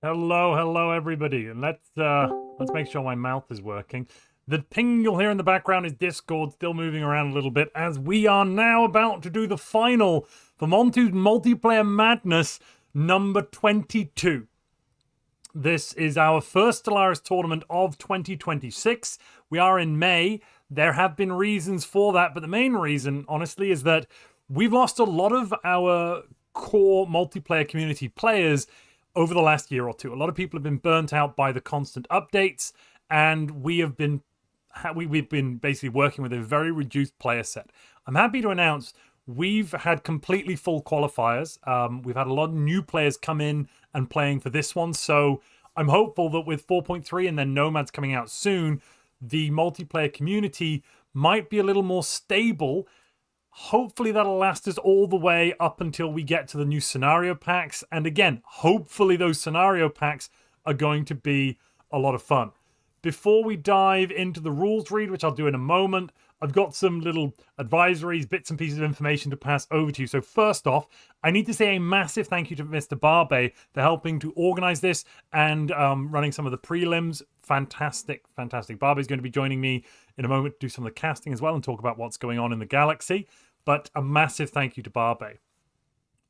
Hello, everybody, and let's make sure my mouth is working. The ping you'll hear in the background is Discord still moving around a little bit as we are now about to do the final for Montu's Multiplayer Madness number 22. This is our first Stellaris Tournament of 2026. We are in May. There have been reasons for that, but the main reason, honestly, is that we've lost a lot of our core multiplayer community players over the last year or two. A lot of people have been burnt out by the constant updates, and we've been basically working with a very reduced player set. I'm happy to announce we've had completely full qualifiers. We've had a lot of new players come in and playing for this one, so I'm hopeful that with 4.3 and then Nomads coming out soon, the multiplayer community might be a little more stable. Hopefully that'll last us all the way up until we get to the new scenario packs. And again, hopefully those scenario packs are going to be a lot of fun. Before we dive into the rules read, which I'll do in a moment, I've got some little advisories, bits and pieces of information to pass over to you. So first off, I need to say a massive thank you to Mr. Barbe for helping to organize this and running some of the prelims. Fantastic. Barbe is going to be joining me in a moment to do some of the casting as well and talk about what's going on in the galaxy. But a massive thank you to Barbe.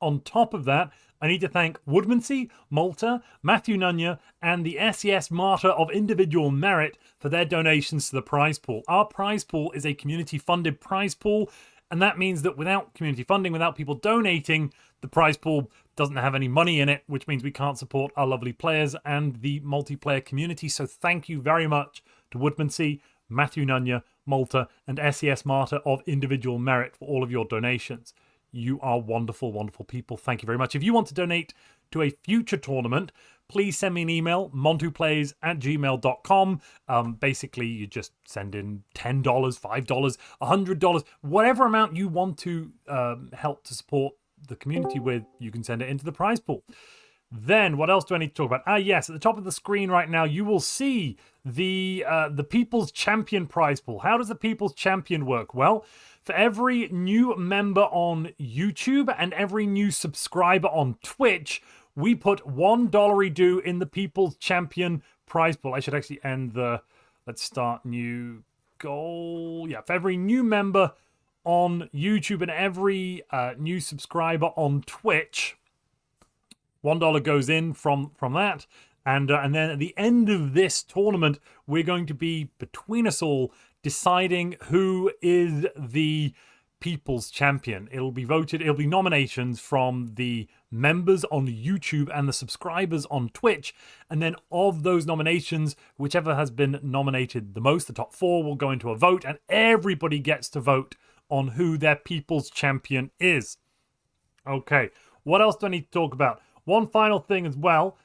On top of that, I need to thank Woodmansey, Malta, Matthew Nunya, and the SES Martyr of Individual Merit for their donations to the prize pool. Our prize pool is a community-funded prize pool, and that means that without community funding, without people donating, the prize pool doesn't have any money in it, which means we can't support our lovely players and the multiplayer community. So thank you very much to Woodmansey, Matthew Nunya, Malta, and SES Martyr of Individual Merit for all of your donations. You are wonderful, wonderful people. Thank you very much. If you want to donate to a future tournament, please send me an email, montuplays@gmail.com. Basically, you just send in $10, $5, $100, whatever amount you want to help to support the community with, you can send it into the prize pool. Then, what else do I need to talk about? Yes, at the top of the screen right now, you will see the People's Champion prize pool. How does the People's Champion work? Well, for every new member on YouTube and every new subscriber on Twitch, we put $1 due in the People's Champion prize pool. I should actually end the let's start new goal. Yeah, for every new member on YouTube and every new subscriber on Twitch, $1 goes in from that. And then at the end of this tournament, we're going to be, between us all, deciding who is the People's Champion. It'll be voted, it'll be nominations from the members on YouTube and the subscribers on Twitch. And then of those nominations, whichever has been nominated the most, the top 4, will go into a vote, and everybody gets to vote on who their People's Champion is. Okay, what else do I need to talk about? One final thing as well.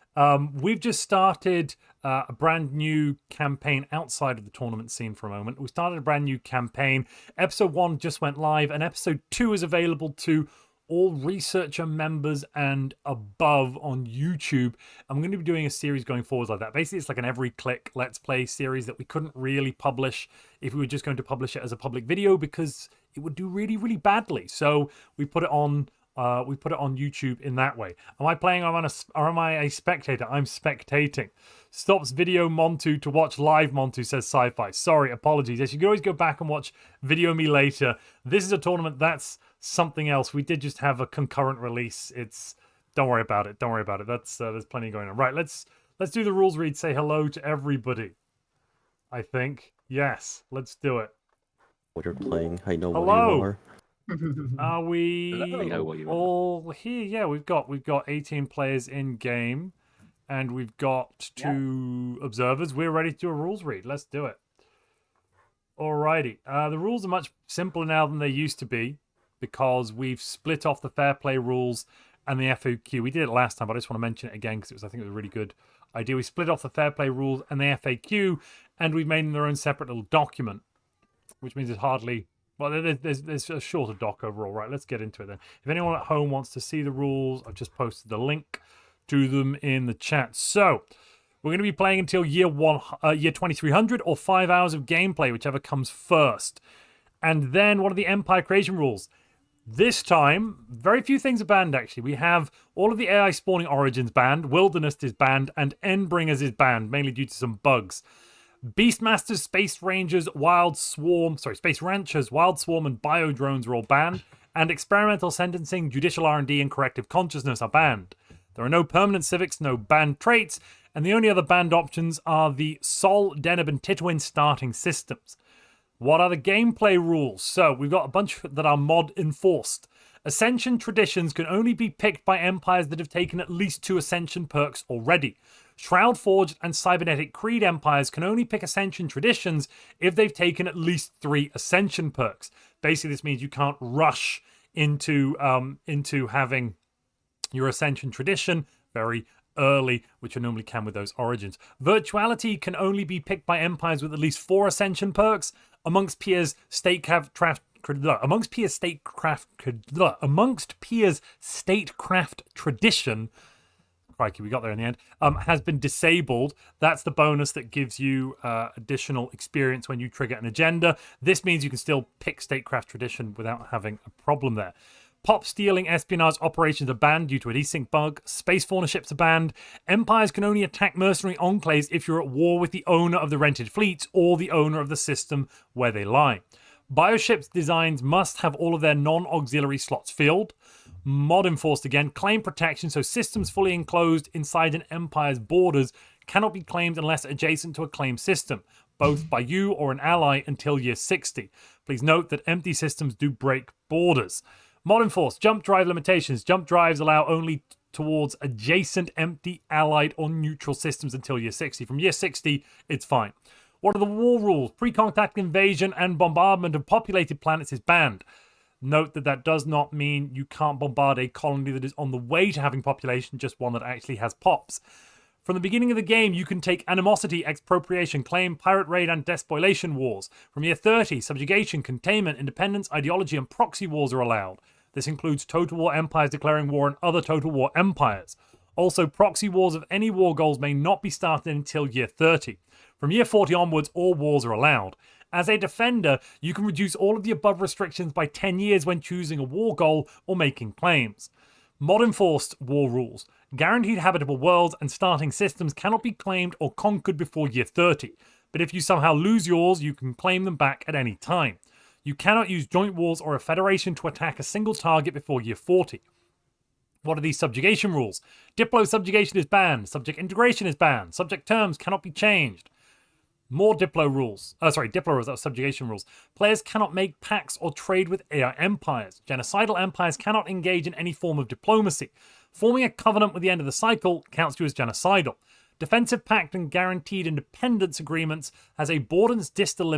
We've just started a brand new campaign outside of the tournament scene for a moment. We started a brand new campaign. Episode 1 just went live, and Episode 2 is available to all researcher members and above on YouTube. I'm going to be doing a series going forward like that. Basically, it's like an every click Let's Play series that we couldn't really publish if we were just going to publish it as a public video because it would do really, really badly. So we put it on YouTube in that way. Am I playing or am I a spectator? I'm spectating. Stops video Montu to watch live Montu, says Sci-Fi. Sorry, apologies. Yes, you can always go back and watch video me later. This is a tournament that's something else. We did just have a concurrent release. Don't worry about it. Don't worry about it. That's there's plenty going on. Right, let's do the rules read. Say hello to everybody. I think. Yes, let's do it. What you're playing, I know hello. what you are. Are we all here? Yeah, we've got 18 players in game, and we've got 2 observers. We're ready to do a rules read. Let's do it. Alrighty. The rules are much simpler now than they used to be because we've split off the fair play rules and the FAQ. We did it last time, but I just want to mention it again because I think it was a really good idea. We split off the fair play rules and the FAQ, and we've made them their own separate little document, which means it's hardly... Well, there's a shorter doc overall, right? Let's get into it then. If anyone at home wants to see the rules, I've just posted the link to them in the chat. So, we're going to be playing until year 2300 or 5 hours of gameplay, whichever comes first. And then, what are the Empire creation rules? This time, very few things are banned, actually. We have all of the AI spawning origins banned, Wilderness is banned, and Endbringers is banned, mainly due to some bugs. Beastmasters, Space Rangers, Space Ranchers, Wild Swarm, and Biodrones are all banned, and experimental sentencing, judicial R&D, and corrective consciousness are banned. There are no permanent civics, no banned traits, and the only other banned options are the Sol, Deneb, and Titwin starting systems. What are the gameplay rules? So we've got a bunch that are mod enforced. Ascension traditions can only be picked by empires that have taken at least 2 Ascension perks already. Shroud Forged and Cybernetic Creed empires can only pick Ascension traditions if they've taken at least 3 Ascension perks. Basically, this means you can't rush into having your Ascension tradition very early, which you normally can with those origins. Virtuality can only be picked by empires with at least 4 Ascension perks. Amongst peers, statecraft tradition, crikey, we got there in the end, has been disabled. That's the bonus that gives you additional experience when you trigger an agenda. This means you can still pick statecraft tradition without having a problem there. Pop stealing espionage operations are banned due to a desync bug. Space fauna ships are banned. Empires can only attack mercenary enclaves if you're at war with the owner of the rented fleets or the owner of the system where they lie. Bioships designs must have all of their non-auxiliary slots filled. Mod enforced again. Claim protection, so systems fully enclosed inside an empire's borders cannot be claimed unless adjacent to a claim system, both by you or an ally until year 60. Please note that empty systems do break borders. Mod enforced. Jump drive limitations. Jump drives allow only towards adjacent empty allied or neutral systems until year 60. From year 60, it's fine. What are the war rules? Pre-contact invasion and bombardment of populated planets is banned. Note that that does not mean you can't bombard a colony that is on the way to having population, just one that actually has pops. From the beginning of the game, you can take animosity, expropriation, claim, pirate raid, and despoilation wars. From year 30, subjugation, containment, independence, ideology, and proxy wars are allowed. This includes total war empires declaring war on other total war empires. Also, proxy wars of any war goals may not be started until year 30. From year 40 onwards, all wars are allowed. As a defender, you can reduce all of the above restrictions by 10 years when choosing a war goal or making claims. Mod enforced war rules. Guaranteed habitable worlds and starting systems cannot be claimed or conquered before year 30. But if you somehow lose yours, you can claim them back at any time. You cannot use joint wars or a federation to attack a single target before year 40. What are these subjugation rules? Diplo subjugation is banned. Subject integration is banned. Subject terms cannot be changed. More Diplo rules. Diplo rules, that was subjugation rules. Players cannot make pacts or trade with AI empires. Genocidal empires cannot engage in any form of diplomacy. Forming a covenant with the end of the cycle counts you as genocidal. Defensive pact and guaranteed independence agreements has a borders distance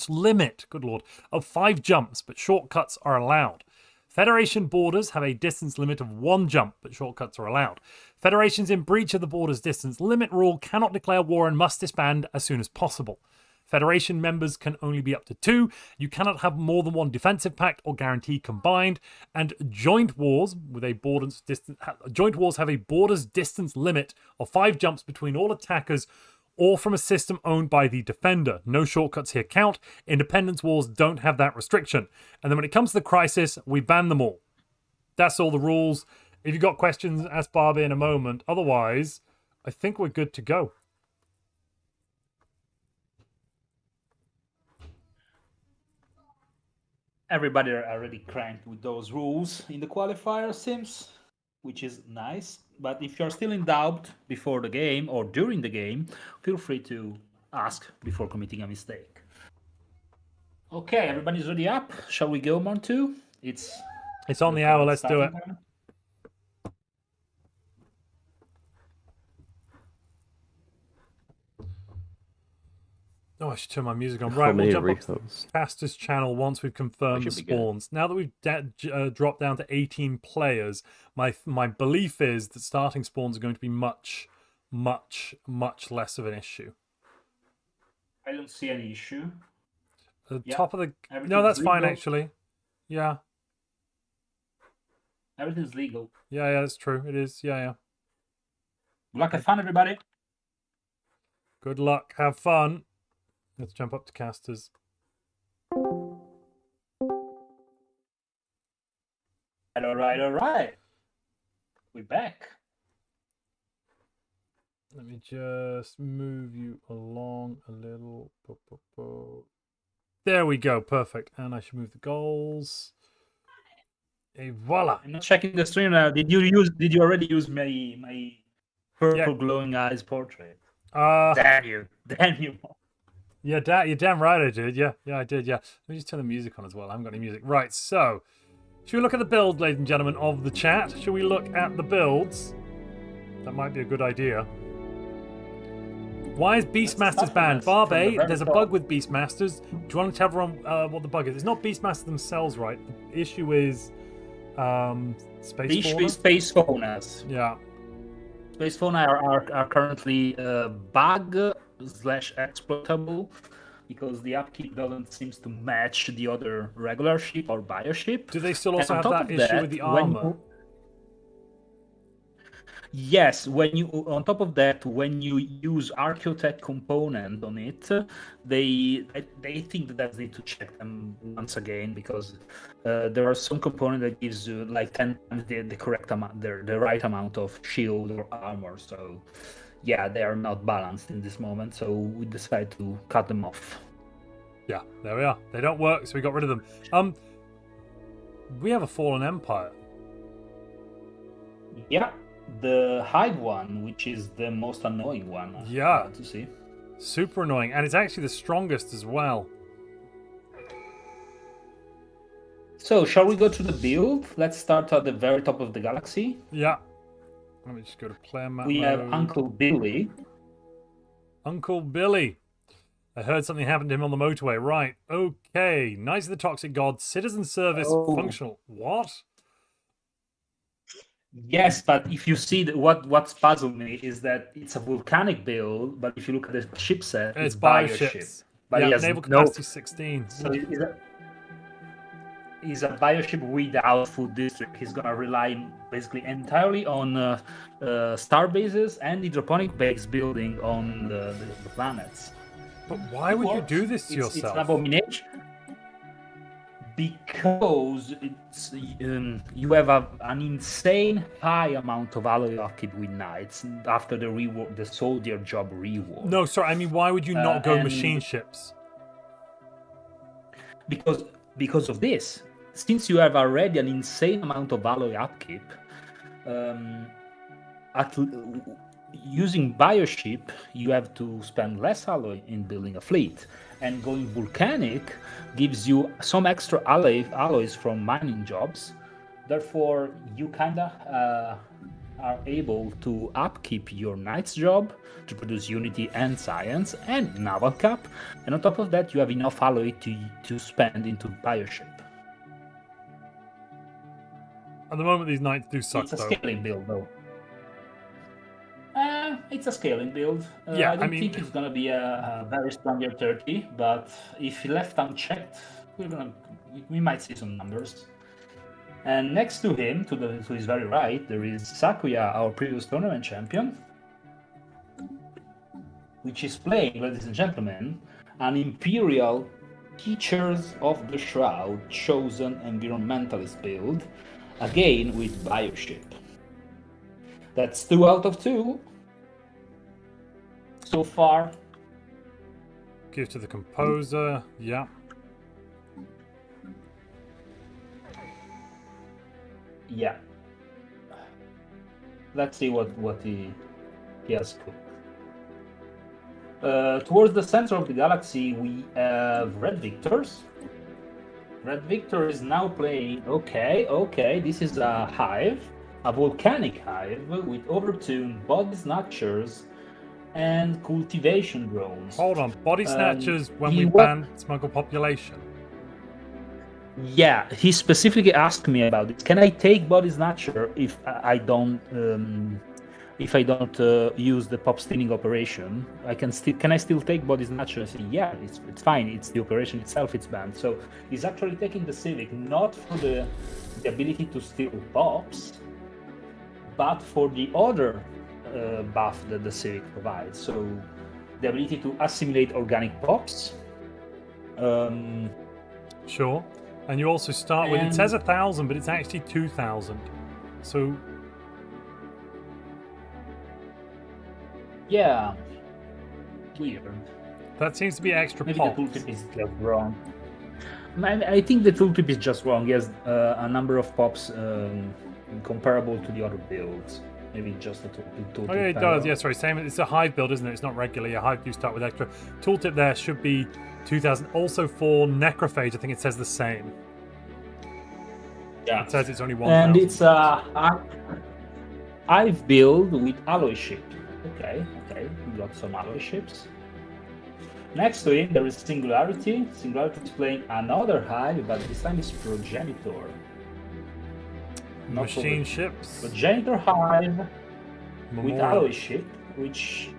limit, good lord, of 5 jumps, but shortcuts are allowed. Federation borders have a distance limit of 1 jump, but shortcuts are allowed. Federations in breach of the borders distance limit rule cannot declare war and must disband as soon as possible. Federation members can only be up to 2. You cannot have more than 1 defensive pact or guarantee combined. And joint wars have a borders distance limit of 5 jumps between all attackers or from a system owned by the defender. No shortcuts here count. Independence wars don't have that restriction. And then when it comes to the crisis, we ban them all. That's all the rules. If you've got questions, ask Barbe in a moment. Otherwise, I think we're good to go. Everybody are already cranked with those rules in the qualifier sims, which is nice. But if you're still in doubt before the game or during the game, feel free to ask before committing a mistake. Okay, everybody's ready up. Shall we go, Montu? It's on the hour. Let's do it. Time. Oh, I should turn my music on. Right, we'll jump up to Caster's channel once we've confirmed the spawns. Now that we've dropped down to 18 players, my belief is that starting spawns are going to be much less of an issue. I don't see any issue. Top of the... No, that's fine, actually. Yeah. Everything's legal. Yeah, that's true. It is. Yeah. Good luck, have fun, everybody. Good luck, have fun. Let's jump up to Casters. all right. We're back. Let me just move you along a little. There we go. Perfect. And I should move the goals. Et voila. I'm not checking the stream now. Did you already use my purple glowing eyes portrait? Damn you. Yeah, you're damn right I did. Yeah, I did. Yeah. Let me just turn the music on as well. I haven't got any music. Right, so should we look at the build, ladies and gentlemen, of the chat? Should we look at the builds? That might be a good idea. Why is Beastmasters banned? Barbe, there's a bug with Beastmasters. Do you want to tell everyone what the bug is? It's not Beastmasters themselves, right? The issue is space fauna. Space faunas. Yeah. Space fauna are currently bug/exploitable because the upkeep doesn't seem to match the other regular ship or bioship. Do they still also have that issue with the armor? Yes, on top of that, when you use Archeotech component on it, they think that they need to check them once again because there are some component that gives you like 10 times the correct amount, the right amount of shield or armor. So yeah, they are not balanced in this moment. So we decided to cut them off. Yeah, there we are. They don't work, so we got rid of them. We have a fallen empire. Yeah. The Hive one, which is the most annoying one. Yeah. To see. Super annoying. And it's actually the strongest as well. So, shall we go to the build? Let's start at the very top of the galaxy. Yeah. Let me just go to player map We have Uncle Billy. Uncle Billy. I heard something happened to him on the motorway. Right. Okay. Knights of the Toxic God. Citizen service. Functional. What? Yes, but if you see what's puzzled me is that it's a volcanic build, but if you look at the ship set, it's bioship. But yeah, naval capacity 16. So he's a bioship without food district. He's gonna rely basically entirely on star bases and hydroponic base building on the planets. But why would you do this to yourself? It's an abomination. Because you have an insane high amount of alloy upkeep with knights after the soldier job reward. No, sorry, I mean, why would you not go machine ships? Because of this. Since you have already an insane amount of alloy upkeep, using bioship, you have to spend less alloy in building a fleet. And going volcanic gives you some extra alloys from mining jobs. Therefore, you kinda are able to upkeep your knight's job to produce unity and science and naval cap. And on top of that, you have enough alloy to spend into bioship. At the moment, these knights do suck, It's a scaling build, though. It's a scaling build. Yeah, I don't think it's gonna be a very strong year 30, but if left unchecked, we might see some numbers. And next to him, to his very right, there is Sakuya, our previous tournament champion, which is playing, ladies and gentlemen, an Imperial Teachers of the Shroud chosen environmentalist build, again with bioship. That's 2 out of 2. So far. Give to the composer. Yeah. Yeah. Let's see what he has cooked. Towards the center of the galaxy, we have Red Victors. Red Victor is now playing. Okay. This is a hive, a volcanic hive with overtuned body snatchers and cultivation drones. Hold on, body snatchers when we ban smuggle population. Yeah, he specifically asked me about this. Can I take body snatcher if I don't use the pop stealing operation? Can I still take body snatcher? I say, yeah, it's fine. It's the operation itself. It's banned. So he's actually taking the civic not for the ability to steal pops, but for the other buff that the civic provides. So the ability to assimilate organic pops. Sure. And you also start with, it says 1,000, but it's actually 2,000. So yeah, weird. that seems to be extra Maybe pops. the tooltip is just wrong. I think the tooltip is just wrong. He has a number of pops comparable to the other builds. Maybe just the tooltip. Oh yeah, it does. Yeah, sorry, same. It's a hive build, isn't it? It's not regularly. A hive do start with extra. Tooltip there should be 2,000. Also for necrophage, I think it says the same. Yeah. It says it's only 1,000. And it's a hive build with alloy ship. Okay, we got some alloy ships. Next to it, there is Singularity. Singularity is playing another hive, but this time it's Progenitor. Machine ships. Progenitor hive with alloy ship, which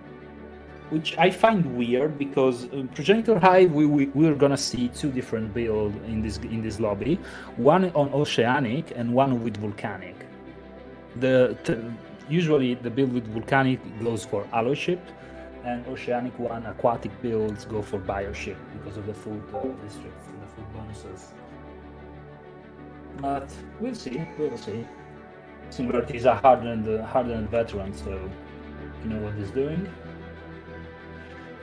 I find weird because Progenitor hive we're gonna see two different builds in this lobby, one on Oceanic and one with Volcanic. Usually the build with Volcanic goes for alloy ship, and Oceanic one aquatic builds go for bioship because of the food districts and the food bonuses. But we'll see. Singularity is a hardened veteran, so you know what he's doing.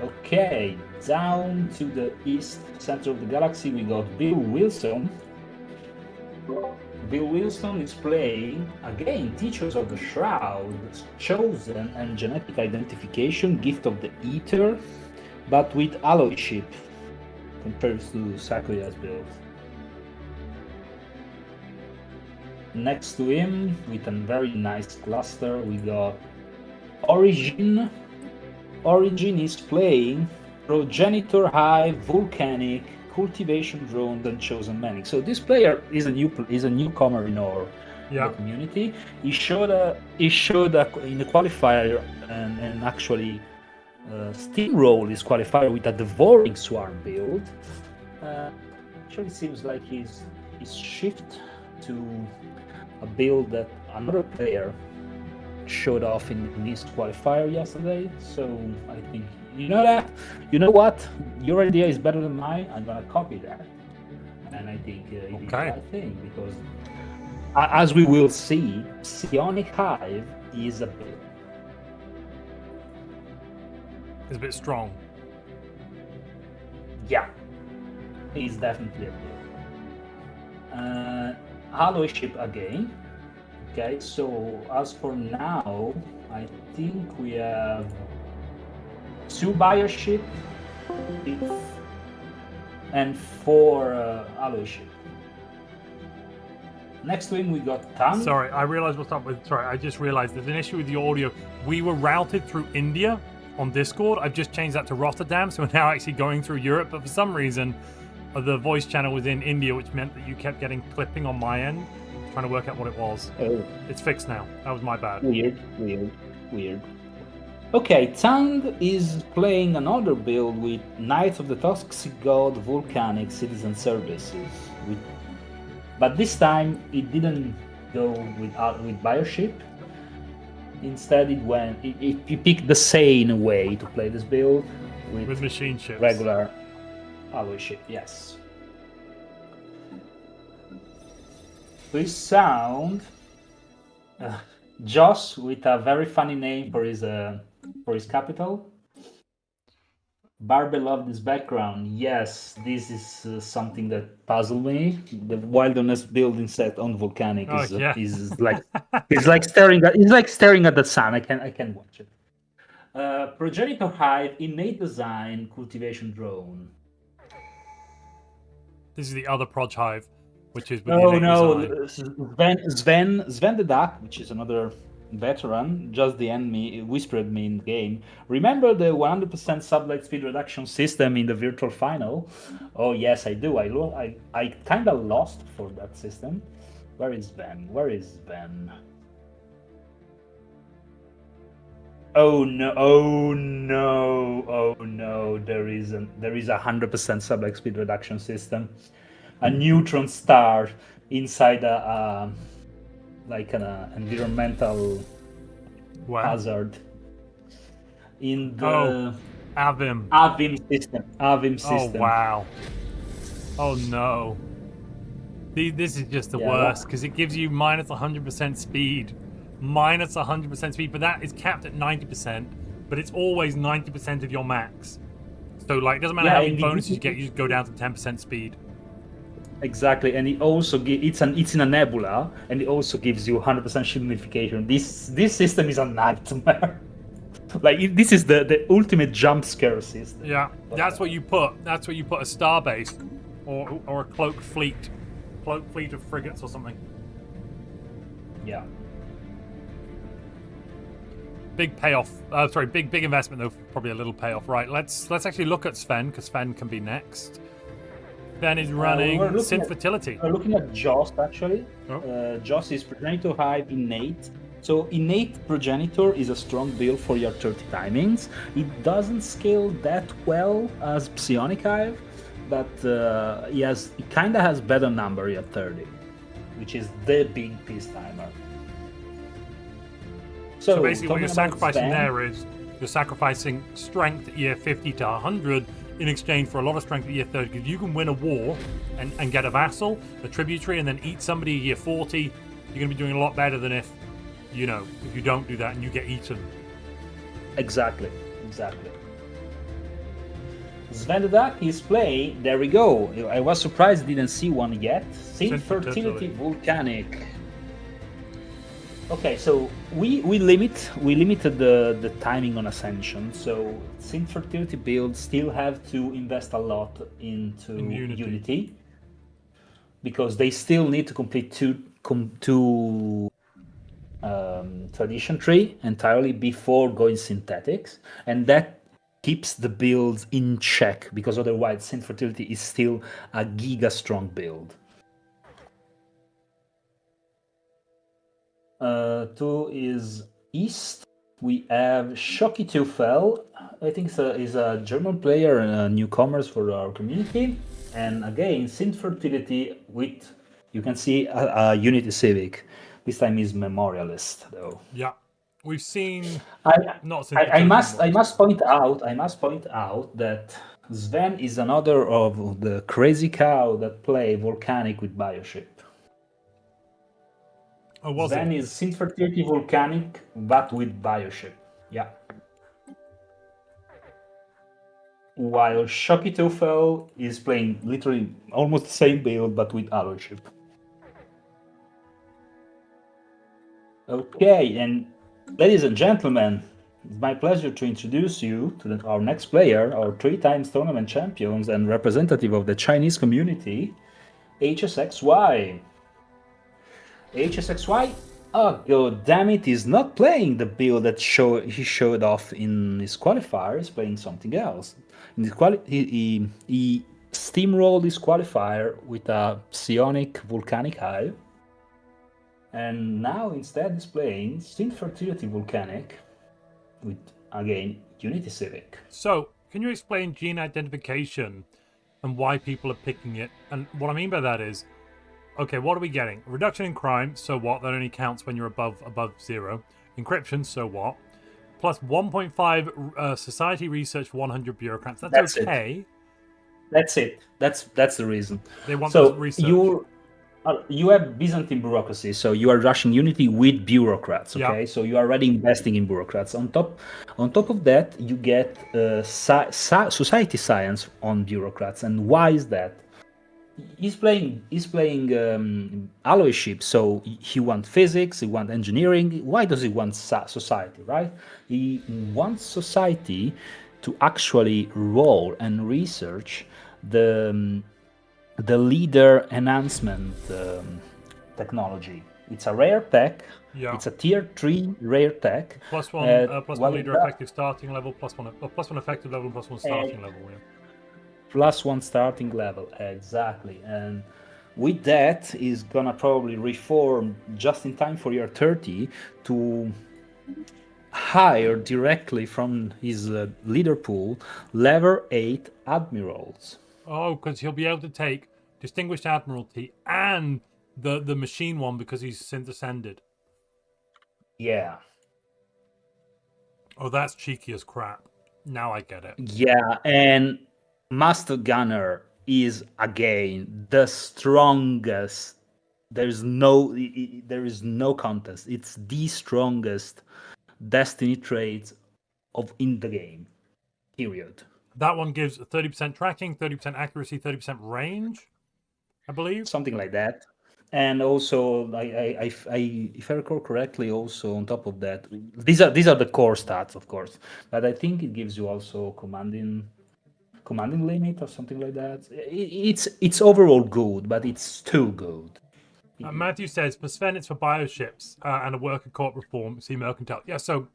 Okay, down to the east center of the galaxy, we got Bill Wilson. Bill Wilson is playing, again, Teachers of the Shroud, Chosen and Genetic Identification, Gift of the Ether, but with alloy ship, compared to Sakuya's build. Next to him, with a very nice cluster, we got Origin. Origin is playing Progenitor Hive, Volcanic, Cultivation Drones, and Chosen Manic. So this player is a newcomer in our community. He showed in the qualifier and actually steamroll his qualifier with a Devouring Swarm build. Actually, seems like he's shift to a build that another player showed off in his qualifier yesterday. So I think you know what, your idea is better than mine. I'm gonna copy that, and I think he did the right thing, because as we will see, Psionic Hive is a build. It's a bit strong. Yeah, he's definitely a build. Alloy ship again. Okay, so as for now, I think we have 2 bioship and 4 alloy ship. Next to him we got Tang. Sorry, I realized what's up with. Sorry, I just realized there's an issue with the audio. We were routed through India on Discord. I've just changed that to Rotterdam, so we're now actually going through Europe. But for some reason, the voice channel was in India, which meant that you kept getting clipping on my end. Trying to work out what it was. Oh. It's fixed now. That was my bad. Weird. Okay, Tang is playing another build with Knights of the Toxic God, Volcanic, Citizen Services. But this time it didn't go with bioship. Instead, he picked the sane way to play this build with machine ships. Regular alloy ship, yes. We sound Josh with a very funny name for his capital. Barbe loved this background. Yes, this is something that puzzled me. The wilderness building set on Volcanic is like it's like staring at the sun. I can watch it. Progenitor Hive, innate design, cultivation drone. This is the other Proj Hive, which is with Sven the Duck, which is another veteran, just the enemy whispered me in the game. Remember the 100% sublight speed reduction system in the virtual final? Oh yes, I do. I kind of lost for that system. Where is Sven? Oh no! There is a 100% sublight speed reduction system. A neutron star inside like an environmental hazard in the Avim system. Oh wow! Oh no! This is just the Yeah, worst because it gives you minus 100% speed. Minus 100% speed, but that is capped at 90%, but it's always 90% of your max. So, like, it doesn't matter how many bonuses you get, you just go down to 10% speed. Exactly, and it also it's in a nebula, and it also gives you 100% shield unification. This system is a nightmare. Like this is the ultimate jump scare system. Yeah, that's what you put. That's what you put a star base, or a cloak fleet of frigates or something. Yeah. Big payoff. Sorry, big investment though. Probably a little payoff. Right. Let's actually look at Sven because Sven can be next. Sven is running Synth Fertility. We're looking at Joss actually. Oh. Joss is Progenitor Hive Innate. So Innate Progenitor is a strong build for your 30 timings. It doesn't scale that well as Psionic Hive, but it kind of has better number at 30, which is the big peace timer. So basically what you're sacrificing there is you're sacrificing strength at year 50 to 100 in exchange for a lot of strength at year 30. Because you can win a war and get a vassal, a tributary, and then eat somebody at year 40. You're going to be doing a lot better than if you don't do that and you get eaten. Exactly. Sven the Duck is playing. There we go. I was surprised I didn't see one yet. Synth Fertility Volcanic. Okay, so we limited the timing on Ascension. So Synth Fertility builds still have to invest a lot into Unity because they still need to complete two tradition tree entirely before going synthetics, and that keeps the builds in check because otherwise Synth Fertility is still a giga strong build. 2 is East. We have Shocky Tufel. I think is a German player and newcomers for our community. And again, Synth Fertility with, you can see a Unity Civic. This time is Memorialist though. Yeah, we've seen. I must point out that Sven is another of the crazy cow that play Volcanic with Bioship. Oh, was Sven is Synth Fertility Volcanic, but with Bioship. Yeah. While Shocky Tufel is playing literally almost the same build, but with Alloyship. Okay, and ladies and gentlemen, it's my pleasure to introduce you to our next player, our 3-time tournament champions and representative of the Chinese community, HSXY. HSXY, oh god damn it, is not playing the build that he showed off in his qualifier. He's playing something else. In his he steamrolled his qualifier with a Psionic Volcanic Hive. And now instead he's playing Synth Fertility Volcanic with, again, Unity Civic. So, can you explain gene identification and why people are picking it? And what I mean by that is, okay, what are we getting? A reduction in crime, so what? That only counts when you're above 0. Encryption, so what? Plus 1.5 society research for 100 bureaucrats. That's okay. That's it. That's the reason. They want so research. You have Byzantine bureaucracy, so you are rushing Unity with bureaucrats. Okay, so you are already investing in bureaucrats. On top of that, you get society science on bureaucrats. And why is that? He's playing alloyship, so he wants physics, he wants engineering. Why does he want society, right? He wants society to actually roll and research the leader enhancement technology. It's a rare tech. Yeah. It's a tier 3 rare tech. Plus one leader effective starting level, plus one effective level, plus one starting level. Yeah. Plus 1 starting level, exactly. And with that, is gonna probably reform just in time for year 30 to hire directly from his leader pool level 8 admirals. Oh, because he'll be able to take Distinguished Admiralty and the machine one because he's synth ascended. Yeah. Oh, that's cheeky as crap. Now I get it. Yeah, and Master Gunner is again the strongest. There is no contest. It's the strongest destiny trait in the game. Period. That one gives 30% tracking, 30% accuracy, 30% range, I believe. Something like that. And also, if I recall correctly, also on top of that, these are the core stats, of course. But I think it gives you also commanding limit or something like that. It's overall good, but it's too good. Matthew says, for Sven, it's for bioships and a worker court reform. See Mercantile. Yeah, so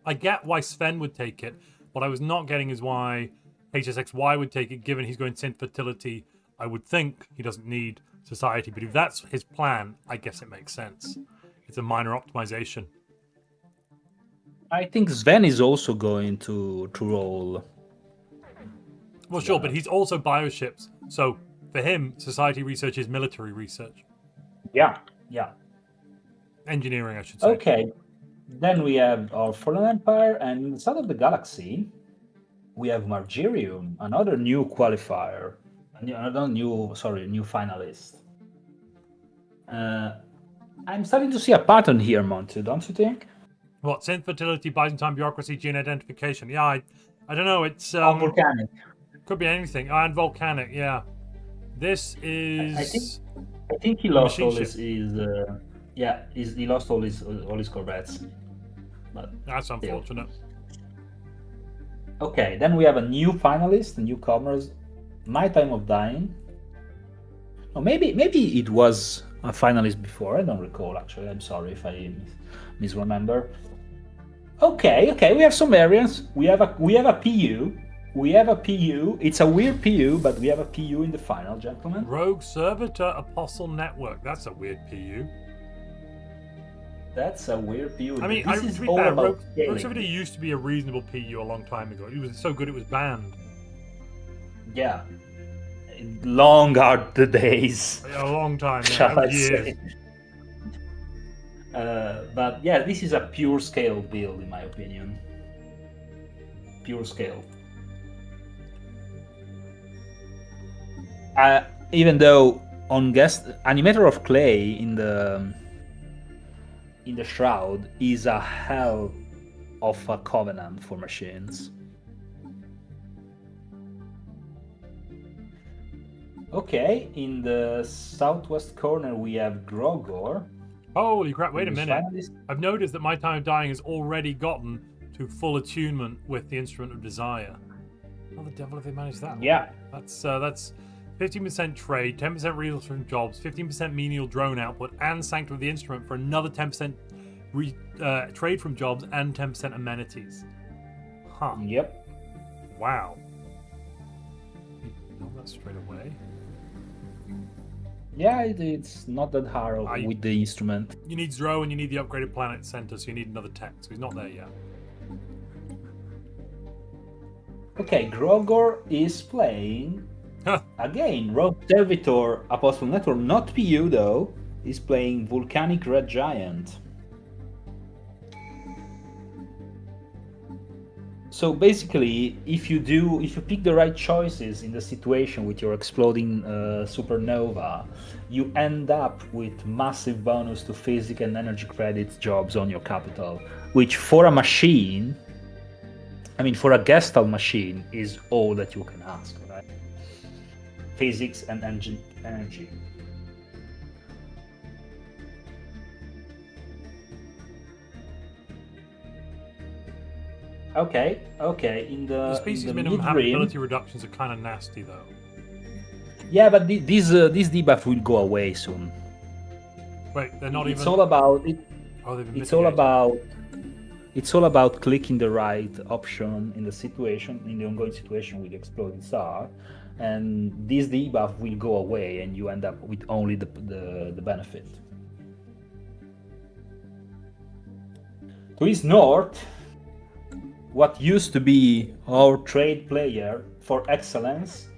I get why Sven would take it. What I was not getting is why HSXY would take it, given he's going synth fertility. I would think he doesn't need society, but if that's his plan, I guess it makes sense. It's a minor optimization. I think Sven is also going to roll. Well, sure, but he's also bioships. So for him, society research is military research. Yeah. Engineering, I should say. Okay. Then we have our Fallen Empire, and in the south of the galaxy, we have Margerium, another new qualifier, another new finalist. I'm starting to see a pattern here, Montu, don't you think? What, synth fertility, Byzantine bureaucracy, gene identification? Yeah, I don't know. It's volcanic. Could be anything. And volcanic, yeah. This is. I think he lost all his. He lost all his corvettes. But that's unfortunate. Okay, then we have a new finalist, newcomers. My Time of Dying. Oh, maybe it was a finalist before. I don't recall actually. I'm sorry if I misremember. Okay. We have some variants. We have a PU. It's a weird PU, but we have a PU in the final, gentlemen. Rogue Servitor Apostle Network. That's a weird PU. That's a weird PU. I mean, to be fair, Rogue Servitor used to be a reasonable PU a long time ago. It was so good it was banned. Yeah. Long are the days. A long time, yeah. Years. But yeah, this is a pure scale build, in my opinion. Pure scale. Even though on guest animator of clay in the shroud is a hell of a covenant for machines. Okay, in the southwest corner we have Grogor. Holy crap, wait a minute. I've noticed that My Time of Dying has already gotten to full attunement with the Instrument of Desire. How the devil have they managed that? Yeah. That's 15% trade, 10% resource from jobs, 15% menial drone output, and Sanctum of the Instrument for another 10% trade from jobs and 10% amenities. Huh. Yep. Wow. Know that straight away. Yeah, it's not that hard with the instrument. You need Zro and you need the upgraded planet center, so you need another tech, so he's not there yet. Okay, Grogor is playing again Rogue Servitor Apostle Network, not PU though. He's playing Volcanic Red Giant. So basically, if you pick the right choices in the situation with your exploding supernova, you end up with massive bonus to physics and energy credits jobs on your capital, which for a machine, I mean for a Gestalt machine, is all that you can ask, right? Physics and energy. Okay. In the species minimum habitability reductions are kind of nasty, though. Yeah, but this debuff will go away soon. Wait, they're not even. It's all about it. Oh, they've been It's all about clicking the right option in the ongoing situation with exploding star, and this debuff will go away, and you end up with only the benefit. To his north, what used to be our trade player for excellence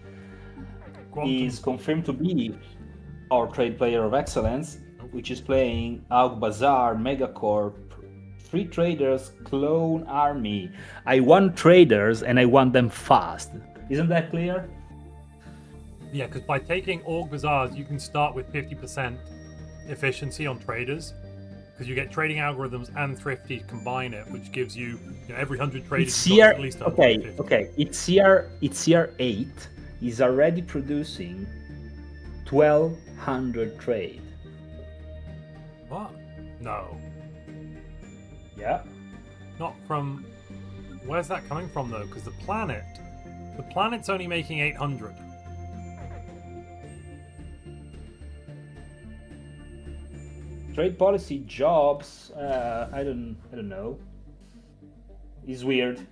is confirmed to be our trade player of excellence, which is playing Aug Bazaar Megacorp Free Traders Clone Army. I want traders and I want them fast. Isn't that clear? Yeah, because by taking org bazaars, you can start with 50% efficiency on traders, because you get trading algorithms and thrifty combine it, which gives you, every 100 traders It's you've got year at least okay, 150. okay. It's year 8. Is already producing 1,200 trade. What? No. Yeah. Not from... Where's that coming from, though? Because the planet's only making 800. Trade policy jobs. I don't know. Is weird.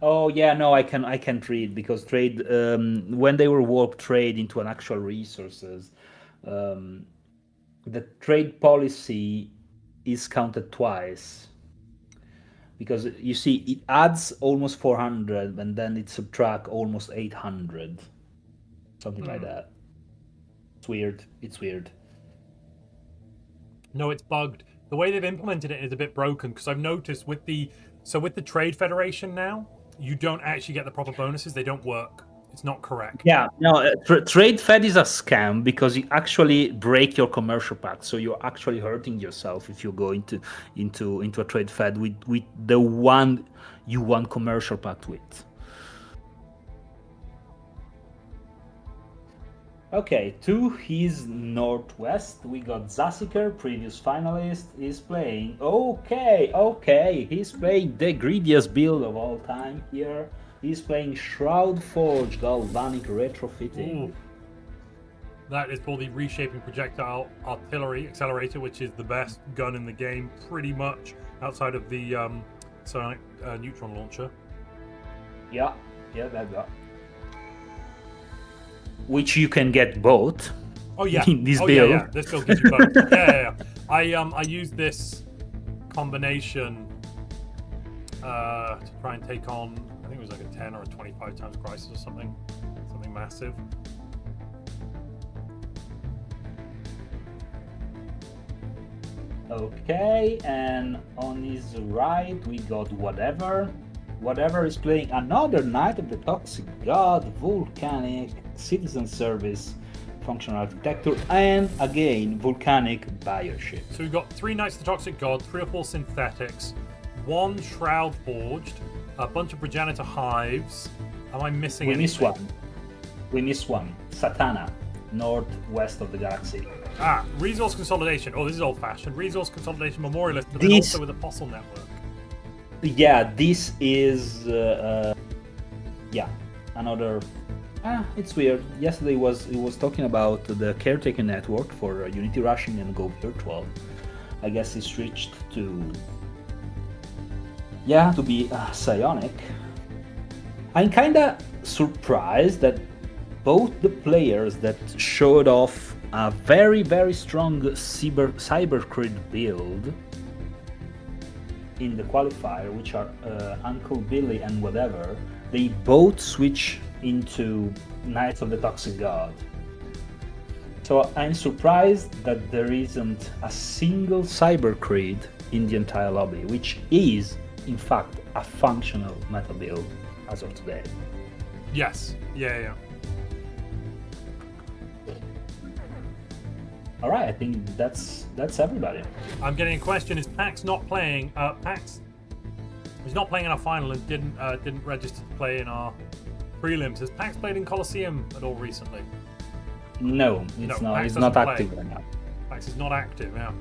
Oh yeah, no, I can't read because trade when they were warp trade into an actual resources, the trade policy is counted twice. Because you see, it adds almost 400 and then it subtracts almost 800, something like that. It's weird. It's weird. No, it's bugged. The way they've implemented it is a bit broken, because I've noticed with the Trade Federation now, you don't actually get the proper bonuses. They don't work. It's not correct. Yeah, no, trade fed is a scam because you actually break your commercial pact. So you're actually hurting yourself if you go into a trade fed with the one you want commercial pact with. Okay, to his northwest, we got Zasiker, previous finalist, is playing. Okay, he's playing the greediest build of all time here. He's playing Shroud Forge Galvanic Retrofitting. Ooh. That is for the Reshaping Projectile Artillery Accelerator, which is the best gun in the game, pretty much, outside of the Sonic Neutron Launcher. Yeah, that. Which you can get both. Oh yeah, in this build. Yeah. This build gives you both. yeah. I used this combination to try and take on, I think it was like a 10 or a 25 times crisis or something massive. Okay, and on his right we got Whatever. Whatever is playing another Knight of the Toxic God, Volcanic, Citizen Service, Functional Architecture, and again, Volcanic Bioship. So we've got 3 Knights of the Toxic God, 3 or 4 Synthetics, 1 Shroud Forged, a bunch of Progenitor Hives. Am I missing anything? We miss one. Satana, northwest of the galaxy. Resource Consolidation. Oh, this is old-fashioned. Resource Consolidation Memorialist, but then also with Apostle Network. Yeah, this is another. It's weird. Yesterday it was talking about the Caretaker network for Unity Rushing and Go Virtual. I guess it's switched to be psionic. I'm kinda surprised that both the players that showed off a very, very strong cybercrit build in the qualifier, which are Uncle Billy and Whatever, they both switch into Knights of the Toxic God. So I'm surprised that there isn't a single cybercrit in the entire lobby, which is, in fact, a functional meta build as of today. Yes. Yeah. All right, I think that's everybody. I'm getting a question: is Pax not playing? Pax is not playing in our final and didn't register to play in our prelims. Has Pax played in Coliseum at all recently? No, it's not. It's not active right now. Pax is not active. Yeah.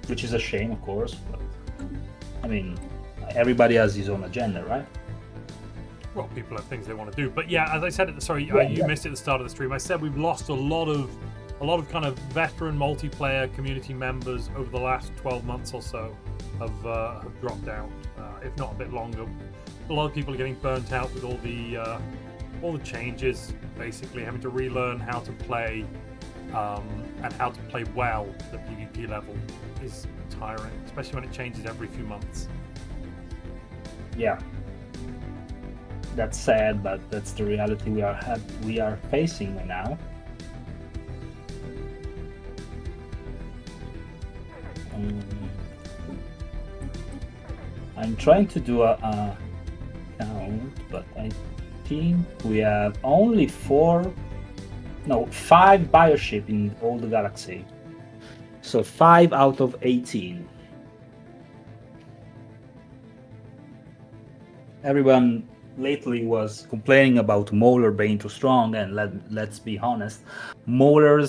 Which is a shame, of course. But I mean, everybody has his own agenda, right? Well, people have things they want to do, but yeah, as I said you missed it at the start of the stream. I said we've lost a lot of kind of veteran multiplayer community members over the last 12 months or so have dropped out, if not a bit longer. A lot of people are getting burnt out with all the changes, basically having to relearn how to play and how to play well. The PvP level is tiring, especially when it changes every few months. Yeah. That's sad, but that's the reality we are facing right now. I'm trying to do a count, but I 18. We have only 5 bioships in all the galaxy. So 5 out of 18. Everyone lately was complaining about Mauler being too strong, and let's be honest, Mauler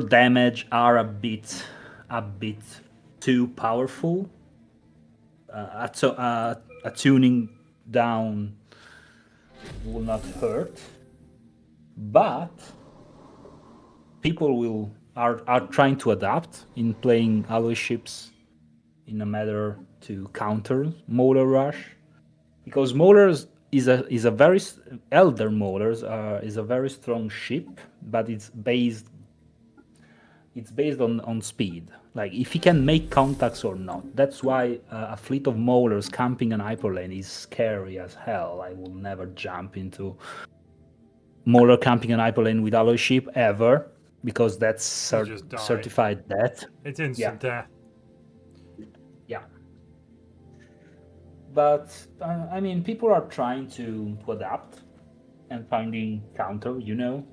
damage are a bit too powerful. A tuning down will not hurt, but people are trying to adapt in playing alloy ships in a matter to counter Mauler rush, because Maulers is a very elder Maulers is a very strong ship, but it's based on speed, like if he can make contacts or not. That's why a fleet of Maulers camping an hyperlane is scary as hell. I will never jump into Mauler camping an hyperlane with alloy ship ever, because that's certified death. It's instant death. Yeah. But I mean, people are trying to adapt and finding counter, you know.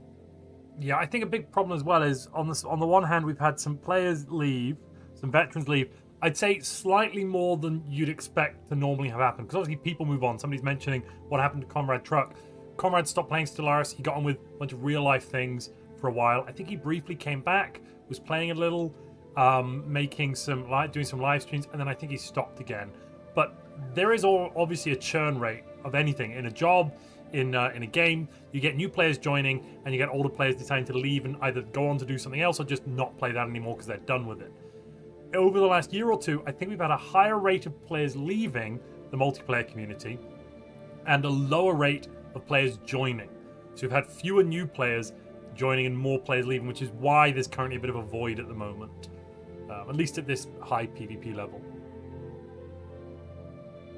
Yeah, I think a big problem as well is on the one hand, we've had some players leave, some veterans leave. I'd say slightly more than you'd expect to normally have happened, because obviously people move on. Somebody's mentioning what happened to Comrade Truck. Comrade stopped playing Stellaris. He got on with a bunch of real life things for a while. I think he briefly came back, was playing a little, doing some live streams, and then I think he stopped again. But there is obviously a churn rate of anything in a job. In a game, you get new players joining, and you get older players deciding to leave and either go on to do something else or just not play that anymore because they're done with it. Over the last year or two, I think we've had a higher rate of players leaving the multiplayer community and a lower rate of players joining. So we've had fewer new players joining and more players leaving, which is why there's currently a bit of a void at the moment, at least at this high PvP level.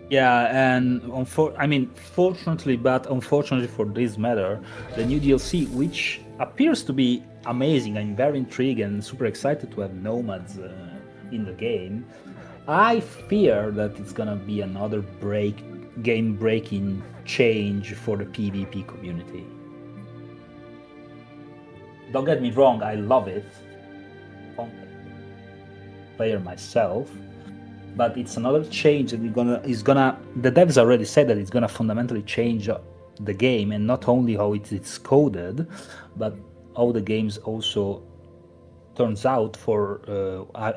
Yeah, and fortunately, but unfortunately for this matter, the new DLC, which appears to be amazing, I'm very intrigued and super excited to have Nomads in the game. I fear that it's gonna be another game-breaking change for the PvP community. Don't get me wrong, I love it. Player myself. But it's another change that the devs already said that it's gonna fundamentally change the game, and not only how it's coded, but how the games also turns out for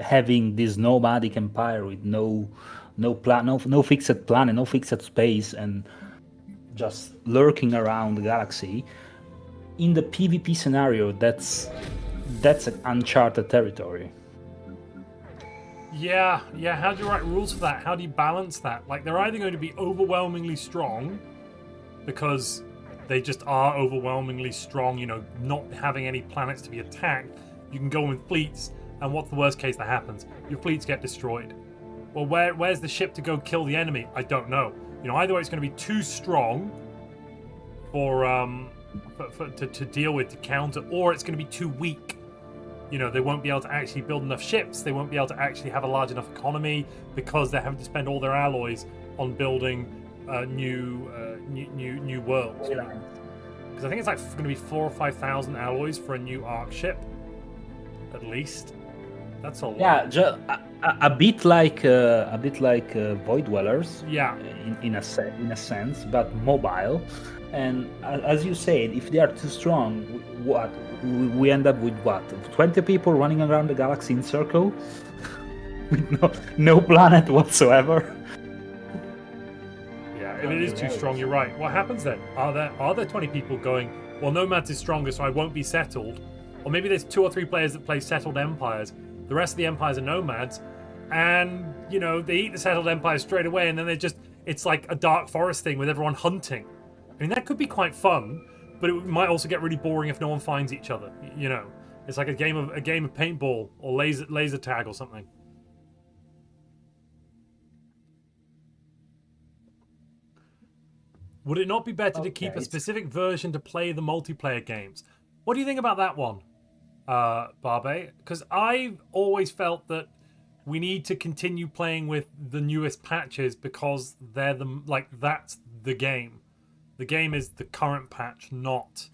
having this nomadic empire with no fixed planet, no fixed space, and just lurking around the galaxy. In the PvP scenario, that's an uncharted territory. Yeah, how do you write rules for that? How do you balance that? Like, they're either going to be overwhelmingly strong because they just are overwhelmingly strong, not having any planets to be attacked. You can go in with fleets, and what's the worst case that happens? Your fleets get destroyed. Well, where's the ship to go kill the enemy? I don't know. Either way, it's going to be too strong to deal with, to counter, or it's going to be too weak. They won't be able to actually build enough ships. They won't be able to actually have a large enough economy because they're having to spend all their alloys on building new worlds. Because I think it's like going to be 4,000 or 5,000 alloys for a new Ark ship, at least. That's a lot. Yeah, a bit like Void Dwellers. Yeah. In a sense, but mobile. And as you said, if they are too strong, we end up with 20 people running around the galaxy in circle with no planet whatsoever. Yeah, if it is too strong, you're right. What happens then? Are there 20 people going, well, Nomads is stronger, so I won't be settled? Or maybe there's 2 or 3 players that play settled empires. The rest of the empires are Nomads, and they eat the settled empires straight away, and then it's like a Dark Forest thing with everyone hunting. I mean, that could be quite fun, but it might also get really boring if no one finds each other. It's like a game of paintball or laser tag or something. Would it not be better to keep a specific version to play the multiplayer games? What do you think about that one, Barbe? Because I've always felt that we need to continue playing with the newest patches because they're that's the game. The game is the current patch, not.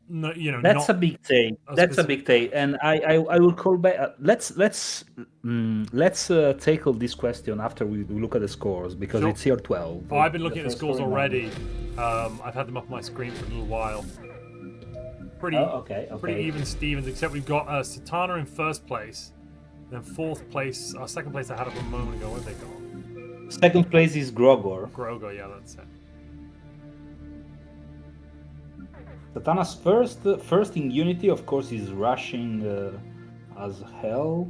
No, That's not a big take. That's a big take, and I will call back. Let's tackle this question after we look at the scores because Sure. it's here 12. Oh, I've been looking at the first scores scoring already. I've had them up on my screen for a little while. Pretty, okay. pretty even Stevens, except we've got Satana in first place, then fourth place. Second place I had up a moment ago. Where'd they go? Second place is Grogor. Grogo, yeah, that's it. Satana's first in Unity, of course, is rushing as hell.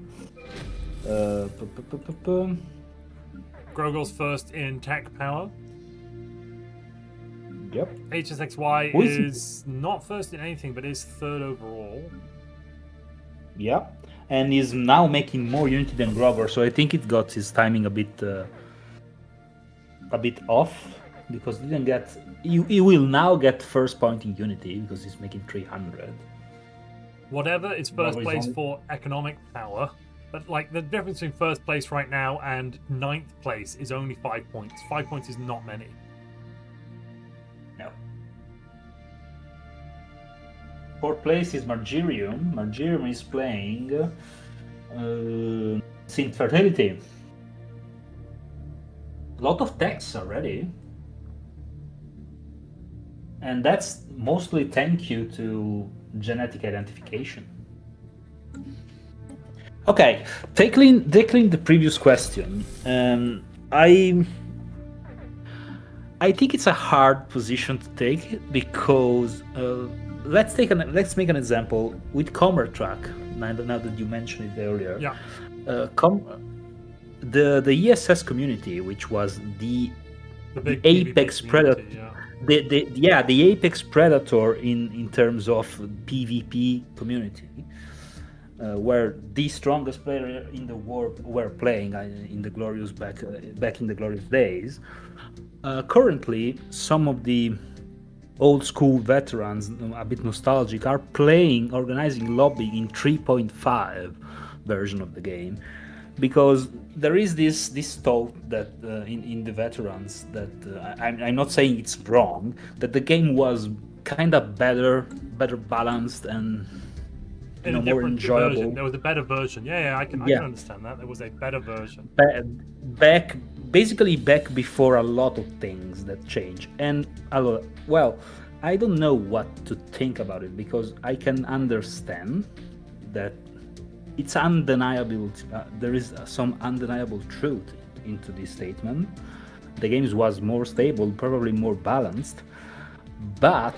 Grogo's first in tech power. Yep. HSXY Who is is not first in anything, but is third overall. Yeah, and he's now making more Unity than Grogor, so I think it got his timing a bit off because he didn't get. He will now get first point in Unity because he's making 300. Whatever is first Grogo's place only- for economic power, but like the difference between first place right now and ninth place is only 5 points. 5 points is not many. No. Fourth place is Margirium. Margirium is playing Synth Fertility. A lot of texts already. And that's mostly thank you to genetic identification. Okay, tackling the previous question. I think it's a hard position to take because let's make an example with Comer Track. Now that you mentioned it earlier, Yeah. The ESS community, which was the big apex PvP predator, community, the apex predator in terms of PvP community, where the strongest player in the world were playing in the glorious back in the glorious days. Currently, some of the old school veterans, a bit nostalgic, are organizing lobby in 3.5 version of the game, because there is this thought that in the veterans that I'm not saying it's wrong, that the game was kind of better balanced and in a more different enjoyable. version. There was a better version. Yeah, I can understand that. There was a better version. Basically back before a lot of things that change. And well, I don't know what to think about it because I can understand that it's undeniable. There is some undeniable truth into this statement. The game was more stable, probably more balanced, but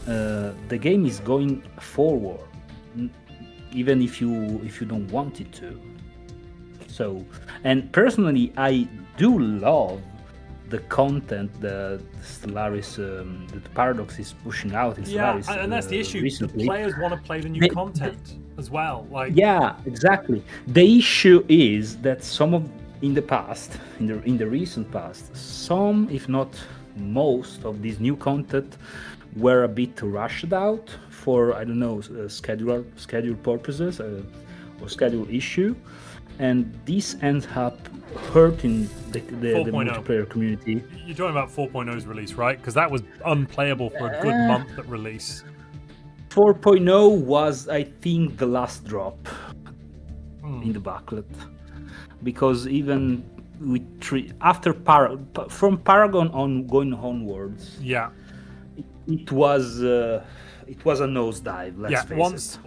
the game is going forward, even if you don't want it to. So, and personally, I do love the content that Stellaris, that Paradox is pushing out in Stellaris. Yeah, and that's the issue. Recently. The players want to play the new content as well. Like, yeah, exactly. The issue is that some of in the recent past, some, if not most, of these new content were a bit rushed out for, I don't know, schedule purposes or schedule issue, and this ends up hurting the multiplayer community. You're talking about 4.0's release, right? Because that was unplayable for a good month at release. 4.0 was, I think, the last drop in the booklet, because even with from Paragon on going onwards, yeah, it was a nosedive. Let's face it.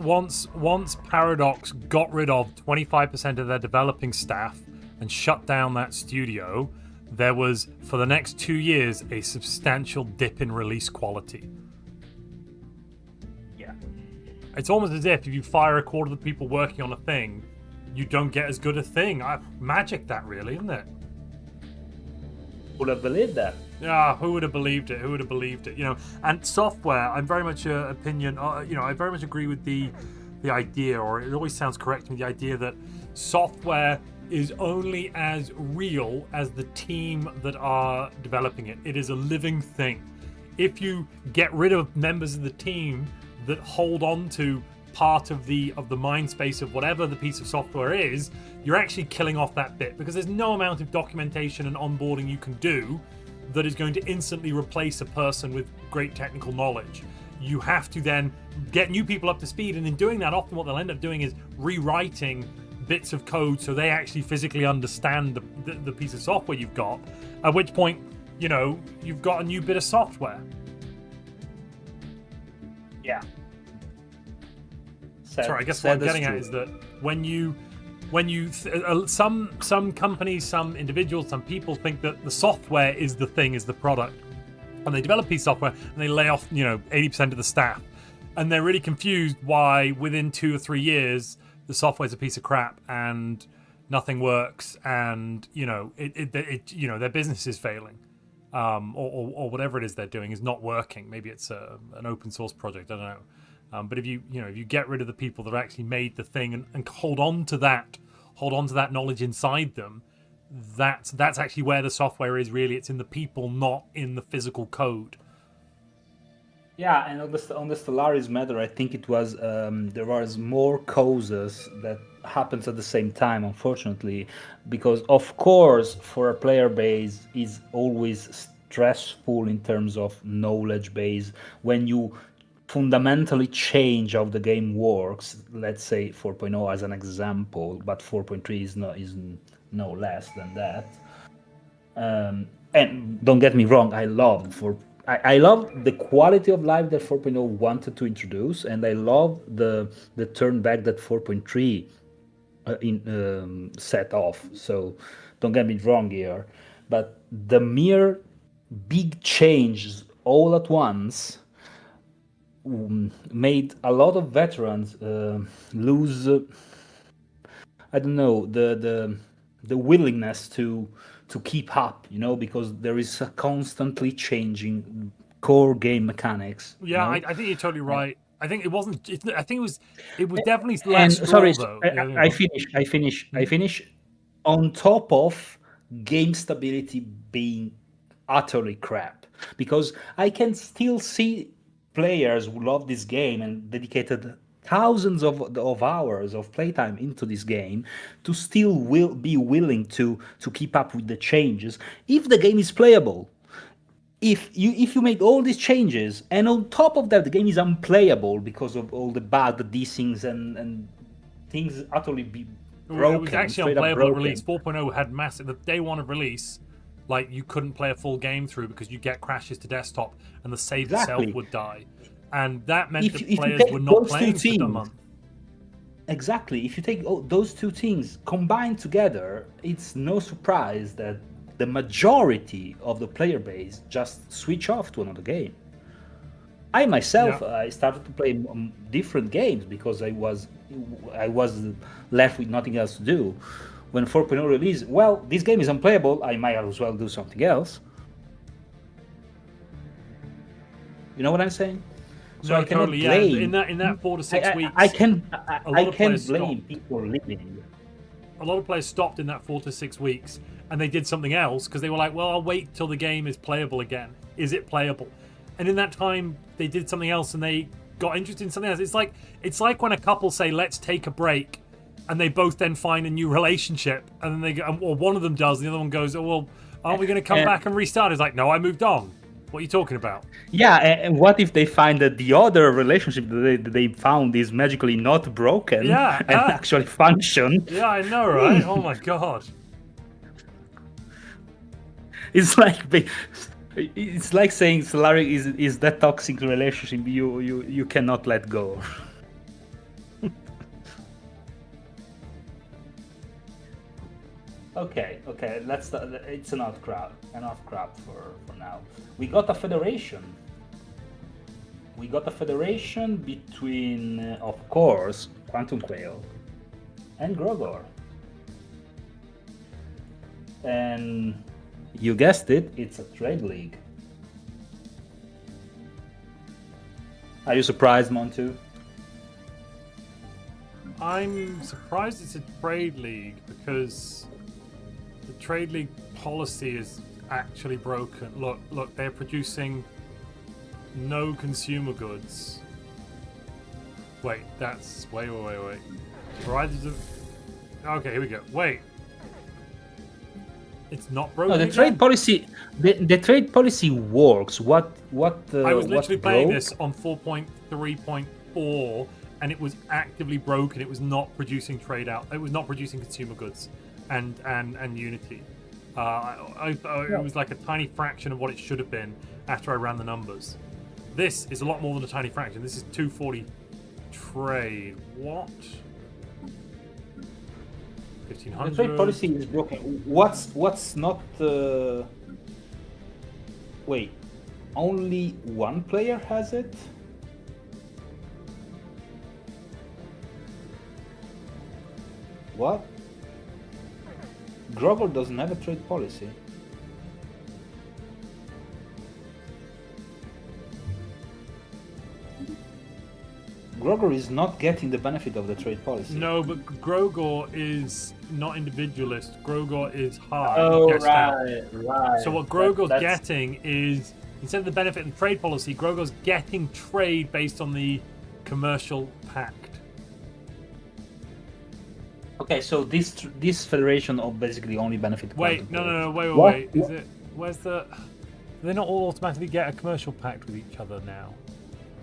Once Paradox got rid of 25% of their developing staff and shut down that studio, there was, for the next 2 years, a substantial dip in release quality. Yeah. It's almost as if you fire a quarter of the people working on a thing, you don't get as good a thing. Magic, that really, isn't it? Would have believed that. Yeah, who would have believed it? Who would have believed it? You know, and software, I'm very much I very much agree with the idea, or it always sounds correct to me, the idea that software is only as real as the team that are developing it. It is a living thing. If you get rid of members of the team that hold on to part of the mind space of whatever the piece of software is, you're actually killing off that bit, because there's no amount of documentation and onboarding you can do that is going to instantly replace a person with great technical knowledge. You have to then get new people up to speed, and in doing that, often what they'll end up doing is rewriting bits of code so they actually physically understand the piece of software you've got, at which point, you know, you've got a new bit of software. Yeah. Sorry, I guess what I'm getting at is that when you some companies, some individuals, some people think that the software is the thing, is the product, and they develop a piece of software and they lay off, you know, 80% of the staff, and they're really confused why within 2 or 3 years the software's a piece of crap and nothing works, and you know it you know, their business is failing, or whatever it is they're doing is not working. Maybe it's an open source project, I don't know. But if you get rid of the people that actually made the thing and hold on to that knowledge inside them, that's actually where the software is really. It's in the people, not in the physical code. Yeah, and on the Stellaris matter, I think it was there was more causes that happens at the same time, unfortunately, because of course for a player base is always stressful in terms of knowledge base when you fundamentally change how the game works. Let's say 4.0 as an example, but 4.3 is no less than that. And don't get me wrong, I love the quality of life that 4.0 wanted to introduce, and I love the turn back that 4.3 set off. So don't get me wrong here, but the mere big changes all at once made a lot of veterans lose I don't know, the willingness to keep up, you know, because there is a constantly changing core game mechanics. Yeah, you know? I think you're totally right. I think it wasn't. I think it was definitely less. And sorry, though. I finish. On top of game stability being utterly crap, because I can still see players who love this game and dedicated thousands of hours of playtime into this game to still be willing to keep up with the changes if the game is playable. If you make all these changes and on top of that the game is unplayable because of all the bug, the desyncs and things utterly be broken. It was actually unplayable at release. 4.0 had massive. The day one of release, like you couldn't play a full game through because you get crashes to desktop and the save itself would die, and that meant that players were not playing for a month. Exactly. If you take those two things combined together, it's no surprise that the majority of the player base just switch off to another game. I myself, I started to play different games because I was left with nothing else to do. When 4.0 released, well, this game is unplayable, I might as well do something else. You know what I'm saying? So I cannot blame. In that 4 to 6 weeks, I can blame people leaving. A lot of players stopped in that 4 to 6 weeks, and they did something else because they were like, "Well, I'll wait till the game is playable again. Is it playable?" And in that time, they did something else, and they got interested in something else. It's like when a couple say, "Let's take a break," and they both then find a new relationship, and then they go, or one of them does, and the other one goes, "Oh well, aren't we going to come back and restart?" It's like, "No, I moved on. What are you talking about?" Yeah, and what if they find that the other relationship that they found is magically not broken and actually function? Yeah, I know, right? Oh my god. It's like saying Stellaris is that toxic relationship you cannot let go. Okay, let's. It's enough crap for now. We got a federation. Between, of course, Quantum Quail and Grogor. And you guessed it, it's a trade league. Are you surprised, Montu? I'm surprised it's a trade league because the trade league policy is actually broken. Look, they're producing no consumer goods. Wait, that's wait. Providers of. Okay, here we go. Wait. It's not No, broken. the again? trade policy. The trade policy works. What? I was literally what playing broke? this on 4.3.4, and it was actively broken. It was not producing trade out. It was not producing consumer goods, and Unity. It was like a tiny fraction of what it should have been after I ran the numbers. This is a lot more than a tiny fraction. This is 240 trade. What? The 1500. trade policy is broken. What's not? Wait, only one player has it. What? Grogol doesn't have a trade policy. Grogor is not getting the benefit of the trade policy. No, but Grogor is not individualist. Grogor is hard. Oh, guessed out. right. So what Grogor's getting is, instead of the benefit of the trade policy, Grogor's getting trade based on the commercial pact. Okay, so this federation will basically only benefit. Wait, no, wait. What? Is it? Where's the? Do they not all automatically get a commercial pact with each other now?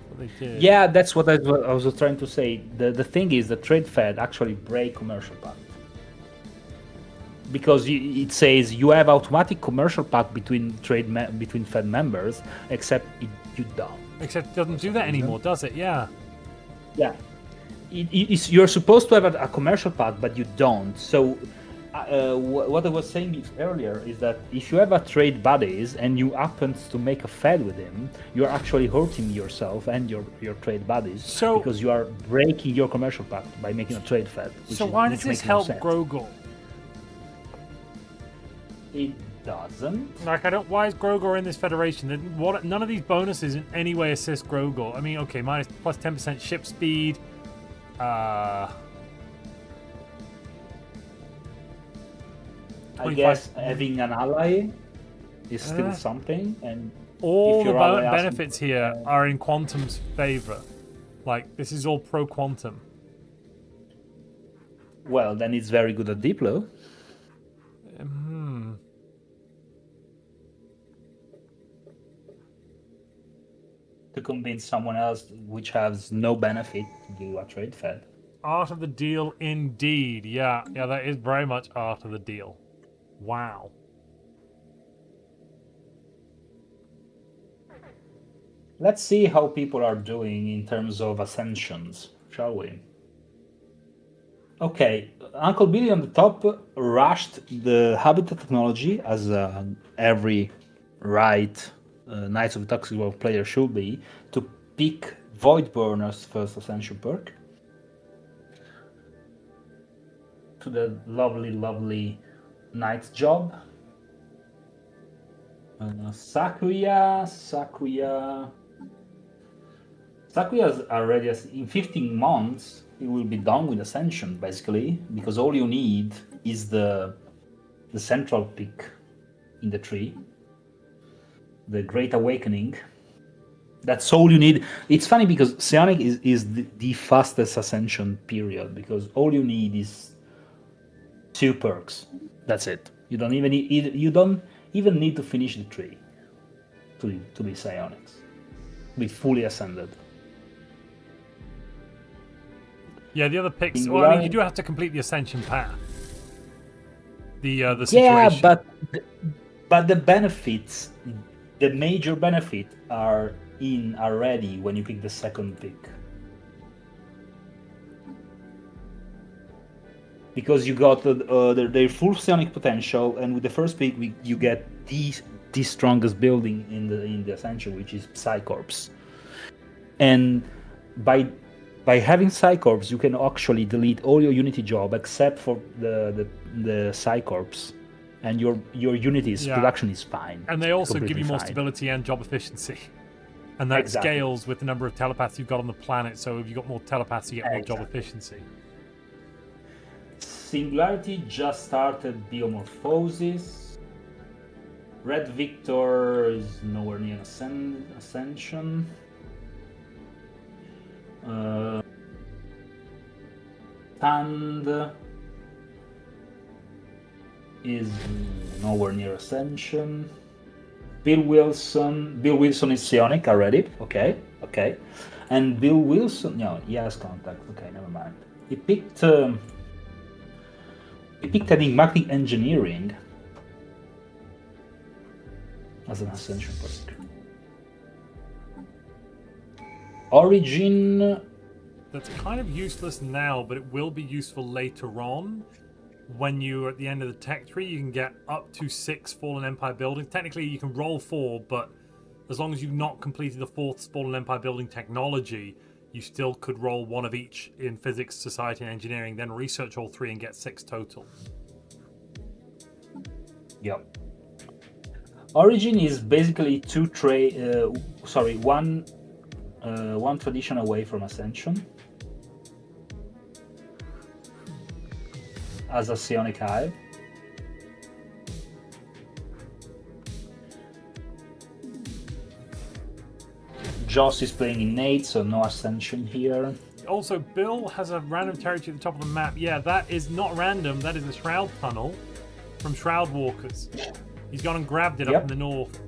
What they did. Yeah, that's what I was trying to say. The thing is, the trade fed actually break commercial pact because it says you have automatic commercial pact between between fed members, except you don't. Except it doesn't do that anymore, does it? Yeah. Yeah. You're supposed to have a commercial pact, but you don't. So, what I was saying earlier is that if you have a trade buddies and you happen to make a fed with him, you're actually hurting yourself and your trade buddies because you are breaking your commercial pact by making a trade fed. So why does this help Grogor? It doesn't. Like, I don't. Why is Grogor in this federation? None of these bonuses in any way assist Grogor. I mean, okay, plus 10% ship speed. I guess having an ally is still something, and all the benefits here are in Quantum's favor. Like, this is all pro Quantum. Well, then it's very good at Diplo. To convince someone else which has no benefit to do a trade fed. Art of the deal, indeed. Yeah, that is very much art of the deal. Wow. Let's see how people are doing in terms of ascensions, shall we? Okay, Uncle Billy on the top rushed the habitat technology, as every right Knights of the Toxic World player should be, to pick Void Burner's first ascension perk. To the lovely Knight's job. Sakuya's already in 15 months. It will be done with Ascension, basically, because all you need is the central pick in the tree, the Great Awakening. That's all you need. It's funny because Psionic is the fastest Ascension period, because all you need is 2 perks. That's it. You don't even need to finish the tree to be Psionics, be fully ascended. Yeah, the other picks. Well, I mean, you do have to complete the ascension path. The situation. Yeah, but the benefits, the major benefit, are in already when you pick the second pick. Because you got their full psionic potential, and with the first pick, you get the strongest building in the ascension, which is Psycorps. And by having Psycorps, you can actually delete all your Unity job except for the Psycorps, and your Unity's production is fine. And they also give you more stability and job efficiency. And that scales with the number of telepaths you've got on the planet. So if you've got more telepaths, you get more job efficiency. Singularity just started Biomorphosis. Red Victor is nowhere near Ascension. Tand is nowhere near Ascension. Bill Wilson is psionic already. Okay. And Bill Wilson, no, he has contact. Okay, never mind. He picked enigmatic engineering as an Ascension perk. Origin. That's kind of useless now, but it will be useful later on. When you're at the end of the tech tree, you can get up to 6 Fallen Empire buildings. Technically, you can roll 4, but as long as you've not completed the 4th Fallen Empire building technology, you still could roll 1 of each in physics, society, and engineering, then research all 3 and get 6 total. Yep. Origin is basically one tradition away from Ascension. As a psionic hive. Joss is playing innate, so no Ascension here. Also, Bill has a random territory at the top of the map. Yeah, that is not random. That is a Shroud Tunnel from Shroud Walkers. He's gone and grabbed it up in the north.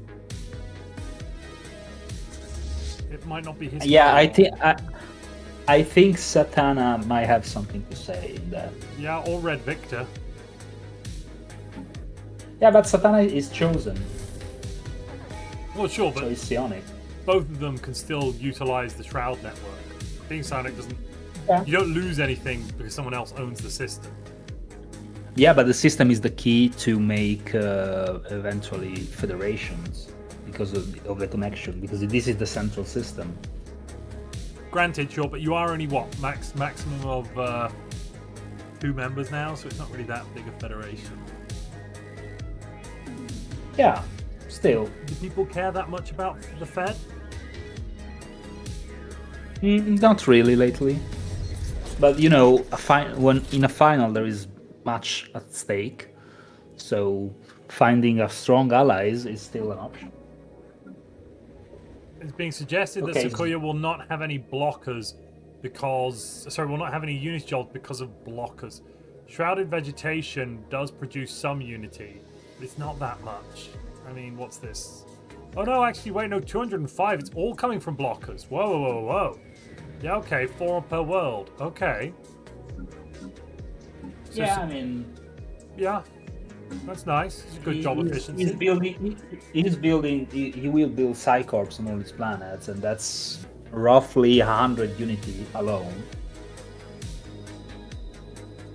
It might not be his. Yeah, I think Satana might have something to say in that. Yeah, or Red Victor. Yeah, but Satana is chosen. Well, sure, So but he's psionic. both of them can still utilize the Shroud network. Being psionic doesn't. Yeah. You don't lose anything because someone else owns the system. Yeah, but the system is the key to make eventually federations because of the connection. Because this is the central system. Granted, sure, but you are only what maximum of 2 members now, so it's not really that big a federation. Yeah, still. Do people care that much about the Fed? Not really lately. But you know, when in a final there is much at stake, so finding a strong allies is still an option. It's being suggested that Sequoia will not have any blockers will not have any unity jobs because of blockers. Shrouded Vegetation does produce some unity, but it's not that much. I mean, what's this? Oh no, actually, wait, no, 205. It's all coming from blockers. Whoa. Yeah, okay, 4 per world. Okay. So, Yeah, I mean, yeah, that's nice. It's a good job efficiency. He will build Psycorps on all his planets, and that's roughly 100 unity alone.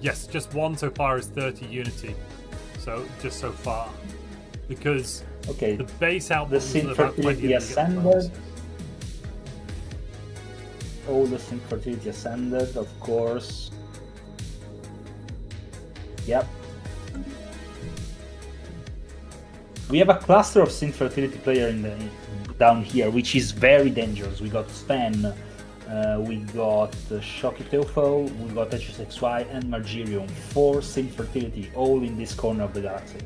Yes, just 1 so far is 30 unity. So, just so far. Because the base output is about 20 Ascended. All the Sync Fertility Ascended, of course. Yep. We have a cluster of Sync Fertility player down here, which is very dangerous. We got Sven, we got Shocky Teufel, we got HSXY and Margirium. 4 Sync Fertility, all in this corner of the galaxy.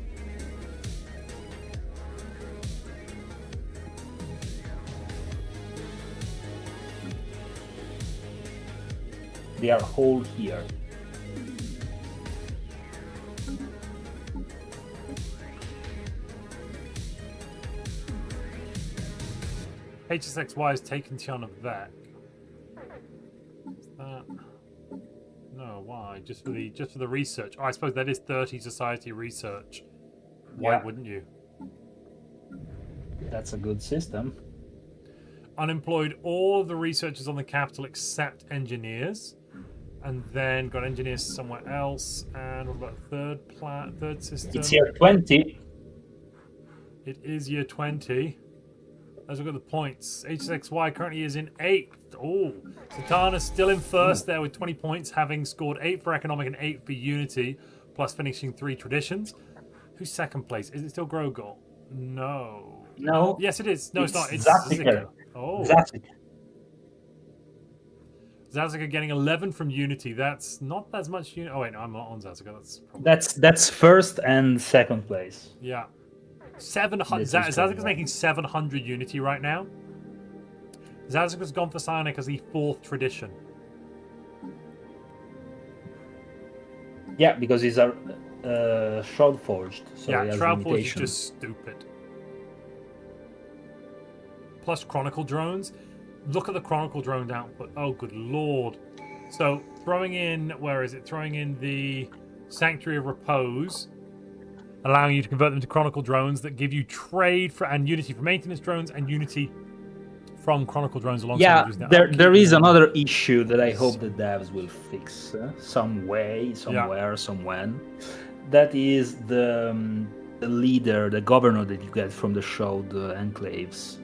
They are all here. HSXY has taken Tiana Vec. Is that? No, why? Just for the research. Oh, I suppose that is 30 society research. Why wouldn't you? That's a good system. Unemployed all of the researchers on the capital except engineers. And then got engineers somewhere else. And what about third system? It's year 20. It is year 20. Let's look at the points. HSXY currently is in 8th. Oh, Satana's still in 1st there with 20 points, having scored 8 for economic and 8 for unity, plus finishing 3 traditions. Who's 2nd place? Is it still Grogol? No. No. Yes, it is. No, it's not. It's Zazika. Oh. Zazika getting 11 from Unity. That's not as much. Oh wait, no, I'm not on Zazika. That's 1st and 2nd place. Yeah, 700. Zazika's making 700 Unity right now. Zazika's gone for Psionic as the 4th tradition. Yeah, because he's Shroud Forged. So Yeah, it has Shroud Forge is limitation. just stupid. Plus Chronicle drones. Look at the Chronicle drone output. Oh, good lord. So throwing in, where is it? Throwing in the Sanctuary of Repose, allowing you to convert them to Chronicle drones that give you trade for and Unity for maintenance drones and Unity from Chronicle drones alongside Yeah, using there is another issue that I hope the devs will fix some way, somewhere, somewhen. That is the leader, the governor that you get from the show, the enclaves.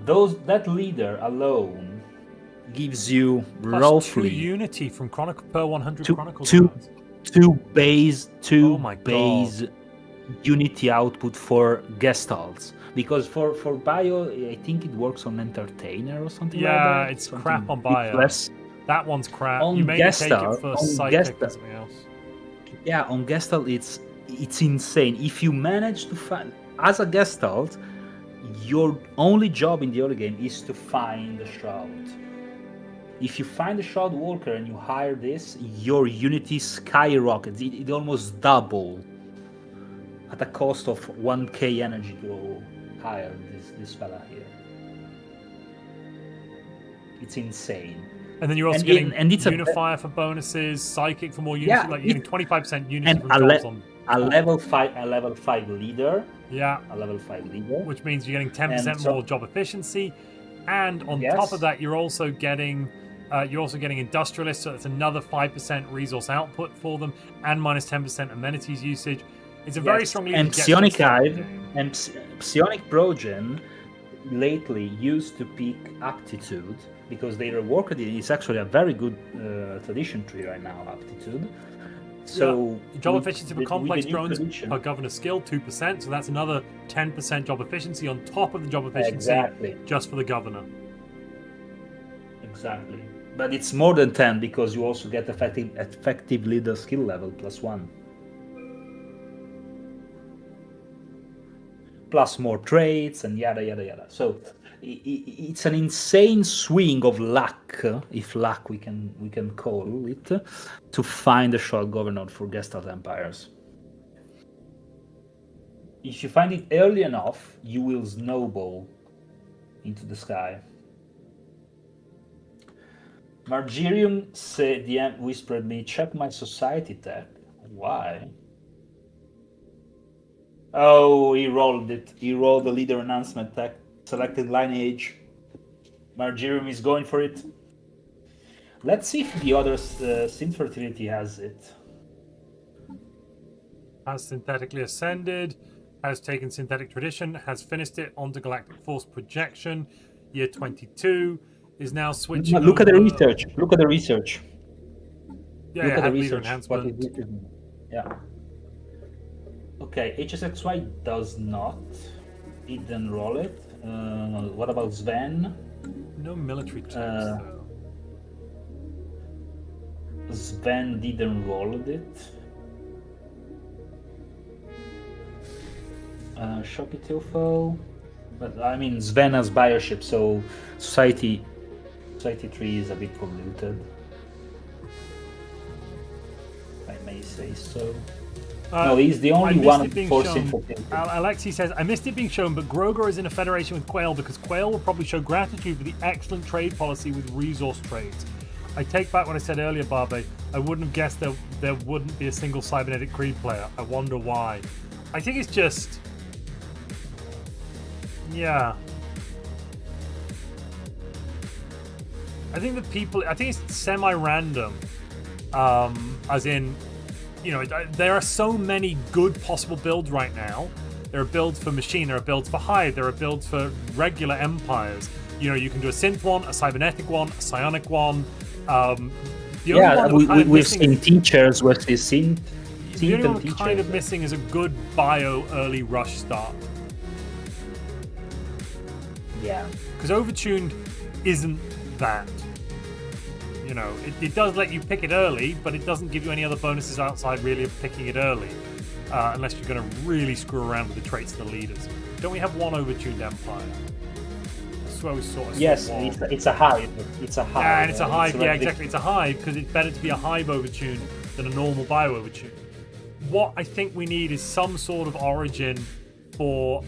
That leader alone gives you plus roughly 2 Unity from Chronicle per 100 two, Chronicle two, drones. two base Oh my base Unity output for Gestalts. Because for Bio, I think it works on Entertainer or something like that. Yeah, it's something crap on bit Bio. less. That one's crap. On You made me take it Gestalt- for on Psychic or Gestalt- something else. Yeah, on Gestalt it's insane. If you manage to find as a Gestalt, your only job in the early game is to find the Shroud. If you find the Shroud Walker and you hire this, your Unity skyrockets. It almost double at a cost of 1k energy to hire this fella here. It's insane. And then you're also And getting it's Unifier for bonuses, Psychic for more Unity. Yeah, like you're getting 25% Unity and from a jobs on. a level 5 leader. Yeah, A level 5 leader. which means you're getting 10% And so- more job efficiency, and on Yes. top of that, you're also getting industrialists. So it's another 5% resource output for them, and minus 10% amenities usage. It's a very Yes, strong lead and to get Psionic to the start of Hive the game. and Psionic Progen lately used to pick aptitude because they reworked it. It's actually a very good tradition tree right now, aptitude. So Job with efficiency for the- with complex the new drones tradition- per governor skill 2%. So that's another 10% job efficiency on top of the job efficiency Exactly. just for the governor. Exactly. But it's more than 10 because you also get effective leader skill level +1. Plus more traits and yada yada yada. So it's an insane swing of luck, if luck we can call it, to find a short governor for Gestalt Empires. If you find it early enough, you will snowball into the sky. Margerium said, DM whispered me, check my society tab. Why? Oh, he rolled it. He rolled the leader announcement tag. Selected lineage. Margerium is going for it. Let's see if the other Synth Fertility has it. Has synthetically ascended, has taken synthetic tradition, has finished it onto galactic force projection. Year 22 is now switching. Look at the over- research. Look at the research. Yeah, Look yeah, at the had leader research. What enhancement. is it? Yeah. Okay, HSXY does not. It didn't roll it. What about Sven? No military checks Uh, though. Sven didn't roll it. Shocky Tilfo. But I mean, Sven has bioship, so Society 3 is a bit polluted. If I may say so. No, he's the I only missed one it being forcing shown. for him. Alexi says, I missed it being shown, but Grogor is in a federation with Quail because Quail will probably show gratitude for the excellent trade policy with resource trades. I take back what I said earlier, Barbe. I wouldn't have guessed there wouldn't be a single cybernetic creed player. I wonder why. I think it's just... Yeah. I think it's semi-random. As in, you know, there are so many good possible builds right now. There are builds for machine, there are builds for hive, there are builds for regular empires. You know, you can do a synth one, a cybernetic one, a psionic one. The only Yeah, one we're kind of we've missing seen is- teachers with the synth. the only and one we're kind of teachers. missing is a good bio early rush start. Yeah. Because Overtuned isn't that. You know, it does let you pick it early, but it doesn't give you any other bonuses outside really of picking it early. Unless you're going to really screw around with the traits of the leaders. Don't we have one Overtuned Empire? I swear we sort of Yes, saw one. it's a hive. It's a hive. Yeah, and it's a hive. Yeah, already- exactly. It's a hive because it's better to be a hive overtuned than a normal bio overtuned. what I think we need is some sort of origin for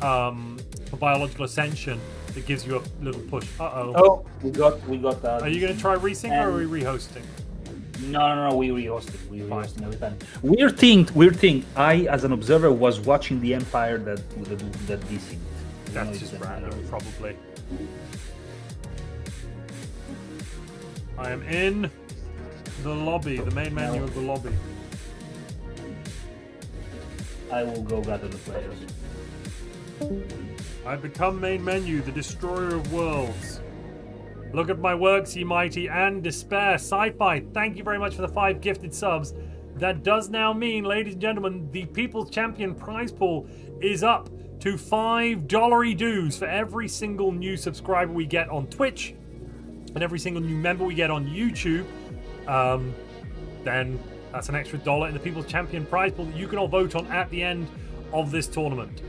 biological ascension that gives you a little push. Oh, we got that. Are you going to try resync or are we rehosting? No, we rehosted. We rehosting every time. Weird thing. I, as an observer, was watching the Empire that desynced. That's just random, probably. I am in the lobby, the main menu of the lobby. I will go gather the players. I become main menu, the destroyer of worlds. Look at my works, ye mighty, and despair. Sci-fi, thank you very much for the 5 gifted subs. That does now mean, ladies and gentlemen, the People's Champion prize pool is up to $5 dues for every single new subscriber we get on Twitch and every single new member we get on YouTube. Then that's an extra $1 in the People's Champion prize pool that you can all vote on at the end of this tournament.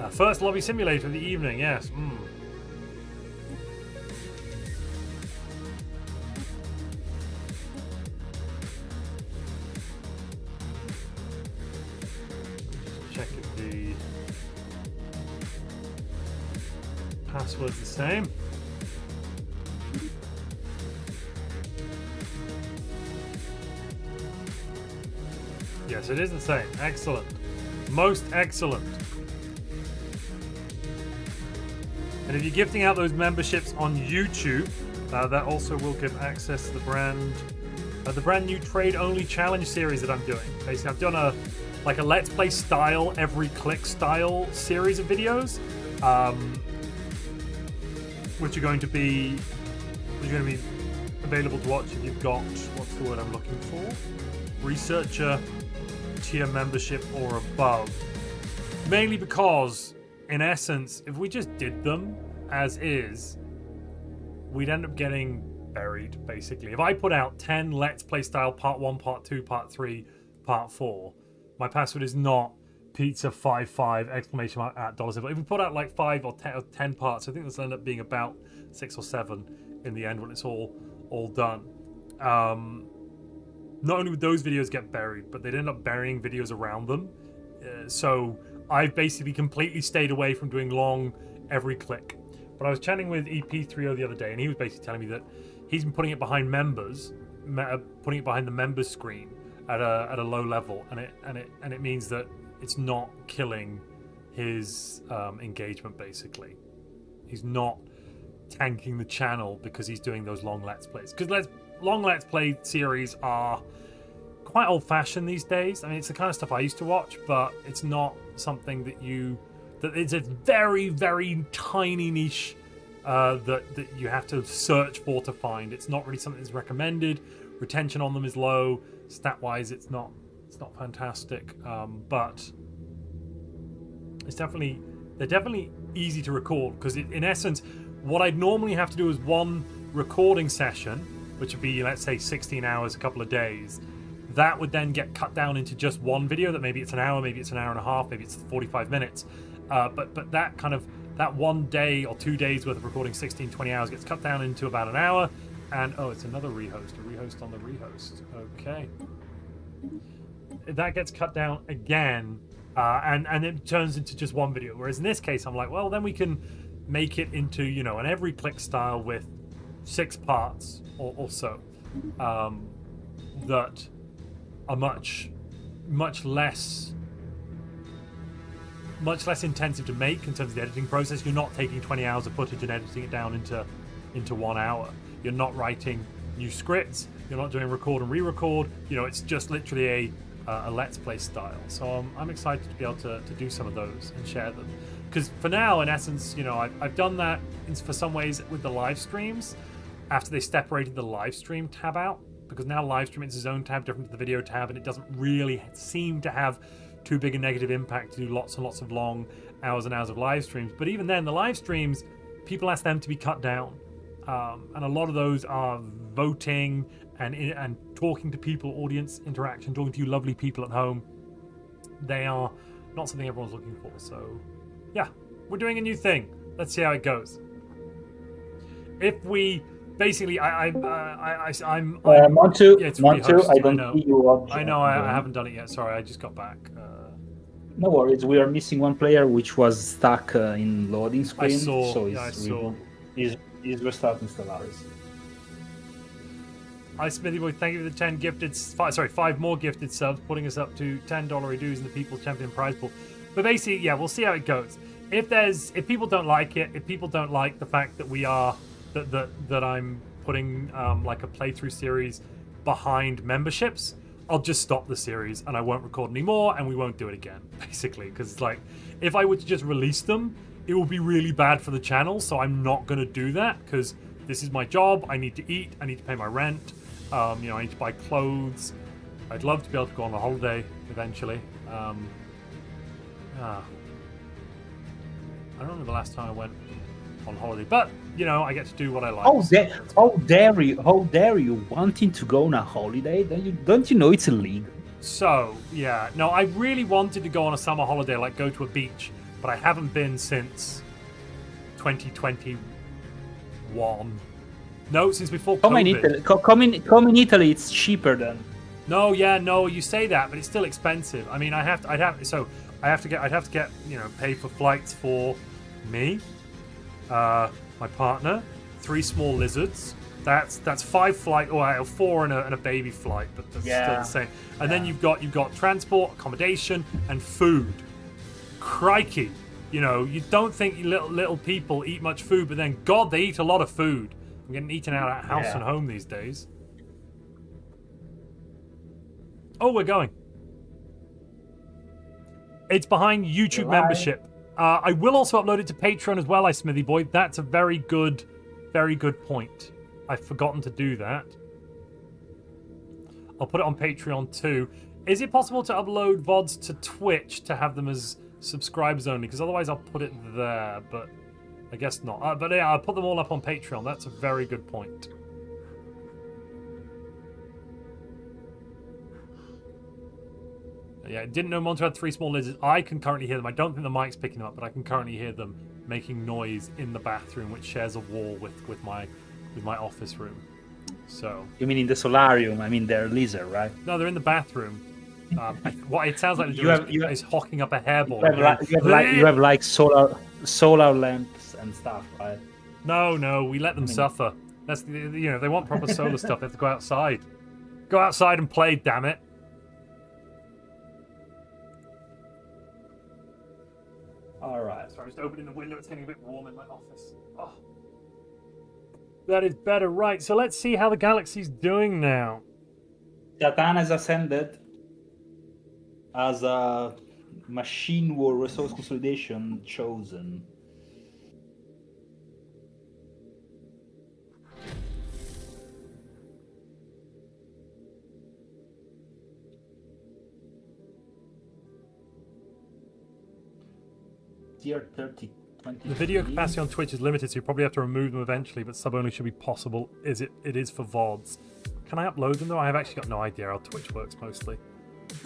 First lobby simulator of the evening, yes. Check if the password's the same. Yes, it is the same. Excellent. Most excellent. And if you're gifting out those memberships on YouTube, that also will give access to the brand new trade-only challenge series that I'm doing. Basically, I've done a Let's Play style, every click style series of videos, which are going to be available to watch if you've got, what's the word I'm looking for? Researcher tier membership or above. Mainly because, in essence, if we just did them as is, we'd end up getting buried, basically. If I put out 10 Let's Play style part 1, part 2, part 3, part 4, my password is not pizza55 exclamation mark at $. If we put out like 5 or 10 parts, I think this will end up being about 6 or 7 in the end when it's all done. Not only would those videos get buried, but they'd end up burying videos around them. So I've basically completely stayed away from doing long every click. But I was chatting with EP30 the other day, and he was basically telling me that he's been putting it behind members, putting it behind the members screen at a low level, and it means that it's not killing his engagement. Basically, he's not tanking the channel because he's doing those long Let's Plays. Because long Let's Play series are quite old-fashioned these days. I mean, it's the kind of stuff I used to watch, but it's not something that it's a very, very tiny niche that you have to search for to find. It's not really something that's recommended. Retention on them is low. Stat-wise, it's not fantastic, but they're definitely easy to record because in essence, what I'd normally have to do is one recording session, which would be, let's say, 16 hours, a couple of days. That would then get cut down into just one video that maybe it's an hour, maybe it's an hour and a half, maybe it's 45 minutes. But that 1 day or 2 days worth of recording 16, 20 hours gets cut down into about an hour. And it's another rehost, a rehost on the rehost. Okay. That gets cut down again, and it turns into just one video. Whereas in this case, I'm like, well, then we can make it into, an every click style with 6 parts or so, that are much less intensive to make in terms of the editing process. You're not taking 20 hours of footage and editing it down into 1 hour. You're not writing new scripts. You're not doing record and re-record. It's just literally a Let's Play style. So I'm excited to be able to do some of those and share them. Because for now, in essence, I've done that for some ways with the live streams after they separated the live stream tab out. Because now live stream is its own tab, different to the video tab, and it doesn't really seem to have too big a negative impact to do lots and lots of long hours and hours of live streams. But even then, the live streams, people ask them to be cut down. And a lot of those are voting and talking to people, audience interaction, talking to you lovely people at home. They are not something everyone's looking for. So, yeah, we're doing a new thing. Let's see how it goes. If we basically, I'm Montu, yeah, it's Montu, rehost, I I don't know. see you. I know, I haven't done it yet. Sorry, I just got back. No worries, we are missing one player which was stuck in loading screen. saw, So yeah, I saw. He's restarting Stellaris. Hi, Smithy Boy. Thank you for the 10 gifted. Five more gifted subs, putting us up to $10 dues in the People's Champion prize pool. But basically, yeah, we'll see how it goes. If people don't like it, if people don't like the fact that that I'm putting like a playthrough series behind memberships, I'll just stop the series and I won't record anymore and we won't do it again, basically. Because like, if I were to just release them, it will be really bad for the channel. So I'm not going to do that because this is my job. I need to eat. I need to pay my rent. I need to buy clothes. I'd love to be able to go on a holiday eventually. I don't know the last time I went on holiday, but I get to do what I like. How dare you wanting to go on a holiday? Don't you know it's illegal? So yeah, no, I really wanted to go on a summer holiday, like go to a beach, but I haven't been since 2021. No, since before COVID. Come in Italy, it's cheaper than. No, yeah, no, you say that, but it's still expensive. I mean, I'd have to get pay for flights for me, my partner, 3 small lizards. That's 5 flight, or 4 and a baby flight, but that's still the same. And then you've got transport, accommodation, and food. Crikey, you don't think you little people eat much food, but then God, they eat a lot of food. I'm getting eaten out at house and home these days. Oh, we're going. It's behind YouTube membership. I will also upload it to Patreon as well, Smithy Boy. That's a very good point. I've forgotten to do that. I'll put it on Patreon too. Is it possible to upload VODs to Twitch to have them as subscribers only? Because otherwise I'll put it there, but I guess not. But yeah, I'll put them all up on Patreon. That's a very good point. Yeah, didn't know Montu had 3 small lizards. I can currently hear them. I don't think the mic's picking them up, but I can currently hear them making noise in the bathroom, which shares a wall with my office room. So. You mean in the solarium? I mean, they're lizard, right? No, they're in the bathroom. What it sounds like they're doing is hocking up a hairball. You have like solar lamps and stuff, right? No, we let them suffer. That's they want proper solar stuff. They have to go outside. Go outside and play, damn it. All right. Sorry, I'm just opening the window. It's getting a bit warm in my office. Oh. That is better, right? So let's see how the galaxy's doing now. Satan has ascended as a machine war resource consolidation chosen. Tier 30. The video capacity on Twitch is limited, so you probably have to remove them eventually, but sub only should be possible. It is for VODs. Can I upload them though? I have actually got no idea how Twitch works mostly.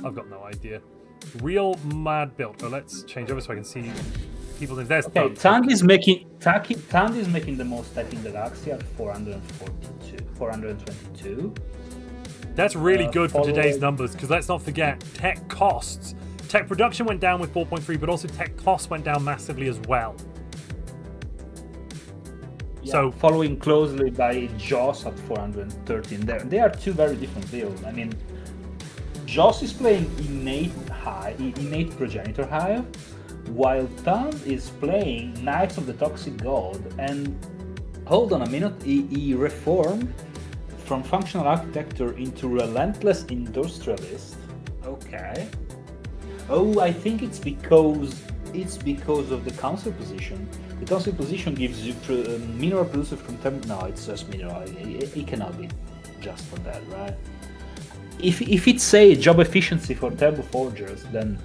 I've got no idea. Real mad build. Oh, let's change over so I can see people. There's Tandy is making the most tech in the galaxy at 422. That's really good for today's numbers, because let's not forget, tech costs. Tech production went down with 4.3, but also tech costs went down massively as well. Yeah, so following closely by Joss at 413. They are 2 very different builds. I mean, Joss is playing innate progenitor hive, while Tand is playing Knights of the Toxic God. And hold on a minute, he reformed from functional architecture into relentless industrialist. Okay. Oh, I think it's because of the council position. The council position gives you mineral producer from no, it's just mineral. It cannot be just for that, right? If it's a job efficiency for turbo forgers, then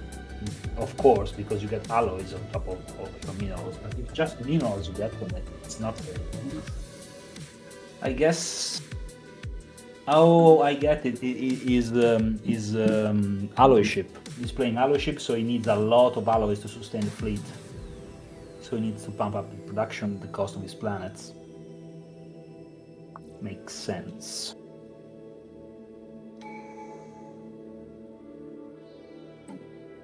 of course, because you get alloys on top of minerals. But if just minerals you get from it, it's not very good. I guess. Oh, I get it. It is alloy ship. He's playing alloy ship, so he needs a lot of alloys to sustain the fleet. So he needs to pump up the production, the cost of his planets. makes sense.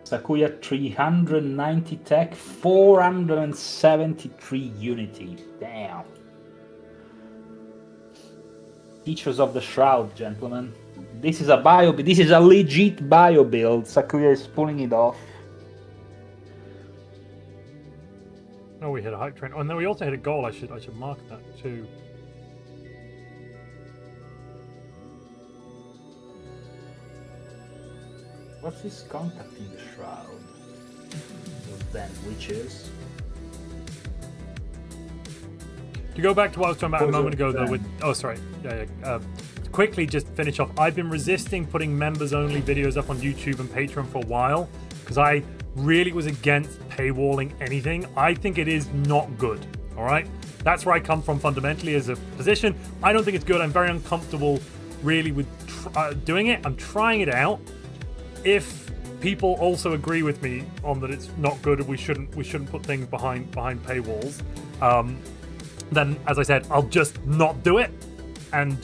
Sakuya 390 tech, 473 unity. Damn. Teachers of the Shroud, gentlemen. This is a bio. This is a legit bio build. Sakuya is pulling it off. Oh, we hit a hype train. Oh, and then we also hit a goal. I should mark that too. What's this contacting the Shroud? Those damn witches. To go back to what I was talking about a moment ago, though, with sorry, quickly just finish off. I've been resisting putting members-only videos up on YouTube and Patreon for a while because I really was against paywalling anything. I think it is not good. All right, that's where I come from fundamentally as a position. I don't think it's good. I'm very uncomfortable, really, with doing it. I'm trying it out. If people also agree with me on that it's not good and we shouldn't put things behind paywalls, then as I said, I'll just not do it, and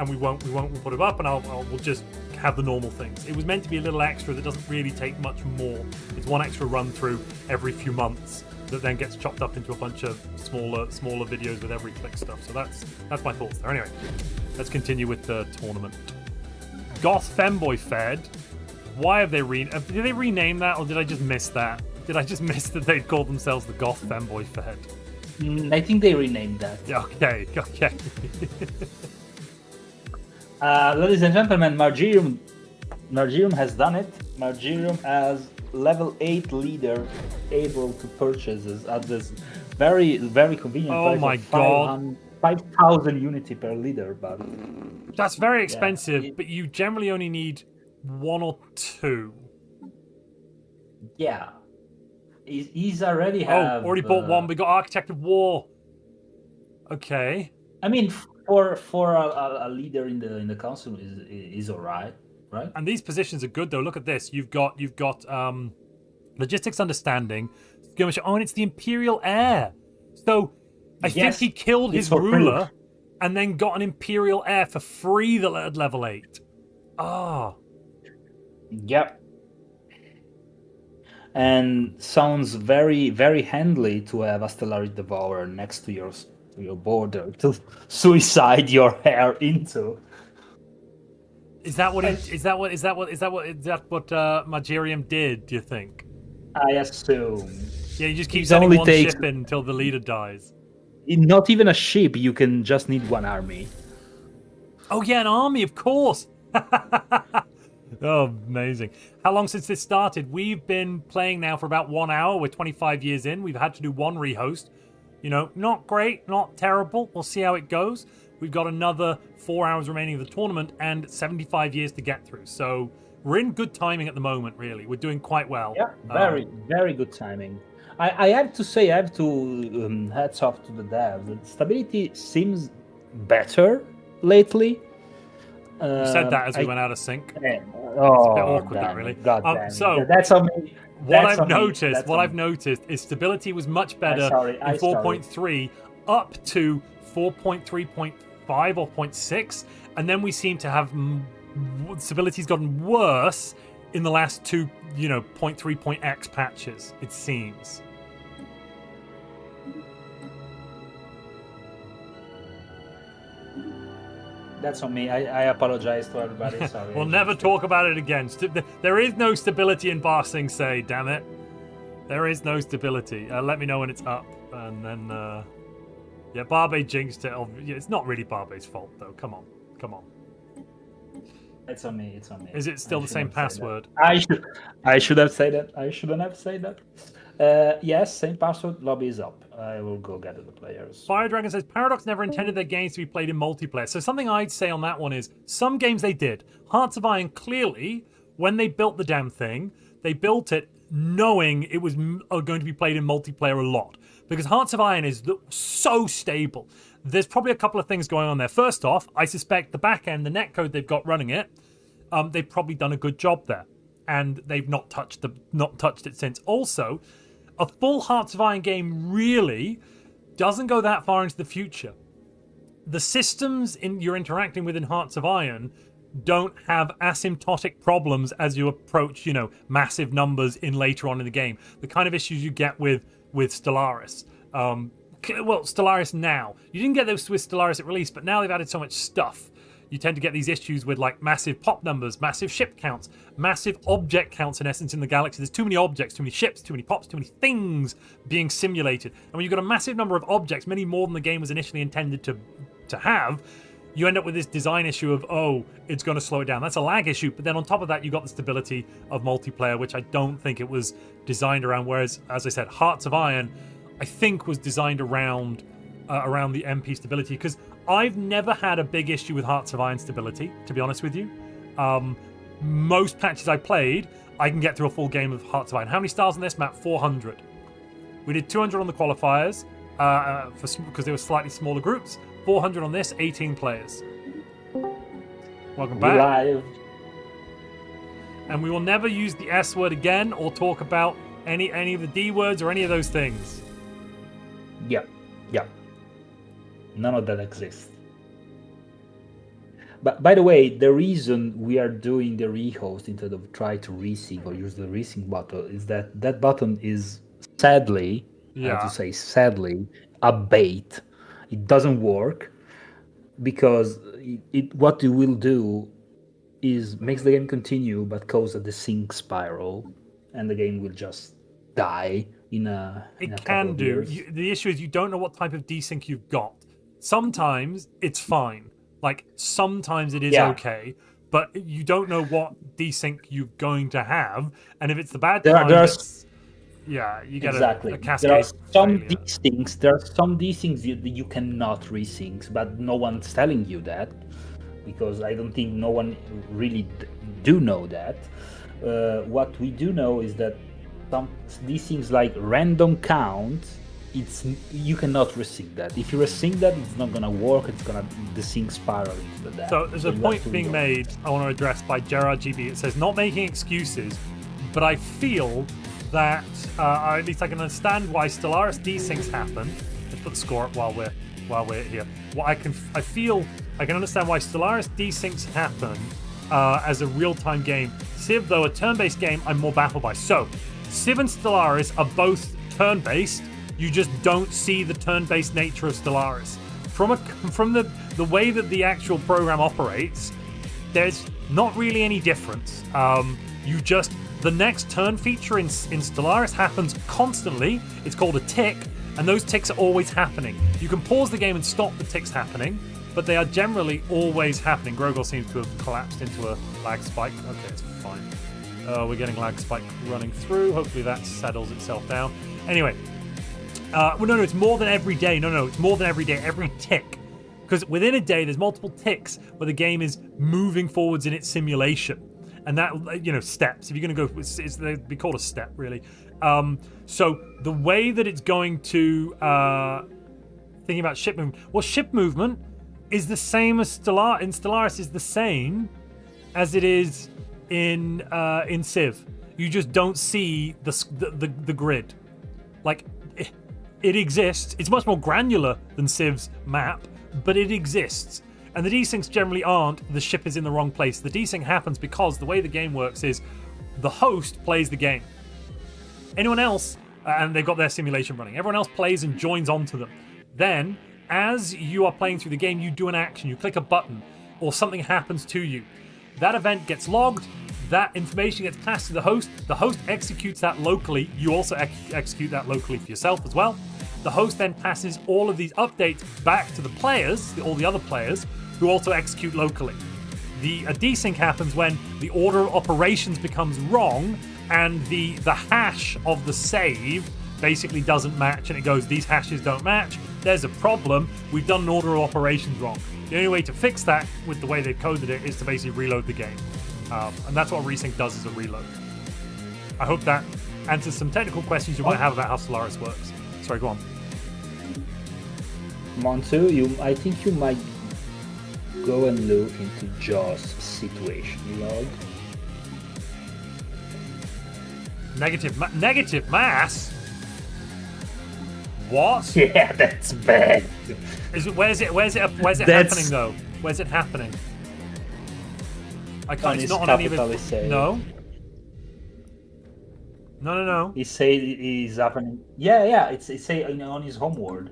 we won't put it up, and we'll just have the normal things. It was meant to be a little extra that doesn't really take much more. It's one extra run through every few months that then gets chopped up into a bunch of smaller videos with every click stuff. So that's my thoughts there. Anyway, let's continue with the tournament. Goth Femboy Fed. Why have they did they rename that, or did I just miss that? Did I just miss that they'd called themselves the Goth Femboy Fed? I think they renamed that. Okay. Ladies and gentlemen, Margirium has done it. Margirium as level 8 leader able to purchases at this very, very convenient price. Oh my god. 5,000 unity per leader, but that's very expensive, but you generally only need 1 or 2. Yeah. He's already have... already bought 1. We got Architect of War. Okay. I mean, for a leader in the council is alright, right? And these positions are good though. Look at this. You've got logistics understanding, skirmish. Oh, and it's the Imperial Heir. So I think he killed his ruler and then got an Imperial Heir for free at level 8. Ah. Yep. And sounds very, very handy to have a Stellaris Devourer next to your border to suicide your heir into. Is that what Margirium did? Do you think? I assume. Yeah, you just keep sending one ship in until the leader dies. Not even a ship. You can just need one army. Oh yeah, an army, of course. Oh, amazing. How long since this started? We've been playing now for about 1 hour. We're 25 years in. We've had to do 1 rehost. You know, not great, not terrible. We'll see how it goes. We've got another 4 hours remaining of the tournament and 75 years to get through. So we're in good timing at the moment, really. We're doing quite well. Yeah, very, very good timing. I have to say, hats off to the devs. The stability seems better lately. You said that as we went out of sync. Oh, it's a bit awkward, that really. So that's on me. What I've noticed is stability was much better in 4.3 up to 4.3.5 or 0.6, and then we seem to have stability's gotten worse in the last 2, 0.3.x patches. It seems. That's on me. I apologize to everybody. Sorry. We'll never talk about it again. There is no stability in Ba Sing Se, damn it. There is no stability. Let me know when it's up. And then, yeah, Barbe jinxed it. It's not really Barbe's fault, though. Come on. It's on me. Is it still the same password? I should have said that. I shouldn't have said that. Yes, same password. Lobby is up. I will go gather the players. Fire Dragon says Paradox never intended their games to be played in multiplayer. So something I'd say on that one is some games they did. Hearts of Iron, clearly, when they built the damn thing, they built it knowing it was going to be played in multiplayer a lot. Because Hearts of Iron is so stable. There's probably a couple of things going on there. First off, I suspect the back end, the netcode they've got running it, they've probably done a good job there. And they've not touched it since. Also, a full Hearts of Iron game really doesn't go that far into the future. the systems you're interacting with in Hearts of Iron don't have asymptotic problems as you approach, massive numbers in later on in the game. The kind of issues you get with Stellaris. Stellaris now. You didn't get those with Stellaris at release, but now they've added so much stuff. You tend to get these issues with like massive pop numbers, massive ship counts, massive object counts in essence in the galaxy. There's too many objects, too many ships, too many pops, too many things being simulated. And when you've got a massive number of objects, many more than the game was initially intended to have, you end up with this design issue of, it's going to slow it down. That's a lag issue. But then on top of that, you got the stability of multiplayer, which I don't think it was designed around. Whereas, as I said, Hearts of Iron, I think was designed around the MP stability, because I've never had a big issue with Hearts of Iron stability, to be honest with you. Most patches I played, I can get through a full game of Hearts of Iron. How many stars on this map? 400. We did 200 on the qualifiers, because they were slightly smaller groups. 400 on this, 18 players. Welcome back. Live. And we will never use the S word again or talk about any of the D words or any of those things. Yeah. None of that exists. But by the way, the reason we are doing the rehost instead of try to resync or use the resync button is that button is sadly, I have to say sadly, a bait. It doesn't work because what it will do is makes the game continue but cause a desync spiral, and the game will just die in a couple of years. The issue is you don't know what type of desync you've got. Sometimes it's fine. Like, sometimes it is okay, but you don't know what desync you're going to have, and if it's the bad time, you get a cascade. There are some desyncs that you cannot resync, but no one's telling you that, because I don't think no one really do know that. What we do know is that these things like random count, you cannot resync that. If you resync that, it's not gonna work. It's gonna desync spiral into that. So there's a point being made I want to address by Gerard GB. It says, not making excuses, but I feel that at least I can understand why Stellaris desyncs happen. Let's put the score up while we're here. I feel I can understand why Stellaris desyncs happen as a real-time game. Civ, though, a turn-based game, I'm more baffled by. So Civ and Stellaris are both turn-based. You just don't see the turn-based nature of Stellaris. From the way that the actual program operates, there's not really any difference. The next turn feature in Stellaris happens constantly. It's called a tick, and those ticks are always happening. You can pause the game and stop the ticks happening, but they are generally always happening. Grogol seems to have collapsed into a lag spike. Okay, it's fine. We're getting lag spike running through. Hopefully that settles itself down. Anyway. No, it's more than every day. No, it's more than every day, every tick. Because within a day, there's multiple ticks where the game is moving forwards in its simulation. And that, steps. If you're going to go, it'd be called a step, really. So the way that it's going to, thinking about ship movement. Well, ship movement is the same as in Stellaris is the same as it is in Civ. You just don't see the grid. Like, it exists. It's much more granular than Civ's map, but it exists. And the desyncs generally aren't the ship is in the wrong place. The desync happens because the way the game works is the host plays the game. Anyone else, and they've got their simulation running, everyone else plays and joins onto them. Then, as you are playing through the game, you do an action, you click a button, or something happens to you. That event gets logged, that information gets passed to the host executes that locally, you also execute that locally for yourself as well. The host then passes all of these updates back to the players, all the other players, who also execute locally. A desync happens when the order of operations becomes wrong, and the hash of the save basically doesn't match, and it goes, these hashes don't match, there's a problem, we've done an order of operations wrong. The only way to fix that with the way they've coded it is to basically reload the game. And that's what resync does, is a reload. I hope that answers some technical questions you might have about how Stellaris works. Sorry, go on. Montu, I think you might go and look into Jaws situation log. Negative mass? What? Yeah, that's bad. Is it? Where's it That's- happening though? Where's it happening? I can't. On It's his not on any of capital, his. he say. No. No. He say he's happening. Yeah. It's say on his homeworld.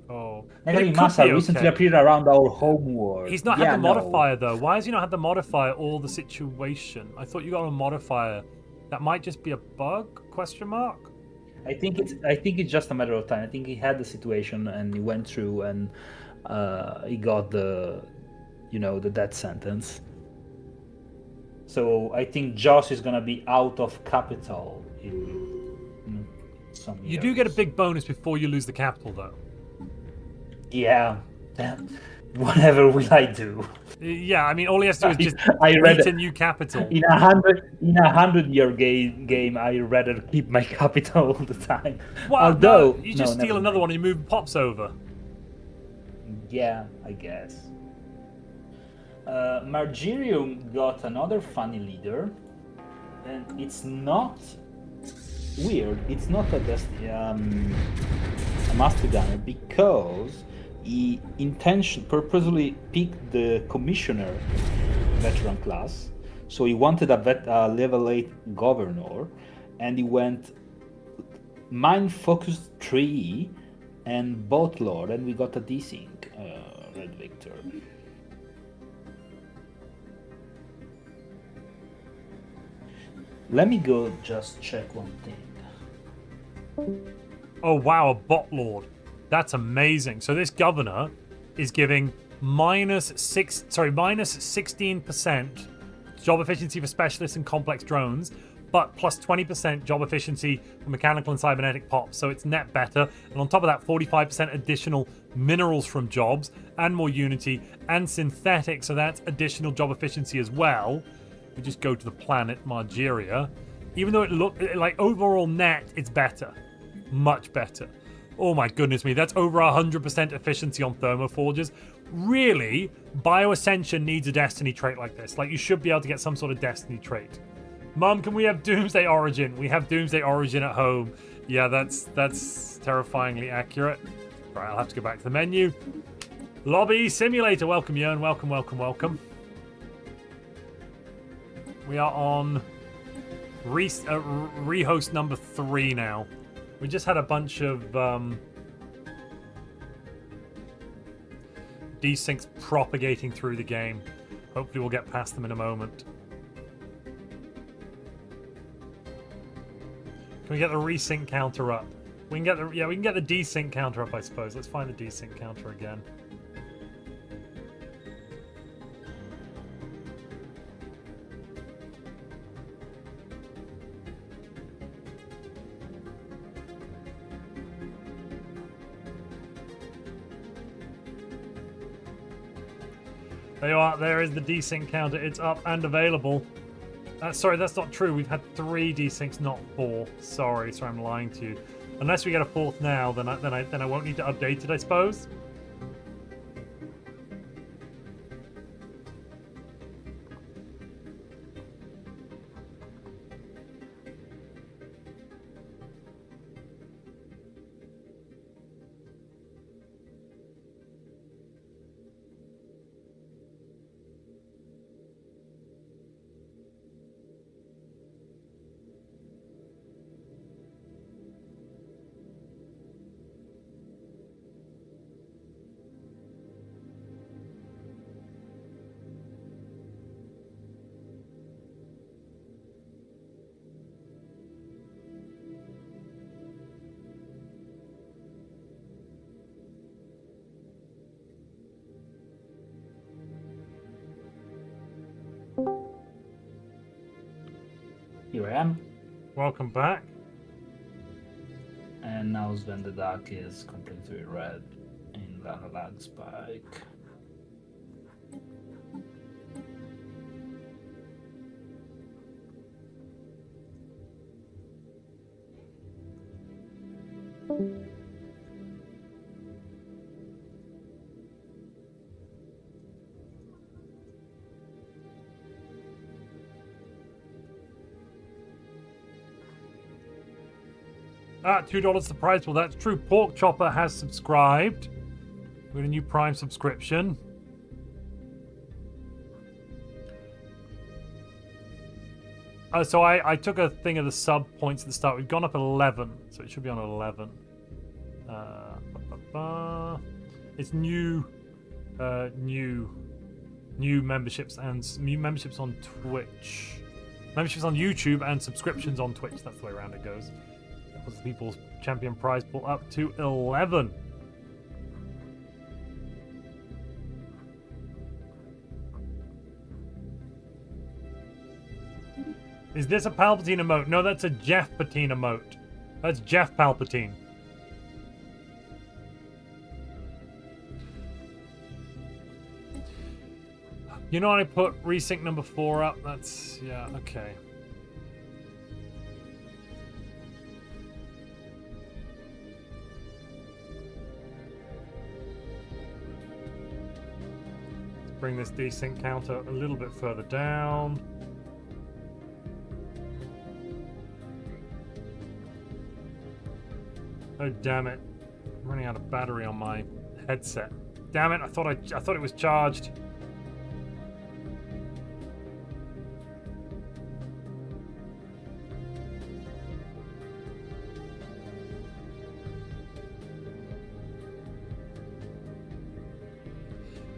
Oh. Negative It could massa be recently okay. appeared around our homeworld. He's not had the modifier though. Why has he not had the modifier or the situation? I thought you got a modifier. That might just be a bug? Question mark. I think it's just a matter of time. I think he had the situation and he went through and he got the death sentence. So I think Joss is gonna be out of capital in some years. You do get a big bonus before you lose the capital though. Yeah. Whatever will I do? Yeah, I mean all he has to do is just I read meet a new capital. In a 100-year game, I rather keep my capital all the time. Well, Although no, you just steal never another mind. one and you move pops over. Yeah, I guess. Margirium got another funny leader, and it's not weird. It's not a master gunner because he purposely picked the commissioner veteran class. So he wanted a level 8 governor, and he went mind focused 3 and boat lord, and we got a desync red victor. Let me go just check one thing. Oh wow, a bot lord. That's amazing. So this governor is giving minus 16% job efficiency for specialists and complex drones, but plus 20% job efficiency for mechanical and cybernetic pops. So it's net better. And on top of that, 45% additional minerals from jobs and more unity and synthetic. So that's additional job efficiency as well. We just go to the planet Margeria. Even though it looked like overall net, it's better. Much better. Oh my goodness me, that's over 100% efficiency on thermoforges. Really, Bioascension needs a destiny trait like this. Like, you should be able to get some sort of destiny trait. Mum, can we have Doomsday Origin? We have Doomsday Origin at home. Yeah, that's terrifyingly accurate. Right, I'll have to go back to the menu. Lobby Simulator. Welcome, Jörn. Welcome, welcome, welcome. We are on rehost number 3 now. We just had a bunch of desyncs propagating through the game. Hopefully we'll get past them in a moment. Can we get the resync counter up? We can get the we can get the desync counter up, I suppose. Let's find the desync counter again. There you are. There is the desync counter. It's up and available. Sorry, that's not true. We've had 3 desyncs, not 4. Sorry, I'm lying to you. Unless we get a 4th now, then I won't need to update it, I suppose. Here I am. Welcome back. And now Sven the Dark is completely red in Lava Lag Spike. $2 the prize pool. That's true. Pork Chopper has subscribed with a new Prime subscription. So I took a thing of the sub points at the start. We've gone up 11, so it should be on 11. It's new memberships and new memberships on Twitch, memberships on YouTube, and subscriptions on Twitch. That's the way around it goes. That was the People's Champion prize pool up to 11. Is this a Palpatine emote? No, that's a Jeff Patine emote. That's Jeff Palpatine. You know what I put resync number 4 up? That's, yeah, okay. Let's bring this desync counter a little bit further down. Oh damn it! I'm running out of battery on my headset. Damn it! I thought it was charged.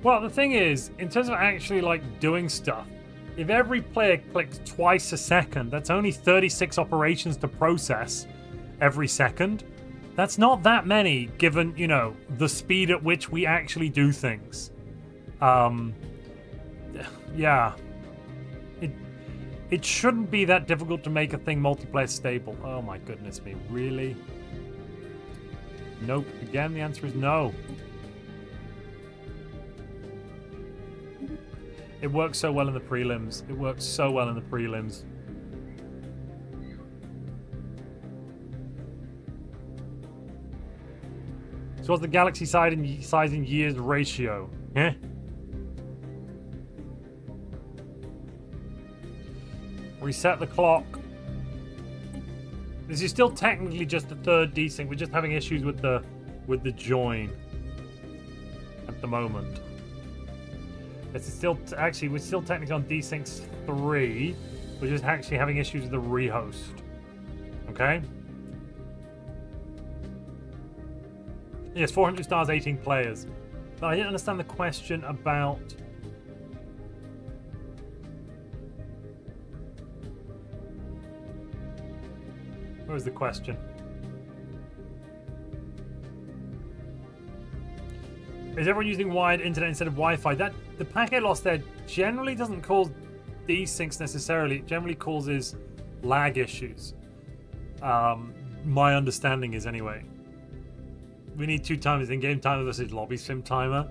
Well, the thing is, in terms of actually like doing stuff, if every player clicks twice a second, that's only 36 operations to process every second. That's not that many, given, you know, the speed at which we actually do things. Yeah. It shouldn't be that difficult to make a thing multiplayer stable. Oh my goodness me, really? Nope. Again, the answer is no. It works so well in the prelims. It works so well in the prelims. So what's the galaxy size in years ratio? Eh? Reset the clock. This is still technically just the third desync. We're just having issues with the join at the moment. It's still actually we're still technically on desync 3. We're just actually having issues with the rehost. Okay. Yes, 400 stars, 18 players. But I didn't understand the question about... Where was the question? Is everyone using wired internet instead of Wi-Fi? The packet loss there generally doesn't cause desyncs necessarily. It generally causes lag issues. My understanding is anyway. We need 2 timers in-game timer versus lobby sim timer.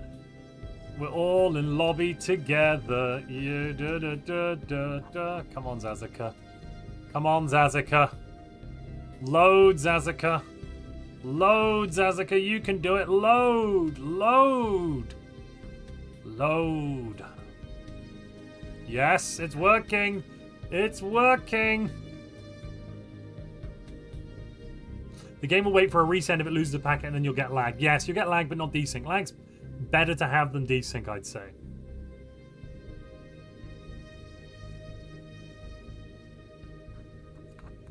We're all in lobby together. Yeah, da, da, da, da, da. Come on, Zazika. Come on, Zazika. Load, Zazika. Load, Zazika. You can do it. Load. Load. Load. Yes, it's working. It's working. The game will wait for a resend if it loses a packet, and then you'll get lag. Yes, you'll get lag, but not desync. Lag's better to have than desync, I'd say.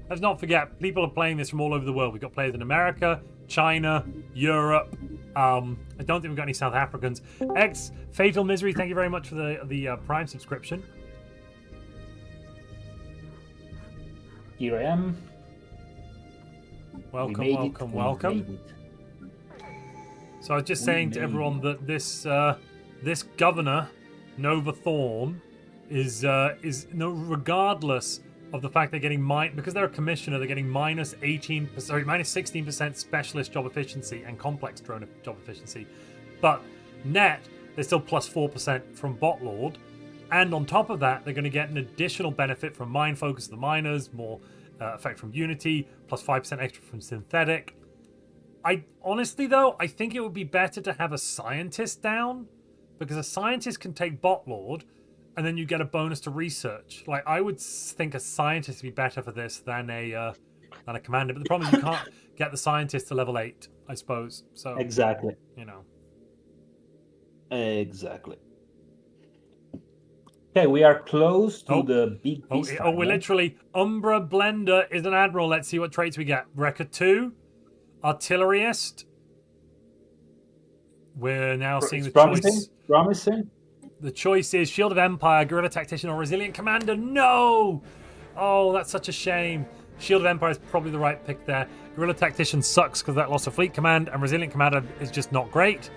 Let's not forget, people are playing this from all over the world. We've got players in America, China, Europe. I don't think we've got any South Africans. X Fatal Misery, thank you very much for the Prime subscription. Here I am. Welcome, welcome, welcome. So I was just saying to everyone that this governor, Nova Thorne, is no, regardless of the fact they're getting because they're a commissioner, they're getting minus 16% specialist job efficiency and complex drone job efficiency, but net they're still plus 4% from bot lord, and on top of that they're going to get an additional benefit from mine focus of the miners, more effect from Unity, plus 5% extra from synthetic. I honestly though, I think it would be better to have a scientist down, because a scientist can take bot lord and then you get a bonus to research. Like, I would think a scientist would be better for this than a commander. But the problem is you get the scientist to level 8, I suppose. So Exactly. you know. Exactly. Okay, we are close to the big Oh, peace we're time. literally Umbra Blender is an admiral. Let's see what traits we get. Wrecker 2, Artillerist. We're now seeing the choice. Promising. The choice is Shield of Empire, Guerrilla Tactician, or Resilient Commander. No! Oh, that's such a shame. Shield of Empire is probably the right pick there. Guerrilla Tactician sucks because that loss of fleet command, and Resilient Commander is just not great.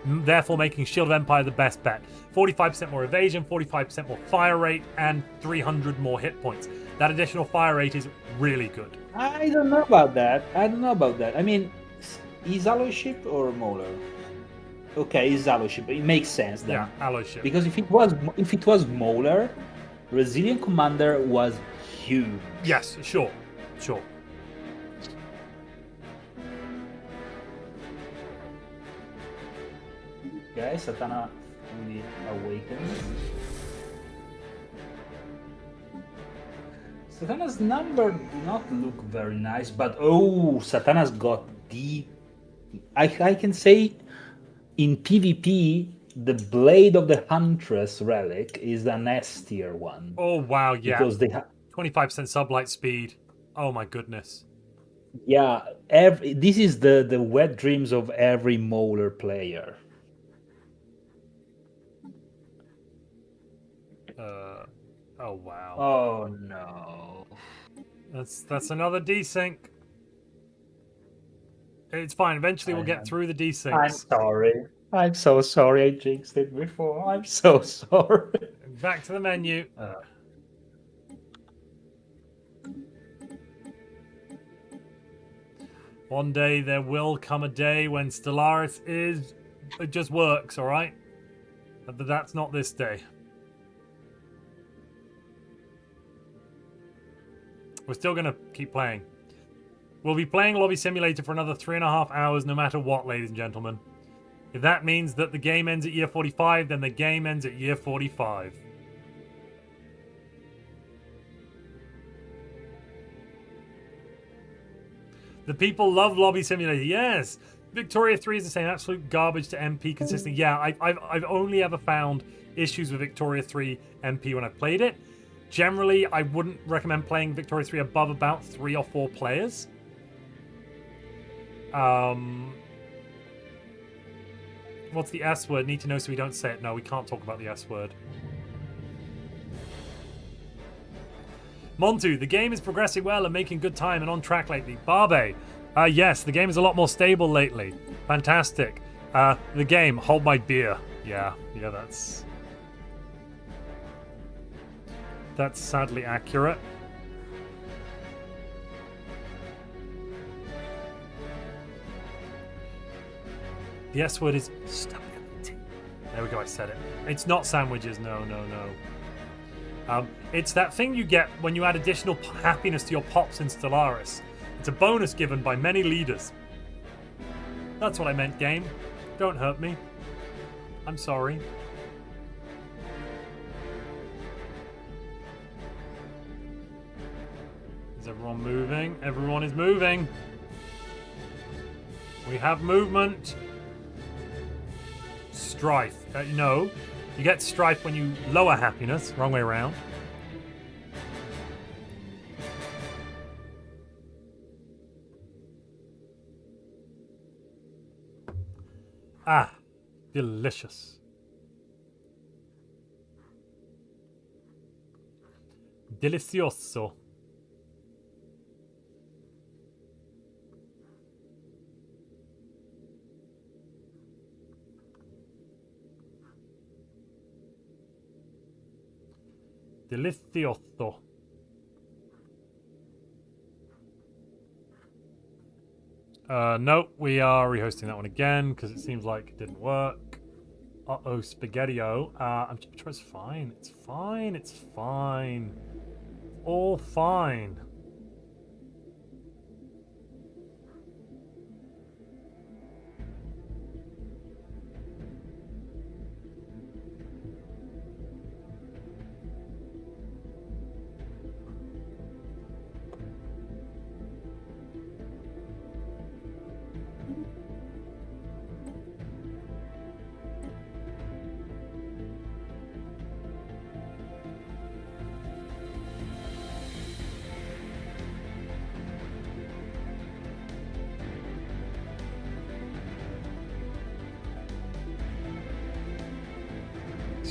Therefore, making Shield of Empire the best bet. 45% more evasion, 45% more fire rate, and 300 more hit points. That additional fire rate is really good. I don't know about that. I mean, is alloy ship or Mauler? Okay, is alloy ship. It makes sense then. Yeah, alloy ship. Because if it was Mauler, Resilient Commander was huge. Yes, sure. Okay, Satana fully awakened. Satana's number do not look very nice, but oh, Satana's got the... I can say in PvP, the Blade of the Huntress relic is an S tier one. Oh, wow, yeah. Because they have 25% sublight speed. Oh, my goodness. Yeah, this is the wet dreams of every Mauler player. Oh, wow. Oh, no. That's another desync. It's fine. Eventually, we'll get through the desyncs. I'm sorry. I'm so sorry I jinxed it before. I'm so sorry. Back to the menu. One day there will come a day when Stellaris it just works, all right? But that's not this day. We're still going to keep playing. We'll be playing Lobby Simulator for another 3.5 hours no matter what, ladies and gentlemen. If that means that the game ends at year 45, then the game ends at year 45. The people love Lobby Simulator. Yes! Victoria 3 is the same. Absolute garbage to MP consistently. Yeah, I've only ever found issues with Victoria 3 MP when I've played it. Generally, I wouldn't recommend playing Victoria 3 above about 3 or 4 players. What's the S word? Need to know so we don't say it. No, we can't talk about the S word. Montu, the game is progressing well and making good time and on track lately. Barbe, yes, the game is a lot more stable lately. Fantastic. The game, hold my beer. Yeah, that's sadly accurate. The S word is stability. There we go, I said it. It's not sandwiches, no. It's that thing you get when you add additional happiness to your pops in Stellaris. It's a bonus given by many leaders. That's what I meant, game. Don't hurt me. I'm sorry. Is everyone moving? Everyone is moving. We have movement. Strife. No. You get strife when you lower happiness. Wrong way around. Ah. Delicious. Delicioso. Delicioso. No, we are rehosting that one again because it seems like it didn't work. Uh-oh, Spaghetti-O. I'm sure it's fine. It's fine. It's fine. All fine.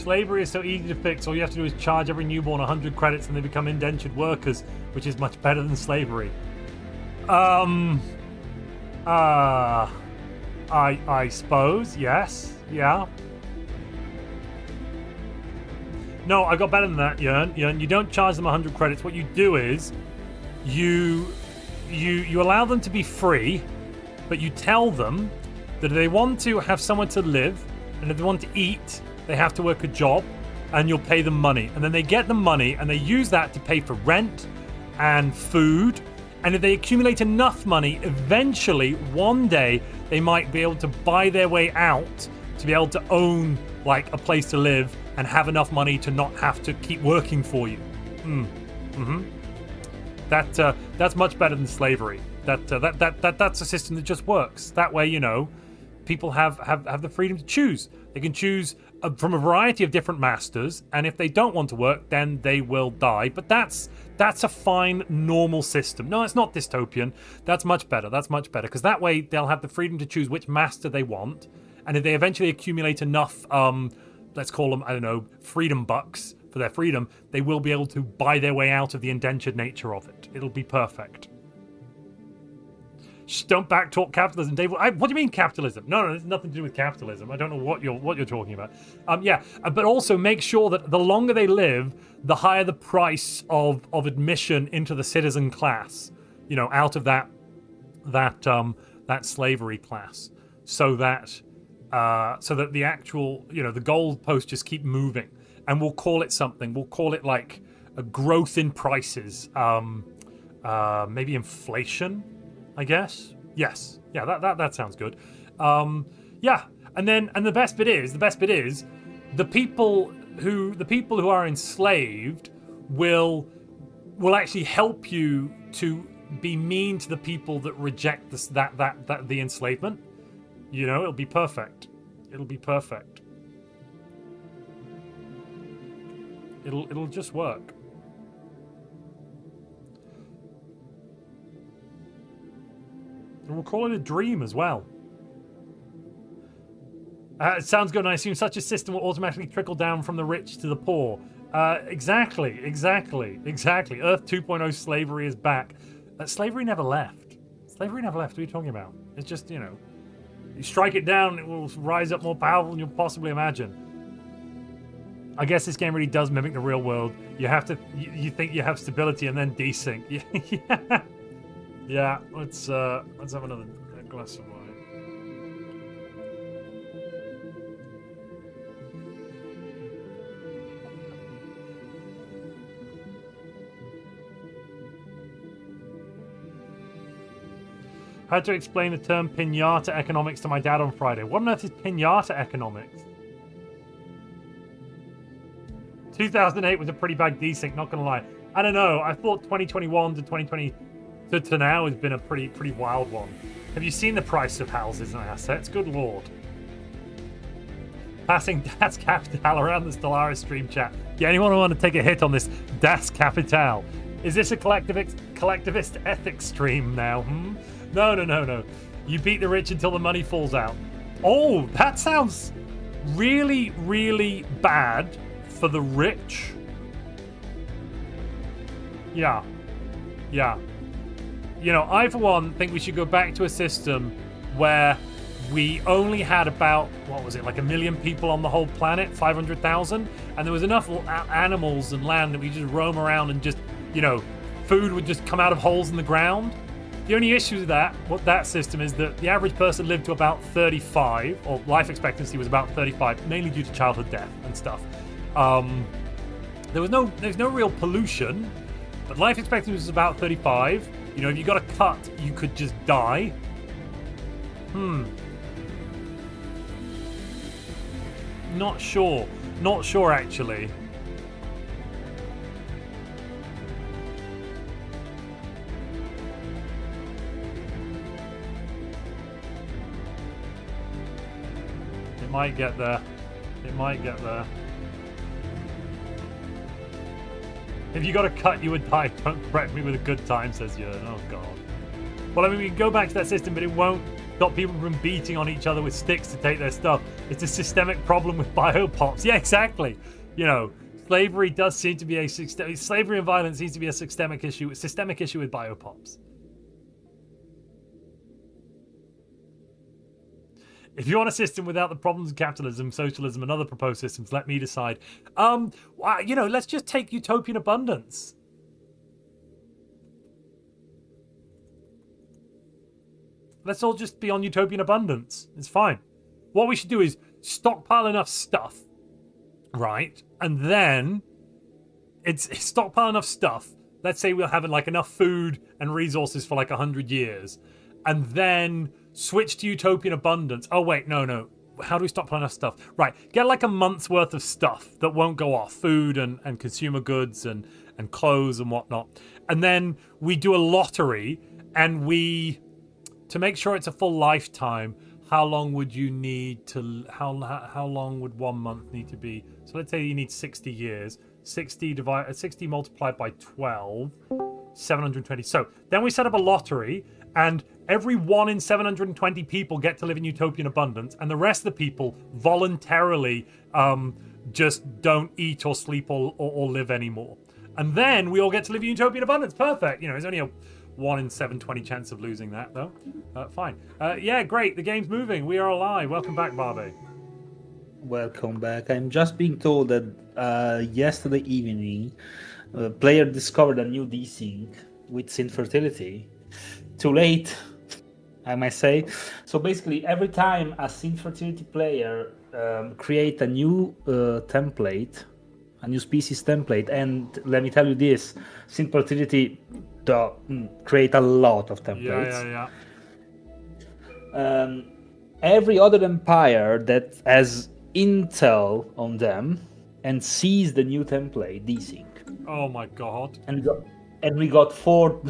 Slavery is so easy to fix. All you have to do is charge every newborn 100 credits and they become indentured workers, which is much better than slavery. I suppose, yes. Yeah. No, I got better than that, Jörn. You don't charge them 100 credits. What you do is you allow them to be free, but you tell them that if they want to have somewhere to live and if they want to eat, they have to work a job and you'll pay them money. And then they get the money and they use that to pay for rent and food. And if they accumulate enough money, eventually, one day, they might be able to buy their way out to be able to own like a place to live and have enough money to not have to keep working for you. That's much better than slavery. That's a system that just works. That way, you know, people have the freedom to choose. They can choose from a variety of different masters, and if they don't want to work, then they will die. But that's a fine, normal system. No, it's not dystopian. That's much better. That's much better, because that way they'll have the freedom to choose which master they want, and if they eventually accumulate enough, let's call them, I don't know, freedom bucks for their freedom, they will be able to buy their way out of the indentured nature of it. It'll be perfect. Shh, don't backtalk capitalism, Dave. What do you mean capitalism? No, there's nothing to do with capitalism. I don't know what you're talking about. But also make sure that the longer they live, the higher the price of admission into the citizen class. You know, out of that slavery class, so that the actual, you know, the goalposts just keep moving, and we'll call it something. We'll call it like a growth in prices. Maybe inflation. I guess. Yes. Yeah, that sounds good. Yeah. And the best bit is the people who are enslaved will actually help you to be mean to the people that reject the enslavement. You know, it'll be perfect. It'll be perfect. It'll just work. And we'll call it a dream as well. It sounds good, and I assume such a system will automatically trickle down from the rich to the poor. Exactly. Earth 2.0 slavery is back. Slavery never left. Slavery never left. What are you talking about? It's just, you know, you strike it down, it will rise up more powerful than you'll possibly imagine. I guess this game really does mimic the real world. You have to, you think you have stability and then desync. Yeah. Yeah, let's have another glass of wine. I had to explain the term pinata economics to my dad on Friday. What on earth is pinata economics? 2008 was a pretty bad desync, not gonna lie. I don't know. I thought 2021 to 2020 to now has been a pretty wild one. Have you seen the price of houses and assets? Good lord. Passing Das Capital around the Stellaris stream chat. Yeah, anyone who want to take a hit on this Das Capital? Is this a collectivist ethics stream now? No. You beat the rich until the money falls out. Oh, that sounds really, really bad for the rich. Yeah. You know, I, for one, think we should go back to a system where we only had about, what was it, like 1 million people on the whole planet, 500,000, and there was enough animals and land that we just roam around and just, you know, food would just come out of holes in the ground. The only issue with that system is that the average person lived to about 35, or life expectancy was about 35, mainly due to childhood death and stuff. There's no real pollution, but life expectancy was about 35. You know, if you got a cut, you could just die. Not sure actually. It might get there. If you got a cut, you would die. Don't threaten me with a good time, says Jörn. Oh, God. Well, I mean, we can go back to that system, but it won't stop people from beating on each other with sticks to take their stuff. It's a systemic problem with biopops. Yeah, exactly. You know, slavery does seem to be a slavery and violence seems to be a systemic issue with biopops. If you want a system without the problems of capitalism, socialism, and other proposed systems, let me decide. You know, let's just take utopian abundance. Let's all just be on utopian abundance. It's fine. What we should do is stockpile enough stuff, right? And then it's stockpile enough stuff. Let's say we'll have like enough food and resources for like 100 years, and then switch to utopian abundance. Oh wait, no. How do we stockpile enough stuff? Right, get like a month's worth of stuff that won't go off, food and consumer goods and clothes and whatnot. And then we do a lottery, and to make sure it's a full lifetime, how long would you need to, how long would 1 month need to be? So let's say you need 60 years. 60 multiplied by 12, 720. So then we set up a lottery, and every 1 in 720 people get to live in utopian abundance, and the rest of the people voluntarily just don't eat or sleep or live anymore. And then we all get to live in utopian abundance. Perfect. You know, there's only a 1 in 720 chance of losing that, though. Fine. Yeah, great. The game's moving. We are alive. Welcome back, Barbe. Welcome back. I'm just being told that yesterday evening, a player discovered a new desync with synth fertility. Too late, I might say. So basically, every time a synth fertility player create a new template, a new species template, and let me tell you this, synth fertility create a lot of templates. Yeah. Every other empire that has intel on them and sees the new template desync. Oh my god. And we got four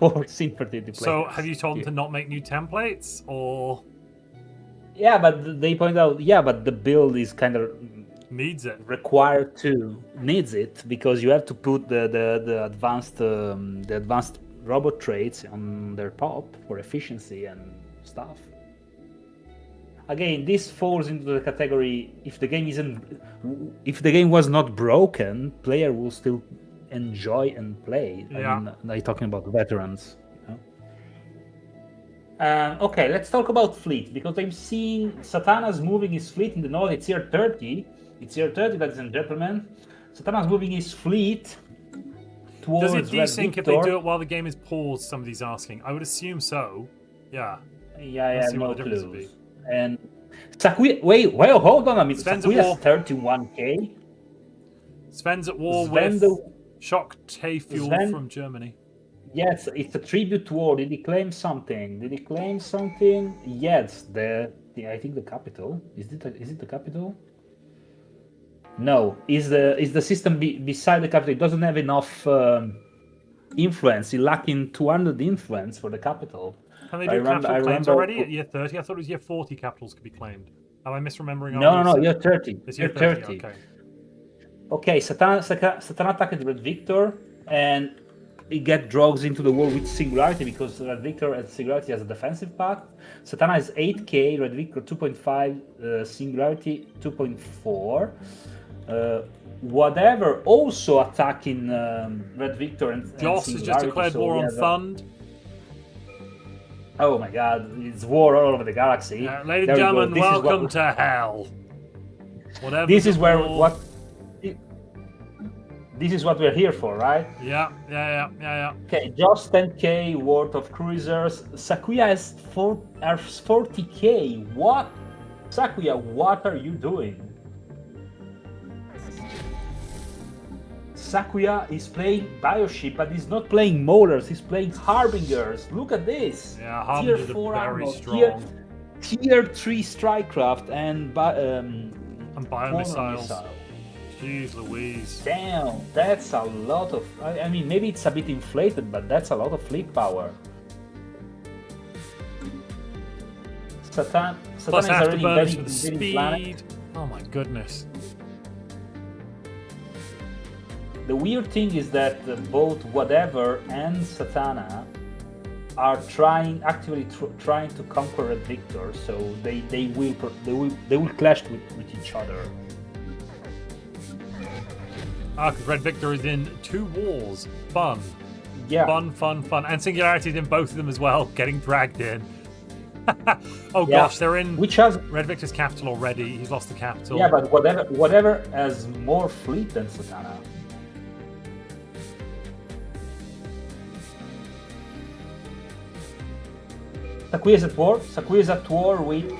synth fertility players. So have you told them to not make new templates, or? Yeah, but they point out, but the build is kind of needs it, needs it, because you have to put the advanced robot traits on their pop for efficiency and stuff. Again, this falls into the category, if the game was not broken, player will still enjoy and play. Yeah. I mean, I'm talking about veterans. You know? Okay, let's talk about fleet, because I'm seeing Satana's moving his fleet in the north. It's year 30. It's year 30, ladies and gentlemen. Satana's moving his fleet towards Does it desync if they Victor. do it while the game is paused? Somebody's asking. I would assume so. Yeah. Yeah, See what no the difference would clues. be. And Sakuya, wait, hold on a minute. Sven's at Sakuya's war. 31k. Sven's at war Sven with the- Shock Tayfuel Sven- from Germany. Yes, it's a tribute war. Did he claim something? Yes, I think the capital. Is it the capital? No, is the system beside the capital? It doesn't have enough influence. It's lacking 200 influence for the capital. Can they do capital claims already at year 30? I thought it was year 40 capitals could be claimed. Am I misremembering? No, year 30. It's year year 30. Okay. Okay, Satana attacked Red Victor, and he get drugs into the war with Singularity, because Red Victor and Singularity has a defensive pact. Satana is 8k, Red Victor 2.5, Singularity 2.4. Whatever also attacking Red Victor and Joss has just declared war on Thund. Oh my god, it's war all over the galaxy. Ladies and gentlemen, welcome to hell. Whatever. This is This is what we're here for, right? Yeah. Okay, just 10k worth of cruisers. Sakuya has 40k. What? Sakuya, what are you doing? Sakuya is playing Bioship, but he's not playing Molars, he's playing Harbingers. Look at this. Yeah, Tier Harbingers 4 are very armor, strong. Tier 3 Strikecraft and biomissiles. Jeez Louise. Damn, that's a lot of... I mean, maybe it's a bit inflated, but that's a lot of fleet power. Satan Plus is already afterburners very, for the very planet. speed. Oh my goodness. The weird thing is that both Whatever and Satana are actively trying to conquer Red Victor, so they will clash with each other. Because Red Victor is in 2 wars. Fun. Yeah. Fun. And Singularity's in both of them as well, getting dragged in. Oh Yeah. gosh, they're in Which has Red Victor's capital already. He's lost the capital. Yeah, but whatever has more fleet than Satana. Sakuya is at war. Sakuya is at war with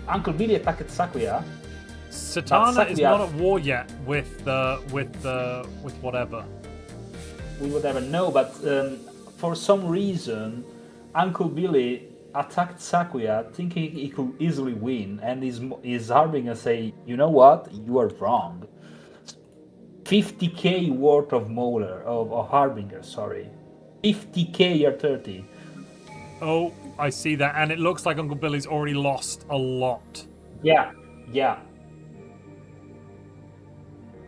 Uncle Billy attacked Sakuya. Satana is not at war yet with whatever. We would never know, but for some reason, Uncle Billy attacked Sakuya, thinking he could easily win, and is Harbinger say, you know what, you are wrong. 50k worth of Mauler, of Harbinger, sorry. 50k or 30. Oh, I see that, and it looks like Uncle Billy's already lost a lot. Yeah.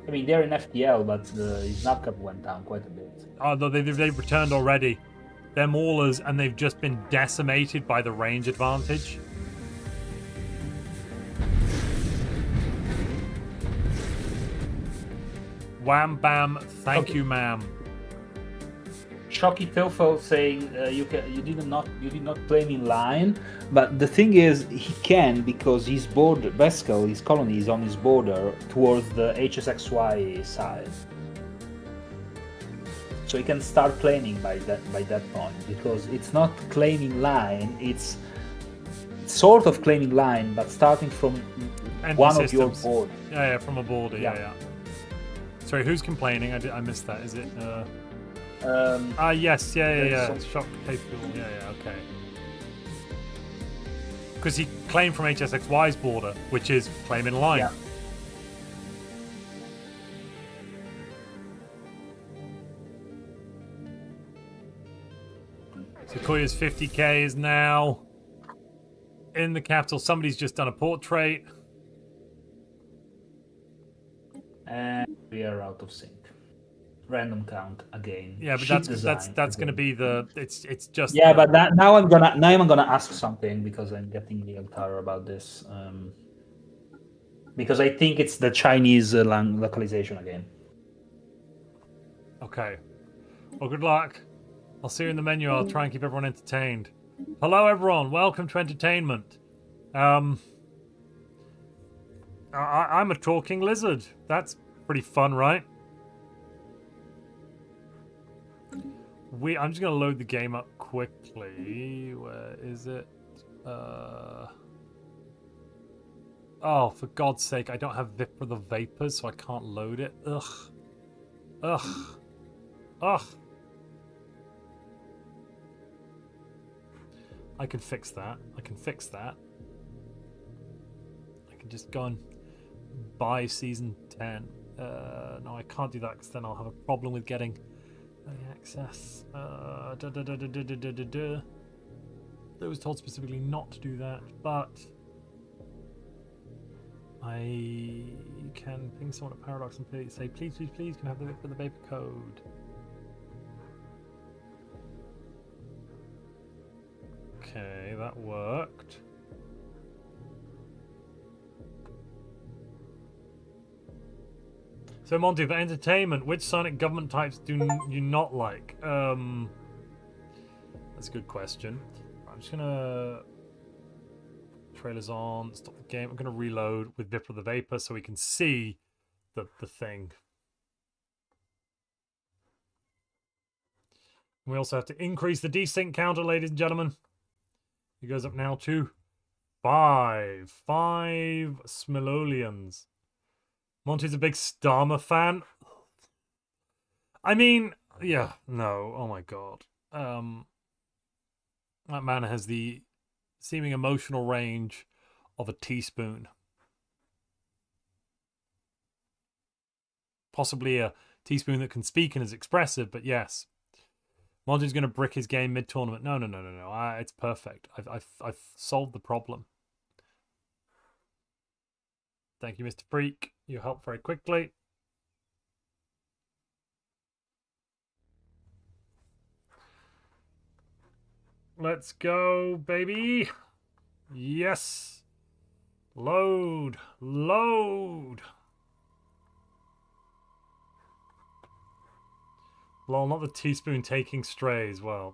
I mean, they're in FTL, but his knockup went down quite a bit. Oh, no, they've returned already. They're maulers, and they've just been decimated by the range advantage. Wham bam, thank you, ma'am. Shocky Tofo saying you did not play him in line, but the thing is he can, because his border Vescal, his colony is on his border towards the HSXY side, so he can start claiming by that point, because it's not claiming line, it's sort of claiming line, but starting from one of your borders. Yeah, from a border. Yeah. Sorry, who's complaining? I missed that. Is it? Yes, yeah. Shock case fuel. Yeah, okay. Because he claimed from HSXY's border, which is claim in line. Yeah. Sequoia's 50k is now in the capital. Somebody's just done a portrait. And we are out of sync. Random count again. Yeah, but that's going to be the it's just. Yeah, but now I'm gonna ask something, because I'm getting real tired about this. Because I think it's the Chinese localization again. Okay. Well, good luck. I'll see you in the menu. I'll try and keep everyone entertained. Hello, everyone. Welcome to entertainment. I'm a talking lizard. That's pretty fun, right? I'm just going to load the game up quickly. Where is it? Oh, for God's sake, I don't have VIP for the Vapors, so I can't load it. Ugh. I can fix that. I can just go and buy Season 10. No, I can't do that, because then I'll have a problem with getting early access. I was told specifically not to do that, but I can ping someone at Paradox and say, please, can I have the VIP for the Vapor code? Okay, that worked. So Monty, for entertainment, which Sonic government types do you not like? That's a good question. I'm just gonna trailers on, stop the game. I'm gonna reload with Vipra the Vapor so we can see the thing. We also have to increase the desync counter, ladies and gentlemen. It goes up now to 5 Smilolians. Monty's a big Starmer fan. I mean, yeah, no, oh my god. That man has the seeming emotional range of a teaspoon. Possibly a teaspoon that can speak and is expressive, but yes. Monty's going to brick his game mid-tournament. No. It's perfect. I've solved the problem. Thank you, Mr. Freak. You helped very quickly. Let's go, baby. Yes. Load. Load. Lol, not the teaspoon taking strays. Well,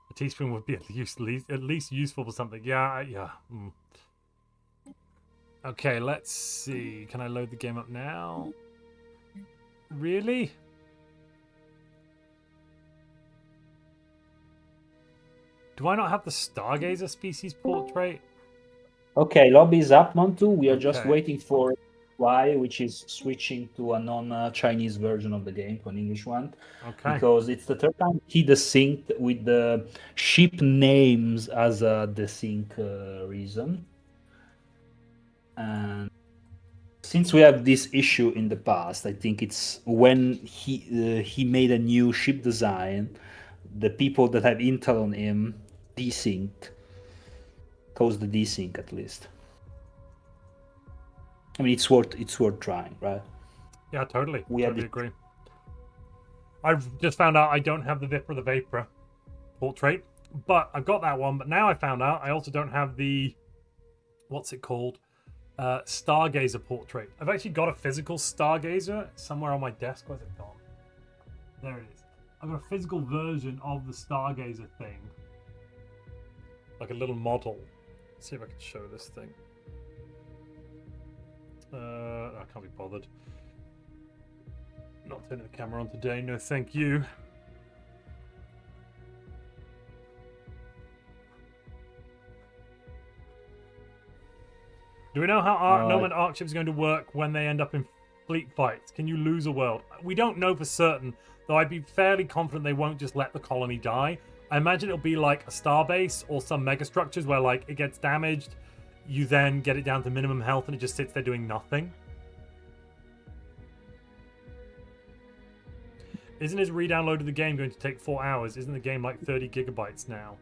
a teaspoon would be at least useful for something. Yeah, yeah. Okay, let's see. Can I load the game up now? Really? Do I not have the Stargazer species portrait? Okay, lobby is up, Montu. We are just Okay. waiting for Y, which is switching to a non-Chinese version of the game, to an English one. Okay. Because it's the third time he desynced with the ship names as a desync reason. And since we have this issue in the past, I think it's when he made a new ship design, the people that have intel on him desynced, caused the desync at least. I mean, it's worth trying, right? Yeah, totally. We totally agree. I've just found out I don't have the Vipra the Vapor portrait, but I've got that one. But now I found out I also don't have the, what's it called? Stargazer portrait. I've actually got a physical Stargazer somewhere on my desk. Where's it gone? There it is. I've got a physical version of the Stargazer thing. Like a little model. Let's see if I can show this thing. I can't be bothered. Not turning the camera on today, no thank you. Do we know how Nomad Arc ships are going to work when they end up in fleet fights? Can you lose a world? We don't know for certain, though I'd be fairly confident they won't just let the colony die. I imagine it'll be like a starbase or some megastructures where like it gets damaged, you then get it down to minimum health and it just sits there doing nothing. Isn't his re-download of the game going to take 4 hours? Isn't the game like 30 gigabytes now?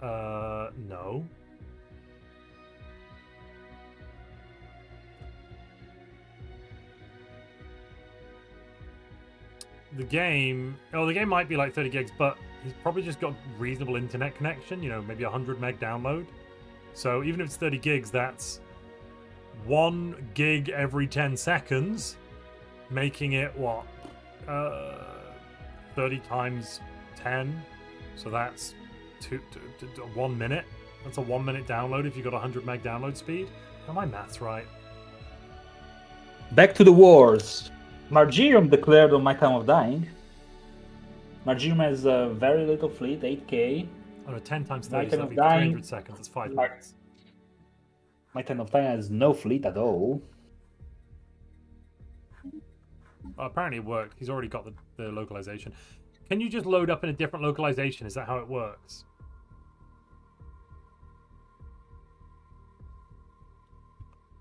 No. The game might be like 30 gigs, but he's probably just got reasonable internet connection, you know, maybe 100 meg download. So even if it's 30 gigs, that's 1 gig every 10 seconds, making it what? 30 times 10. So that's 1 minute. That's a 1 minute download if you got 100 meg download speed. Are my maths right? Back to the wars. Margirium declared on My Time of Dying. Margirium has a very little fleet, 8k. On a 10 times 30, My so Time that'd of be Dying. 300 seconds. That's 5 minutes. My Time of Dying has no fleet at all. Well, apparently it worked. He's already got the localization. Can you just load up in a different localization? Is that how it works?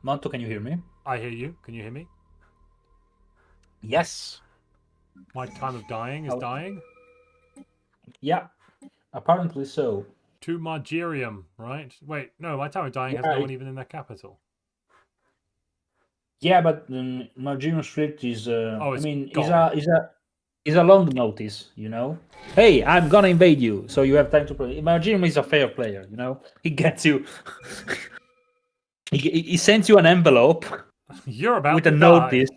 Montu, can you hear me? I hear you. Can you hear me? Yes. My Time of Dying is dying? Yeah, apparently so. To Margirium, right? Wait, no, My Time of Dying has Yeah, no one even in their capital. Yeah, but Margirium's fleet is. It's I mean, gone. is a long notice, you know. Hey, I'm gonna invade you, so you have time to play. Margirium is a fair player, you know. He gets you. he sends you an envelope You're about with to a die. notice.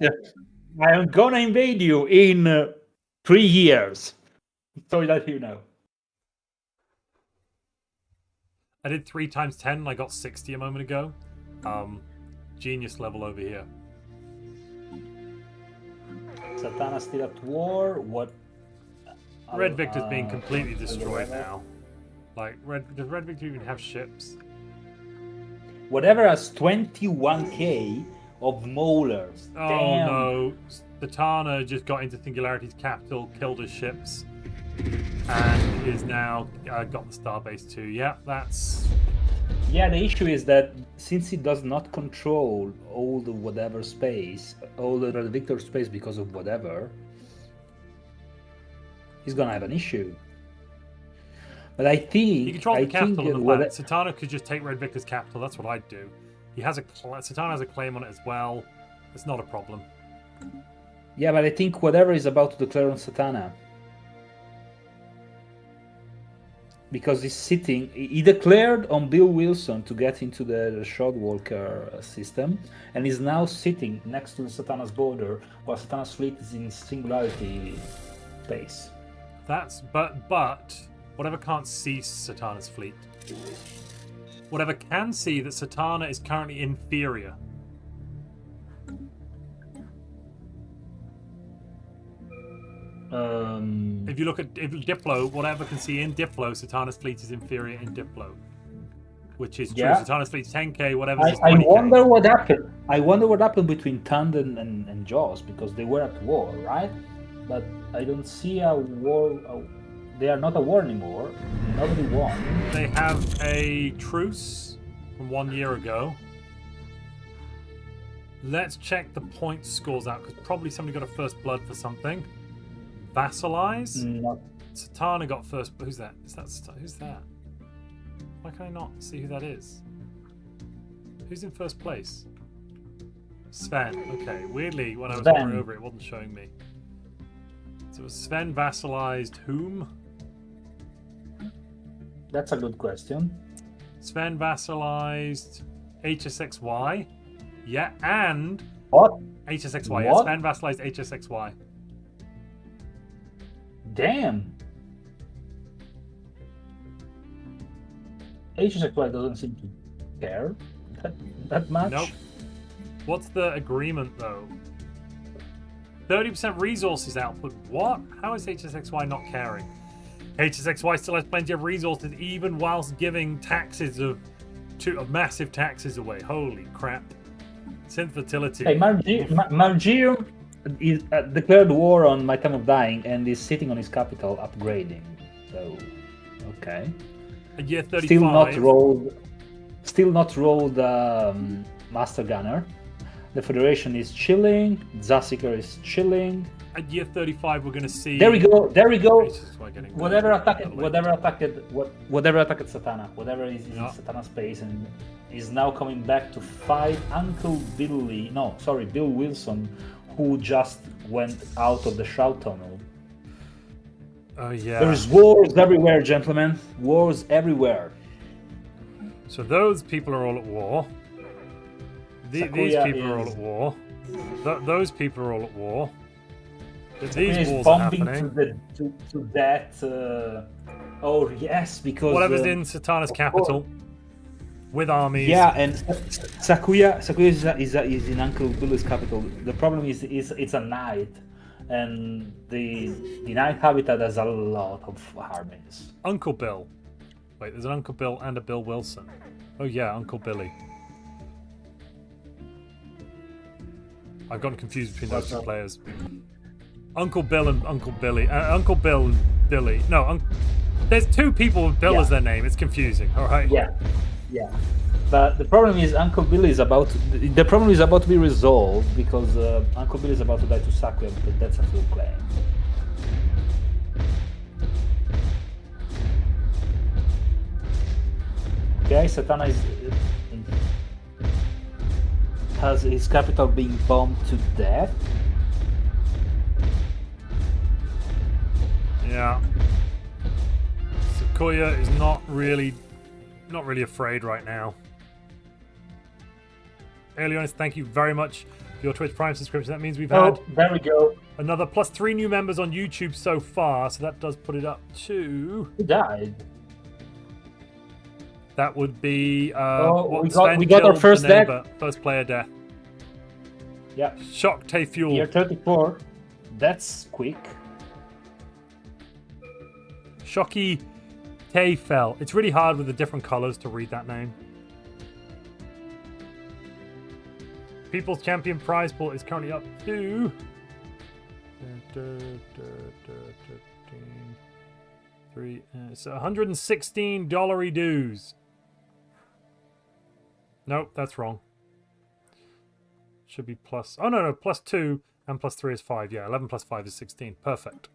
I am gonna invade you in 3 years. So that you know. I did 3 times 10 and I got 60 a moment ago. Genius level over here. Satana still at war. What? Red Victor's being completely destroyed now. Like, does Red Victor even have ships? Whatever has 21k of Maulers. Oh Damn. no. Satana just got into Singularity's capital, killed his ships, and is now got the starbase too. Yeah, that's... Yeah, the issue is that since he does not control all the whatever space, all the Red Victor space because of whatever, he's gonna have an issue. But I think he controls the capital on the what- planet. Satana could just take Red Victor's capital. That's what I'd do. Satana has a claim on it as well. It's not a problem. Yeah, but I think whatever is about to declare on Satana. because he's sitting. He declared on Bill Wilson to get into the Shroudwalker system, and is now sitting next to the Satana's border, while Satana's fleet is in singularity space. That's but whatever can't see Satana's fleet. Whatever can see that Satana is currently inferior. If you look at Diplo, whatever can see in Diplo, Satana's fleet is inferior in Diplo, which is true. Yeah. Satana's fleet's 10k, whatever. I wonder what happened. I wonder what happened between Tund and Jaws, because they were at war, right? But I don't see a war. They are not at war anymore. Nobody won. They have a truce from 1 year ago. Let's check the point scores out, because probably somebody got a first blood for something. Vassalize? Not. Satana got first. Who's that? Who's that? Why can I not see who that is? Who's in first place? Sven. Okay. Weirdly, when I was hovering over it, it wasn't showing me. So Sven vassalized whom? That's a good question. Sven vassalized HSXY. Yeah, and What? HSXY. Yeah, What? Sven vassalized HSXY. Damn. HSXY doesn't seem to care that much. Nope. What's the agreement though? 30% resources output. What? How is HSXY not caring? HSXY still has plenty of resources, even whilst giving taxes of massive taxes away. Holy crap! Synth fertility. Hey, Margium is declared war on My Time of Dying and is sitting on his capital, upgrading. So, okay. A year 35. Still not rolled. Master Gunner. The Federation is chilling. Zassiker is chilling. At year 35, we're going to see. There we go. HSXY getting Whatever attacked Satana, whatever is in Satana's space, and is now coming back to fight Uncle Billy. No, sorry, Bill Wilson, who just went out of the Shroud Tunnel. Oh yeah. There's wars everywhere, gentlemen. Wars everywhere. So those people are all at war. These people are all at war. Those people are all at war. These wars are happening. To that. Oh yes, because whatever's in Satana's capital, with armies. Yeah, and Sakuya is in Uncle Billy's capital. The problem is it's a night, and the night habitat has a lot of armies. Uncle Bill. Wait, there's an Uncle Bill and a Bill Wilson. Oh yeah, Uncle Billy. I've gotten confused between those two players. Uncle Bill and Uncle Billy. Uncle Bill and Billy. No, there's two people with Bill as their name. It's confusing. All right. Yeah. But the problem is Uncle Billy is about to be resolved because Uncle Billy is about to die to Sakuya, but that's a full claim. Okay, Satana has his capital being bombed to death. Yeah. Sequoia is not really afraid right now. Alionis, thank you very much for your Twitch Prime subscription. That means we've had there we go. Another +3 new members on YouTube so far, so that does put it up to. Who died? That would be we got our first death. First player death. Yeah. Shock Tay Fuel. Year 34. That's quick. Shocky Tay fell. It's really hard with the different colors to read that name. People's Champion prize pool is currently up to it's $116 dues. Nope, that's wrong. Should be plus. Oh no, +2 and +3 is 5. Yeah, 11 plus 5 is 16. Perfect.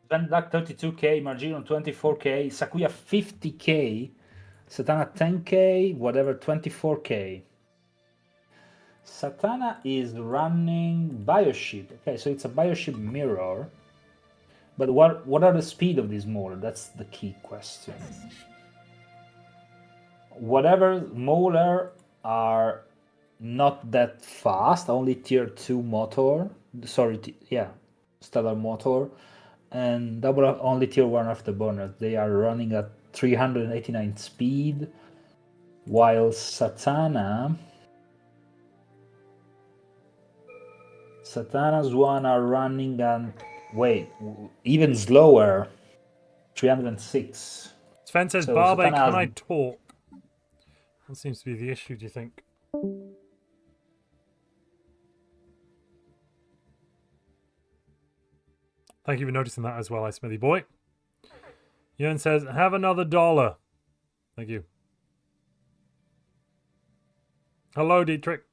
Van Black 32k, Margino 24k, Sakuya 50k, Satana 10k, whatever 24k. Satana is running Bioship. Okay, so it's a Bioship mirror. But what are the speed of these Mauler? That's the key question. Whatever Mauler are not that fast, only tier 2 motor. Sorry, stellar motor, and double only tier 1 afterburner. They are running at 389 speed, while Satana's one are running at even slower, 306. Sven says, So Barbe, Satana can has- I talk? That seems to be the issue, do you think? Thank you for noticing that as well, I Smithy boy. Ewan says, have another $1. Thank you. Hello, Dietrich.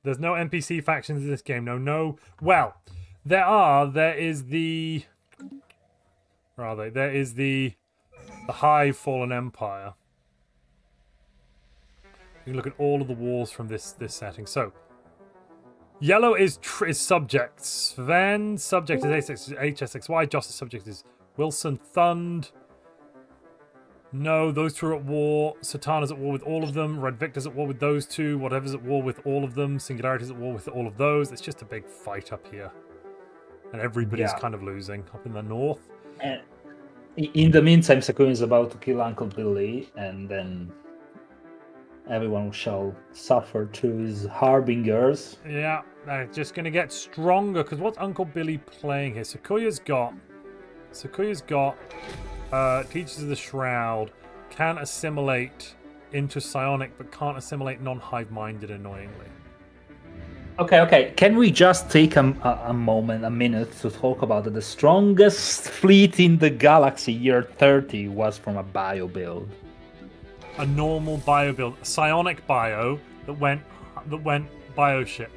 There's no NPC factions in this game. No. Well, there are. There is the... Where are they? There is the High Fallen Empire. You can look at all of the wars from this setting. So, yellow is subjects. Sven subject is HSXY. Joss's subject is Wilson Thund. No, those two are at war. Satana's at war with all of them. Red Victor's at war with those two. Whatever's at war with all of them. Singularity's at war with all of those. It's just a big fight up here. And everybody's kind of losing up in the north. And in the meantime, Sakun is about to kill Uncle Billy, and then everyone shall suffer through his harbingers. Yeah, they're just going to get stronger, because what's Uncle Billy playing here? Sakuya's got Teachers of the Shroud, can assimilate into psionic, but can't assimilate non-hive-minded, annoyingly. Okay. Can we just take a minute to talk about that? The strongest fleet in the galaxy year 30 was from a bio build. A normal bio build, a psionic bio that went bio ship.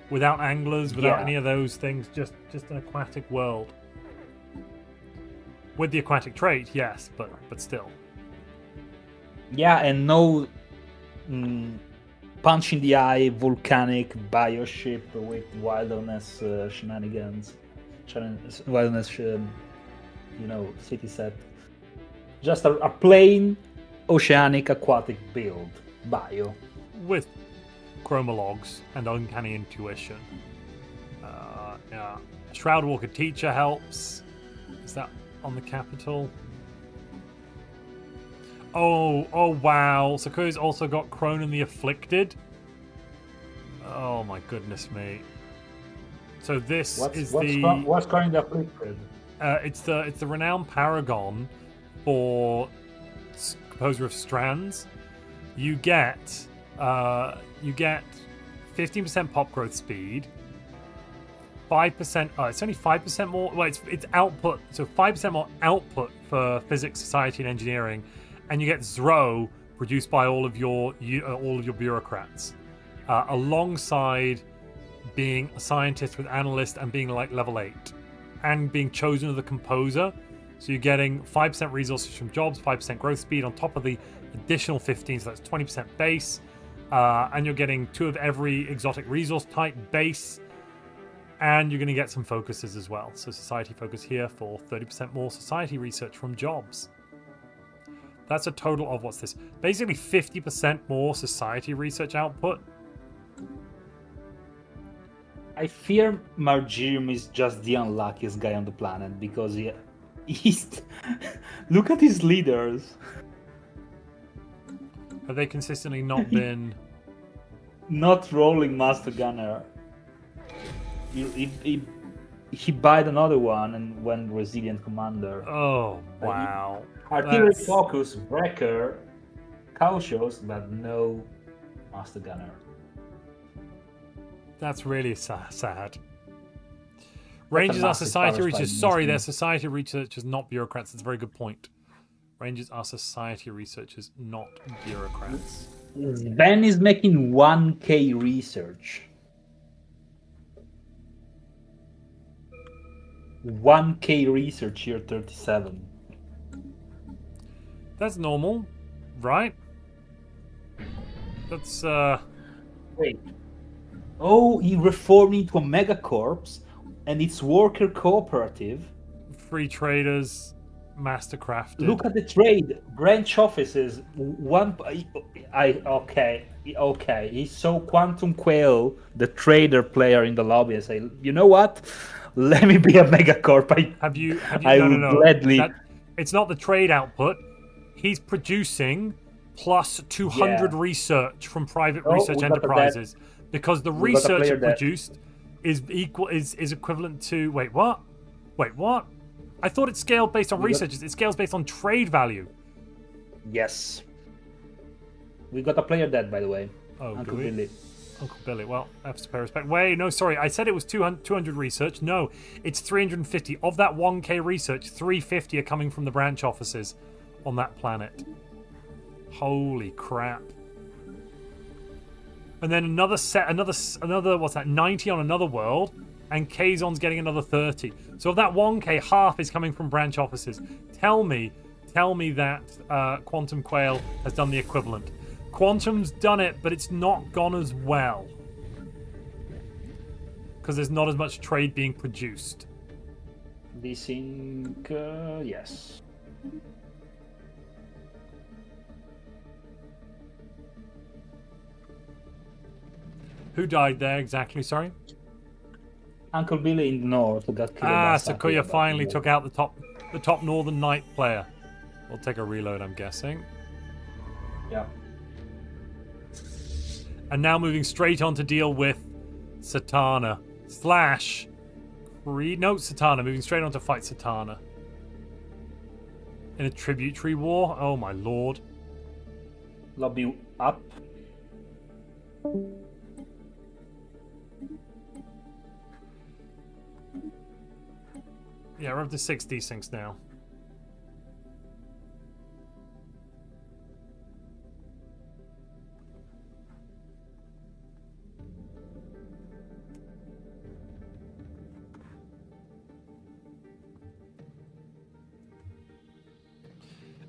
Without anglers, without any of those things, just an aquatic world. With the aquatic trait, yes, but still. Yeah, and no punch in the eye volcanic bioship with wilderness shenanigans, wilderness, city set. Just a plain oceanic aquatic build bio with chromalogs and uncanny intuition. Yeah, Shroudwalker teacher helps. Is that on the capital? Oh wow. Sakuya's also got Cronin the Afflicted. Oh my goodness me. So this what's Cronin the Afflicted? It's the renowned paragon for composer of strands. You get 15% pop growth speed. 5%. It's only 5% more. Well, it's output. So 5% more output for physics, society, and engineering, and you get Zro produced by all of your bureaucrats, alongside being a scientist with analyst and being like level 8, and being chosen as the composer. So you're getting 5% resources from jobs, 5% growth speed on top of the additional 15. So that's 20% base, and you're getting 2 of every exotic resource type base. And you're going to get some focuses as well. So society focus here for 30% more society research from jobs. That's a total of, what's this? Basically 50% more society research output. I fear Margirium is just the unluckiest guy on the planet, because he's look at his leaders. Have they consistently not been... Not rolling Master Gunner. He buyed another one and went Resilient Commander. Oh, wow. Artillery Focus, Breaker, Cautious, but no Master Gunner. That's really sad. Rangers are massive society power researchers. spike, Sorry, isn't they're it? society researchers, not bureaucrats. That's a very good point. Rangers are society researchers, not bureaucrats. Ben is making 1K research. 1K research year 37. That's normal, right? That's Wait. Oh, he reformed into a megacorps. and it's worker cooperative. Free traders, mastercrafted. Look at the trade branch offices. One, okay. He saw Quantum Quail, the trader player in the lobby, and say, you know what? Let me be a megacorp. Have you? I no, would no, no. gladly. It's not the trade output. He's producing plus 200 research from private research enterprises because the research he produced is equivalent to. Wait, what? I thought it scaled based on research. It scales based on trade value. Yes. We got a player dead, by the way. Oh, Uncle Billy. Uncle Billy. Well, I have to pay respect. Wait, no, sorry. I said it was 200 research. No, it's 350. Of that 1k research, 350 are coming from the branch offices on that planet. Holy crap. And then another what's that, 90 on another world, and Kazon's getting another 30. So of that 1k, half is coming from branch offices. Tell me that Quantum Quail has done the equivalent. Quantum's done it, but it's not gone as well. Because there's not as much trade being produced. Desync, yes. Who died there exactly, sorry? Uncle Billy in the north got killed. Sakuya finally took out the top northern knight player. We'll take a reload, I'm guessing. Yeah. And now moving straight on to deal with Satana. Satana. Moving straight on to fight Satana. In a tributary war? Oh my lord. Lobby up. Yeah, we're up to 6 desyncs now.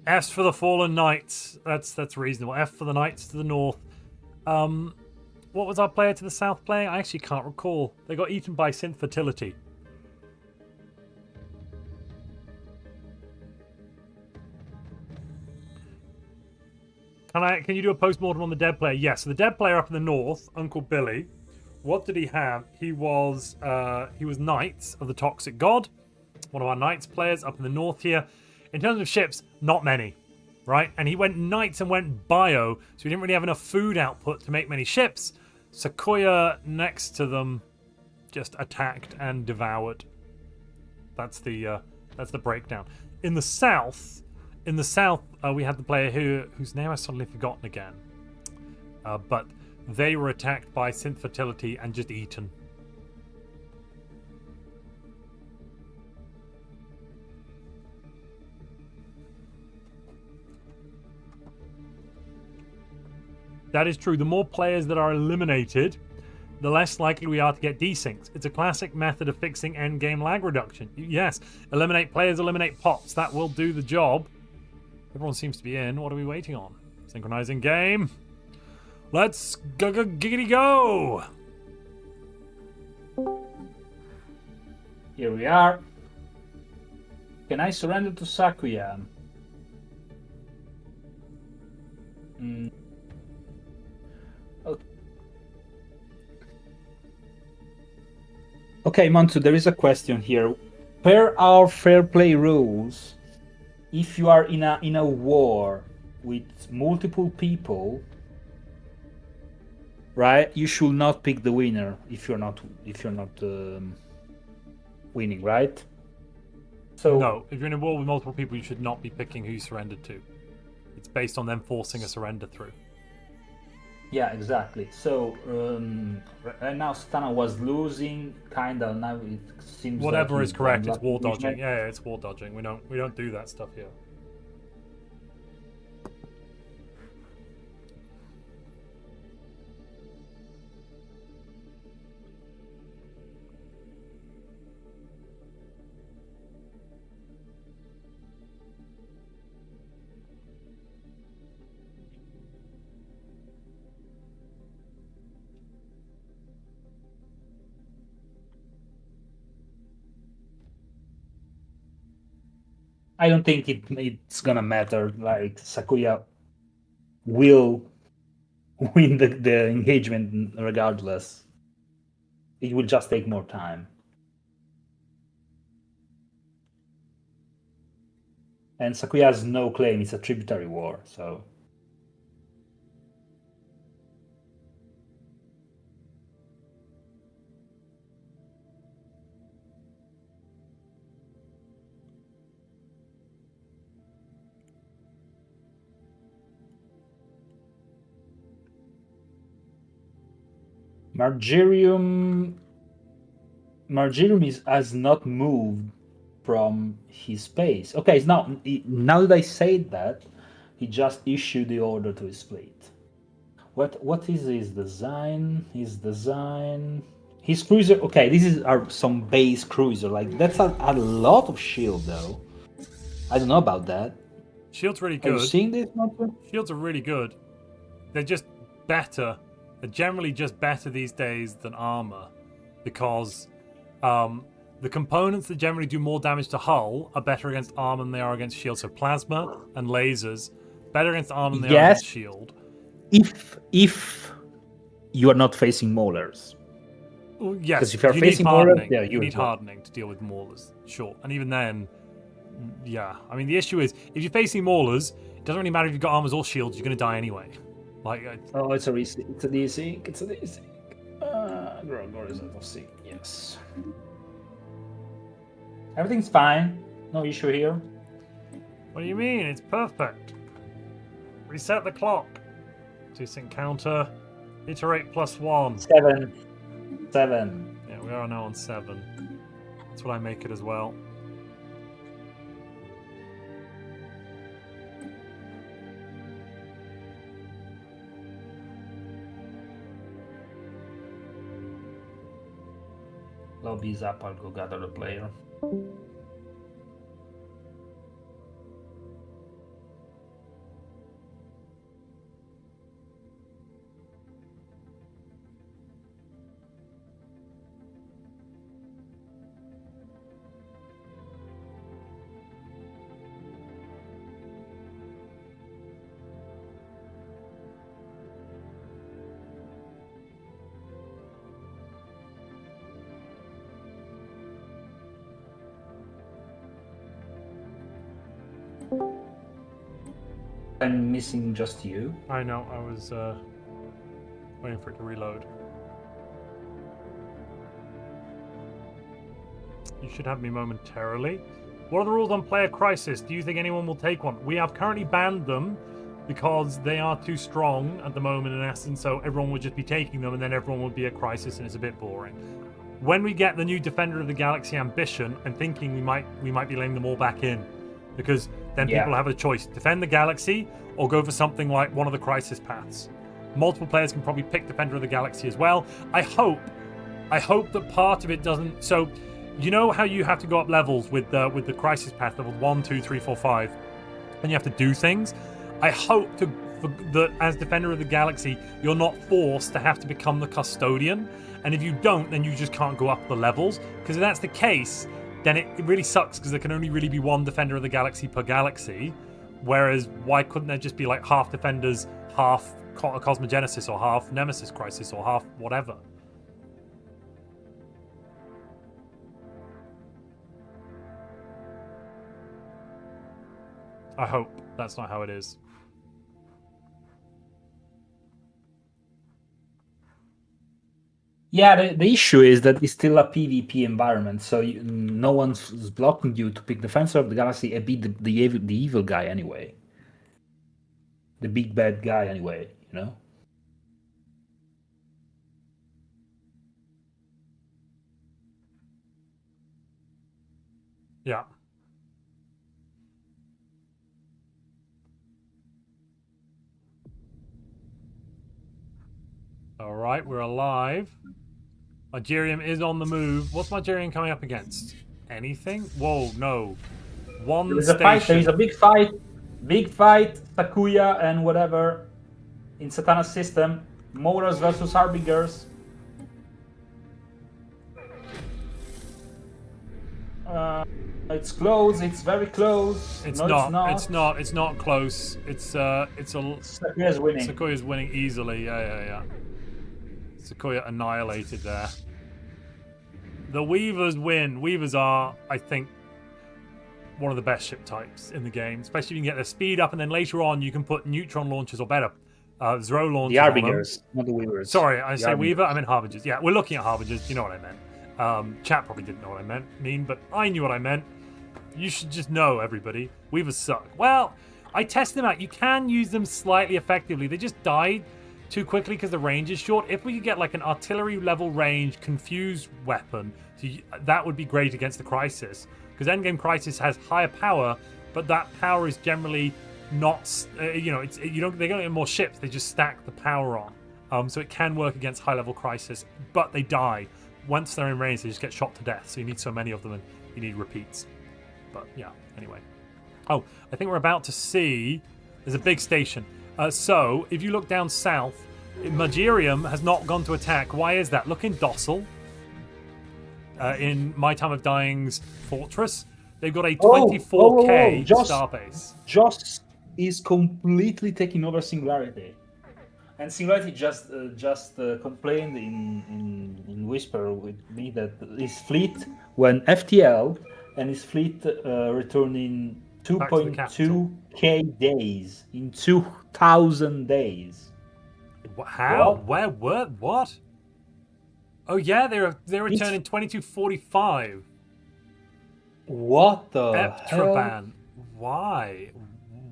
F's for the fallen knights. That's reasonable. F for the knights to the north. What was our player to the south playing? I actually can't recall. They got eaten by synth fertility. Can you do a post-mortem on the dead player? Yes. So the dead player up in the north, Uncle Billy. What did he have? He was Knights of the Toxic God. One of our Knights players up in the north here. In terms of ships, not many, right? And he went Knights and went Bio, so he didn't really have enough food output to make many ships. Sequoia next to them just attacked and devoured. That's the breakdown. In the south, we had the player whose name I've suddenly forgotten again. But they were attacked by synth fertility and just eaten. That is true. The more players that are eliminated, the less likely we are to get desyncs. It's a classic method of fixing endgame lag reduction. Yes, eliminate players, eliminate pops. That will do the job. Everyone seems to be in. What are we waiting on? Synchronizing game. Let's giggity go! Here we are. Can I surrender to Sakuya? Okay, Montu, there is a question here. Per our fair play rules, if you are in a war with multiple people, right, you should not pick the winner if you're not winning, right? So no, if you're in a war with multiple people, you should not be picking who you surrendered to. It's based on them forcing a surrender through. Yeah, exactly. So right now Stana was losing, kinda. Now it seems whatever like is correct. It's war dodging. Yeah, it's war dodging. We don't do that stuff here. I don't think it's gonna matter. Like Sakuya will win the engagement regardless. It will just take more time. And Sakuya has no claim, it's a tributary war, so... Margerium has not moved from his space. Okay, it's now that I said that, he just issued the order to his fleet. What is his design? His cruiser. Okay, are some base cruiser. Like that's a lot of shield though. I don't know about that. Shield's really Are good. you seeing this, Montu? Shields are really good. They're just better. They're generally just better these days than armor, because the components that generally do more damage to hull are better against armor than they are against shield. So plasma and lasers better against armor than they are against shield. If you are not facing maulers. Well, yes, because if you're you facing need maulers, hardening. You need hardening to deal with maulers. Sure, and even then, yeah. I mean, the issue is if you're facing maulers, it doesn't really matter if you've got armors or shields. You're going to die anyway. Like, oh, it's a desync. It's a desync. Yes. Everything's fine. No issue here. What do you mean? It's perfect. Reset the clock. Desync counter. Iterate +1. 7. Yeah, we are now on 7. That's what I make it as well. Lobby's up, I'll go gather the player. I'm missing just you. I know, I was waiting for it to reload. You should have me momentarily. What are the rules on player crisis? Do you think anyone will take one? We have currently banned them because they are too strong at the moment in essence, so everyone would just be taking them and then everyone would be a crisis and it's a bit boring. When we get the new Defender of the Galaxy ambition, I'm thinking we might be letting them all back in, because then people have a choice: defend the galaxy or go for something like one of the crisis paths. Multiple players can probably pick Defender of the Galaxy as well. I hope that part of it doesn't. So, you know how you have to go up levels with the crisis path, level 1, 2, 3, 4, 5, and you have to do things. I hope that as Defender of the Galaxy, you're not forced to have to become the custodian. And if you don't, then you just can't go up the levels. Because if that's the case, then it really sucks, because there can only really be one Defender of the Galaxy per galaxy. Whereas, why couldn't there just be like half Defenders, half Cosmogenesis, or half Nemesis Crisis, or half whatever? I hope that's not how it is. Yeah, the issue is that it's still a PvP environment, so no one's blocking you to pick Defender of the Galaxy and beat the evil guy anyway. The big bad guy anyway, you know? Yeah. All right, we're alive. Margerium is on the move. What's Margerium coming up against? Anything? Whoa, no. One station. There is a big fight. Big fight. Sakuya and whatever in Satana's system. Moras versus Harbingers. It's close. It's very close. It's No, not. It's not. It's not. It's not close. It's a. Sakuya's winning. Sequoia's winning easily. Yeah. Sequoia annihilated there. The Weavers win. Weavers are, I think, one of the best ship types in the game, especially if you can get their speed up, and then later on you can put neutron launchers or better. Zero launchers. The Harbingers, not the Weavers. Sorry, I say Harbingers. Weaver, I meant Harbingers. Yeah, we're looking at Harbingers. You know what I meant. Chat probably didn't know what I mean, but I knew what I meant. You should just know, everybody. Weavers suck. Well, I tested them out. You can use them slightly effectively. They just died too quickly because the range is short. If we could get like an artillery level range confused weapon, that would be great against the Crisis. Because Endgame Crisis has higher power, but that power is generally not, they don't get more ships. They just stack the power on. So it can work against high level Crisis, but they die. Once they're in range, they just get shot to death. So you need so many of them, and you need repeats. But yeah, anyway. Oh, I think we're about to see. There's a big station. So if you look down south, Magirium has not gone to attack. Why is that? Look in Docile. In My Time of Dying's Fortress, they've got a 24k starbase. Joss is completely taking over Singularity, and Singularity just complained in whisper with me that his fleet went FTL, and his fleet returned in 2.2k days in 2,000 days. How? What? Where? What? Oh yeah, they're returning 2245. What the Eptraban. hell? Why?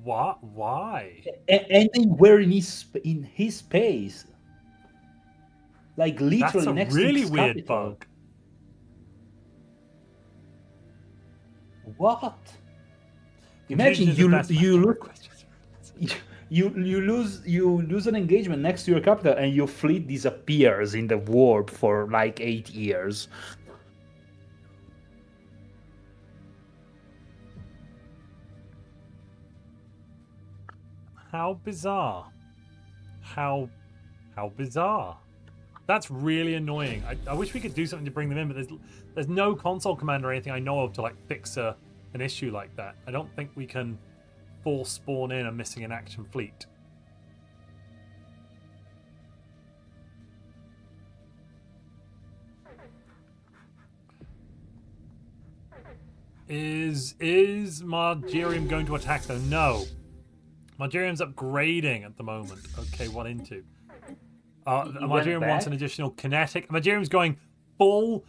What? Why? And they were in his space, like literally That's next a really to his weird capital. bug. What? Imagine you lose an engagement next to your capital, and your fleet disappears in the warp for like 8 years. How bizarre. How bizarre. That's really annoying. I wish we could do something to bring them in, but there's no console command or anything I know of to like fix an issue like that. I don't think we can force spawn in a missing in action fleet. Is Margerium going to attack though? No. Margerium's upgrading at the moment. Okay, what into? Margerium wants an additional kinetic. Margerium's going full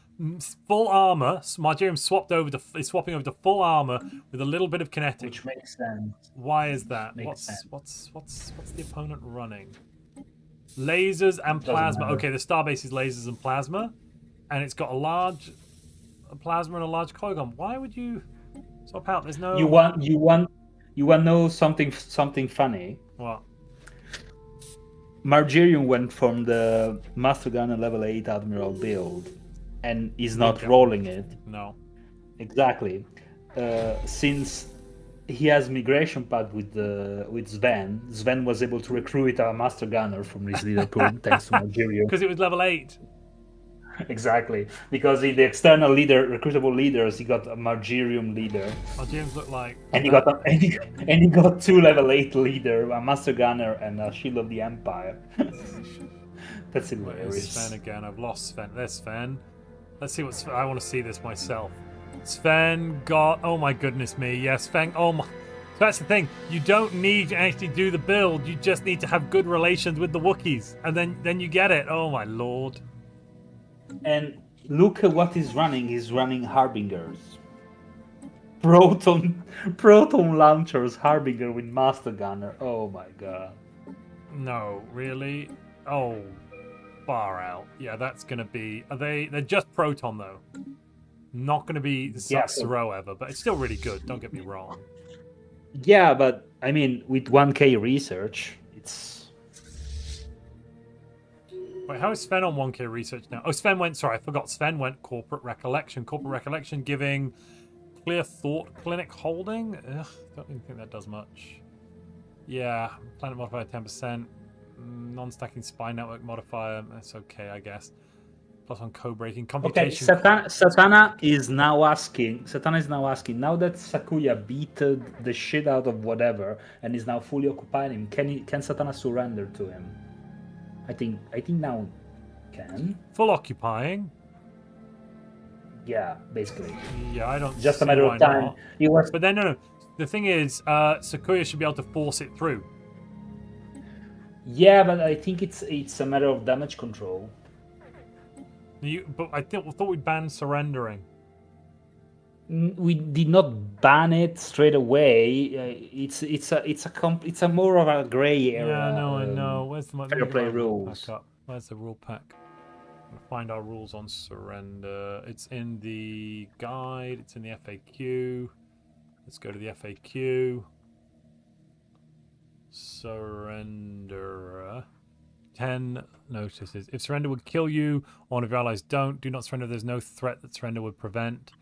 armor. Margerium is swapping over to full armor with a little bit of kinetic. Which makes sense. Why is that? What's the opponent running? Lasers and plasma. Okay, the starbase is lasers and plasma, and it's got a plasma and a large Kogon. Why would you swap out? There's no. You want to know something funny? What? Margerium went from the Master Gunner level 8 Admiral build, and is not rolling it. No. Exactly. Since he has migration pact with Sven was able to recruit a Master Gunner from his leader pool thanks to Margerium. Because it was level 8. Exactly. Because in the external recruitable leaders, he got a Margerium leader. Margeriums look like. And he got 2 level 8 leader, a Master Gunner and a Shield of the Empire. That's hilarious. Where's Sven again? I've lost Sven. There's Sven. Let's see what I want to see this myself. Sven got. Oh my goodness me. Yes, Sven. Oh my. That's the thing. You don't need to actually do the build. You just need to have good relations with the Wookiees, and then you get it. Oh my lord. And look at what he's running. He's running Harbingers. Proton launchers, Harbinger with Master Gunner. Oh my god. No, really? Oh, far out. Yeah, that's gonna be. They're just Proton though. Not gonna be the sucks throw ever, but it's still really good. Don't get me wrong. Yeah, but I mean, with 1K research, it's. Wait, how is Sven on 1K research now? Oh, Sven went. Sorry, I forgot. Sven went Corporate Recollection. Corporate Recollection giving Clear Thought Clinic holding. Ugh, don't even think that does much. Yeah, Planet Modifier 10%. Non-stacking Spy Network modifier. That's okay, I guess. +1 code breaking. Okay, Computation. Satana is now asking. Now that Sakuya beat the shit out of whatever and is now fully occupying him, can Satana surrender to him? I think now can. Full occupying. Yeah, basically. Yeah, I don't. Just a see matter why of time. not. He was. But then no. The thing is, Sakuya should be able to force it through. Yeah, but I think it's a matter of damage control. But I thought we banned surrendering. We did not ban it straight away. It's a more of a gray area. Yeah, no, I know. Where's the fair play rule rules? pack up? Where's the rule pack? We'll find our rules on surrender. It's in the guide. It's in the FAQ. Let's go to the FAQ. Surrender. 10 notices. If surrender would kill you, or one of your allies do not surrender. There's no threat that surrender would prevent.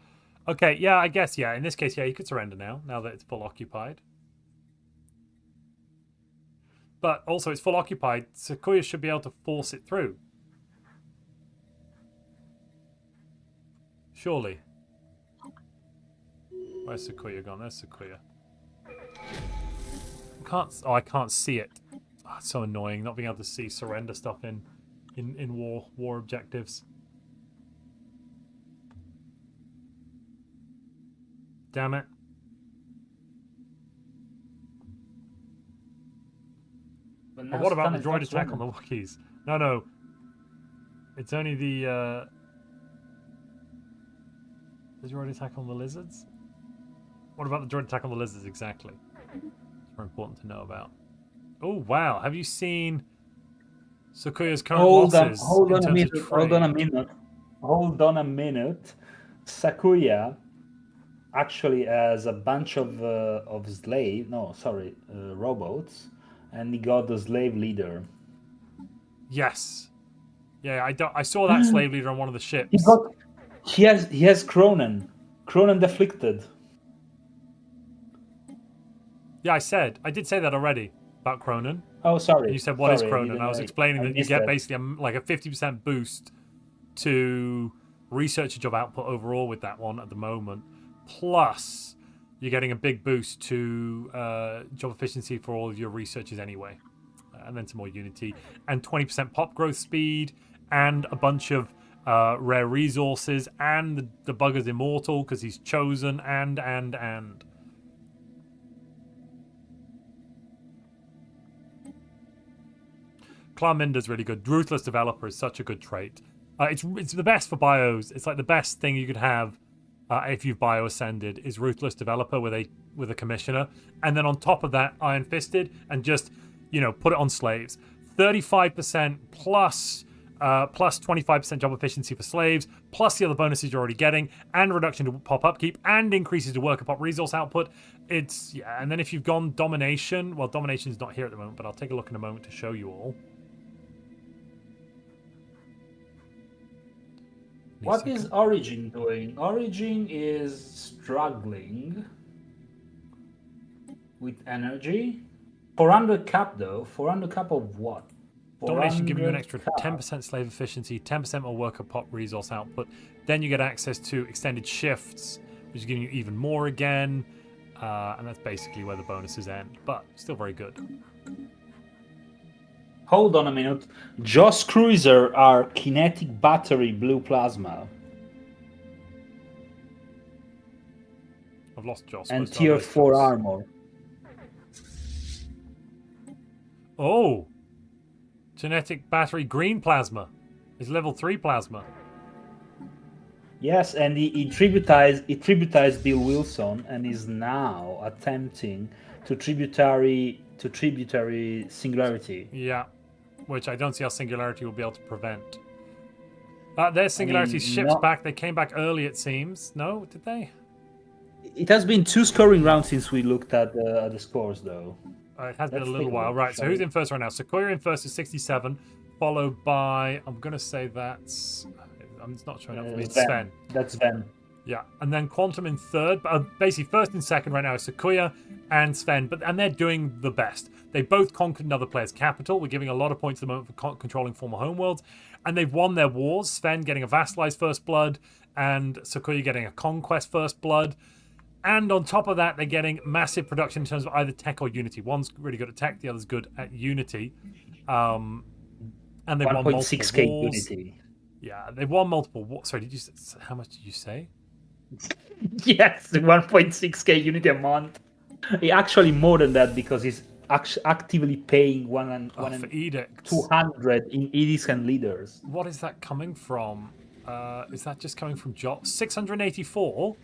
Okay, yeah, I guess, yeah. In this case, yeah, you could surrender now that it's full occupied. But also, it's full occupied. Sakuya should be able to force it through. Surely. Where's Sakuya gone? There's Sakuya. I can't see it. Oh, it's so annoying not being able to see surrender stuff in war objectives. Damn it. But Oh, what about the droid attack on the Wookiees? No. It's only the droid attack on the lizards? What about the droid attack on the lizards exactly? It's more important to know about. Oh, wow. Have you seen Sakuya's current losses? Hold on a minute. Sakuya actually has a bunch of robots, and he got the slave leader. Yes. Yeah, I saw that slave leader on one of the ships. He has Cronen deflected. Yeah, I did say that already about Cronen. Oh, sorry. And you said, what is Cronen? I was explaining that you get basically like a 50% boost to researcher job output overall with that one at the moment. Plus, you're getting a big boost to job efficiency for all of your researchers anyway. And then some more Unity. And 20% pop growth speed. And a bunch of rare resources. And the bugger's immortal because he's chosen. And. Clarminder's really good. Ruthless Developer is such a good trait. It's the best for bios. It's like the best thing you could have if you've bio ascended is Ruthless Developer with a commissioner, and then on top of that Iron Fisted, and just put it on slaves. 35% plus 25% job efficiency for slaves, plus the other bonuses you're already getting, and reduction to pop upkeep, and increases to worker pop resource output. And then if you've gone domination, well, domination's not here at the moment, but I'll take a look in a moment to show you all. What is Origin doing? Origin is struggling with energy. 400 cap though. 400 cap of what? Domination giving you an extra 10% slave efficiency, 10% more worker pop resource output. Then you get access to extended shifts, which is giving you even more again. And that's basically where the bonuses end. But still very good. Hold on a minute. Joss Cruiser are kinetic battery blue plasma. I've lost Joss. And tier 4 armor. Oh! Genetic battery green plasma. Is level 3 plasma. Yes, and he tributized Bill Wilson and is now attempting to tributary Singularity. Yeah. Which I don't see how Singularity will be able to prevent. There's Singularity's ships back. They came back early, it seems. No, did they? It has been 2 scoring rounds since we looked at the scores, though. It has been a little while. Right, so who's in first right now? Sakuya in first is 67, followed by, I'm going to say that's... I'm not showing up for me. It's Sven. That's Sven. Yeah, and then Quantum in third, but basically first and second right now is Sakuya and Sven, and they're doing the best. They both conquered another player's capital. We're giving a lot of points at the moment for controlling former homeworlds, and they've won their wars. Sven getting a vassalized first blood, and Sakuya getting a conquest first blood. And on top of that, they're getting massive production in terms of either tech or unity. One's really good at tech, the other's good at unity. And they've won multiple 1.6k wars. unity. Yeah, they've won multiple wars. Sorry, how much did you say? Yes, 1.6k unity a month. Actually, more than that because he's actively paying For edicts. 200 in edicts and leaders. What is that coming from? Is that just coming from jobs? 684.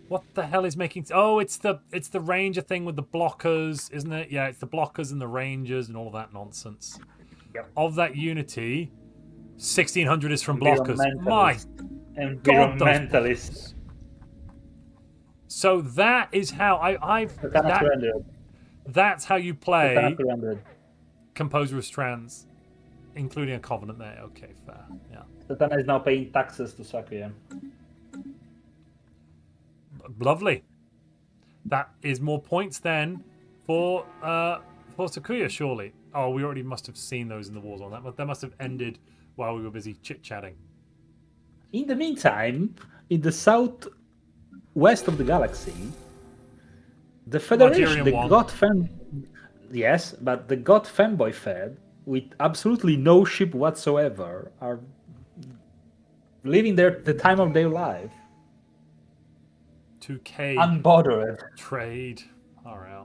What the hell is making? Oh, it's the ranger thing with the blockers, isn't it? Yeah, it's the blockers and the rangers and all of that nonsense. Yep. Of that unity, 1600 is from blockers. My environmentalists. So that is how that's how you play Composer of Strands, including a Covenant there. Okay, fair. Yeah. Satana is now paying taxes to Sakuya. Lovely. That is more points then for Sakuya, surely. Oh, we already must have seen those in the wars on that, but that must have ended while we were busy chit-chatting. In the meantime, in the southwest of the galaxy, the Federation, the God Fanboy Fed, with absolutely no ship whatsoever, are living the time of their life. 2K unbothered trade. All right.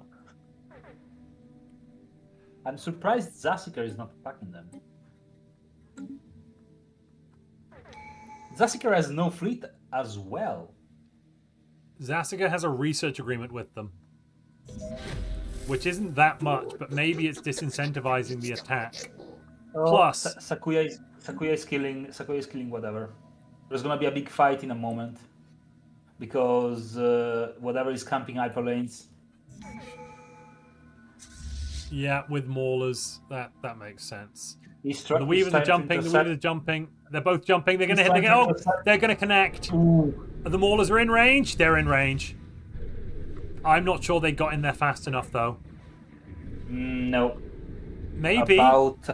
I'm surprised Zasikar is not attacking them. Zasikar has no fleet as well. Zasikar has a research agreement with them, which isn't that much, but maybe it's disincentivizing the attack. Plus, Sakuya is killing whatever. There's gonna be a big fight in a moment because whatever is camping hyperlanes. Yeah, with maulers, that makes sense. The Weavers are jumping. The Weavers are jumping. They're both jumping. They're gonna hit. They're gonna connect. Ooh. The maulers are in range. They're in range. I'm not sure they got in there fast enough though. No. Maybe. About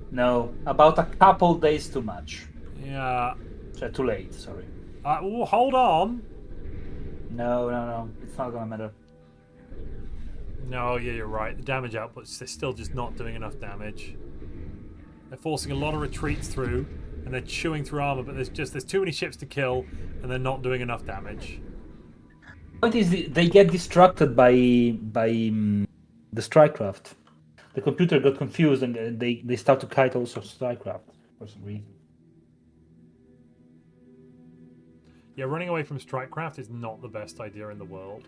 a couple days too much. Yeah. Too late. Sorry. Hold on. No. It's not gonna matter. No, yeah, you're right. The damage outputs, they're still just not doing enough damage. They're forcing a lot of retreats through, and they're chewing through armor, but there's too many ships to kill, and they're not doing enough damage. The point is, they get distracted by the Strikecraft. The computer got confused, and they start to kite also Strikecraft for some reason. Yeah, running away from Strikecraft is not the best idea in the world.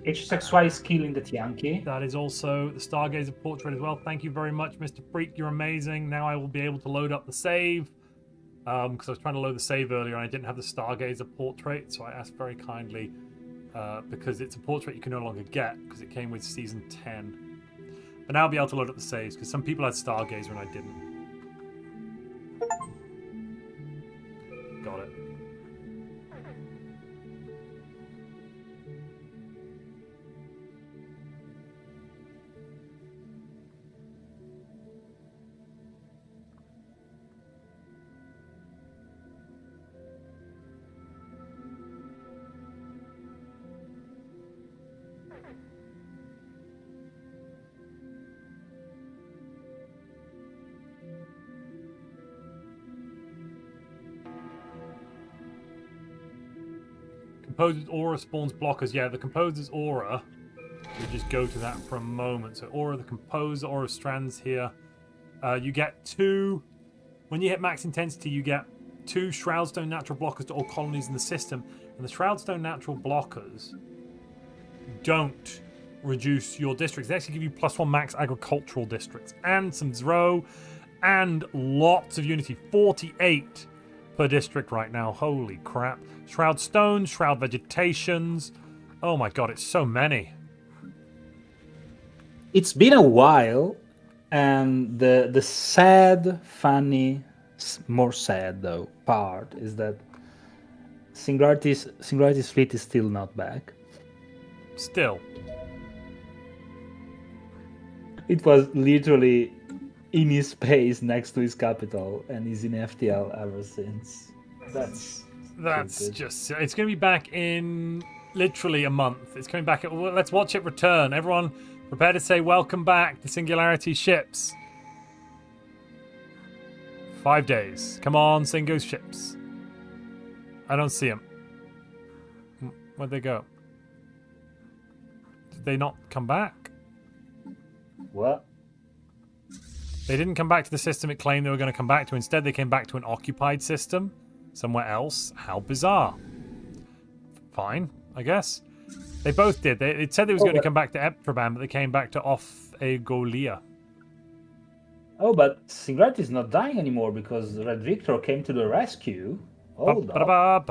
HSXY is killing the Tianki. That is also the Stargazer portrait as well. Thank you very much, Mr. Freak. You're amazing. Now I will be able to load up the save. Because I was trying to load the save earlier and I didn't have the Stargazer portrait. So I asked very kindly, because it's a portrait you can no longer get because it came with Season 10. But now I'll be able to load up the saves because some people had Stargazer and I didn't. Got it. Composer's Aura spawns blockers. Yeah, the Composer's Aura. We'll just go to that for a moment. So Aura, the Composer, Aura Strands here. You get 2... When you hit max intensity, you get 2 Shroudstone natural blockers to all colonies in the system. And the Shroudstone natural blockers don't reduce your districts. They actually give you +1 max agricultural districts. And some Zro. And lots of Unity. 48 per district right now. Holy crap. Shroud Stones, Shroud Vegetations, Oh my god, it's so many. It's been a while, and the sad, funny, more sad though part is that Singularity's fleet is still not back. Still. It was literally in his space next to his capital, and he's in FTL ever since. That's stupid. just... It's going to be back in literally a month. It's coming back... Well, let's watch it return. Everyone prepare to say welcome back to Singularity ships. 5 days. Come on, Singo's ships. I don't see them. Where'd they go? Did they not come back? What? They didn't come back to the system it claimed they were going to come back to. Instead, they came back to an occupied system somewhere else. How bizarre. Fine, I guess. They both did. It said they was going to come back to Eptraban, but they came back to Off-Agolia. Oh, but Singularity is not dying anymore because Red Victor came to the rescue. Hold up.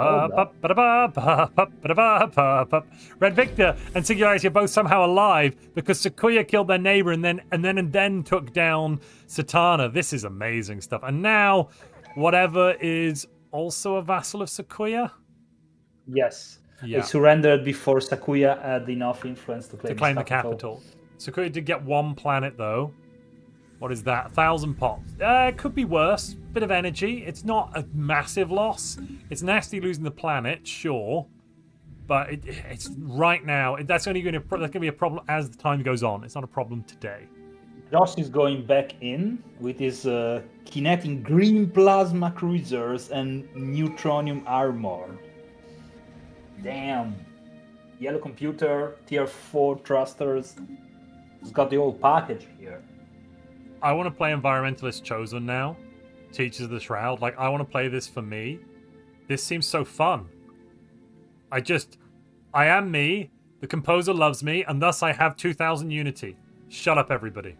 Red Victor and Singularity are both somehow alive because Sequoia killed their neighbor and then took down Satana. This is amazing stuff. And now, whatever is also a vassal of Sequoia. Yes. Yeah. It surrendered before Sequoia had enough influence to claim the capital. Sequoia did get one planet though. What is that? 1,000 pops. It could be worse. Bit of energy. It's not a massive loss. It's nasty losing the planet, sure, but it's right now. That's only going to be a problem as the time goes on. It's not a problem today. Josh is going back in with his kinetic green plasma cruisers and neutronium armor. Damn. Yellow computer, tier 4 thrusters. He's got the whole package here. I want to play Environmentalist Chosen now. Teachers of the Shroud. Like, I want to play this for me. This seems so fun. I am me. The composer loves me, and thus I have 2,000 unity. Shut up, everybody.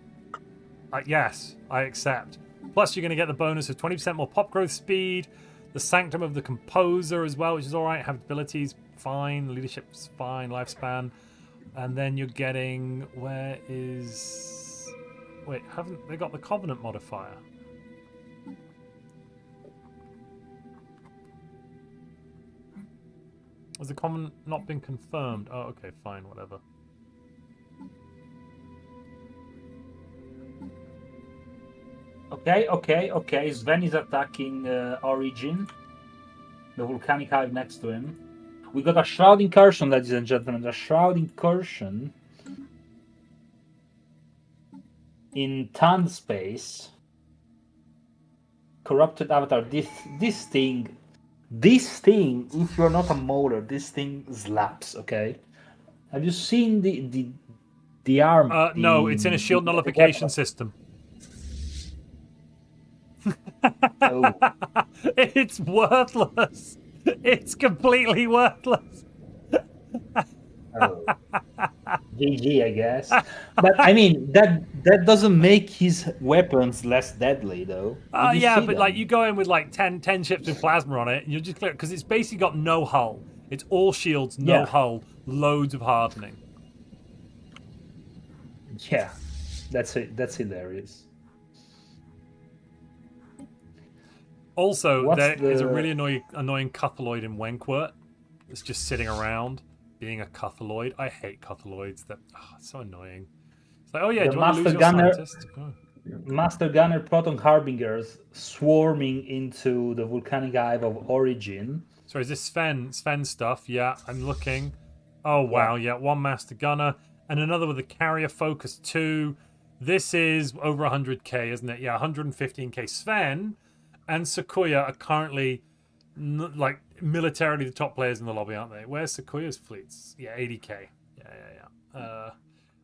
Yes, I accept. Plus, you're going to get the bonus of 20% more pop growth speed. The Sanctum of the Composer as well, which is alright. Habitability's fine. Leadership's fine. Lifespan. And then you're getting... Where is... Wait, haven't they got the Covenant modifier? Has the Covenant not been confirmed? Oh, okay, fine, whatever. Okay. Sven is attacking Origin. The volcanic hive next to him. We got a Shroud Incursion, ladies and gentlemen. A Shroud Incursion in Tand space. Corrupted Avatar. This thing, if you're not a molar, this thing slaps, okay? Have you seen the arm? No, it's in a shield nullification system. Oh. It's worthless. It's completely worthless. Oh. GG, I guess. But I mean, that doesn't make his weapons less deadly, though. Yeah, but like you go in with like 10 ships with plasma on it, and you'll just clear it because it's basically got no hull. It's all shields, no hull, loads of hardening. Yeah, that's hilarious. Also, there is a really annoying Cuthaloid in Wenkwert. It's just sitting around being a Cuthaloid. I hate Cuthaloids. It's so annoying. It's like, oh yeah, do you want to lose your scientist? Oh. Master Gunner Proton Harbingers swarming into the volcanic hive of Origin. Sorry, is this Sven stuff? Yeah, I'm looking. Oh wow, yeah, one Master Gunner and another with a Carrier Focus 2. This is over 100k, isn't it? Yeah, 115k. Sven and Sequoia are currently like militarily the top players in the lobby, aren't they? Where's Sequoia's fleets? Yeah, 80k. Yeah.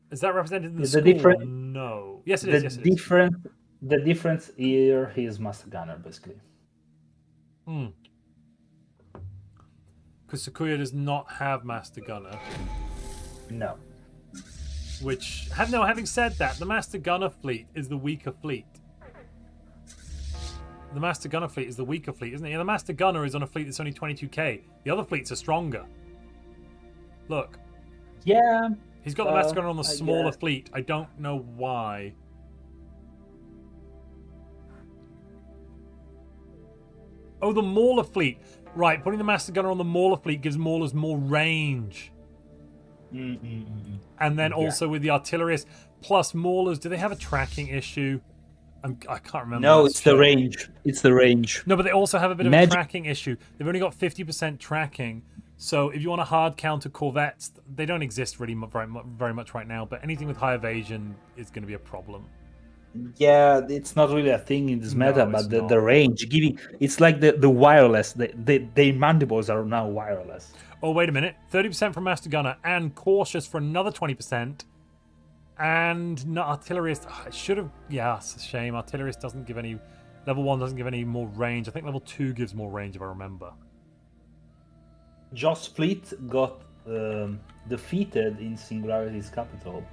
Is that represented in the score? No. Yes, it is. The difference here is Master Gunner, basically. Because Sequoia does not have Master Gunner. No. Having said that, the Master Gunner fleet is the weaker fleet. The Master Gunner fleet is the weaker fleet, isn't it? Yeah, the Master Gunner is on a fleet that's only 22k. The other fleets are stronger. Look. Yeah. He's got the Master Gunner on the I smaller guess. fleet. I don't know why. Oh, the Mauler fleet. Right, putting the Master Gunner on the Mauler fleet gives Maulers more range. And then also with the artillerists, plus Maulers, do they have a tracking issue? I can't remember. No, it's the range. It's the range. No, but they also have a bit of a tracking issue. They've only got 50% tracking. So if you want to hard counter corvettes, they don't exist really very much right now. But anything with high evasion is going to be a problem. Yeah, it's not really a thing in this meta, No, but it's the range giving it's like the wireless. The mandibles are now wireless. Oh, wait a minute. 30% from Master Gunner and Cautious for another 20%. And not Artillerist. Oh, it should have. Yeah, it's a shame. Artillerist doesn't give any. Level 1 doesn't give any more range. I think level 2 gives more range if I remember. Joss fleet got defeated in Singularity's capital.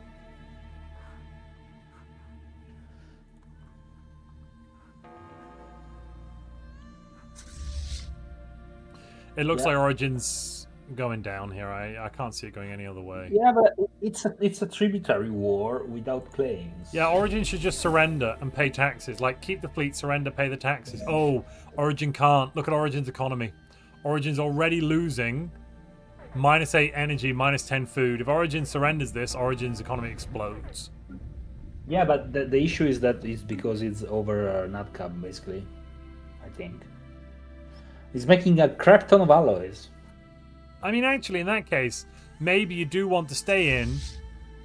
It looks like Origin's going down here. I can't see it going any other way. Yeah, but it's a tributary war without claims. Yeah, Origin should just surrender and pay taxes. Like, keep the fleet, surrender, pay the taxes. Oh, Origin can't. Look at Origin's economy. Origin's already losing -8 energy, -10 food. If Origin surrenders this, Origin's economy explodes. Yeah, but the issue is that it's because it's over NatCap, basically. I think. He's making a crap ton of alloys. I mean, actually, in that case, maybe you do want to stay in,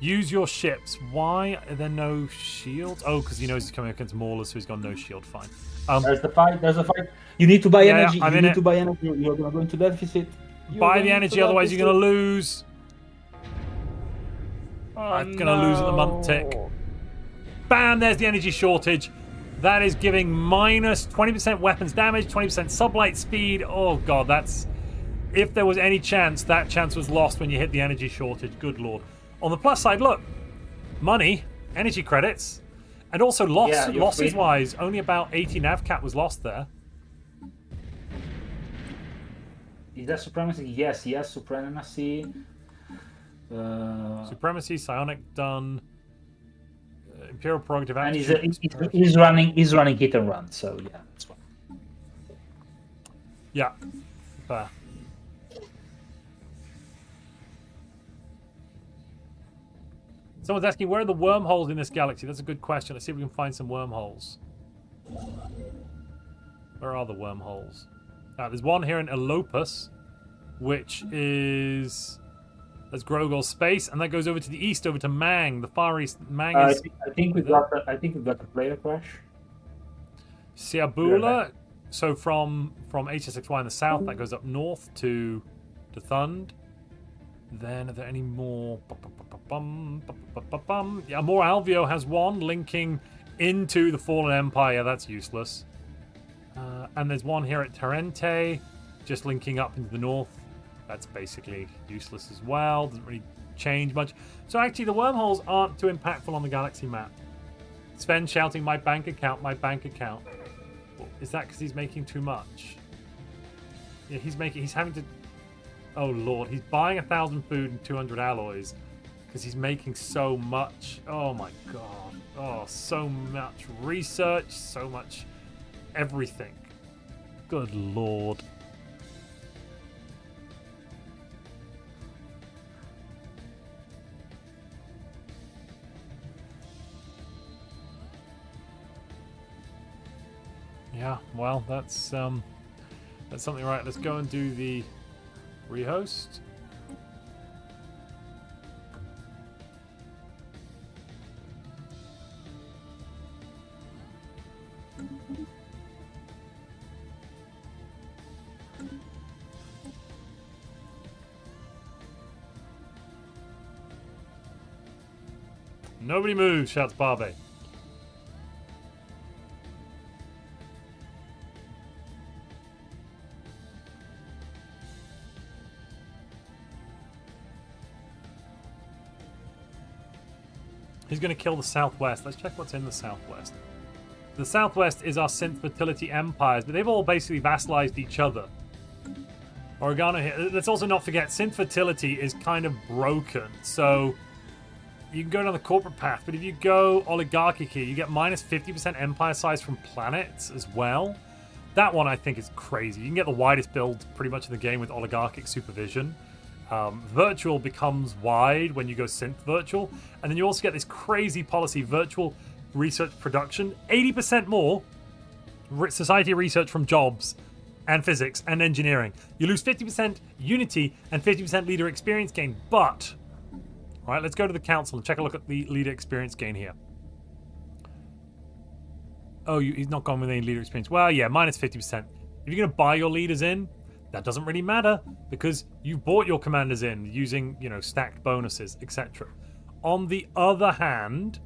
use your ships. Why are there no shields? Oh, because he knows he's coming against Maulers, so he's got no shield. Fine. There's the fight. There's a fight. You need to buy energy. I'm you in need it. to buy energy. You're going to go into deficit. Buy the energy, otherwise you're going to lose. I'm going to lose at the month tick. Bam, there's the energy shortage. That is giving minus 20% weapons damage, 20% sublight speed. Oh, God, that's... If there was any chance, that chance was lost when you hit the energy shortage. Good Lord. On the plus side, look. Money, energy credits, and also losses-wise, only about 80 nav cap was lost there. Is that supremacy? Yes, supremacy. Supremacy, psionic done. Imperial prerogative. And he's running hit and run, so yeah, that's fine. Yeah, fair. Someone's asking, where are the wormholes in this galaxy? That's a good question. Let's see if we can find some wormholes. Where are the wormholes? There's one here in Elopus, which is... That's Grogol's space, and that goes over to the east, over to Mang, the Far East. Mang is... I think we've got the player crash. Siabula, so from HSXY in the south, that goes up north to Thund. Then are there any more? Yeah, more Alvio has one linking into the Fallen Empire. Yeah, that's useless. And there's one here at Tarente, just linking up into the north. That's basically useless as well. Doesn't really change much. So actually, the wormholes aren't too impactful on the galaxy map. Sven shouting, "My bank account, my bank account." Is that because he's making too much? Yeah, he's having to... Oh, Lord. He's buying 1,000 food and 200 alloys because he's making so much. Oh, my God. Oh, so much research, so much everything. Good Lord. Yeah, well, that's something, right? Let's go and do the rehost. Nobody moves, shouts Barbe. He's going to kill the Southwest. Let's check what's in the Southwest. The Southwest is our synth fertility empires, but they've all basically vassalized each other. Oregano here. Let's also not forget, synth fertility is kind of broken. So you can go down the corporate path, but if you go oligarchic here, you get minus 50% empire size from planets as well. That one I think is crazy. You can get the widest build pretty much in the game with oligarchic supervision. Virtual becomes wide when you go synth virtual, and then you also get this crazy policy, virtual research production, 80% more society research from jobs and physics and engineering. You lose 50% unity and 50% leader experience gain, but all right, let's go to the council and check a look at the leader experience gain here. Oh, he's not gone with any leader experience. Well, yeah, minus 50%. If you're going to buy your leaders in, that doesn't really matter because you bought your commanders in using, you know, stacked bonuses, etc. On the other hand,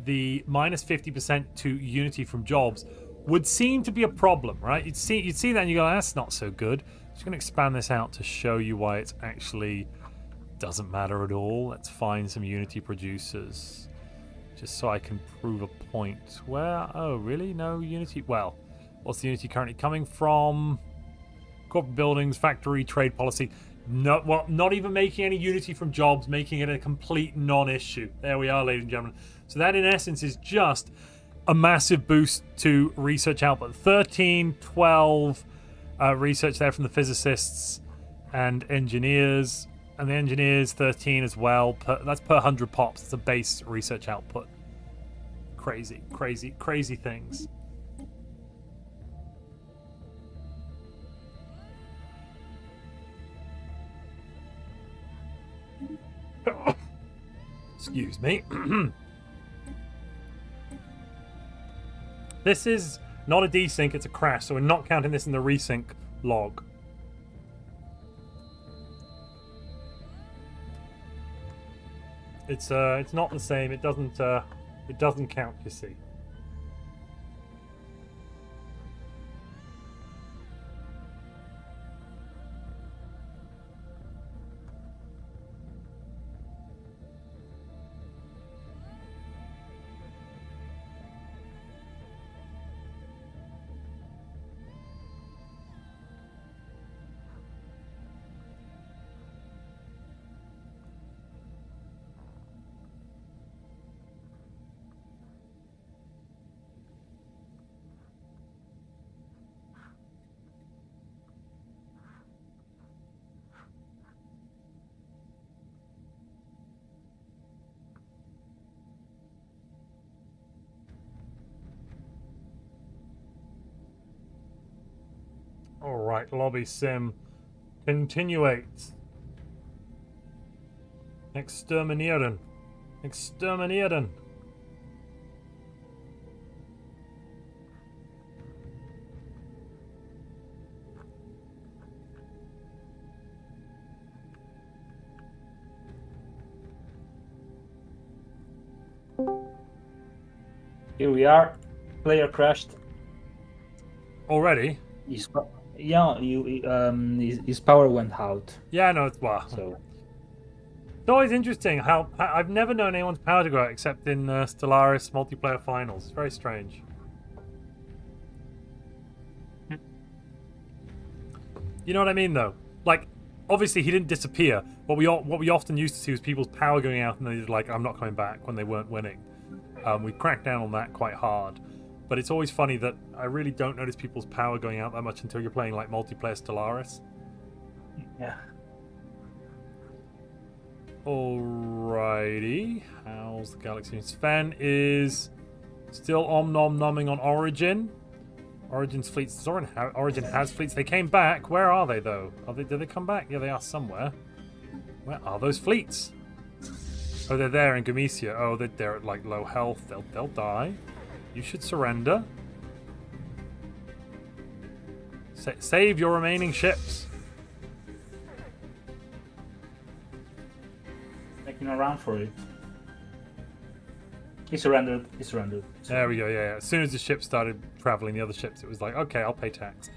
the minus 50% to unity from jobs would seem to be a problem, right? You'd see that and you go, that's not so good. I'm just going to expand this out to show you why it's actually doesn't matter at all. Let's find some unity producers just so I can prove a point. Where? Oh, really? No unity? Well, what's the unity currently coming from? Corporate buildings, factory, trade policy. No, well, not even making any unity from jobs, making it a complete non-issue. There we are, ladies and gentlemen. So that, in essence, is just a massive boost to research output. 13, 12 research there from the physicists and engineers. And the engineers, 13 as well. That's per 100 pops. It's a base research output. Crazy, crazy, crazy things. Excuse me. This is not a desync, it's a crash, so we're not counting this in the resync log. It's not the same. It doesn't count, you see. Alright, lobby sim. Continuate. Exterminieren. Exterminieren. Here we are. Player crashed. Already? Yeah, his power went out. Yeah, no, it's well. So it's always interesting how I've never known anyone's power to go out except in Stellaris multiplayer finals. It's very strange. You know what I mean, though? Like, obviously he didn't disappear. What we often used to see was people's power going out and they're like, "I'm not coming back" when they weren't winning. We cracked down on that quite hard. But it's always funny that I really don't notice people's power going out that much until you're playing like multiplayer Stellaris. yeah. Alrighty. How's the galaxy? Sven is still om-nom-nomming on Origin. Origin's fleets. Origin has fleets. They came back. Where are they, though? Did they come back? Yeah, they are somewhere. Where are those fleets? Oh, they're there in Gamesia. Oh, they're at like low health. They'll die. You should surrender. Save your remaining ships. Making a run for it. He surrendered. He surrendered. There we go. Yeah. As soon as the ship started traveling, the other ships, it was like, okay, I'll pay tax.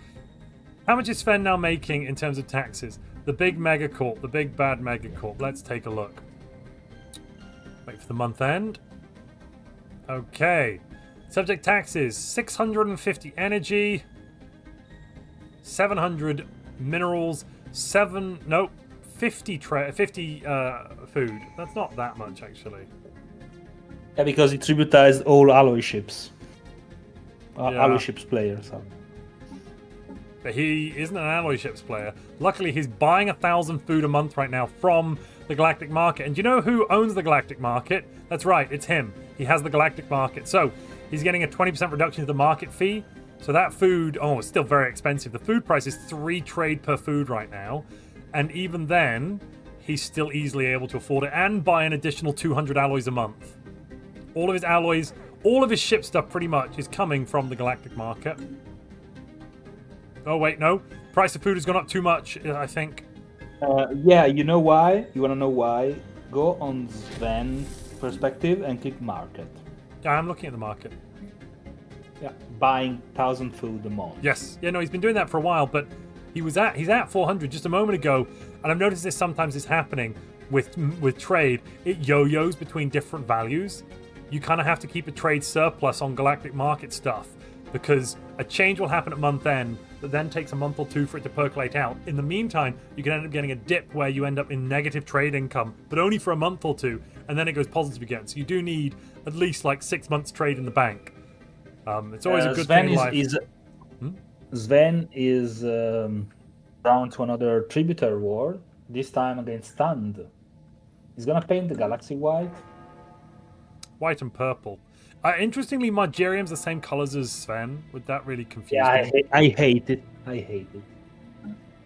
How much is Sven now making in terms of taxes? The big megacorp, the big bad megacorp. Let's take a look. Wait for the month end. Okay. Subject taxes, 650 energy, 700 minerals, 50 food. That's not that much, actually. Yeah, because he tributized all alloy ships. Yeah. Alloy ships players. So. But he isn't an alloy ships player. Luckily, he's buying 1,000 food a month right now from the Galactic Market. And do you know who owns the Galactic Market? That's right, it's him. He has the Galactic Market. So he's getting a 20% reduction to the market fee. So that food, it's still very expensive. The food price is 3 trade per food right now. And even then, he's still easily able to afford it and buy an additional 200 alloys a month. All of his alloys, all of his ship stuff pretty much is coming from the Galactic Market. Oh, wait, no. Price of food has gone up too much, I think. Yeah, you know why? You want to know why? Go on Sven perspective and click market. Yeah, I'm looking at the market. Yeah, buying 1,000 food a month. Yes. Yeah, no, he's been doing that for a while, but he's at 400 just a moment ago, and I've noticed this sometimes is happening with trade. It yo-yos between different values. You kind of have to keep a trade surplus on Galactic Market stuff, because a change will happen at month end that then takes a month or two for it to percolate out. In the meantime, you can end up getting a dip where you end up in negative trade income, but only for a month or two, and then it goes positive again. So you do need at least like 6 months trade in the bank. It's always a good thing in life. Sven is down to another tributary war, this time against Stand. He's gonna paint the galaxy white. White and purple. Interestingly, Margerium's the same colors as Sven. Would that really confuse me? I hate it. I hate it.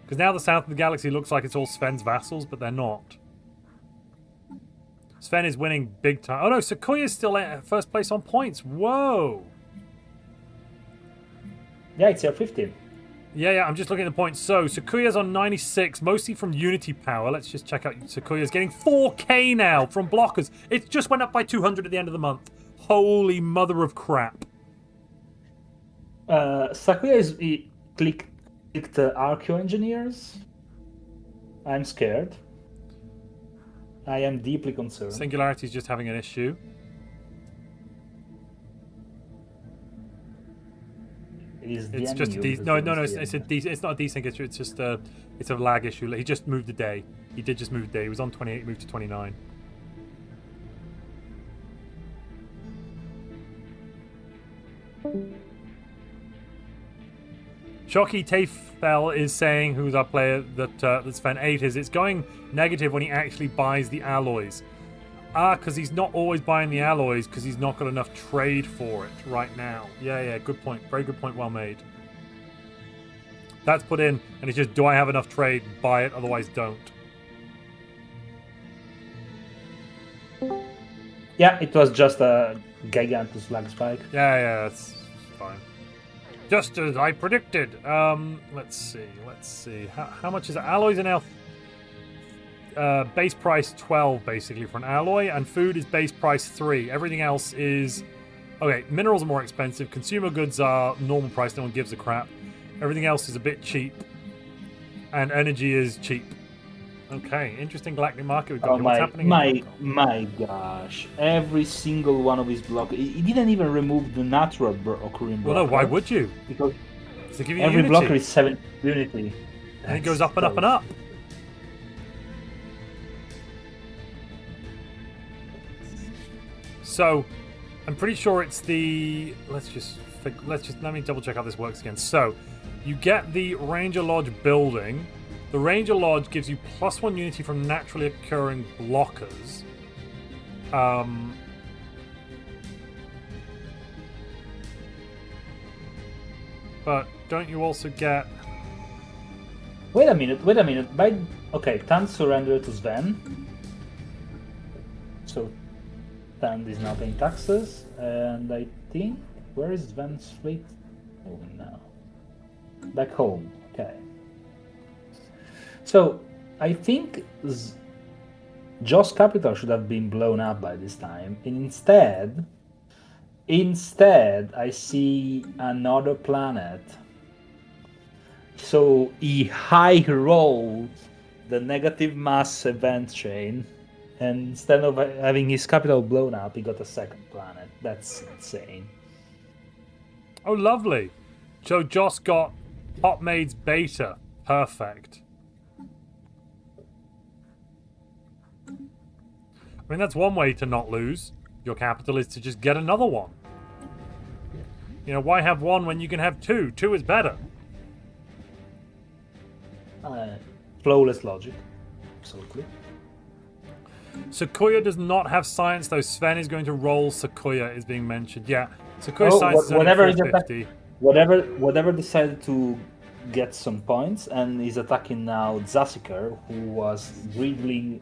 Because now the south of the galaxy looks like it's all Sven's vassals, but they're not. Sven is winning big time. Oh no, Sequoia's still at first place on points. Whoa! Yeah, it's your 15. Yeah, I'm just looking at the points. So, Sequoia's on 96, mostly from Unity Power. Let's just check out Sequoia's getting 4K now from blockers. It just went up by 200 at the end of the month. Holy mother of crap. Sequoia clicked Archeo Engineers. I'm scared. I am deeply concerned. Singularity's just having an issue. It's just a no. It's not a desync issue. It's just it's a lag issue. He just moved a day. He did just move a day. He was on 28, moved to 29. Shocky Tafel is saying, who's our player, that Sven 8 is, it's going negative when he actually buys the alloys. Because he's not always buying the alloys because he's not got enough trade for it right now. Yeah, good point. Very good point, well made. That's put in, and it's just, do I have enough trade? Buy it, otherwise don't. Yeah, it was just a gigantic lag spike. Yeah, that's fine. Just as I predicted. Let's see. How much is it? Alloys are now base price 12 basically for an alloy, and food is base price 3. Everything else is okay. Minerals are more expensive. Consumer goods are normal price. No one gives a crap. Everything else is a bit cheap, and energy is cheap. Okay, interesting Galactic Market we've got. Oh, What's happening? My gosh! Every single one of his blocks. He didn't even remove the natural occurring blocker. Well, no. Why would you? Because to give you every unity. blocker is 7 unity, and it goes up and up and up. So, I'm pretty sure it's the. Let me double check how this works again. So, you get the Ranger Lodge building. The Ranger Lodge gives you +1 unity from naturally occurring blockers. But don't you also get... Wait a minute. Okay, Tan surrendered to Sven. So, Tan is now paying taxes. And I think... Where is Sven's fleet moving now? Back home. Okay. So, I think Joss Capital should have been blown up by this time. And instead, I see another planet. So, he high-rolled the negative mass event chain. And instead of having his capital blown up, he got a second planet. That's insane. Oh, lovely. So Joss got Hot Maids Beta. Perfect. I mean, that's one way to not lose your capital, is to just get another one. You know, why have one when you can have two? Two is better. Flawless logic. Absolutely. Sequoia does not have science, though. Sven is going to roll Sequoia, is being mentioned. Yeah, Sequoia science is only 450. Whatever decided to get some points and is attacking now Zassiker, who was greedily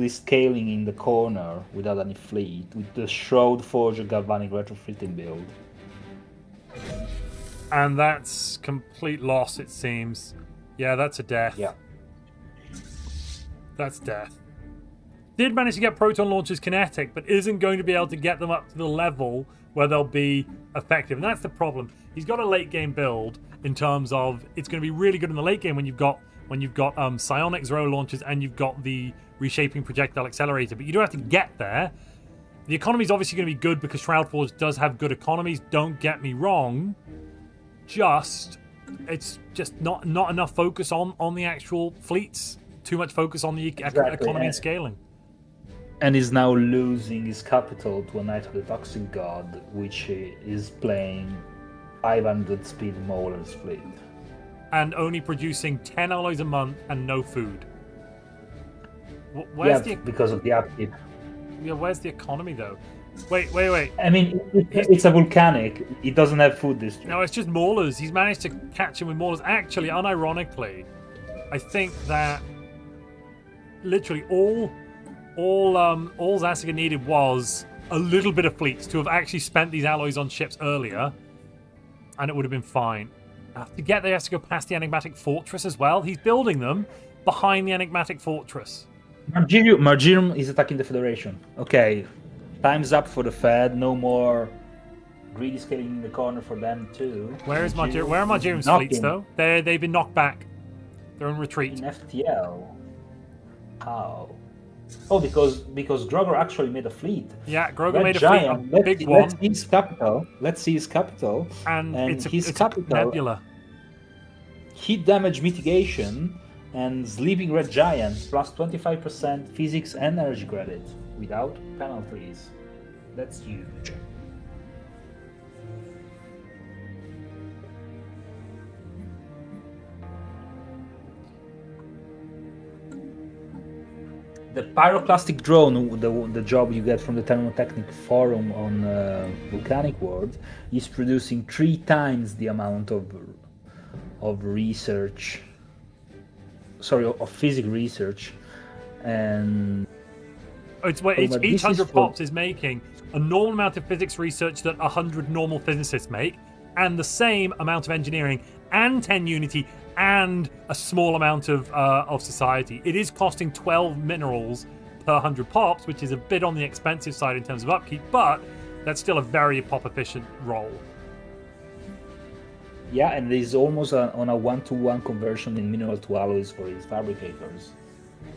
scaling in the corner without any fleet with the Shroud Forger Galvanic Retrofitting build. And that's complete loss, it seems. Yeah, that's a death. Yeah. That's death. Did manage to get proton launchers kinetic, but isn't going to be able to get them up to the level where they'll be effective. And that's the problem. He's got a late game build in terms of it's going to be really good in the late game when you've got psionic Zero launchers and you've got the reshaping projectile accelerator. But you do have to get there. The economy is obviously going to be good because Shroudforge does have good economies. Don't get me wrong. It's just not enough focus on the actual fleets. Too much focus on the economy and scaling. And is now losing his capital to a Knight of the Toxic God, which is playing 500 speed Mauler's fleet. And only producing 10 alloys a month and no food. Because of the upkeep. Yeah, where's the economy though? Wait. I mean, it's a volcanic. It doesn't have food district. No, it's just Maulers. He's managed to catch him with Maulers. Actually, unironically, I think that literally all Zassiger needed was a little bit of fleets to have actually spent these alloys on ships earlier, and it would have been fine. To get there, he has to go past the Enigmatic Fortress as well. He's building them behind the Enigmatic Fortress. Margirum is attacking the Federation. Okay, time's up for the Fed. No more greedy scaling in the corner for them too. Where are Margirum's fleets though? They've been knocked back. They're in retreat. In FTL. How? Oh, because Grogor actually made a fleet. Yeah, Grogor made a fleet, a big one. Let's see his capital. And it's capital, a nebula. Heat damage mitigation and Sleeping Red Giant plus 25% physics and energy credit without penalties. That's huge. The pyroclastic drone, the job you get from the Thermotechnic forum on Volcanic World, is producing 3 times the amount of research. Sorry, of physics research, and each 100 pops is making a normal amount of physics research that 100 normal physicists make, and the same amount of engineering, and 10 unity, and a small amount of society. It is costing 12 minerals per 100 pops, which is a bit on the expensive side in terms of upkeep, but that's still a very pop efficient roll. Yeah, and there's almost on a 1-to-1 conversion in mineral to alloys for his fabricators.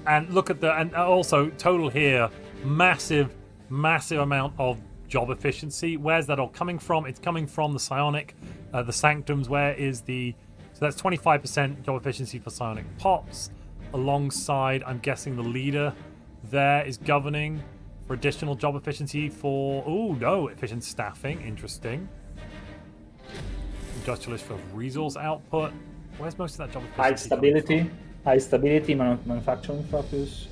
And look at and also total here, massive amount of job efficiency. Where's that all coming from? It's coming from the psionic, the sanctums. Where is the? So that's 25% job efficiency for psionic pops. Alongside, I'm guessing the leader there is governing for additional job efficiency for efficient staffing. Interesting. Industrialist for resource output. Where's most of that job efficiency? High stability, manufacturing focus.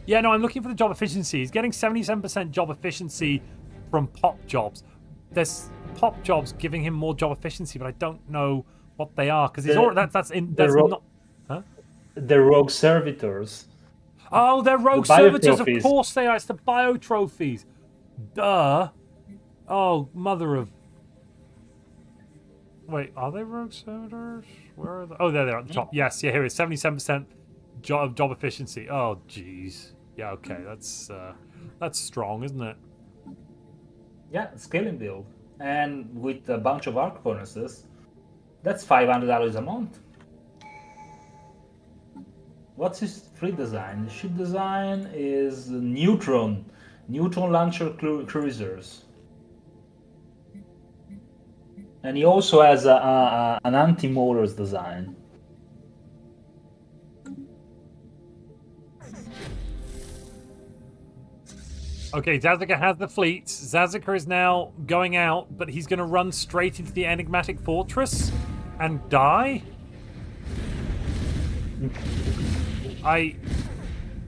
Yeah, no, I'm looking for the job efficiency. He's getting 77% job efficiency from pop jobs. There's pop jobs giving him more job efficiency, but I don't know what they are because the rogue servitors. Oh, they're rogue servitors. Of course they are. It's the bio trophies. Duh. Oh, mother of. Wait, are they rogue servitors? Where are they? Oh, there they are at the top. Yes, yeah, here it is. 77% job efficiency. Oh, jeez. Yeah, okay, that's strong, isn't it? Yeah, scaling build, and with a bunch of arc furnaces, that's $500 a month. What's his fleet design? The ship design is neutron launcher cruisers. And he also has an anti-mortars design. Okay, Zazika has the fleet. Zazika is now going out, but he's going to run straight into the enigmatic fortress and die?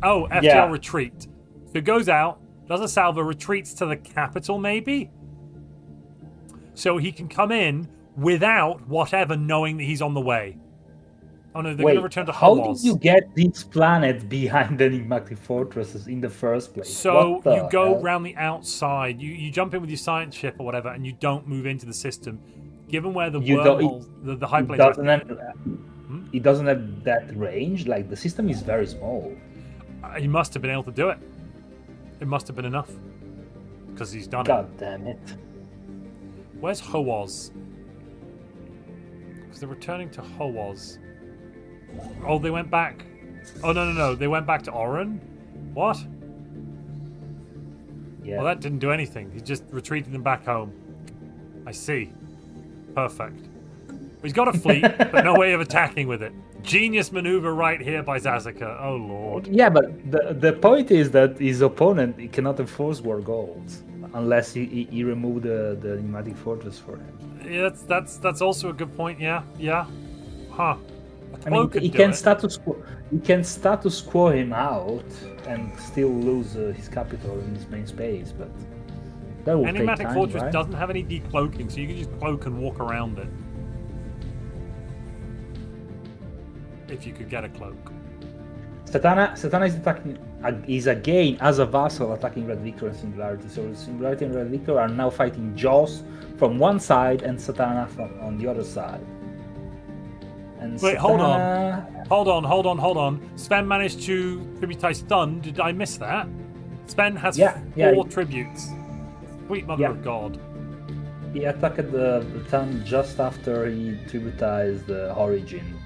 Oh, FTL retreat. So it goes out, does a salvo, retreats to the capital maybe? So he can come in without whatever knowing that he's on the way. Oh no, they're going to return to how Hawaz. did you get these planets behind the enigmatic fortresses in the first place? So you go around the outside. You jump in with your science ship or whatever, and you don't move into the system. Given where the wormholes, the high planes it doesn't have that range. Like the system is very small. He must have been able to do it. It must have been enough because he's done it. God damn it! Where's Hawaz? Because they're returning to Hawaz. Oh, they went back. Oh, no. They went back to Oran? What? Yeah. Well, that didn't do anything. He just retreated them back home. I see. Perfect. He's got a fleet, but no way of attacking with it. Genius maneuver right here by Zazika. Oh, Lord. Yeah, but the point is that his opponent he cannot enforce war goals unless he removed the enigmatic fortress for him. Yeah, that's also a good point. Yeah. Huh. I mean, he can status quo him out and still lose his capital in his main space, but that will take time, Fortress right? doesn't have any decloaking, so you can just cloak and walk around it. If you could get a cloak. Satana is attacking. Is again as a vassal attacking Red Victor and Singularity. So Singularity and Red Victor are now fighting Jaws from one side and Satana on the other side. And wait, Satana... hold on. Sven managed to tributize Stun. Did I miss that? Sven has 4 tributes. Sweet mother of God. He attacked the town just after he tributized the Origin.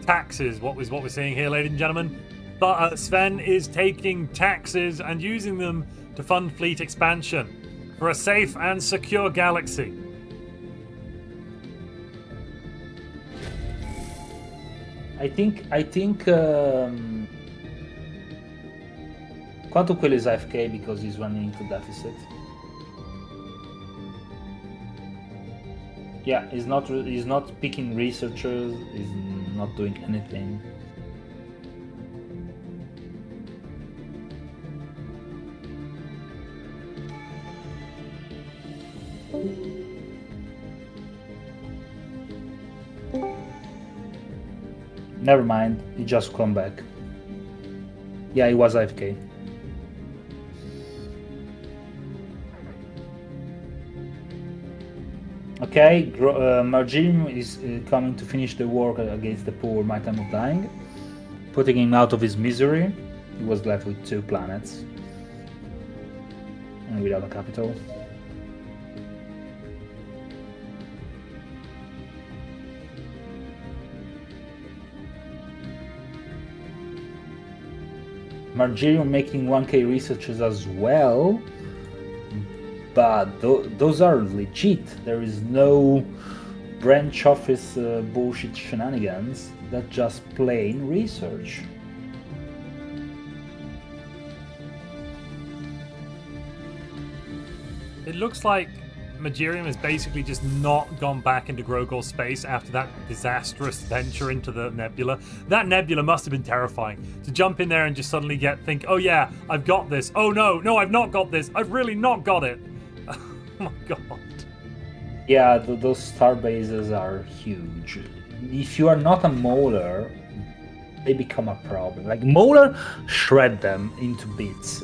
Taxes, what we're seeing here, ladies and gentlemen. But Sven is taking taxes and using them to fund fleet expansion for a safe and secure galaxy. I think Quantum Quill is AFK because he's running into deficit. Yeah, he's not picking researchers, he's not doing anything. Never mind, he just come back. Yeah, he was AFK. Okay, Margim is coming to finish the work against the poor My Time of Dying, putting him out of his misery. He was left with 2 planets and without a capital. Margirium making 1k researchers as well, but those are legit. There is no branch office bullshit shenanigans. That's just plain research. It looks like Magirium has basically just not gone back into Grogor space after that disastrous venture into the nebula. That nebula must have been terrifying. To jump in there and just suddenly think, oh yeah, I've got this. Oh no, I've not got this. I've really not got it. Oh my god. Yeah, those star bases are huge. If you are not a Molar, they become a problem. Like Molar shred them into bits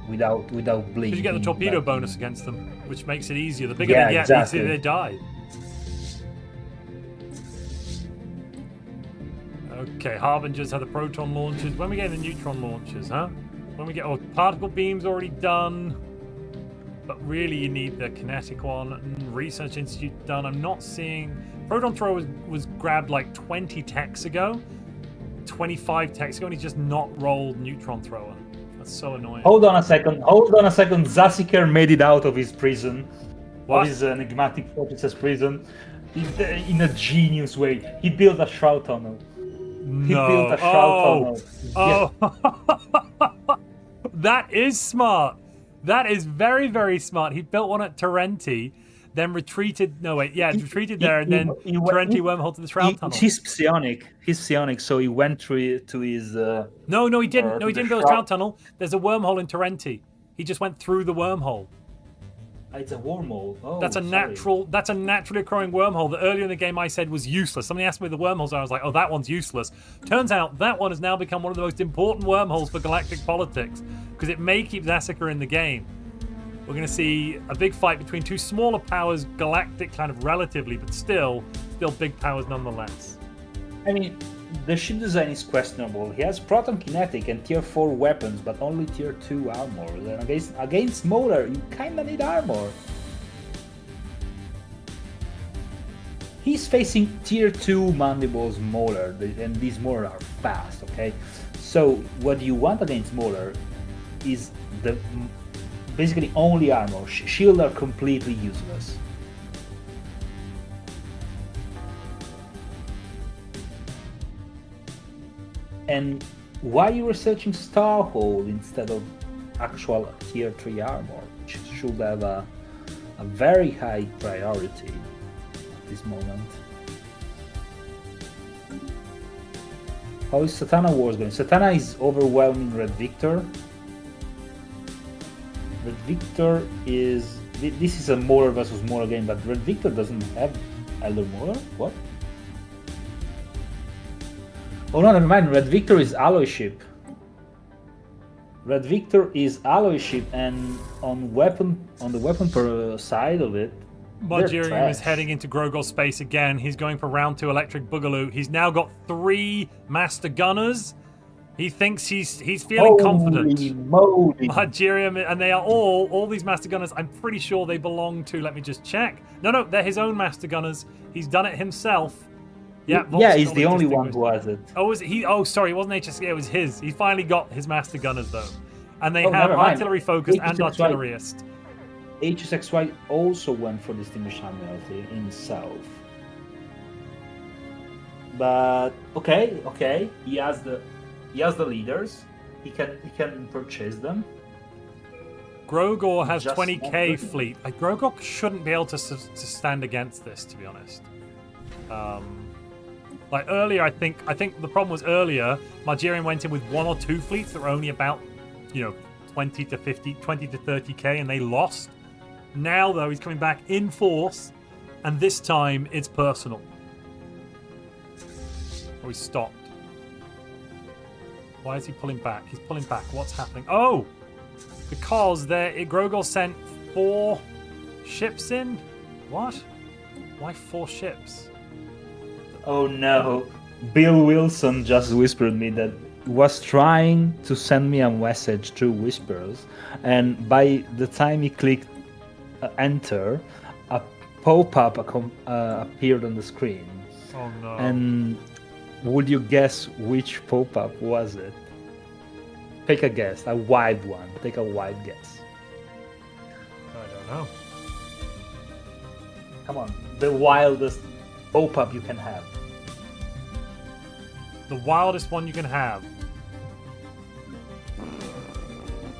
without bleeding. Because you get the torpedo bonus against them, which makes it easier. The bigger they get, the easier they die. Okay, Harbingers have the proton launchers. When we get the neutron launchers, huh? When we get particle beams already done. But really you need the kinetic one. Research Institute done. I'm not seeing... Proton thrower was grabbed like 20 techs ago. 25 techs ago, and he's just not rolled neutron thrower. That's so annoying. Hold on a second. Zasiker made it out of his prison. What? his enigmatic fortress prison in a genius way. He built a shroud tunnel. He built a shroud tunnel. Oh, that is smart. That is very, very smart. He built one at Torrenti, then retreated. No, wait, yeah, retreated there, and then Torrenti wormhole to the shroud tunnel. He's psionic. He's psionic, so he went through to his. No, he didn't. No, he didn't build a shroud shroud tunnel. There's a wormhole in Torrenti. He just went through the wormhole. It's a wormhole. Oh, That's a natural. That's a naturally occurring wormhole that earlier in the game I said was useless. Somebody asked me the wormholes, and I was like, "Oh, that one's useless." Turns out that one has now become one of the most important wormholes for galactic politics because it may keep Zassica in the game. We're going to see a big fight between two smaller powers, galactic kind of relatively, but still big powers nonetheless. I mean, the ship design is questionable. He has proton kinetic and tier 4 weapons, but only tier 2 armor. And against Molar, you kinda need armor. He's facing tier 2 mandibles Molar, and these Molar are fast, okay? So what you want against Molar is the basically only armor. Shield are completely useless. And why you researching Starhold instead of actual tier 3 armor, which should have a very high priority at this moment. How is Satana Wars going? Satana is overwhelming Red Victor. Red Victor is... This is a Molar versus Molar game, but Red Victor doesn't have Elder Molar? What? Oh no, never mind. Red Victor is alloy ship. Red Victor is alloy ship, and on the weapon per side of it, Margerium is heading into Grogol's space again. He's going for round 2 Electric Boogaloo. He's now got 3 Master Gunners. He thinks he's feeling confident. Margerium, and they are all these Master Gunners. I'm pretty sure they belong to. Let me just check. No, they're his own Master Gunners. He's done it himself. Yeah, he's the only one who has it. Oh, was it he? Oh, sorry, it wasn't HSK. It was his. He finally got his Master Gunners though, and they have artillery focus and artillerist. HSXY also went for Distinguished Admiralty himself. But okay, he has the leaders. He can purchase them. Grogor has 20k fleet. Grogor shouldn't be able to stand against this, to be honest. Like earlier, I think the problem was earlier, Margerian went in with 1 or 2 fleets that were only about, 20 to 30k, and they lost. Now, though, he's coming back in force, and this time it's personal. Oh, he stopped. Why is he pulling back? He's pulling back. What's happening? Oh! Because Grogor sent 4 ships in? What? Why 4 ships? Oh no, Bill Wilson just whispered me that he was trying to send me a message through whispers, and by the time he clicked enter, a pop-up appeared on the screen. Oh no. And would you guess which pop-up was it? Take a guess, a wide one. Take a wide guess. I don't know. Come on, the wildest pop-up you can have. The wildest one you can have.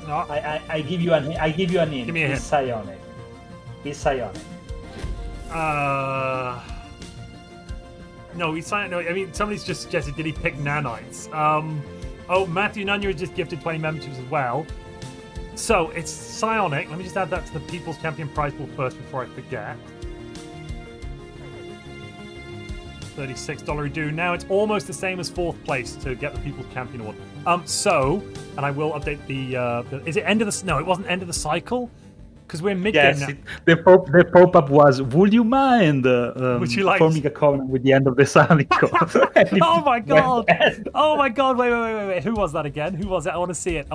No. I give you an hint. Give me a hint. He's psionic. He's psionic. No, he's psionic. No, I mean, somebody's just suggested, did he pick nanites? Oh, Matthew Nunyer just gifted 20 memberships as well. So, it's psionic. Let me just add that to the People's Champion prize pool first before I forget. $36 due. Now it's almost the same as 4th place to get the People's Champion Award. And I will update the is it end of the... No, it wasn't end of the cycle? Because we're mid-game now. The pop-up was, would you mind Would you like forming a covenant with the end of the cycle? Oh my god! Oh my god, wait. Who was that again? Who was it? I want to see it.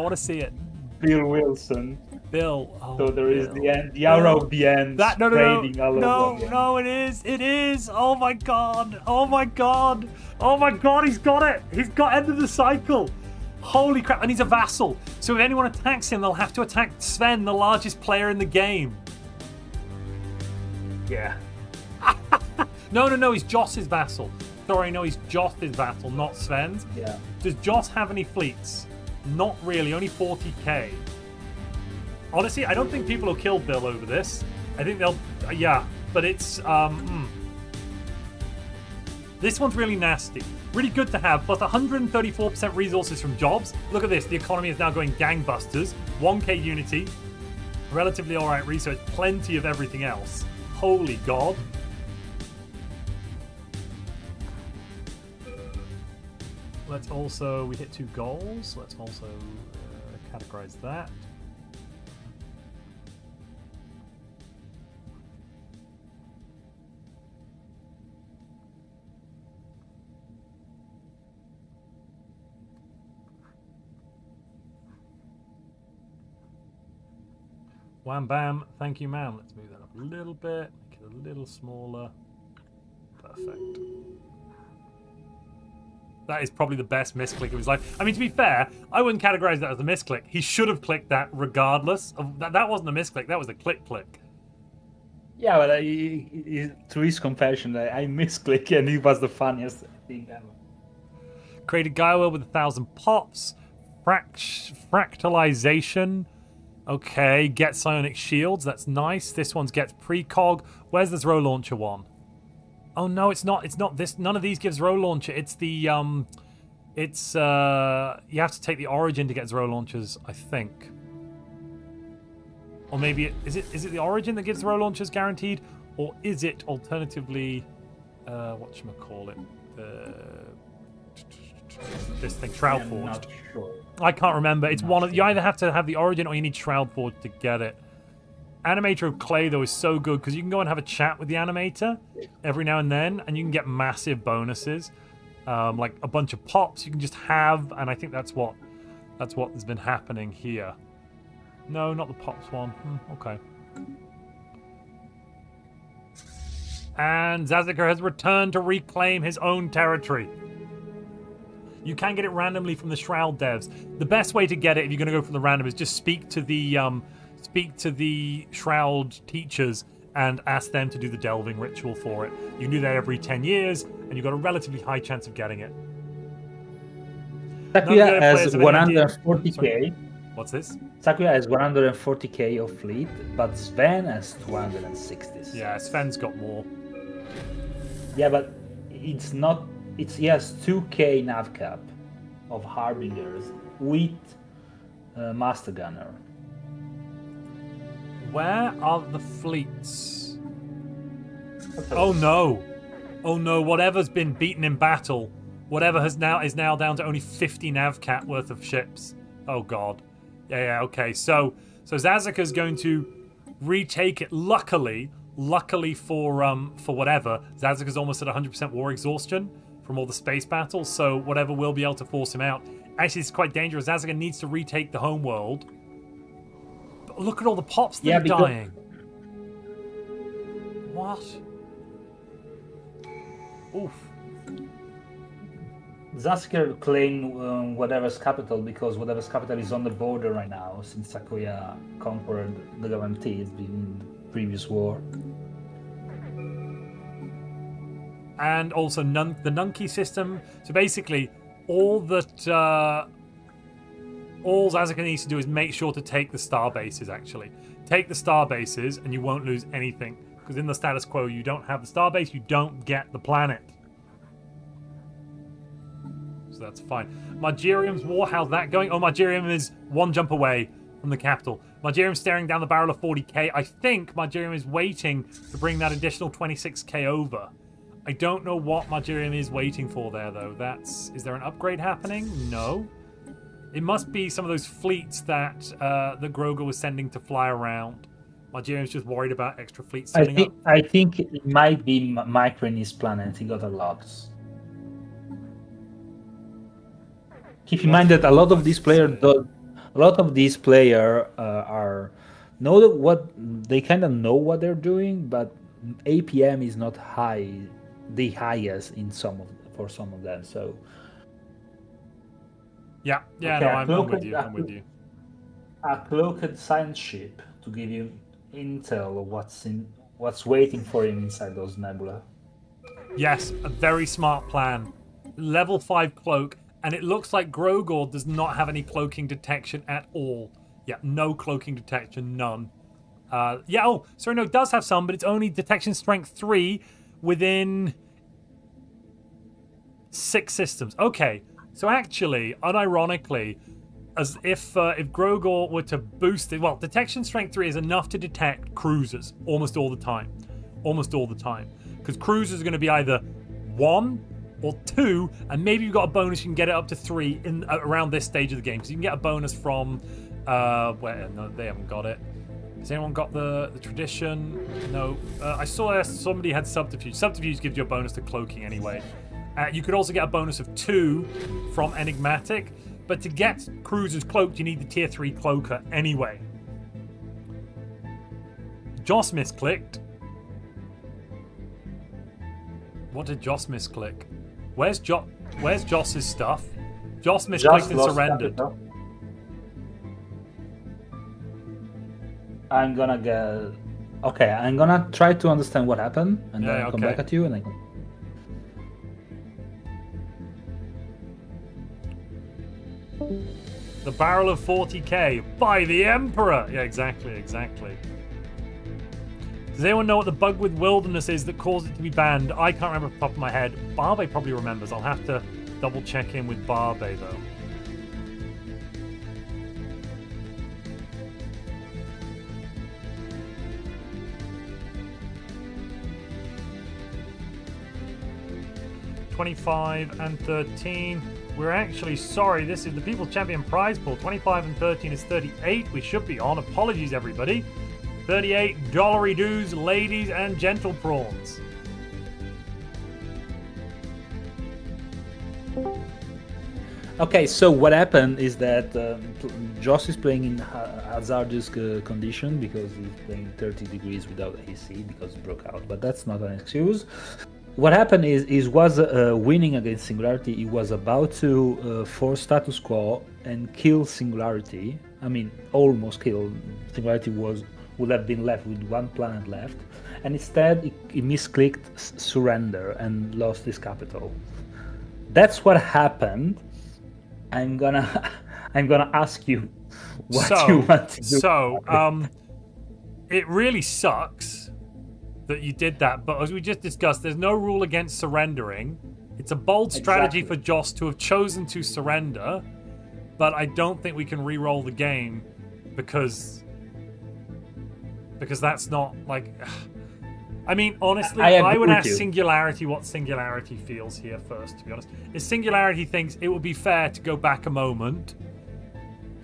Bill Wilson. Bill. Oh, so there is the end, the arrow of the end. No, it is. Oh my god. He's got it. He's got end of the cycle. Holy crap! And he's a vassal. So if anyone attacks him, they'll have to attack Sven, the largest player in the game. Yeah. No, he's Joss's vassal. Sorry, no, he's Joss's vassal, not Sven's. Yeah. Does Joss have any fleets? Not really, only 40k. Honestly, I don't think people will kill Bill over this. I think they'll, yeah, but it's, This one's really nasty. Really good to have, plus 134% resources from jobs. Look at this, the economy is now going gangbusters. 1k unity, relatively alright research, plenty of everything else. Holy God. Let's also, we hit 2 goals. Let's also categorize that. Wham bam, thank you ma'am. Let's move that up a little bit, make it a little smaller. Perfect. That is probably the best misclick of his life. I mean, to be fair, I wouldn't categorize that as a misclick. He should have clicked that regardless. Of that wasn't a misclick, that was a click. Yeah, but to his confession, I misclick and it was the funniest thing ever. Created Gaia with 1,000 pops. Fractalization. Okay, get psionic shields. That's nice. This one's gets precog. Where's this row launcher one? Oh no, it's not. It's not this. None of these gives row launcher. It's the you have to take the origin to get row launchers, I think. Or maybe is it the origin that gives row launchers guaranteed, or is it alternatively whatchamacallit? This thing, Shroud Forged. Not sure. I can't remember. It's one of you either have to have the origin or you need Shroud Forged to get it. Animator of Clay though is so good because you can go and have a chat with the animator every now and then, and you can get massive bonuses, like a bunch of pops you can just have, and I think that's what has been happening here. No, not the pops one. Okay. And Zazika has returned to reclaim his own territory. You can get it randomly from the Shroud devs. The best way to get it, if you're going to go for the random, is just speak to the Shroud teachers and ask them to do the delving ritual for it. You can do that every 10 years, and you've got a relatively high chance of getting it. Sakuya has 140k. What's this? Sakuya has 140k of fleet, but Sven has 260. Yeah, Sven's got more. Yeah, but it's not. He has 2k nav cap of Harbingers with Master Gunner. Where are the fleets? Oh no! Oh no! Whatever's been beaten in battle, whatever is now down to only 50 nav cap worth of ships. Oh god. Yeah. Okay. So Zazika's going to retake it. Luckily for whatever, Zazika's almost at 100% war exhaustion from all the space battles. So whatever will be able to force him out. Actually, it's quite dangerous. Zazika needs to retake the home world. But look at all the pops that are dying. What? Oof. Zazika claim whatever's capital because whatever's capital is on the border right now since Sakuya conquered the guarantees in the previous war. And also the Nunki system. So basically, all Zazika needs to do is make sure to take the star bases, actually. Take the star bases and you won't lose anything. Because in the status quo, you don't have the star base, you don't get the planet. So that's fine. Margerium's war, how's that going? Oh, Margerium is one jump away from the capital. Margerium's staring down the barrel of 40k. I think Margerium is waiting to bring that additional 26k over. I don't know what Margerium is waiting for there, though. Is there an upgrade happening? No. It must be some of those fleets that Groga was sending to fly around. Margerium's just worried about extra fleets turning up. I think it might be Micronis planet. He got a lot. Keep in mind that a lot of these players are know what they kind of know what they're doing, but APM is not the highest for some of them. So yeah, okay, no, I'm with you. I'm with you. A cloaked science ship to give you intel of what's waiting for him inside those nebula. Yes, a very smart plan. Level 5 cloak, and it looks like Grogor does not have any cloaking detection at all. Yeah, no cloaking detection, none. Yeah, oh, sorry, no, it does have some, but it's only detection strength 3 within 6 systems. Okay, so actually, unironically, as if Grogor were to boost it, well, detection strength 3 is enough to detect cruisers almost all the time. Almost all the time. Because cruisers are going to be either 1 or 2, and maybe you've got a bonus, you can get it up to 3 in around this stage of the game. So you can get a bonus from, where, no, they haven't got it. Has anyone got the tradition? No. I saw somebody had subterfuge. Subterfuge gives you a bonus to cloaking anyway. You could also get a bonus of 2 from enigmatic, but to get cruisers cloaked, you need the tier 3 cloaker anyway. Joss misclicked. What did Joss misclick? Where's Joss's stuff? Joss misclicked and surrendered. Capital. I'm gonna get. Okay, I'm gonna try to understand what happened, and then I'll come back at you, and I can. The barrel of 40k by the Emperor. Yeah, exactly. Does anyone know what the bug with Wilderness is that caused it to be banned? I can't remember off the top of my head. Barbe probably remembers. I'll have to double check in with Barbe though. $25 and $13. We're actually sorry. This is the People's Champion prize pool. 25 and 13 is 38. We should be on. Apologies, everybody. 38 dollary dues, ladies and gentle prawns. Okay, so what happened is that Joss is playing in hazardous condition because he's playing 30 degrees without AC because it broke out. But that's not an excuse. What happened is he was winning against Singularity. He was about to force status quo and kill Singularity. I mean, almost kill. Singularity would have been left with 1 planet left, and instead he misclicked surrender and lost his capital. That's what happened. I'm gonna ask you what you want to do. So, it really sucks that you did that, but as we just discussed, there's no rule against surrendering. It's a bold strategy for Joss to have chosen to surrender, but I don't think we can re-roll the game because that's not like. I mean, honestly, I would ask Singularity what Singularity feels here first, to be honest. If Singularity thinks it would be fair to go back a moment,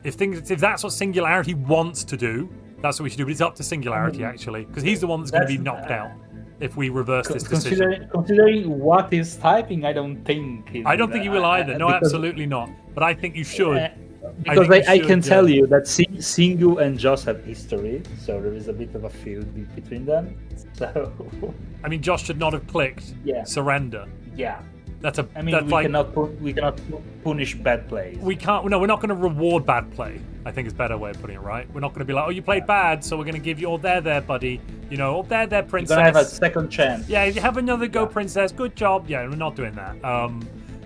if that's what Singularity wants to do, that's what we should do. But it's up to Singularity, actually, because he's the one that's going to be knocked out if we reverse this decision. Considering what he's typing, I don't think... I don't think you will either. No, absolutely not. But I think you should. Because I can tell you that Singu and Joss have history, so there is a bit of a feud between them. So, I mean, Josh should not have clicked surrender. Yeah, that's a. I mean, we cannot punish bad plays. We can't. No, we're not going to reward bad play. I think is a better way of putting it, right? We're not going to be like, oh, you played bad, so we're going to give you, oh, there, buddy. You know, oh, there, princess. You're going to have a second chance. Yeah, you have another go, princess. Good job. Yeah, we're not doing that.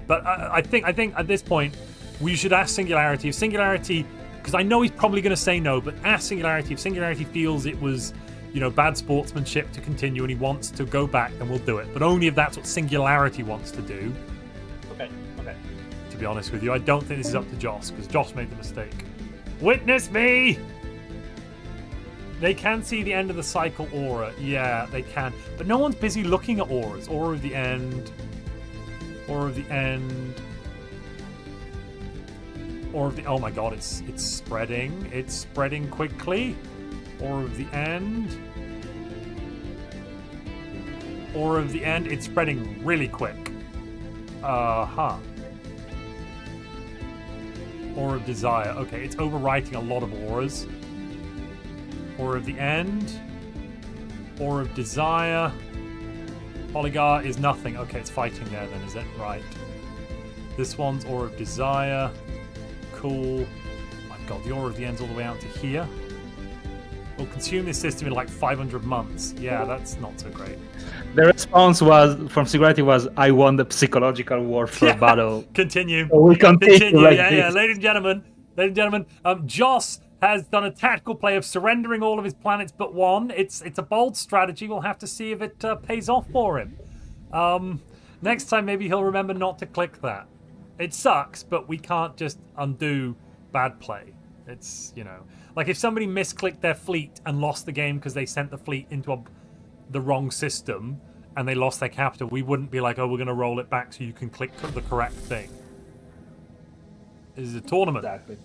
But I think at this point, we should ask Singularity. If Singularity, because I know he's probably going to say no, but ask Singularity. If Singularity feels it was, bad sportsmanship to continue and he wants to go back, then we'll do it. But only if that's what Singularity wants to do. Okay. To be honest with you, I don't think this is up to Joss, because Joss made the mistake. Witness me! They can see the end of the cycle aura. Yeah, they can. But no one's busy looking at auras. Aura of the end. Aura of the end. Aura of the... Oh my god, it's spreading. It's spreading quickly. Aura of the end. Aura of the end. It's spreading really quick. Aura of desire. Okay, it's overwriting a lot of auras. Aura of the end. Aura of desire. Polygar is nothing. Okay, it's fighting there then, is it? Right. This one's Aura of desire. Cool. My god, the Aura of the end's all the way out to here. We'll consume this system in like 500 months. Yeah, that's not so great. The response was from Singularity was, "I won the psychological warfare battle." Continue. So we continue like yeah. this. Ladies and gentlemen, Joss has done a tactical play of surrendering all of his planets but one. It's a bold strategy. We'll have to see if it pays off for him. Next time, maybe he'll remember not to click that. It sucks, but we can't just undo bad play. It's, you know, like if somebody misclicked their fleet and lost the game because they sent the fleet into the wrong system and they lost their capital, we wouldn't be like, oh, we're going to roll it back so you can click the correct thing. This is a tournament. Exactly.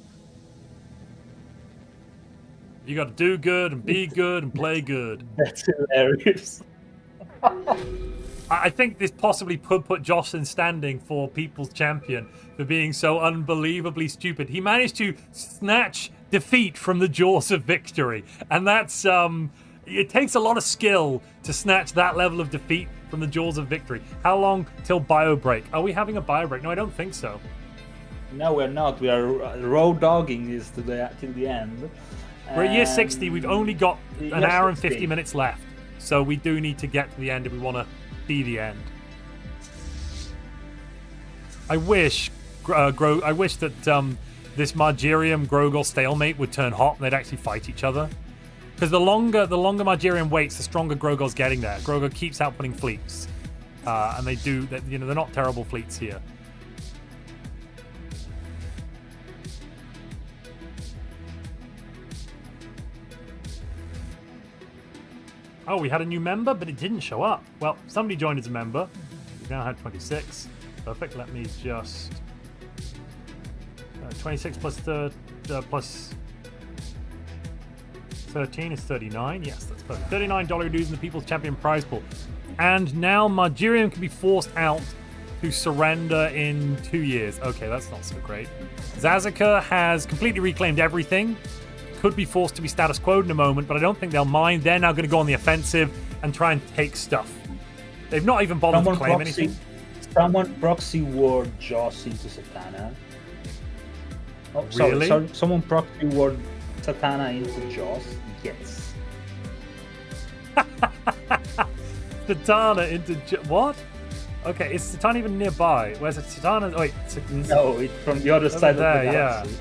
You got to do good and be good and play good. That's hilarious. I think this possibly could put Josh in standing for People's Champion for being so unbelievably stupid. He managed to snatch defeat from the jaws of victory. And that's, it takes a lot of skill to snatch that level of defeat from the jaws of victory. How long till bio break? Are we having a bio break? No, I don't think so. No, we're not. We are road dogging this till the end. We're at year 60. We've only got an hour and 50 60. minutes left. So we do need to get to the end if we want to be the end. I wish that this Margerium Grogol stalemate would turn hot and they'd actually fight each other. Because the longer Margerium waits, the stronger Grogol's getting there. Grogol keeps outputting fleets, and they're not terrible fleets here. Oh, we had a new member, but it didn't show up. Well, somebody joined as a member. We now had 26. Perfect. Let me just 26 plus 13 is 39. Yes, that's perfect. $39 dues in the People's Champion prize pool. And now Margerium can be forced out to surrender in 2 years. Okay, that's not so great. Zazika has completely reclaimed everything. Could be forced to be status quo in a moment, but I don't think they'll mind. They're now going to go on the offensive and try and take stuff. They've not even bothered to claim anything. Someone proxy ward Joss into Satana. Oh, Really? sorry. Someone proxy ward Satana into Joss. Yes. Satana into... What? Okay, is Satana even nearby? Where's it? Satana... Oh, wait. No, it's from the other side there, of the galaxy.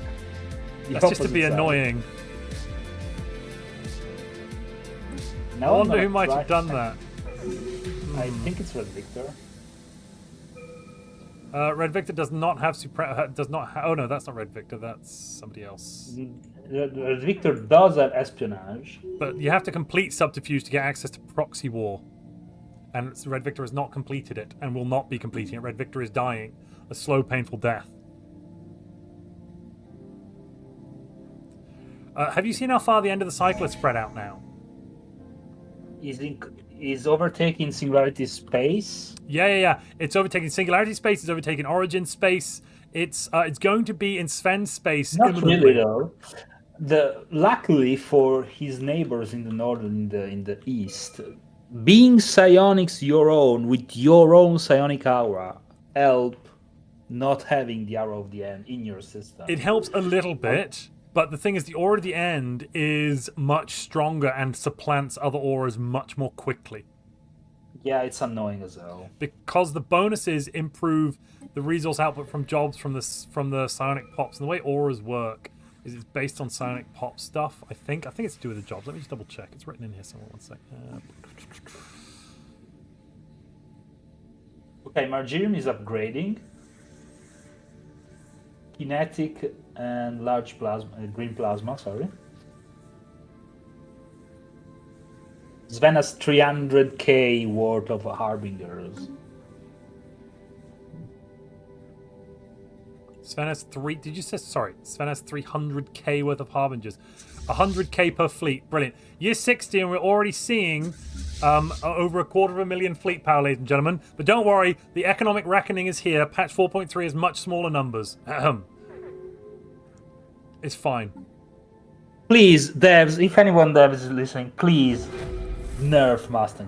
Yeah. That's just to be annoying. No, I wonder who might have done that. I think it's Red Victor. Red Victor does not have oh no, that's not Red Victor. That's somebody else. Red Victor does have espionage, but you have to complete subterfuge to get access to proxy war, and Red Victor has not completed it and will not be completing it. Red Victor is dying a slow, painful death. Have you seen how far the end of the cycle is spread out now? Is overtaking Singularity Space. Yeah. It's overtaking Singularity Space. It's overtaking Origin Space. It's going to be in Sven's space. Not really though. Luckily for his neighbors in the north and in the east, being psionics your own with your own psionic aura help not having the Arrow of the End in your system. It helps a little bit. But the thing is, the Aura of the End is much stronger and supplants other auras much more quickly. Yeah, it's annoying as hell. Because the bonuses improve the resource output from jobs from the psionic pops. And the way auras work is it's based on psionic pop stuff, I think. I think it's to do with the jobs. Let me just double check. It's written in here somewhere. One sec. Okay, Margerium is upgrading. Kinetic and large plasma, green plasma, sorry. Sven has 300k worth of Harbingers. Sven has Did you say? Sorry. Sven has 300k worth of Harbingers. 100k per fleet. Brilliant. Year 60, and we're already seeing over 250,000 fleet power, ladies and gentlemen. But don't worry, the economic reckoning is here. Patch 4.3 is much smaller numbers. It's fine. Please, devs, if anyone devs is listening, please nerf Master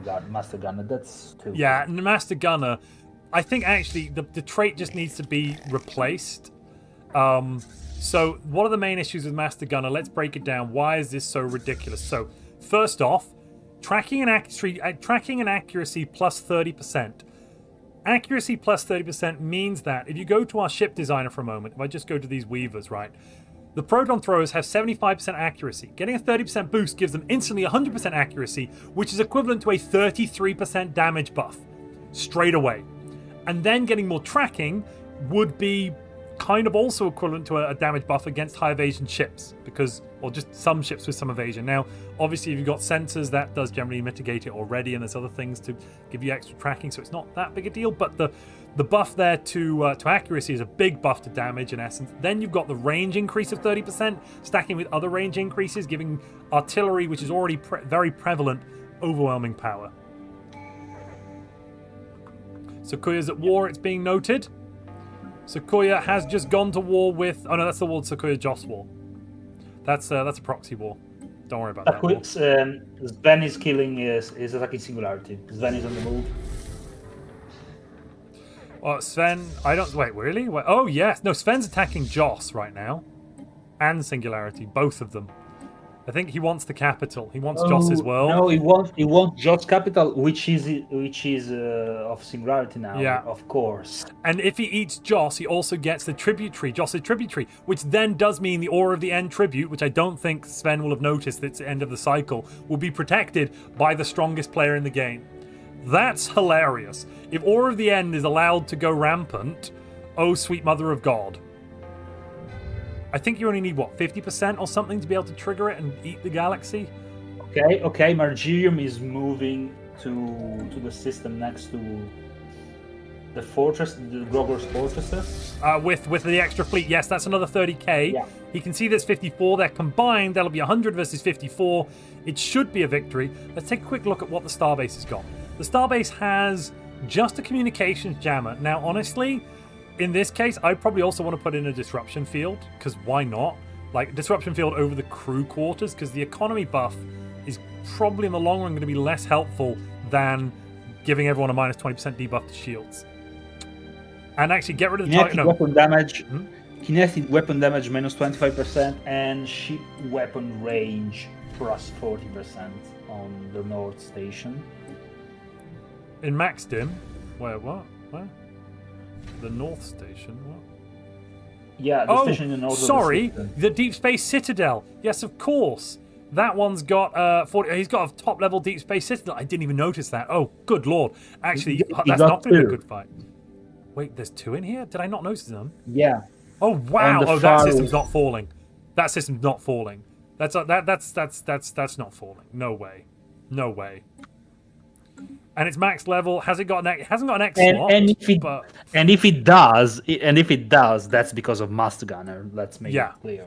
Gunner. That's too. Yeah, Master Gunner. I think actually the trait just needs to be replaced. So, what are the main issues with Master Gunner? Let's break it down. Why is this so ridiculous? So, first off, tracking and accuracy plus 30%. Accuracy plus 30% means that if you go to our ship designer for a moment, if I just go to these weavers, right? The proton throwers have 75% accuracy. Getting a 30% boost gives them instantly 100% accuracy, which is equivalent to a 33% damage buff straight away. And then getting more tracking would be kind of also equivalent to a damage buff against high evasion ships, because, or just some ships with some evasion. Now, obviously, if you've got sensors, that does generally mitigate it already, and there's other things to give you extra tracking, so it's not that big a deal. But the buff there to accuracy is a big buff to damage in essence. Then you've got the range increase of 30%, stacking with other range increases, giving artillery, which is already very prevalent, overwhelming power. Sukuya's at war, it's being noted. Sukuya has just gone to war with... Oh no, that's the war Sukuya Joss war. That's a proxy war. Don't worry about that war. Sven is killing, is attacking Singularity. Sven is on the move. Oh, Sven... I don't... Wait, really? Wait, oh, yes. No, Sven's attacking Joss right now. And Singularity, both of them. I think he wants the capital. He wants Joss as well. No, he wants Joss capital, which is of Singularity now. Yeah, of course. And if he eats Joss, he also gets the tributary, Joss's tributary, which then does mean the Aura of the End tribute, which I don't think Sven will have noticed. It's the end of the cycle, will be protected by the strongest player in the game. That's hilarious. If Aura of the End is allowed to go rampant, oh sweet mother of God. I think you only need, what, 50% or something to be able to trigger it and eat the galaxy? Okay, Margirium is moving to the system next to the fortress, the Grogor's fortresses. With the extra fleet, yes, that's another 30k. Yeah. He can see there's 54. They're combined. That'll be 100 versus 54. It should be a victory. Let's take a quick look at what the Starbase has got. The Starbase has just a communications jammer. Now, honestly, in this case, I probably also want to put in a disruption field, because why not? Like, disruption field over the crew quarters, because the economy buff is probably in the long run going to be less helpful than giving everyone a minus 20% debuff to shields. And actually get rid of the kinetic weapon damage. Kinetic weapon damage minus 25%, and ship weapon range plus 40% on the North Station. In Max Dim? Where? The North Station? What? Yeah, the station in the north. Sorry, the Deep Space Citadel. Yes, of course. That one's got 40. He's got a top level Deep Space Citadel. I didn't even notice that. Oh, good lord! Actually, that's not going to be a good fight. Wait, there's two in here. Did I not notice them? Yeah. Oh wow! Oh, that system's not falling. That system's not falling. That's not falling. No way. No way. And it's max level. Has it got an? It hasn't got an X slot. And if it does, that's because of Master Gunner. Let's make it clear.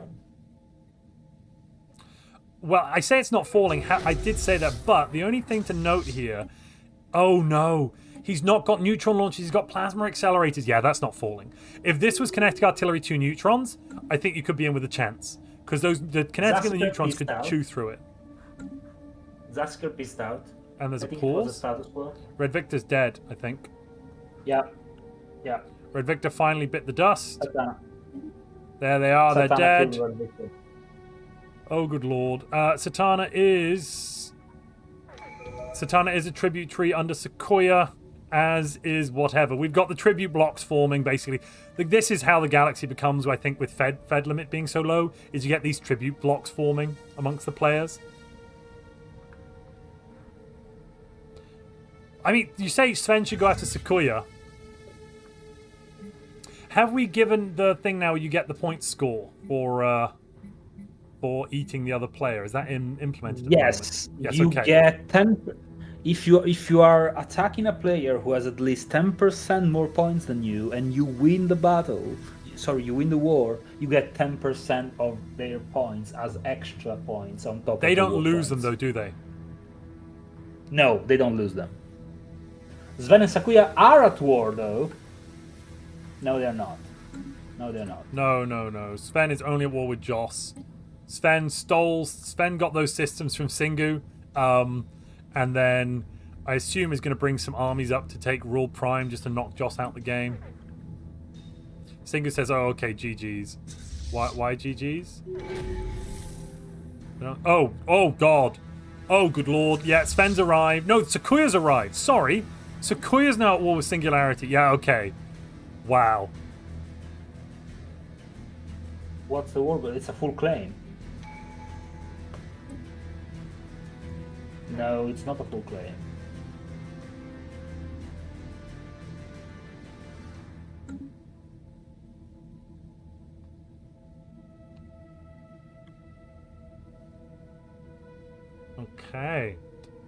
Well, I say it's not falling. I did say that, but the only thing to note here. Oh no, he's not got neutron launchers. He's got plasma accelerators. Yeah, that's not falling. If this was kinetic artillery 2 neutrons, I think you could be in with a chance, because the kinetic and the neutrons could chew through it. Zasker pissed out. And there's a pause. Red Victor's dead, I think. Yeah. Red Victor finally bit the dust. Satana. There they are, they're dead. Oh, good lord. Satana is a tributary under Sequoia, as is whatever. We've got the tribute blocks forming, basically. This is how the galaxy becomes, I think, with Fed limit being so low, is you get these tribute blocks forming amongst the players. I mean, you say Sven should go after Sequoia. Have we given the thing now where you get the point score for eating the other player? Is that implemented? Yes. You get 10. If you are attacking a player who has at least 10% more points than you, and you win the battle, you win the war, you get 10% of their points as extra points on top. They don't lose them though, do they? No, they don't lose them. Sven and Sakuya are at war, though. No, they're not. No. Sven is only at war with Joss. Sven got those systems from Singu. And then I assume is going to bring some armies up to take Rule Prime just to knock Joss out the game. Singu says, oh, okay, GG's. Why GG's? No? Oh God. Oh, good lord. Yeah, Sven's arrived. No, Sakuya's arrived. Sorry. Sakuya's now at war with Singularity. Yeah, okay. Wow. What's the word? It's a full claim. No, it's not a full claim. Okay.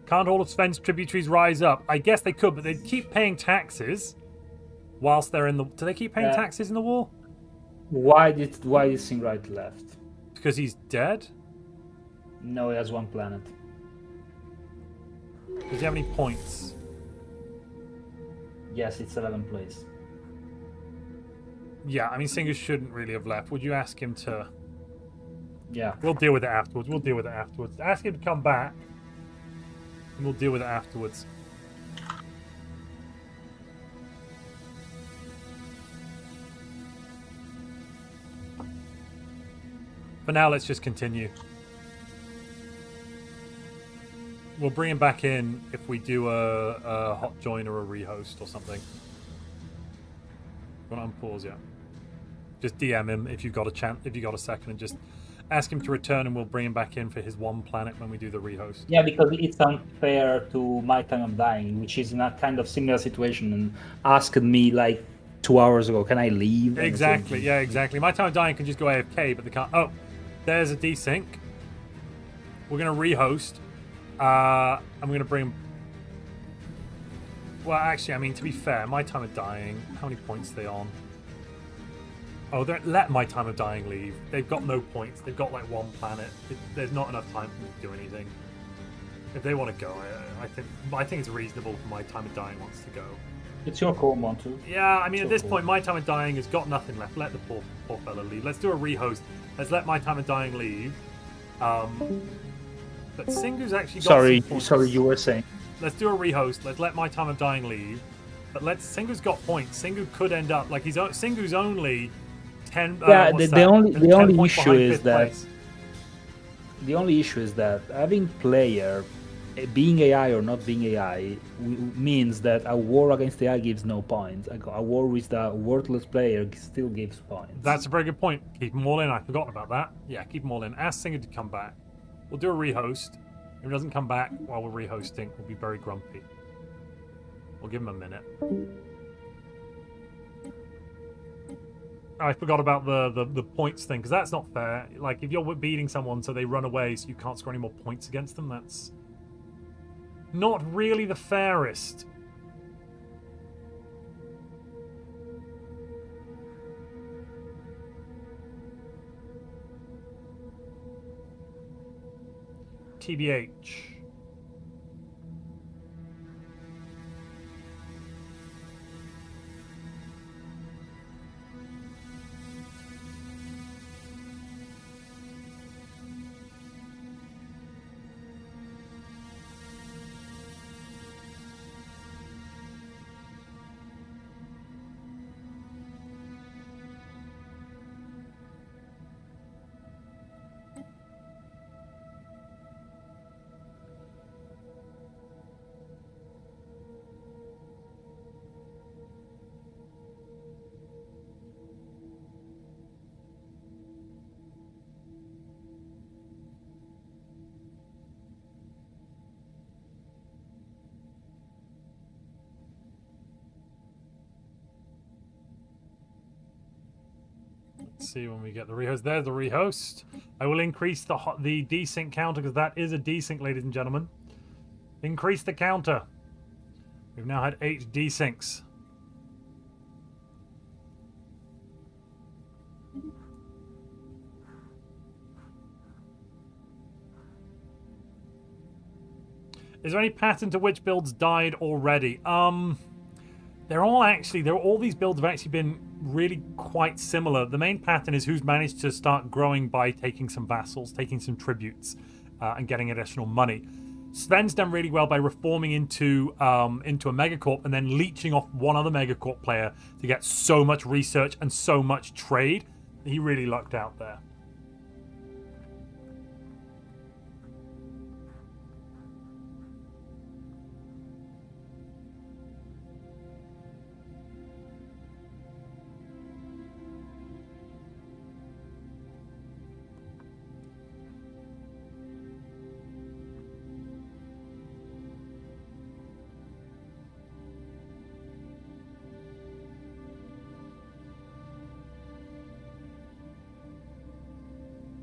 Can't all of Sven's tributaries rise up? I guess they could, but they'd keep paying taxes whilst they're in the... Do they keep paying taxes in the war? Why did Singwright left? Because he's dead? No, he has one planet. Does he have any points? Yes, it's 11th place. Yeah, I mean, Singus shouldn't really have left. Would you ask him to... Yeah. We'll deal with it afterwards. We'll deal with it afterwards. Ask him to come back. And we'll deal with it afterwards. For now, let's just continue. We'll bring him back in if we do a hot join or a rehost or something. You want to unpause, yeah. Just DM him if you've got a chance, if you've got a second, and just ask him to return, and we'll bring him back in for his one planet when we do the rehost. Yeah, because it's unfair to my time of dying, which is in a kind of similar situation, and asked me like 2 hours ago, can I leave? Exactly, yeah, exactly. My time of dying can just go AFK, but they can't. Oh, there's a desync. We're going to rehost. I'm going to bring... Well, actually, I mean, to be fair, my time of dying, how many points are they on? Oh, let my time of dying leave. They've got no points. They've got like one planet. There's not enough time for them to do anything. If they want to go, I think it's reasonable for my time of dying wants to go. It's your call, Montu. Yeah, I mean, at this point, my time of dying has got nothing left. Let the poor fella leave. Let's do a rehost. Let's let my time of dying leave. But Singu's actually got some points. Sorry, you were saying. Let's do a rehost. Let's let my time of dying leave. But Singu's got points. Singu could end up like Singu's only 10. Yeah, the only issue is that place. the only issue is that having player being AI or not being AI means that a war against AI gives no points. A war with a worthless player still gives points. That's a very good point. Keep them all in. I forgot about that. Yeah, keep them all in. Ask Singer to come back. We'll do a rehost. If he doesn't come back while we're rehosting, we'll be very grumpy. We'll give him a minute. I forgot about the points thing, because that's not fair. Like, if you're beating someone so they run away so you can't score any more points against them, that's not really the fairest. TBH. See when we get the rehost. There's the rehost. I will increase the desync counter because that is a desync, ladies and gentlemen. Increase the counter. We've now had 8 desyncs. Is there any pattern to which builds died already? All these builds have actually been really quite similar. The main pattern is who's managed to start growing by taking some vassals, taking some tributes, and getting additional money. Sven's done really well by reforming into a megacorp and then leeching off one other megacorp player to get so much research and so much trade. He really lucked out there.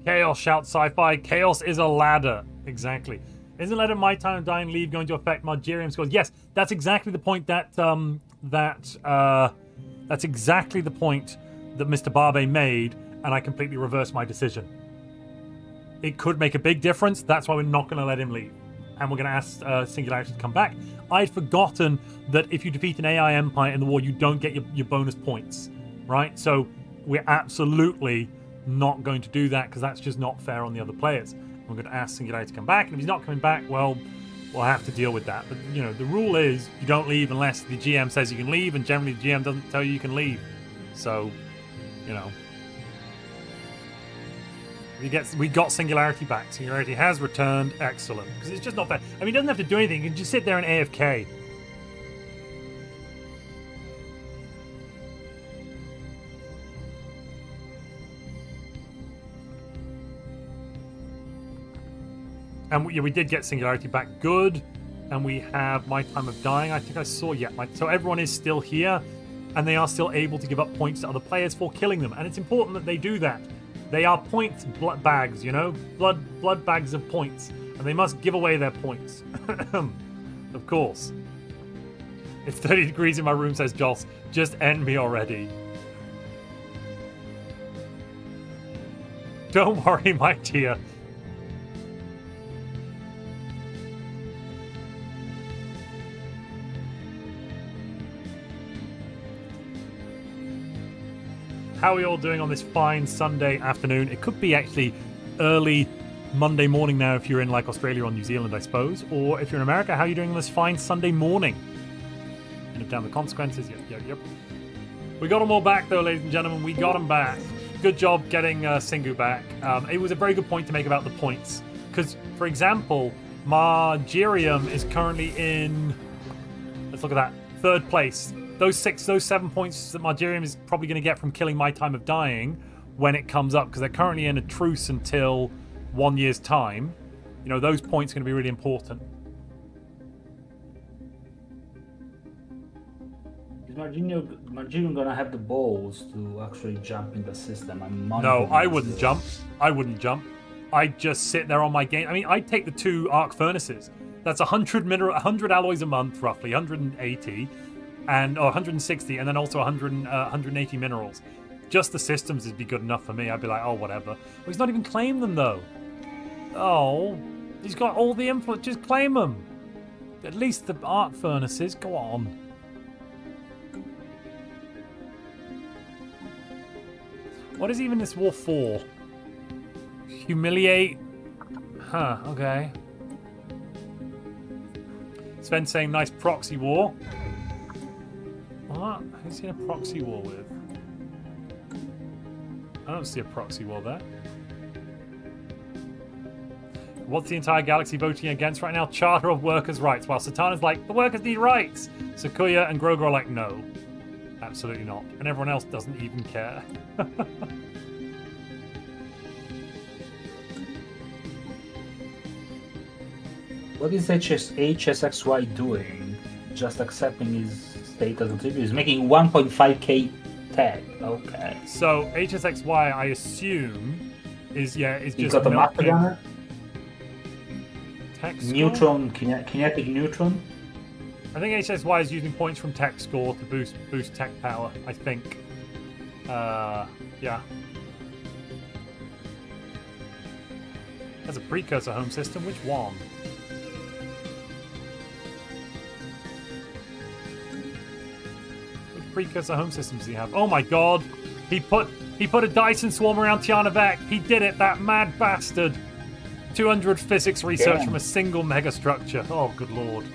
Chaos, shout sci-fi. Chaos is a ladder. Exactly. Isn't let my time of dying leave going to affect Margerium scores? Yes, that's exactly the point that that's exactly the point that Mr. Barbe made, and I completely reversed my decision. It could make a big difference. That's why we're not going to let him leave, and we're going to ask Singularity to come back. I'd forgotten that if you defeat an AI Empire in the war, you don't get your bonus points, right? So we're absolutely not going to do that because that's just not fair on the other players. We're going to ask Singularity to come back, and if he's not coming back, well, we'll have to deal with that. But you know, the rule is you don't leave unless the GM says you can leave, and generally the GM doesn't tell you can leave. So, you know, we got Singularity back. Singularity has returned. Excellent, because it's just not fair. I mean, he doesn't have to do anything. He can just sit there and AFK. And we did get Singularity back. Good. And we have My Time of Dying. I think I saw, yeah. So everyone is still here, and they are still able to give up points to other players for killing them. And it's important that they do that. They are points blood bags, you know? Blood bags of points. And they must give away their points. Of course. It's 30 degrees in my room, says Joss. Just end me already. Don't worry, my dear. How are we all doing on this fine Sunday afternoon? It could be actually early Monday morning now if you're in like Australia or New Zealand, I suppose. Or if you're in America, how are you doing on this fine Sunday morning? End down the consequences. Yep. We got them all back though, ladies and gentlemen. We got them back. Good job getting Singu back. It was a very good point to make about the points. Because, for example, Margerium is currently in... Let's look at that. 3rd place. Those 7 points that Margerium is probably going to get from killing My Time of Dying when it comes up, because they're currently in a truce until 1 year's time. You know, those points are going to be really important. Is Margerium going to have the balls to actually jump in the system? No, I wouldn't jump. I'd just sit there on my game. I mean, I'd take the 2 arc furnaces. That's 100 alloys a month, roughly, 180. And 160, and then also 180 minerals. Just the systems would be good enough for me. I'd be like, oh, whatever. Well, he's not even claimed them, though. Oh, he's got all the influence. Just claim them. At least the arc furnaces. Go on. What is even this war for? Humiliate? Huh, okay. Sven saying nice proxy war. What? Who's he in a proxy war with? I don't see a proxy war there. What's the entire galaxy voting against right now? Charter of Workers' Rights. While Satana's like, the workers need rights. Sakuya and Grogu are like, no. Absolutely not. And everyone else doesn't even care. What is HSXY doing? Just accepting his status of tribute. He's making 1.5k tag. Okay. So HSXY, I assume, is just. He's got a master gunner. Tech score? Neutron, kinetic neutron. I think HSY is using points from tech score to boost tech power. I think. Yeah. Has a precursor home system. Which one? Which precursor home systems does he have? Oh my god! He put a Dyson swarm around Tiana Vec. He did it, that mad bastard. 200 physics research from a single megastructure. Oh, good lord.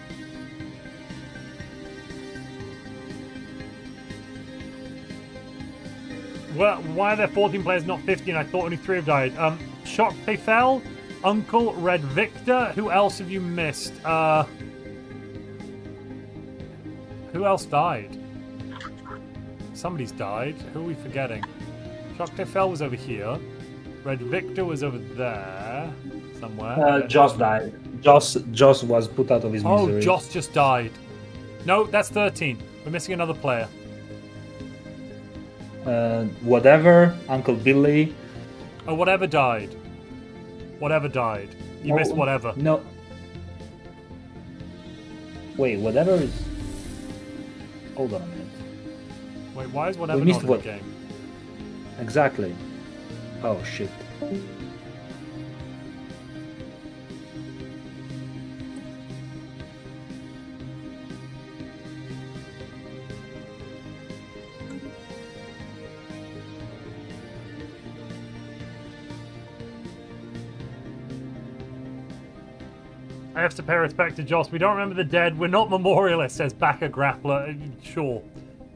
Well, why are there 14 players, not 15? I thought only 3 have died. Shock They Fell, Uncle Red Victor. Who else have you missed? Who else died? Somebody's died. Who are we forgetting? Shock They Fell was over here. Red Victor was over there somewhere. Joss died. Joss was put out of his misery. Oh, Joss just died. No, that's 13. We're missing another player. Whatever, Uncle Billy. Oh, whatever died. Whatever died. You missed whatever. No. Wait, whatever is. Hold on a minute. Wait, why is whatever missed not in the game? Exactly. Oh shit. I have to pay respect to Joss. We don't remember the dead. We're not memorialists, says Backer Grappler. Sure.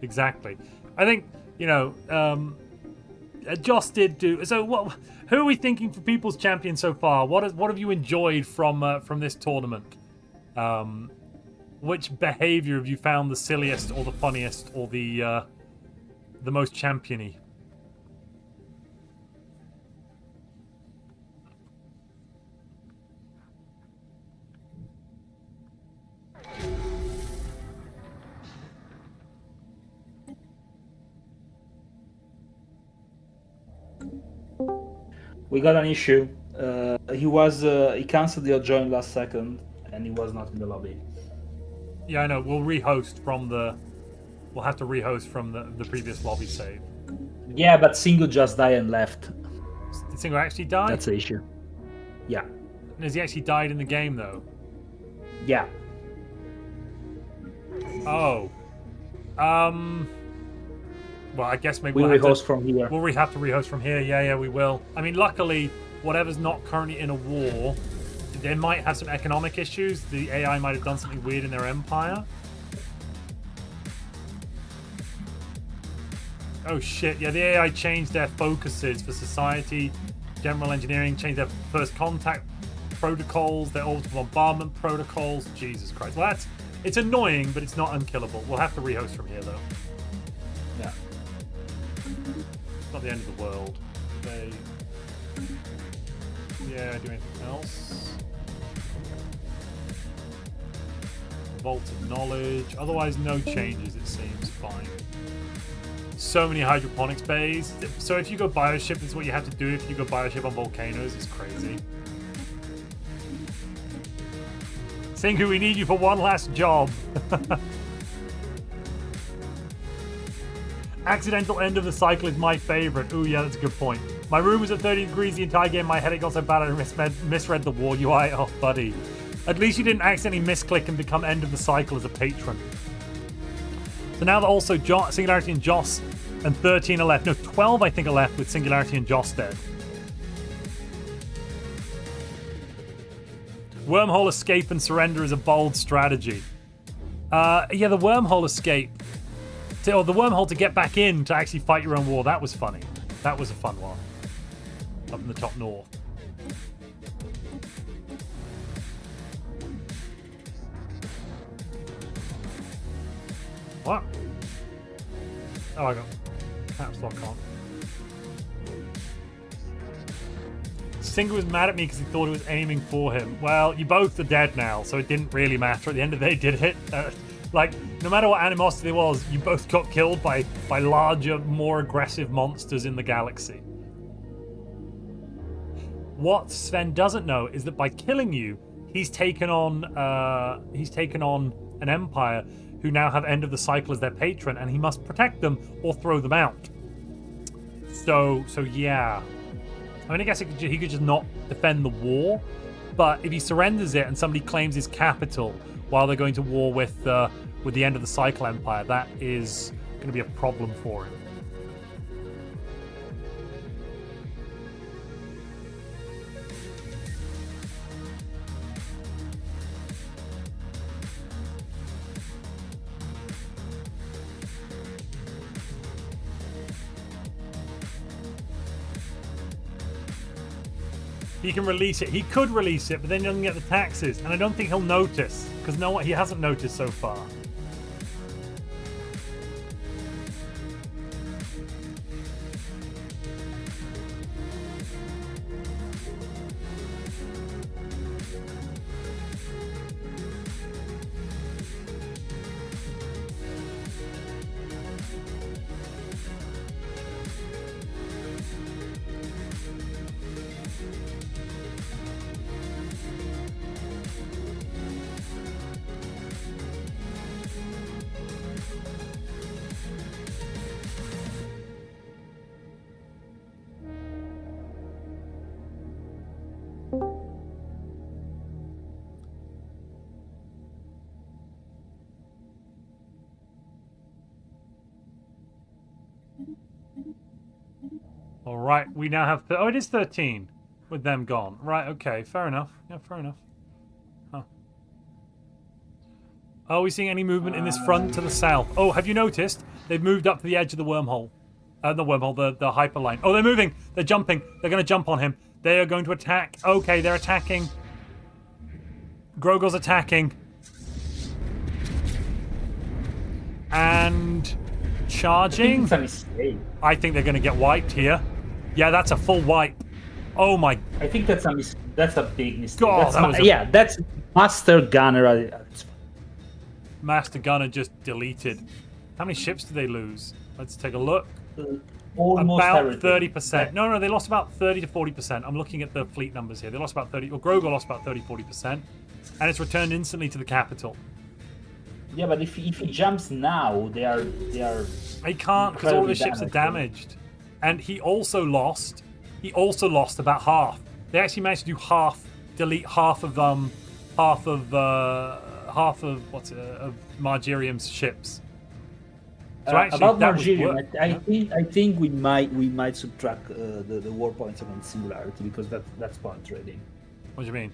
Exactly. I think, you know, Joss did do... So, who are we thinking for People's Champion so far? What have you enjoyed from this tournament? Which behavior have you found the silliest or the funniest or the most championy? We got an issue. He cancelled the join last second, and he was not in the lobby. Yeah, I know. We'll rehost from the... We'll have to rehost from the previous lobby save. Yeah, but Singo just died and left. Did Singo actually die? That's the issue. Yeah. And has he actually died in the game, though? Yeah. Oh. Well, I guess maybe We'll have rehost from here. We'll have to rehost from here. Yeah, we will. I mean, luckily, whatever's not currently in a war, they might have some economic issues. The AI might have done something weird in their empire. Oh shit! Yeah, the AI changed their focuses for society, general engineering, changed their first contact protocols, their orbital bombardment protocols. Jesus Christ! Well, it's annoying, but it's not unkillable. We'll have to rehost from here, though. Yeah. It's not the end of the world. Yeah, do anything else? Vault of Knowledge. Otherwise, no changes, it seems. Fine. So many hydroponics bays. So if you go bioship, this is what you have to do if you go bioship on volcanoes. It's crazy. Singu, we need you for one last job. Accidental end of the cycle is my favorite. Ooh, yeah, that's a good point. My room was at 30 degrees the entire game. My headache got so bad I misread the war UI. Oh, buddy. At least you didn't accidentally misclick and become end of the cycle as a patron. So now that also Singularity and Joss and 13 are left. No, 12 I think are left with Singularity and Joss dead. Wormhole escape and surrender is a bold strategy. Yeah, the wormhole escape. Or the wormhole to get back in to actually fight your own war. That was funny. That was a fun one. Up in the top north. What? Oh, I got caps lock on. Singer was mad at me because he thought it was aiming for him. Well, you both are dead now, so it didn't really matter. At the end of the day, did it? Like, no matter what animosity there was, you both got killed by larger, more aggressive monsters in the galaxy. What Sven doesn't know is that by killing you, he's taken on an empire who now have End of the Cycle as their patron, and he must protect them or throw them out. So yeah. I mean, I guess he could just not defend the war, but if he surrenders it and somebody claims his capital while they're going to war with the End of the Cycle Empire, that is going to be a problem for him. He can release it. He could release it, but then he doesn't get the taxes. And I don't think he'll notice, because he hasn't noticed so far. All right, we now have... oh, it is 13 with them gone. Right, okay, fair enough. Yeah, fair enough. Huh. Are we seeing any movement in this front to the south? Oh, have you noticed? They've moved up to the edge of the wormhole. The wormhole, the hyperline. Oh, they're moving. They're jumping. They're going to jump on him. They are going to attack. Okay, they're attacking. Grogor's attacking. And charging. I think they're going to get wiped here. Yeah, that's a full wipe. Oh my! I think that's a big mistake. God, that's Master Gunner. Master Gunner just deleted. How many ships did they lose? Let's take a look. Almost about everything. 30%. No, they lost about 30 to 40%. I'm looking at the fleet numbers here. They lost about 30. Well, Grogor lost about 30-40%, and it's returned instantly to the capital. Yeah, but if he jumps now, they are. He can't because all of his ships are damaged, and he also lost about half. They actually managed to do delete half of Margerium's ships. So actually, about Margerium, I think we might subtract the war points against Singularity because that's point trading. What do you mean?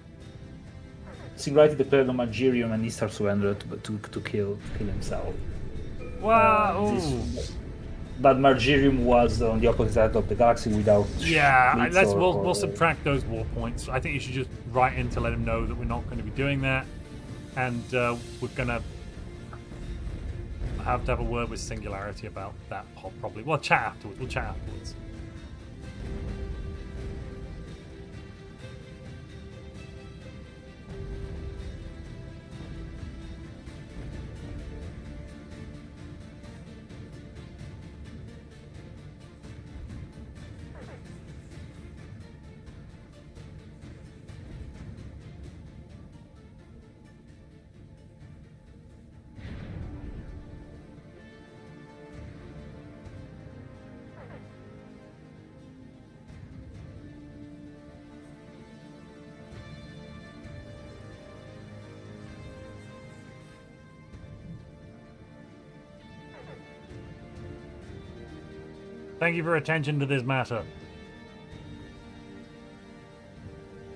Singularity declared on Margerium and he starts to surrender to kill himself. Wow! But Margerium was on the opposite side of the galaxy without. Yeah, we'll subtract those war points. I think you should just write in to let him know that we're not going to be doing that, and we're going to have a word with Singularity about that. Probably. We'll chat afterwards. Thank you for attention to this matter.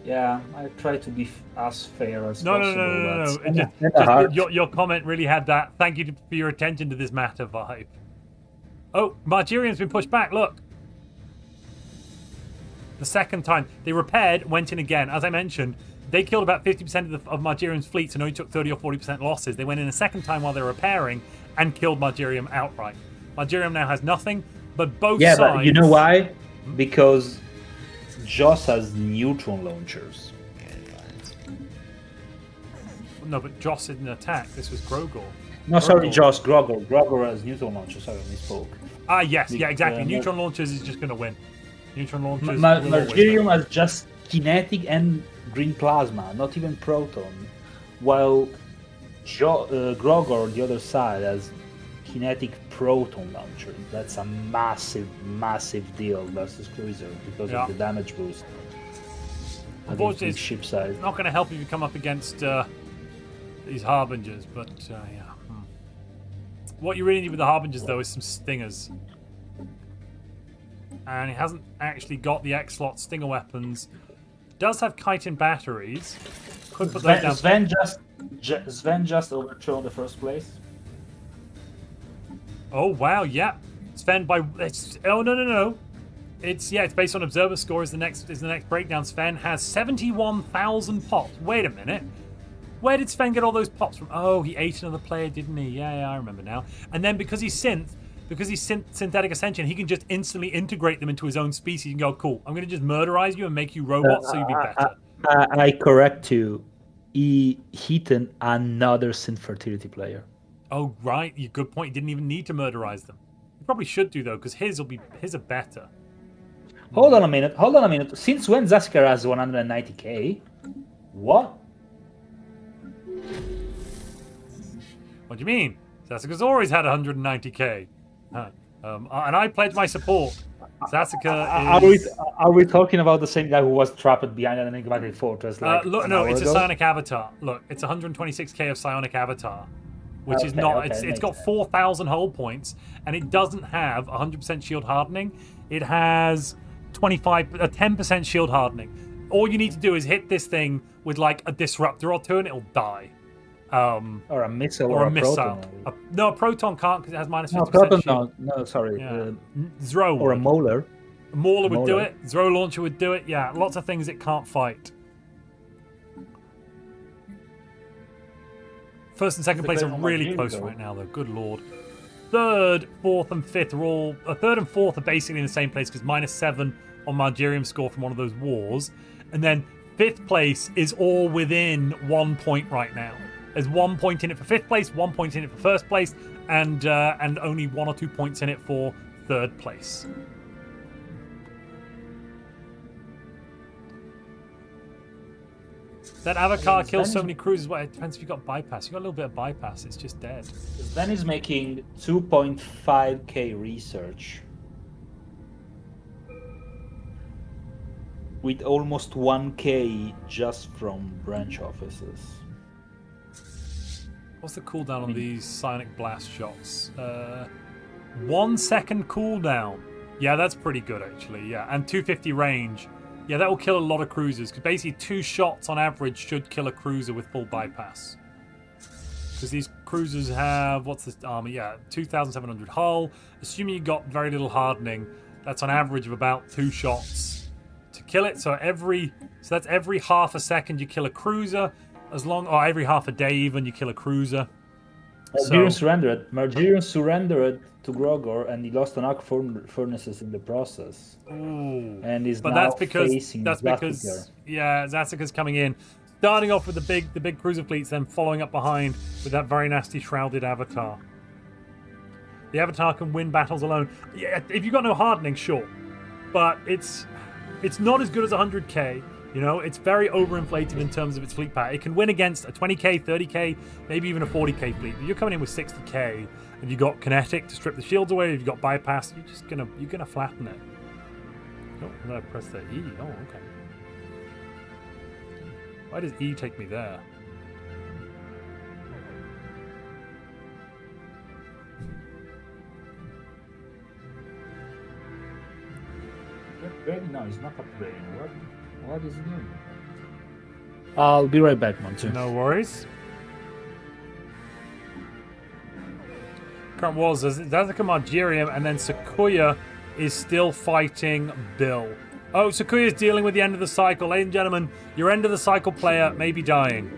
Yeah, I try to be as fair as possible. No. Your comment really had that "thank you for your attention to this matter" vibe. Oh, Margerium's been pushed back, look. The second time. They repaired, went in again. As I mentioned, they killed about 50% of Margerium's fleet and only took 30 or 40% losses. They went in a second time while they were repairing and killed Margerium outright. Margerium now has nothing, but both sides... Yeah, but you know why? Because Joss has neutron launchers. No, but Joss didn't attack. This was Grogor. No, sorry, Joss. Grogor. Grogor has neutron launchers. Sorry, I misspoke. Ah, yes. Yeah, exactly. Neutron launchers is just going to win. Neutron launchers... Margerium has just kinetic and green plasma, not even proton. While Grogor, on the other side, has kinetic proton launcher. That's a massive deal versus cruiser because of the damage boost. Unfortunately, it's ship size. Not going to help if you come up against these harbingers, but yeah. What you really need with the harbingers, though, is some stingers. And he hasn't actually got the X-Slot stinger weapons. Does have chitin batteries. Could put those down. Sven just overthrown the first place. Oh wow, yeah. Sven by... Oh, no. It's based on observer score. Is the next breakdown. Sven has 71,000 pops. Wait a minute. Where did Sven get all those pops from? Oh, he ate another player, didn't he? Yeah, I remember now. And then because he's synthetic ascension, he can just instantly integrate them into his own species and go, cool, I'm going to just murderize you and make you robots so you'll be better. I correct you. He hit another synth fertility player. Oh, right. Good point. He didn't even need to murderize them. He probably should do, though, because his are better. Hold on a minute. Since when Zaskar has 190k? What? What do you mean? Sasuke's always had 190k. And I pledge my support. Sasuke is... Are we talking about the same guy who was trapped behind an enigmatic fortress? Look, no, it's a psionic avatar. Look, it's 126k of psionic avatar, which is not... It's got 4,000 hull points, and it doesn't have 100% shield hardening. It has 10% shield hardening. All you need to do is hit this thing with like a disruptor or two, and it'll die. Or a missile or a missile. Proton. No, a proton can't because it has minus 50% no, proton shield. No, sorry. Yeah. Zro or a Molar. A Mauler would do it. Zro launcher would do it. Yeah, lots of things it can't fight. First and second place are really close right now, though. Good lord. Third, fourth, and fifth are all... third and fourth are basically in the same place because -7 on Margerium score from one of those wars. And then fifth place is all within 1 point right now. There's 1 point in it for fifth place, 1 point in it for first place, and only 1 or 2 points in it for third place. That avatar kills so many cruisers. Well, it depends if you've got bypass. You've got a little bit of bypass. It's just dead. Sven is making 2.5k research. With almost 1k just from branch offices. What's the cooldown on these psionic blast shots? 1 second cooldown. Yeah, that's pretty good actually. Yeah, and 250 range. Yeah, that will kill a lot of cruisers because basically 2 shots on average should kill a cruiser with full bypass. Because these cruisers have, what's this armor? Yeah, 2,700 hull. Assuming you got very little hardening, that's on average of about 2 shots to kill it. So that's every half a second you kill a cruiser. Or every half a day even you kill a cruiser. Margerium surrendered to Grogor and he lost an arc furnaces in the process. Ooh. And he's facing Zasika's coming in, starting off with the big cruiser fleets, then following up behind with that very nasty shrouded avatar. The avatar can win battles alone. Yeah, if you've got no hardening, sure. But it's not as good as 100k. You know, it's very overinflated in terms of its fleet power. It can win against a 20k, 30k, maybe even a 40k fleet. But you're coming in with 60k, and you've got kinetic to strip the shields away. If you've got bypass, you're gonna flatten it. Oh, I'm gonna press the E. Oh, okay. Why does E take me there? No, he's not upgrading. What is he doing? I'll be right back, Montu. No worries. Current wars, Zazika Margerium, and then Sakuya is still fighting Bill. Oh, Sakuya's dealing with the end of the cycle. Ladies and gentlemen, your end of the cycle player may be dying.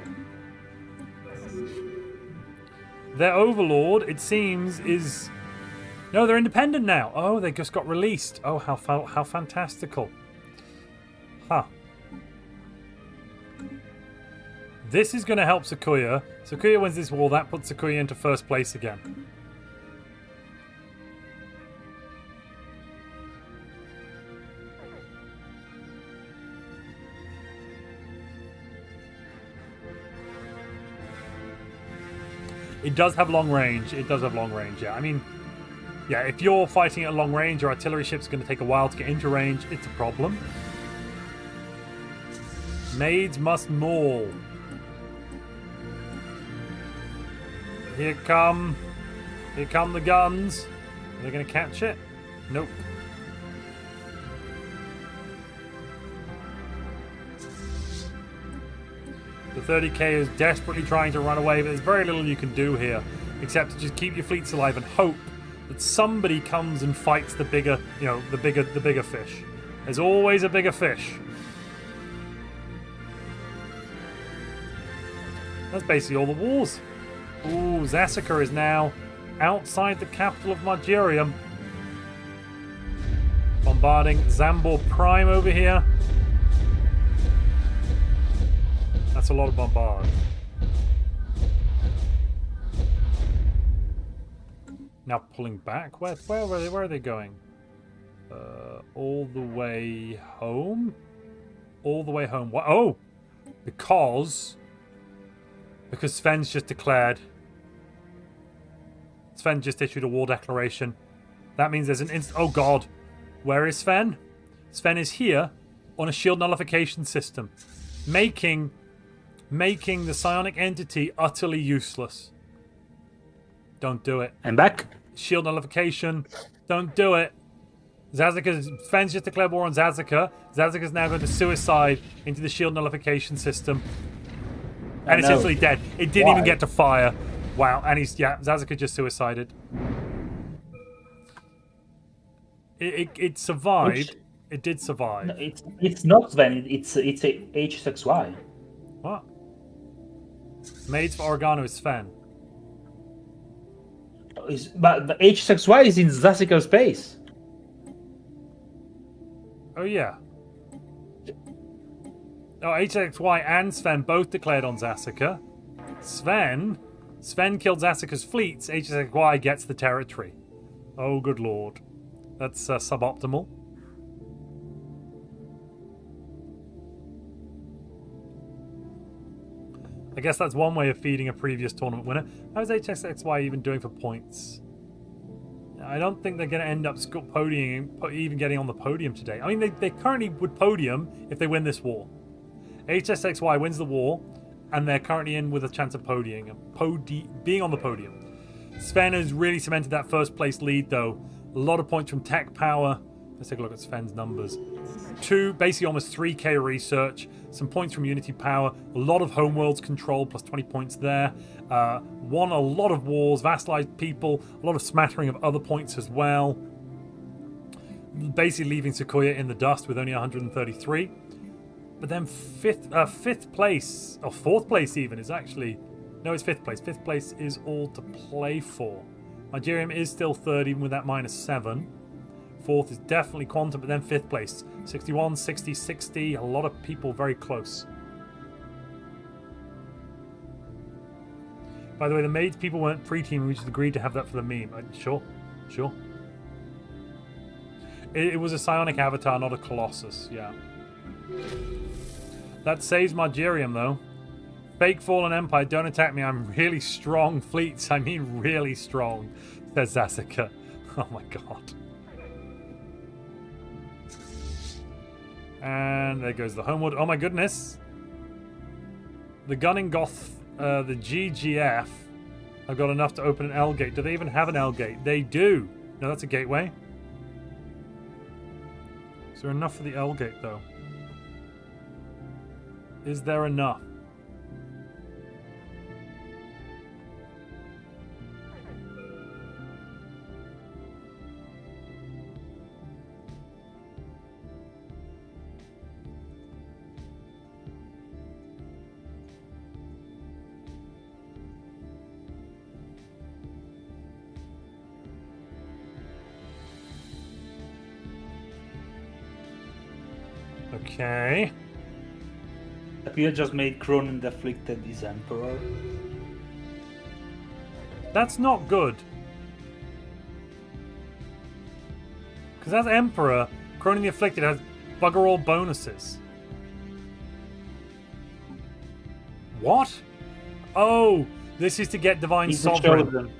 Their overlord, it seems, is... No, they're independent now. Oh, they just got released. Oh, how fantastical. Huh. This is going to help Sakuya. Sakuya wins this war. That puts Sakuya into first place again. It does have long range. It does have long range, yeah. I mean, yeah, if you're fighting at long range, your artillery ship's going to take a while to get into range. It's a problem. Maids must maul. Here come the guns. Are they going to catch it? Nope. The 30k is desperately trying to run away, but there's very little you can do here, except to just keep your fleets alive and hope that somebody comes and fights the bigger, the bigger fish. There's always a bigger fish. That's basically all the wars. Ooh, Zasika is now outside the capital of Margerium. Bombarding Zambor Prime over here. That's a lot of bombard. Now pulling back. Where are they going? All the way home? All the way home. What? Oh! Because Sven's just declared. Sven just issued a war declaration. That means there's an oh god. Where is Sven? Sven is here on a shield nullification system. Making the psionic entity utterly useless. Don't do it. I'm back. Shield nullification. Don't do it. Sven's just declared war on Zasika. Zasika's now going to suicide into the shield nullification system. And it's instantly dead. It didn't even get to fire. Wow. And Zasika just suicided. It survived. It did survive. No, it's not Sven. It's a HSXY. What? Maids for Oregano is Sven. But the HSXY is in Zasika's base. Oh yeah. Oh, HXY and Sven both declared on Zasika. Sven killed Zasika's fleets. HXY gets the territory. Oh, good lord. That's suboptimal. I guess that's one way of feeding a previous tournament winner. How's HXY even doing for points? I don't think they're going to end up podiuming, even getting on the podium today. I mean, they currently would podium if they win this war. HSXY wins the war, and they're currently in with a chance of being on the podium. Sven has really cemented that first place lead, though. A lot of points from tech power. Let's take a look at Sven's numbers. Basically almost 3k research. Some points from Unity power. A lot of homeworlds control, plus 20 points there. Won a lot of wars, vassalized people. A lot of smattering of other points as well. Basically leaving Sequoia in the dust with only 133. But then fifth place, or fourth place even, is actually... No, it's fifth place. Fifth place is all to play for. Margerium is still third, even with that -7. Fourth is definitely Quantum, but then fifth place. 61, 60, 60. A lot of people very close. By the way, the Maids people weren't pre-teaming. We just agreed to have that for the meme. Sure. It was a psionic avatar, not a Colossus. Yeah. That saves Margerium, though. Fake Fallen Empire, don't attack me. I'm really strong fleets. I mean really strong, says Zasika. Oh my god. And there goes the Homewood. Oh my goodness. The Gunning Goth, the GGF, have got enough to open an L gate. Do they even have an L gate? They do. No, that's a gateway. Is there enough for the L gate, though? Is there enough? Okay. We just made Cronin the Afflicted his Emperor. That's not good. Because as Emperor, Cronin the Afflicted has bugger all bonuses. What? Oh, this is to get Divine Sovereign.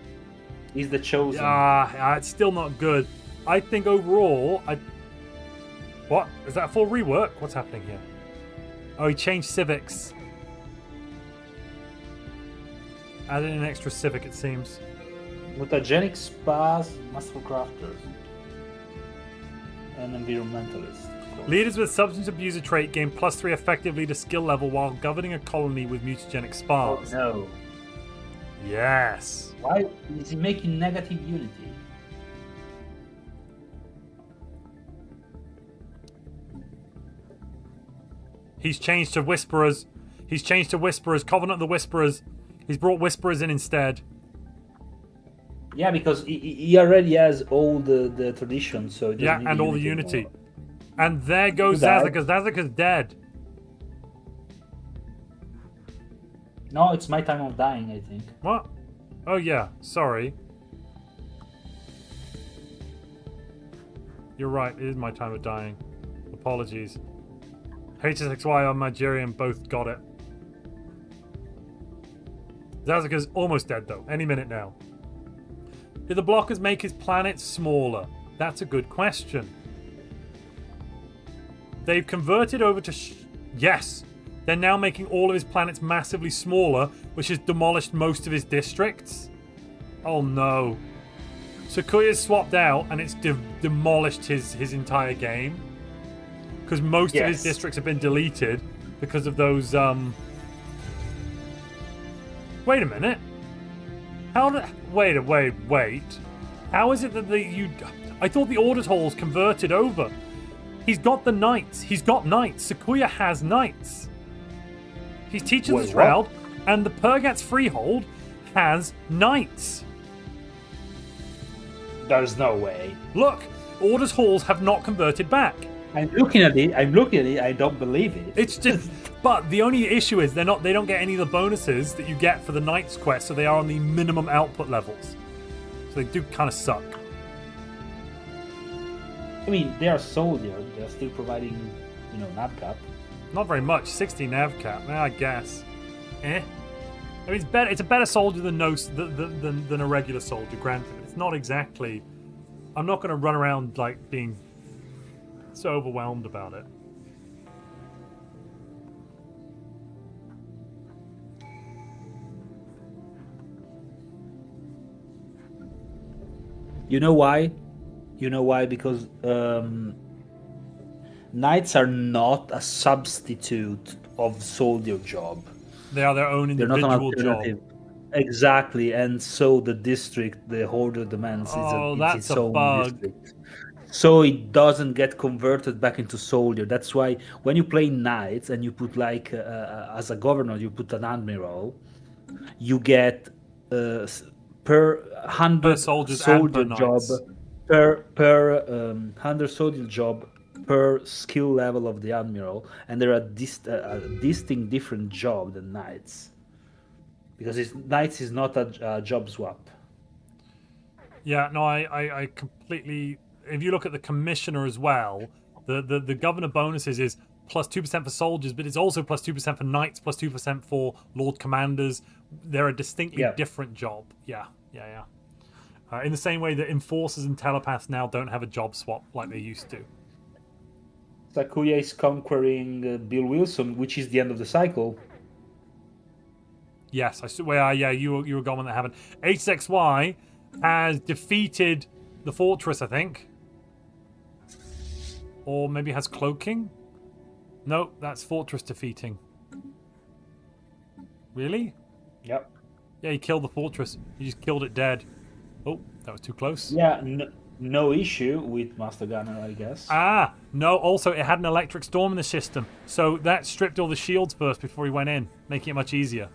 He's the chosen. It's still not good. I think overall, What? Is that a full rework? What's happening here? Oh, he changed civics. Added an extra civic, it seems. Mutagenic spas, masterful crafters, and environmentalists. Leaders with substance abuser trait gain +3 effective leader skill level while governing a colony with mutagenic spas. Oh no. Yes. Why is he making negative unity? He's changed to Whisperers. He's changed to Whisperers. Covenant of the Whisperers. He's brought Whisperers in instead. Yeah, because he already has all the traditions, so it doesn't need And all the unity unity. anymore. And there goes Who died? Zazika. Zazika's dead. No, it's my time of dying, I think. What? Oh yeah, sorry. You're right, it is my time of dying. Apologies. HSXY and Nigerian both got it. Zazika's almost dead though, any minute now. Did the blockers make his planet smaller? That's a good question. They've converted over to... Yes! They're now making all of his planets massively smaller, which has demolished most of his districts. Oh no. Sukuya's swapped out and it's demolished his entire game. Because most of his districts have been deleted because of those... Wait a minute. How did... Wait. How is it that you... I thought the Orders Halls converted over. He's got the Knights. He's got Knights. Sukuya has Knights. He's Teacher of the Shroud, and the Purgat's Freehold has Knights. There's no way. Look, Orders Halls have not converted back. I'm looking at it. I don't believe it. It's just... But the only issue is they don't get any of the bonuses that you get for the Knights quest, so they are on the minimum output levels. So they do kind of suck. I mean, they are soldiers. They're still providing, nav cap. Not very much. 60 nav cap, I guess. I mean, it's better. It's a better soldier than than a regular soldier, granted. It's not exactly... I'm not going to run around like being so overwhelmed about it. You know why? Because knights are not a substitute of soldier job. They are their own individual job. Exactly, and so the district, the Order demands, that's its a own bug. district. So it doesn't get converted back into soldier. That's why when you play knights and you put as a governor, you put an admiral, you get per 100 soldier job per 100 soldier job per skill level of the admiral, and they're a distinct different job than knights, because knights is not a job swap. Yeah, no, I completely... If you look at the commissioner as well, the governor bonuses is plus 2% for soldiers, but it's also plus 2% for knights, plus 2% for lord commanders. They're a distinctly different job. Yeah. In the same way that enforcers and telepaths now don't have a job swap like they used to. Sakuya is conquering Bill Wilson, which is the end of the cycle. Yes, you were gone when that happened. HXY has defeated the fortress, I think. Or maybe has cloaking? No, that's fortress defeating. Really? Yep. Yeah, he killed the fortress. He just killed it dead. Oh, that was too close. Yeah, no issue with Master Gunner, I guess. Ah, no, also it had an electric storm in the system. So that stripped all the shields first before he went in, making it much easier.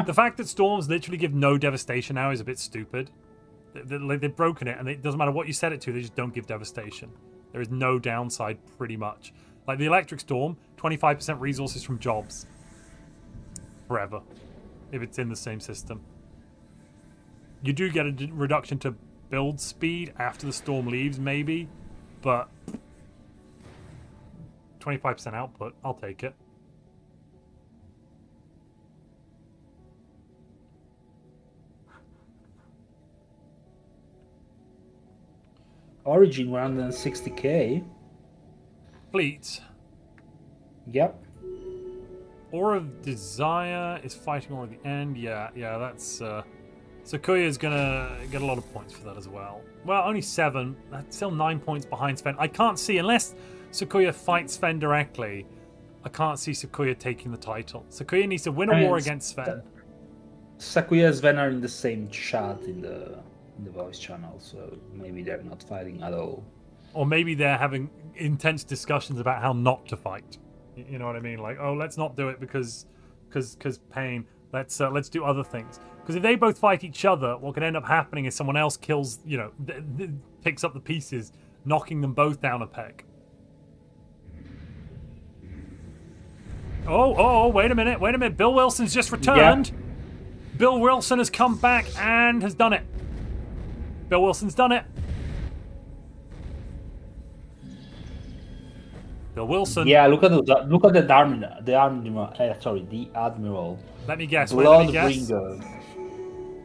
The fact that storms literally give no devastation now is a bit stupid. They've broken it, and it doesn't matter what you set it to, they just don't give devastation. There is no downside, pretty much. Like the electric storm, 25% resources from jobs. Forever. If it's in the same system. You do get a reduction to build speed after the storm leaves, maybe. But 25% output, I'll take it. Origin 160k. Fleets. Yep. Aura of Desire is fighting all at the end. Yeah, that's... Sakuya's gonna get a lot of points for that as well. Well, only 7. That's still 9 points behind Sven. I can't see, unless Sakuya fights Sven directly, I can't see Sakuya taking the title. Sakuya needs to win a war against Sven. Sakuya and Sven are in the same chat in the voice channel, so maybe they're not fighting at all. Or maybe they're having intense discussions about how not to fight. You know what I mean? Like, oh, let's not do it because pain. Let's do other things. Because if they both fight each other, what can end up happening is someone else kills, you know, picks up the pieces, knocking them both down a peg. Oh, wait a minute. Bill Wilson's just returned. Yeah. Bill Wilson has come back and has done it. Bill Wilson's done it. Bill Wilson. Yeah, look at the admiral. Let me guess. Wait, let me guess. Bloodbringers.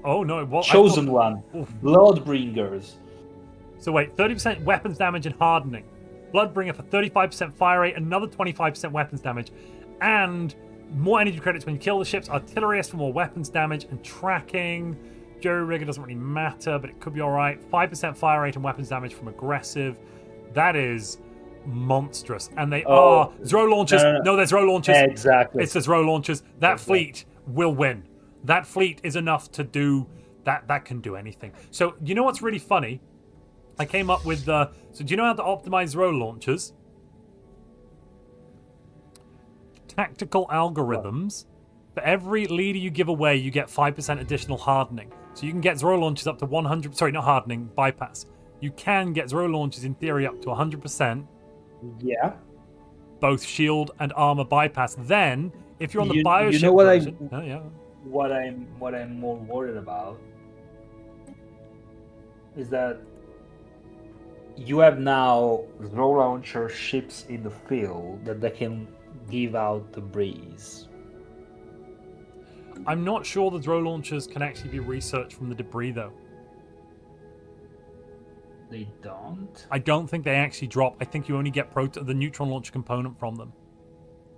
Oh no! What? Chosen one. Oof. Bloodbringers. So wait, 30% weapons damage and hardening. Bloodbringer for 35% fire rate, another 25% weapons damage, and more energy credits when you kill the ships. Artillerist for more weapons damage and tracking. Jerry Rigger doesn't really matter, but it could be all right. 5% fire rate and weapons damage from aggressive. That is monstrous. And they are Zro launchers. No, there's Zro launchers. Exactly. It's the Zro launchers. That fleet will win. That fleet is enough to do that. That can do anything. So you know what's really funny? I came up with so do you know how to optimize Zro launchers? Tactical algorithms. For every leader you give away, you get 5% additional hardening. So you can get Zro launchers up to 100. Sorry, not hardening, bypass. You can get Zro launchers in theory up to 100%. Yeah. Both shield and armor bypass. Then, if you're on the bioship you know what version, what I'm more worried about is that you have now Zro launcher ships in the field that they can give out the breeze. I'm not sure the Zro launchers can actually be researched from the debris, though. They don't? I don't think they actually drop. I think you only get the neutron launcher component from them.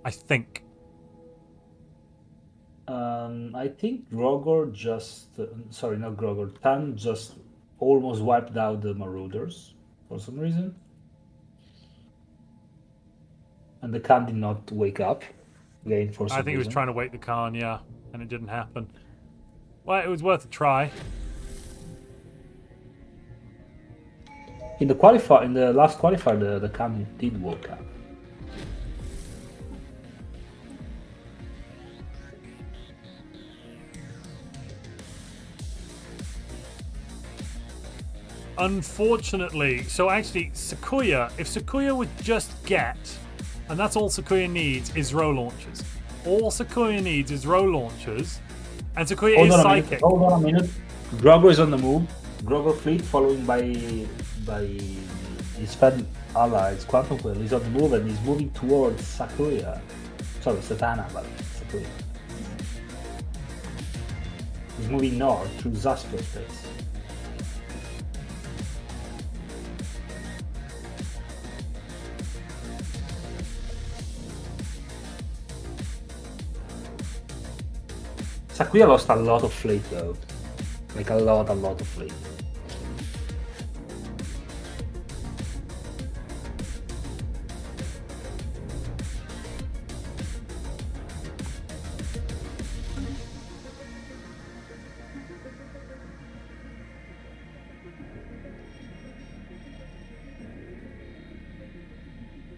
I think. I think Grogor just... sorry, not Grogor. Tan just almost wiped out the Marauders for some reason. And the Khan did not wake up again for some reason. I think he was trying to wake the Khan, yeah. And it didn't happen. Well, it was worth a try. In the last qualifier, the Khan did wake up. Unfortunately, so actually, Sequoia, if Sequoia would just get, and that's all Sequoia needs, is Zro launchers. All Sequoia needs is Zro launchers, and Sequoia is psychic. Hold on a minute. Grogor is on the move. Grogor fleet, following by his Fed allies, Quantum Wheel, is on the move and he's moving towards Sakuya. Sorry, Satana, but Sakuya. He's moving north through Zasper space. Sakuya lost a lot of fleet though. Like a lot of fleet.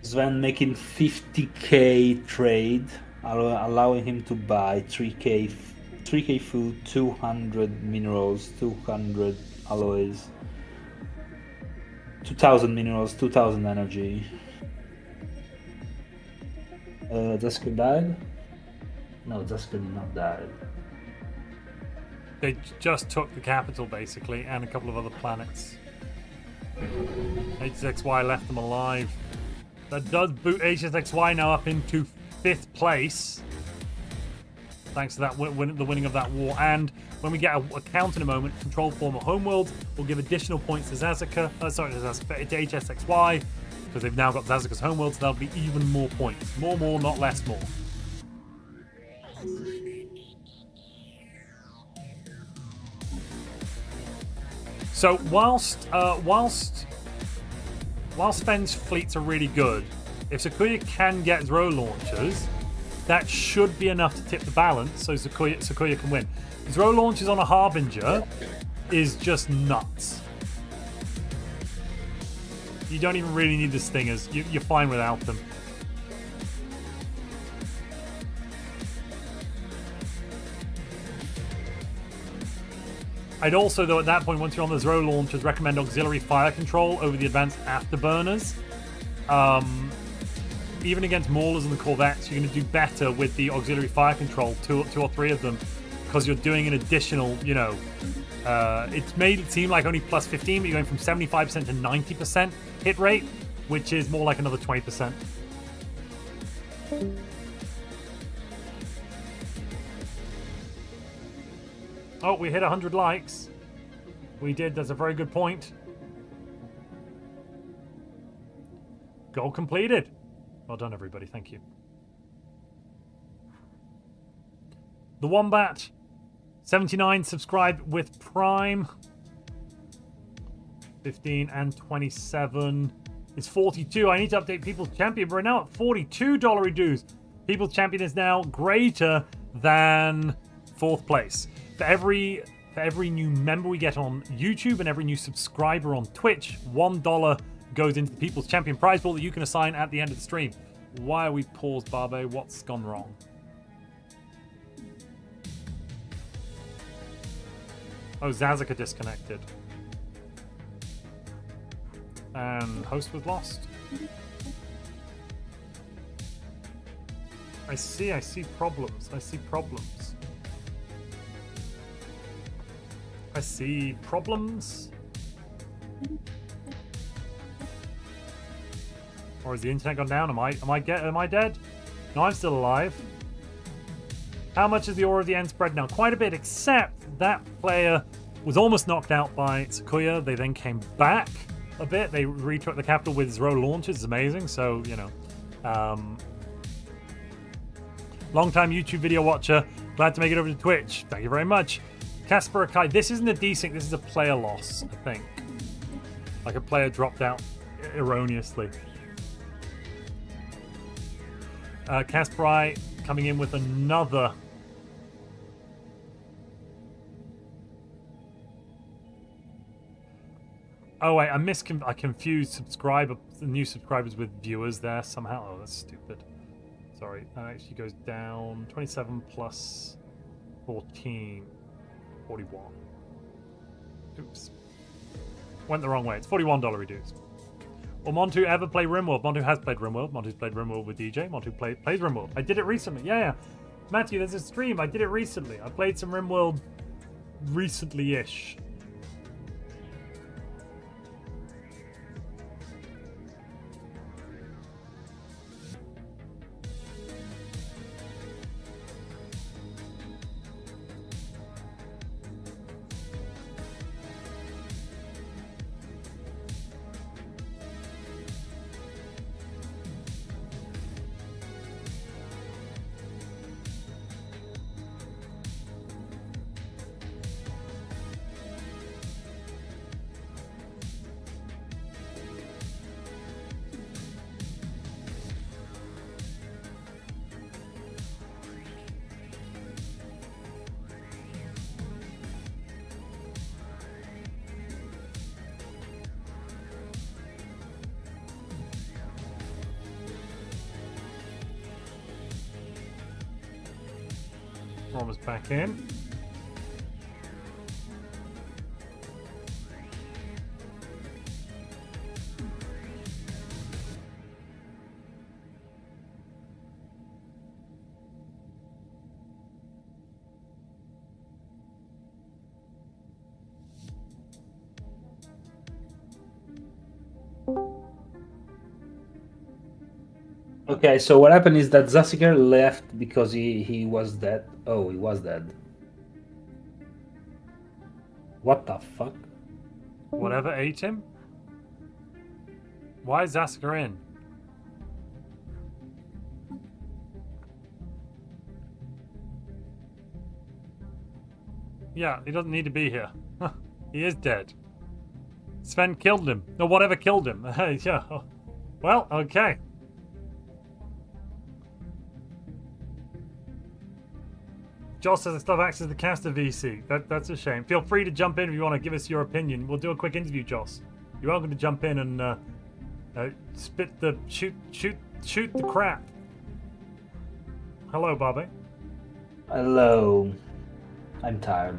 Sven making 50k trade, allowing him to buy 3k food, 200 minerals, 200 alloys, 2000 minerals, 2000 energy. Zasker died? No, Zasker did not die. They just took the capital, basically, and a couple of other planets. HSXY left them alive. That does boot HSXY now up into 5th place. Thanks to that the winning of that war. And when we get a count in a moment, control form of Homeworld will give additional points to Zazaka. To HSXY, because they've now got Zazaka's Homeworld, so that'll be even more points. More, not less, more. So whilst Sven's fleets are really good, if Sequoia can get Zro launchers, that should be enough to tip the balance so Sequoia can win. Zro launchers on a Harbinger is just nuts. You don't even really need the stingers. You're fine without them. I'd also, though, at that point, once you're on the Zero launchers, recommend auxiliary fire control over the advanced afterburners. Even against Maulers and the Corvettes, you're going to do better with the auxiliary fire control, two or three of them, because you're doing an additional, you know, it's made it seem like only plus 15, but you're going from 75% to 90% hit rate, which is more like another 20%. Oh, we hit 100 likes. We did. That's a very good point. Goal completed. Well done, everybody. Thank you. The Wombat, 79, subscribed with Prime. 15 and 27 is 42. I need to update People's Champion. We're now at $42 dues. People's Champion is now greater than 4th place. For every new member we get on YouTube and every new subscriber on Twitch, $1 goes into the People's Champion prize pool that you can assign at the end of the stream. Why are we paused, Barbe? What's gone wrong? Oh, Zazika disconnected. And host was lost. I see problems. I see problems. I see problems. Or has the internet gone down? Am I dead? No, I'm still alive. How much is the aura of the end spread now? Quite a bit, except that player was almost knocked out by Sakuya. They then came back a bit. They retook the capital with Zero launches. It's amazing. So, you know, long-time YouTube video watcher. Glad to make it over to Twitch. Thank you very much. Casper Akai, this isn't a desync, this is a player loss, I think. Like a player dropped out erroneously. Casper coming in with another. Oh wait, I confused new subscribers with viewers there somehow. Oh, that's stupid. Sorry, that actually goes down 27 plus 14. 41. Oops. Went the wrong way. It's $41 reduced. Will Montu ever play RimWorld? Montu has played RimWorld. Montu's played RimWorld with DJ. Montu plays RimWorld. I did it recently. Yeah. Matthew, there's a stream. I did it recently. I played some RimWorld recently-ish. Almost back in. Okay, so what happened is that Zasiker left because he was dead. Oh, he was dead. What the fuck? Whatever ate him? Why is Zasiker in? Yeah, he doesn't need to be here. He is dead. Sven killed him. Or whatever killed him. Yeah. Well, okay. Josh says I still have access to the caster VC. That's a shame. Feel free to jump in if you want to give us your opinion. We'll do a quick interview, Joss. You're welcome to jump in and Shoot the crap. Hello, Bobby. Hello. I'm tired.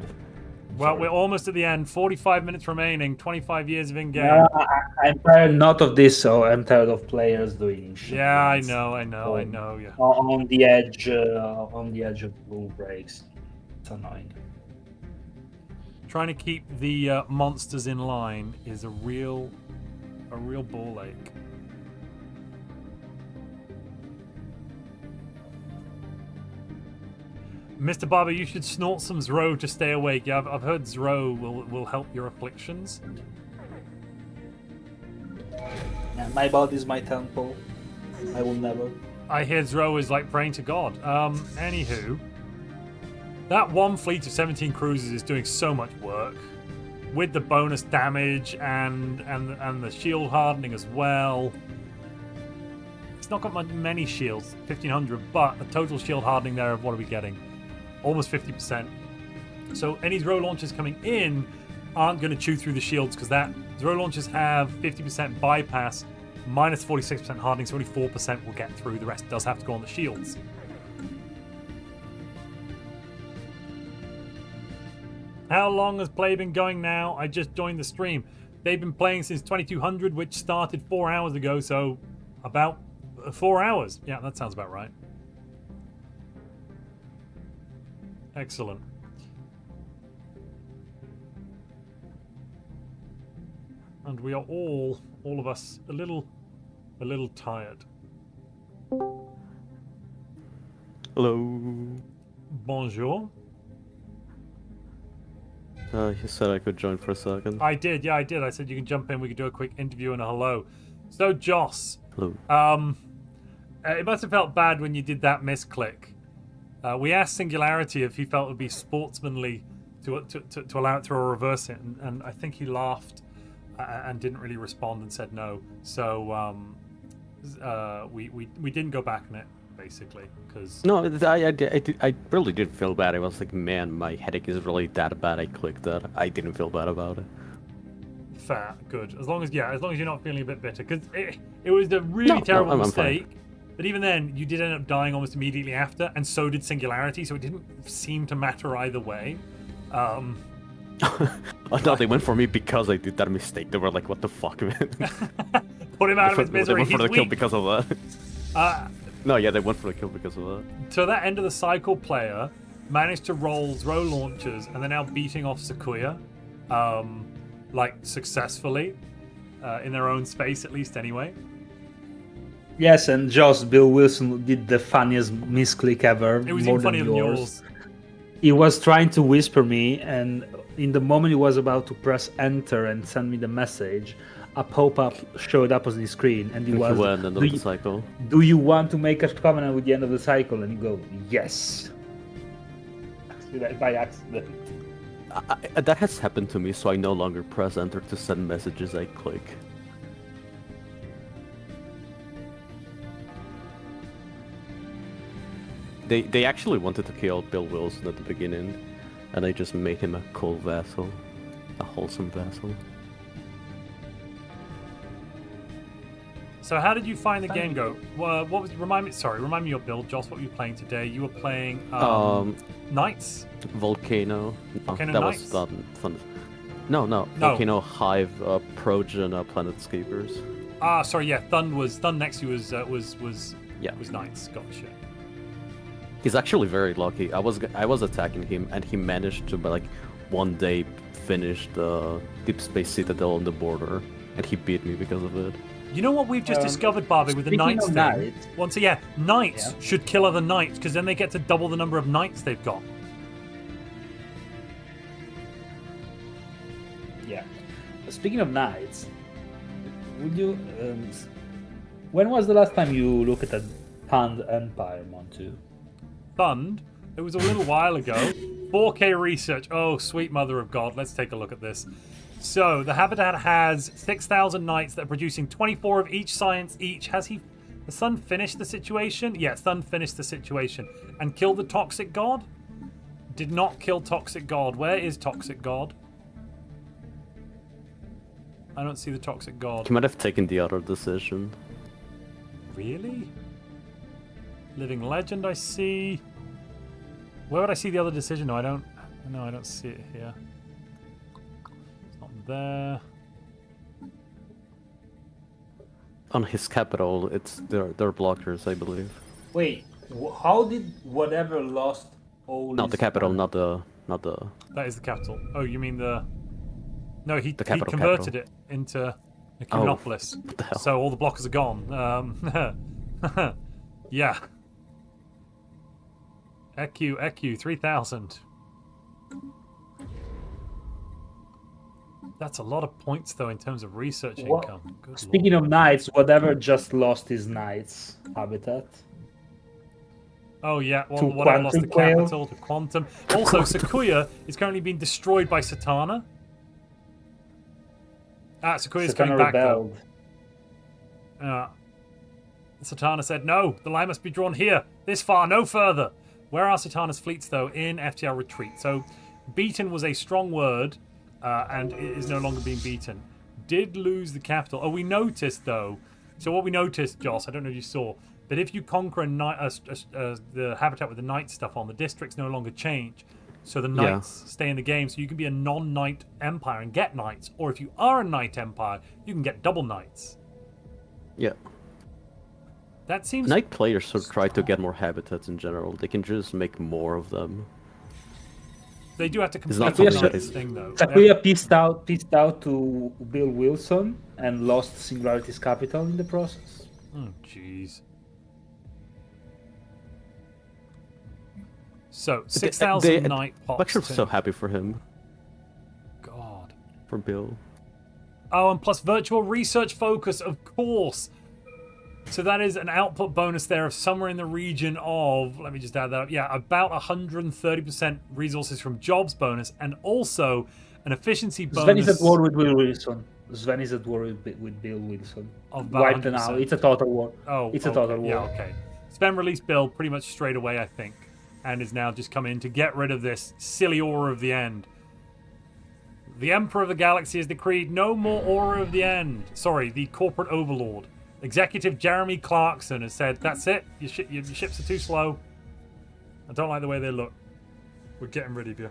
Well, we're almost at the end. 45 minutes remaining. 25 years of in-game. No, I'm tired not of this, so I'm tired of players doing shit. Yeah, I know. Yeah. On the edge of rule breaks. It's annoying. Trying to keep the monsters in line is a real ball ache. Mr. Barbe, you should snort some Zro to stay awake. Yeah, I've heard Zro will help your afflictions. Yeah, my body is my temple. I will never. I hear Zro is like praying to God. Anywho, that one fleet of 17 cruisers is doing so much work with the bonus damage and the shield hardening as well. It's not got many shields, 1500, but a total shield hardening there of what are we getting? Almost 50%. So any Zro launchers coming in aren't going to chew through the shields because that Zro launchers have 50% bypass, minus 46% hardening, so only 4% will get through. The rest does have to go on the shields. How long has play been going now? I just joined the stream. They've been playing since 2200, which started 4 hours ago, so about 4 hours. Yeah, that sounds about right. Excellent. And we are all of us, a little tired. Hello. Bonjour. You said I could join for a second. I did, yeah, I did. I said you can jump in, we could do a quick interview and a hello. So, Joss. Hello. It must have felt bad when you did that misclick. We asked Singularity if he felt it would be sportsmanly to allow it to reverse it, and I think he laughed and didn't really respond and said no. So we didn't go back on it, basically, because No, I really did feel bad. I was like, man, my headache is really that bad. I clicked that. I didn't feel bad about it. fair, good. As long as you're not feeling a bit bitter, because it was a really terrible I'm mistake. But even then, you did end up dying almost immediately after, and so did Singularity, so it didn't seem to matter either way. Oh no, they went for me because I did that mistake. They were like, what the fuck, man? Put him out of his misery. They went for the kill because of that. No, yeah, they went for the kill because of that. So that end of the cycle player managed to roll Zro launchers, and they're now beating off Sequoia, like successfully, in their own space at least, anyway. Yes, and just Bill Wilson did the funniest misclick ever. It was more even funnier than yours. He was trying to whisper me, and in the moment he was about to press enter and send me the message, a pop-up showed up on the screen, and he was, went end of the cycle. do you want to make a covenant with the end of the cycle? And you go, yes. By accident. That has happened to me, so I no longer press enter to send messages. I click. They actually wanted to kill Bill Wilson at the beginning, and I just made him a cool vassal, a wholesome vassal. So how did you find the game go? What was remind me your build, Joss. What were you playing today? You were playing Knights? Volcano. Volcano that Knights? was fun. No. Volcano, Hive, Progen, Planetscapers. Ah, sorry, yeah. Thund next to you was Knights. Gotcha. He's actually very lucky. I was attacking him, and he managed to like one day finish the Deep Space Citadel on the border, and he beat me because of it. You know what we've just discovered, Barbie, with the Knights thing? Knights, Once again, Knights should kill other Knights, because then they get to double the number of Knights they've got. Yeah. Speaking of Knights, would you? When was the last time you looked at Thund Empire, Montu? Thund? It was a little while ago. 4K research. Oh, sweet mother of God. Let's take a look at this. So, the Habitat has 6,000 Knights that are producing 24 of each science each. Has the Sun finished the situation? Yes, Sun finished the situation. And killed the Toxic God? Did not kill Toxic God. Where is Toxic God? I don't see the toxic god. He might have taken the other decision. Really? Living legend, I see. Where would I see the other decision? No, I don't. No, I don't see it here. It's not there. On his capital, it's they're blockers, I believe. Wait, how did whatever lost all? Not the his capital, money? not the. That is the capital. Oh, you mean the? No, he capital, converted capital. it into a Oh, Commonopolis. what the hell? So all the blockers are gone. Yeah. EQ 3000. That's a lot of points though in terms of research income. Good Speaking Lord. of knights, whatever just lost his knights habitat. Oh yeah, well, To whatever lost the Quantum Quail. capital to Quantum. Also, Sequoia is currently being destroyed by Satana. Sequoia's coming back though. Satana said, no, the line must be drawn here, this far, no further. Where are Satana's fleets, though? In FTL retreat. So, beaten was a strong word, and it is no longer being beaten. Did lose the capital. Oh, we noticed, though. So what we noticed, Joss, I don't know if you saw, but if you conquer the habitat with the knight stuff on, the districts no longer change. So the knights stay in the game, so you can be a non-knight empire and get knights. Or if you are a knight empire, you can get double knights. Yeah. That seems... Knight players should try to get more habitats in general. They can just make more of them. They do have to complete not the something that knight's is- thing, though. Sakuya pissed out to Bill Wilson and lost Singularity's capital in the process. Oh, jeez. So, 6,000 knight I'm pops. actually so to- happy for him, God. for Bill. Oh, and plus virtual research focus, of course. So that is an output bonus there of somewhere in the region of, let me just add that up, yeah, about 130% resources from jobs bonus, and also an efficiency Sven is bonus at war with Bill Wilson. Sven is at war with Bill Wilson. of about Wiped it 100%. out. It's a total war. Oh, It's a okay. total war. Yeah, okay. Sven released Bill pretty much straight away, I think, and is now just come in to get rid of this silly aura of the end. The Emperor of the Galaxy has decreed no more aura of the end. Sorry, the corporate overlord. Executive Jeremy Clarkson has said, that's it, your ships are too slow. I don't like the way they look. We're getting rid of you.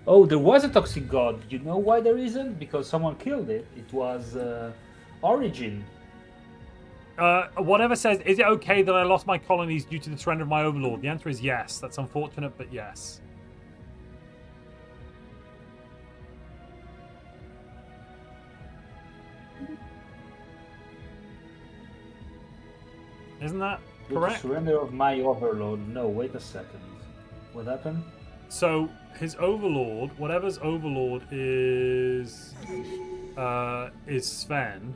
Oh, there was a toxic god. You know why there isn't? Because someone killed it. It was Origin. Whatever says, is it okay that I lost my colonies due to the surrender of my overlord? The answer is yes. That's unfortunate, but yes. Isn't that With the correct? surrender of my overlord. No, wait a second. What happened? So his overlord, whatever's overlord is Sven.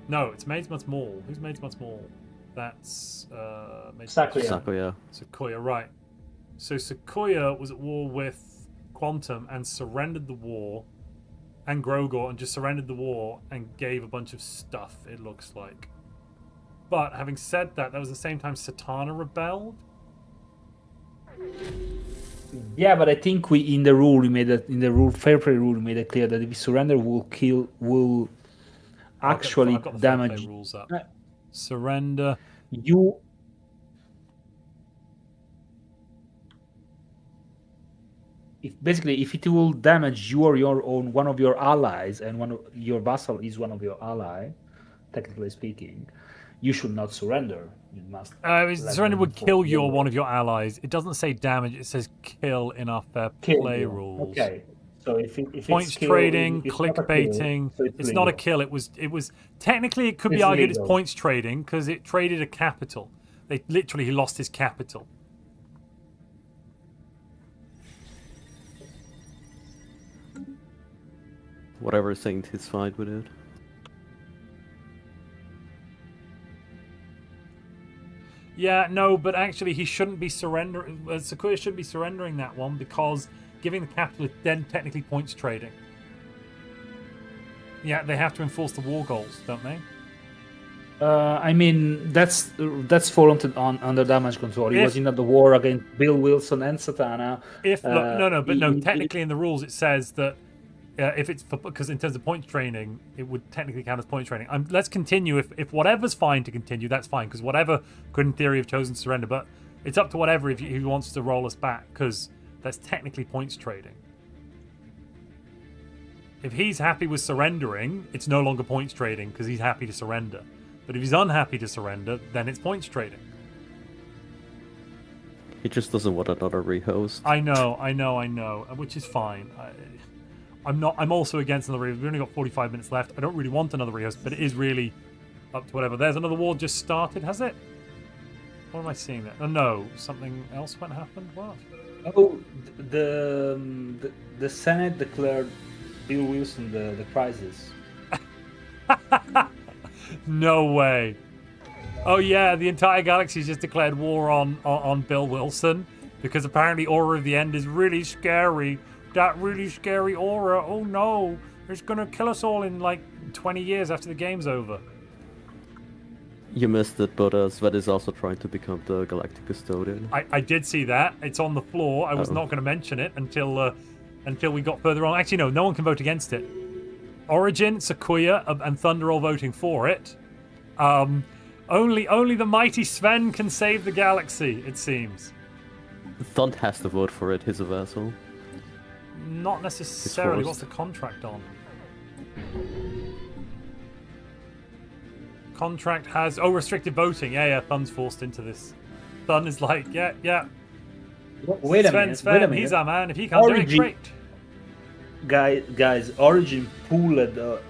No, it's Maid's Maul. Who's Maid's Maul? That's Maid's Sakuya. Sakuya. Sequoia, right. So Sequoia was at war with Quantum and surrendered the war, and Grogor, and just surrendered the war and gave a bunch of stuff, it looks like. But having said that, that was the same time Satana rebelled. Yeah, but I think we in the rule we made it in the rule fair play rule we made it clear that if we surrender will actually I've got the fair play damage rules up. Surrender. you. If it will damage you or your own one of your allies, and one of your vassal is one of your ally, technically speaking, you should not surrender. You must. let Surrender them would kill you or forgive. one of your allies. It doesn't say damage, it says kill in our fair Kill play you. rules. Okay. So if Points it's kill, trading, it's not a kill, clickbaiting. so It's not a legal. kill. It was technically it could be It's argued it's legal. points trading because it traded a capital. He lost his capital. Whatever Saint he's fine with it. Yeah, no, but actually he shouldn't be surrendering. Sequoia shouldn't be surrendering that one because giving the capital is then technically points trading. Yeah, they have to enforce the war goals, don't they? I mean, that's fallen on under damage control. He If- was in the war against Bill Wilson and Satana. If no, but no, he- technically in the rules it says that if it's because in terms of points training, it would technically count as points training. Let's continue. If whatever's fine to continue, that's fine because whatever could in theory have chosen to surrender, but it's up to whatever if he wants to roll us back because that's technically points trading. If he's happy with surrendering, it's no longer points trading because he's happy to surrender. But if he's unhappy to surrender, then it's points trading. He just doesn't want another rehost. I know, which is fine. I'm also against another rehost. We've only got 45 minutes left. I don't really want another rehost, but it is really up to whatever. There's another war just started, has it? What am I seeing there? Oh, no, something else went happened? What? Oh, the Senate declared Bill Wilson the crisis. No way. Oh yeah, the entire galaxy's just declared war on Bill Wilson because apparently Aura of the End is really scary. That really scary aura. Oh no, it's gonna kill us all in like 20 years after the game's over. You missed it, but Sven is also trying to become the Galactic Custodian. I did see that. It's on the floor. I was not going to mention it until we got further on. Actually, no one can vote against it. Origin, Sequoia, and Thunder all voting for it. Only the mighty Sven can save the galaxy, it seems. Thund has to vote for it. He's a vassal. Not necessarily. forced. What's the contract on? Contract has restricted voting. Yeah. Thund's forced into this. Thund is like, yeah. Wait a minute. Sven, wait a minute. he's our man. If he can't do it, great. Guys, Origin pulled a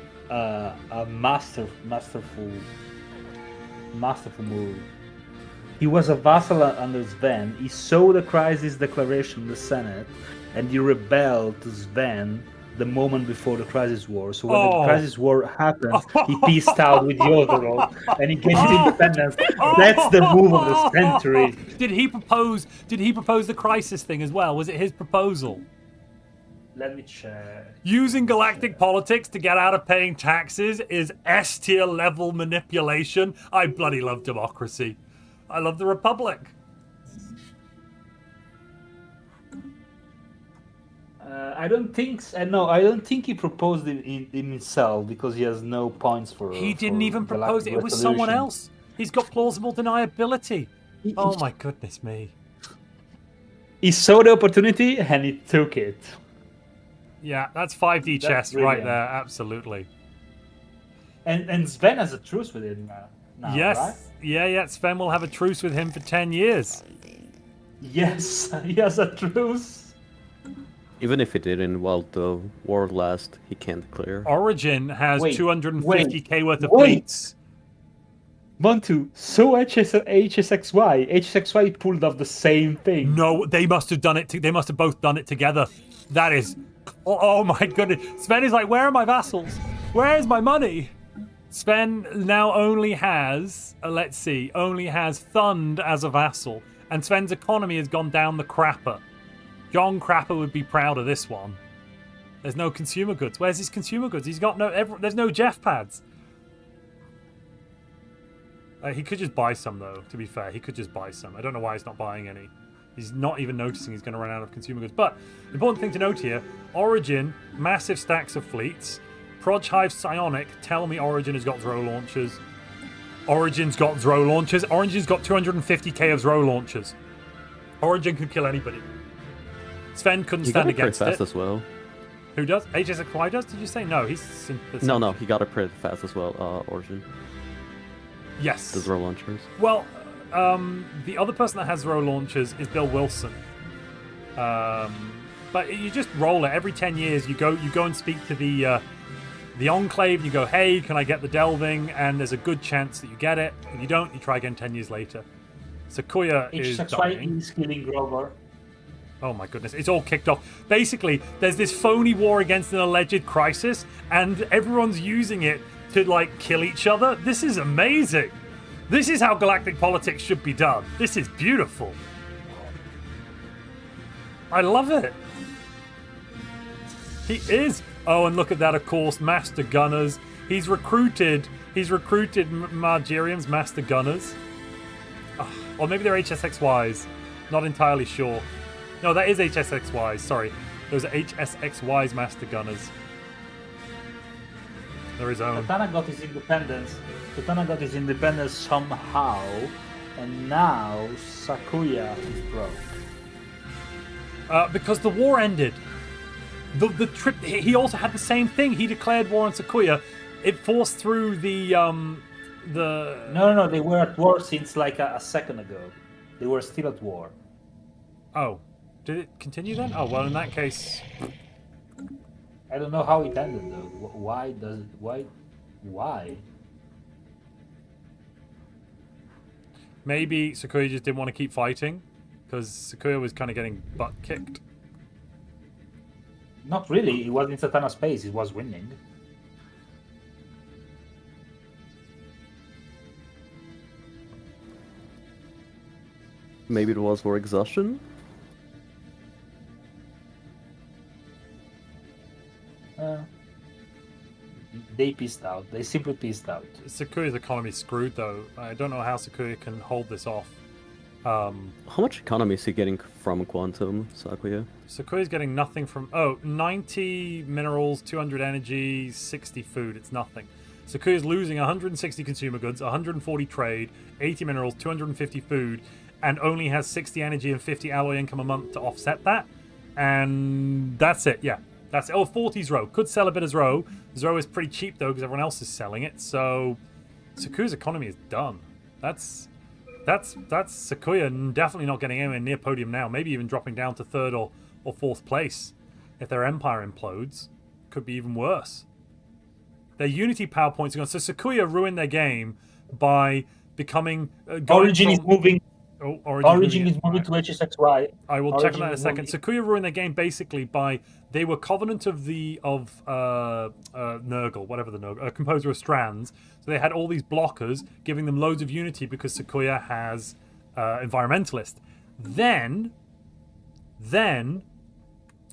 masterful move. He was a vassal under Sven. He saw the crisis declaration in the Senate, and he rebelled to Sven the moment before the crisis war. So when the crisis war happened, he peaced out with the Otherworld, and he gained independence. That's the move of the century. Did he propose the crisis thing as well? Was it his proposal? Let me check. Using galactic politics to get out of paying taxes is S-tier level manipulation. I bloody love democracy. I love the Republic. I don't think. I don't think he proposed it in himself because he has no points for. He didn't for even propose it. It was someone else. He's got plausible deniability. Oh my goodness me. He saw the opportunity and he took it. Yeah, that's 5D chess right brilliant. there. Absolutely. And Sven has a truce with him now. Yes. Right? Yeah. Sven will have a truce with him for 10 years. Yes, he has a truce. Even if he didn't, while the war lasts, he can't declare. Origin has Wait, 250k worth of wait. fleets. Montu, so HSXY pulled off the same thing. No, they must have done it. They must have both done it together. That is. Oh my goodness. Sven is like, where are my vassals? Where's my money? Sven now only has, only has Thund as a vassal. And Sven's economy has gone down the crapper. John Crapper would be proud of this one. There's no consumer goods. Where's his consumer goods? He's got there's no Jeff pads. He could just buy some, though, to be fair. He could just buy some. I don't know why he's not buying any. He's not even noticing he's going to run out of consumer goods. But, important thing to note here, Origin, massive stacks of fleets. Proj Hive Psionic, tell me Origin has got throw launchers. Origin's got throw launchers. Origin's got 250k of throw launchers. Origin could kill anybody. Sven couldn't He stand got it pretty against fast it. as well. Who does? HSXY does? Did you say? No, he's... No, he got it pretty fast as well, Origin. Yes. The throw launchers. Well, the other person that has throw launchers is Bill Wilson. But you just roll it. Every 10 years, you go and speak to the Enclave, and you go, hey, can I get the Delving? And there's a good chance that you get it. If you don't, you try again 10 years later. Sequoia is dying. is killing Grover. Oh my goodness, it's all kicked off. Basically, there's this phony war against an alleged crisis, and everyone's using it to, like, kill each other. This is amazing. This is how galactic politics should be done. This is beautiful. I love it. He is. Oh, and look at that, of course, Master Gunners. He's recruited He's recruited Margerium's Master Gunners. Oh, or maybe they're HSXYs. Not entirely sure. No, that is HSXYs. Sorry. Those are HSXY's Master Gunners. They're his own. Katana got his independence. Katana got his independence somehow, and now Sakuya is broke. Because the war ended. The trip. He also had the same thing. He declared war on Sakuya. It forced through the. No. They were at war since like a second ago. They were still at war. Oh, did it continue then? Oh well, in that case. I don't know how it ended though. Why does it? Why? Maybe Sakuya just didn't want to keep fighting, because Sakuya was kind of getting butt kicked. Not really. It was in Satana's space. It was winning. Maybe it was for exhaustion? They pissed out. They simply pissed out. Sakuya's economy screwed though. I don't know how Sakuya can hold this off. How much economy is he getting from Quantum, Sakuya? Sakuya's getting nothing from... 90 minerals, 200 energy, 60 food. It's nothing. Sakuya's losing 160 consumer goods, 140 trade, 80 minerals, 250 food, and only has 60 energy and 50 alloy income a month to offset that. And that's it, yeah. That's it. Oh, 40's Row. Could sell a bit as Row. Row is pretty cheap, though, because everyone else is selling it. So, Sakuya's economy is done. That's Sakuya definitely not getting anywhere near podium now. Maybe even dropping down to 3rd or 4th place. If their empire implodes, could be even worse. Their Unity power points are gone. So Sakuya ruined their game by becoming... Origin is moving... Oh, Origin is moving to HSXY. I will check on that in a second. Sakuya ruined their game basically by they were Covenant of Nurgle, whatever the Nurgle, composer of strands. So they had all these blockers, giving them loads of unity because Sakuya has environmentalist. Then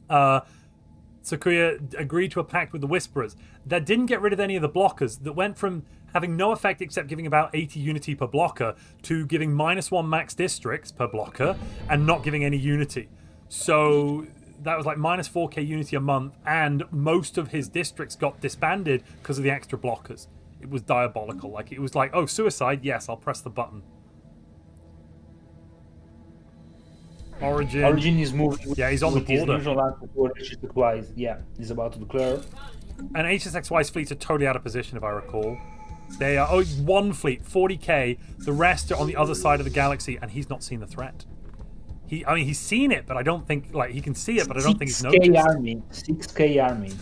Sakuya agreed to a pact with the Whisperers that didn't get rid of any of the blockers. That went from having no effect except giving about 80 unity per blocker to giving -1 max districts per blocker and not giving any unity. So that was like -4k unity a month, and most of his districts got disbanded because of the extra blockers. It was diabolical. Like, it was like, oh, suicide, yes, I'll press the button. Origin is moving. Yeah, he's on the border. Yeah, he's about to declare. And HSXY's fleets are totally out of position, if I recall. They are one fleet, 40k. The rest are on the other side of the galaxy, and he's not seen the threat. He's seen it, but I don't think he can see it, but I don't think he's noticed. 6k army.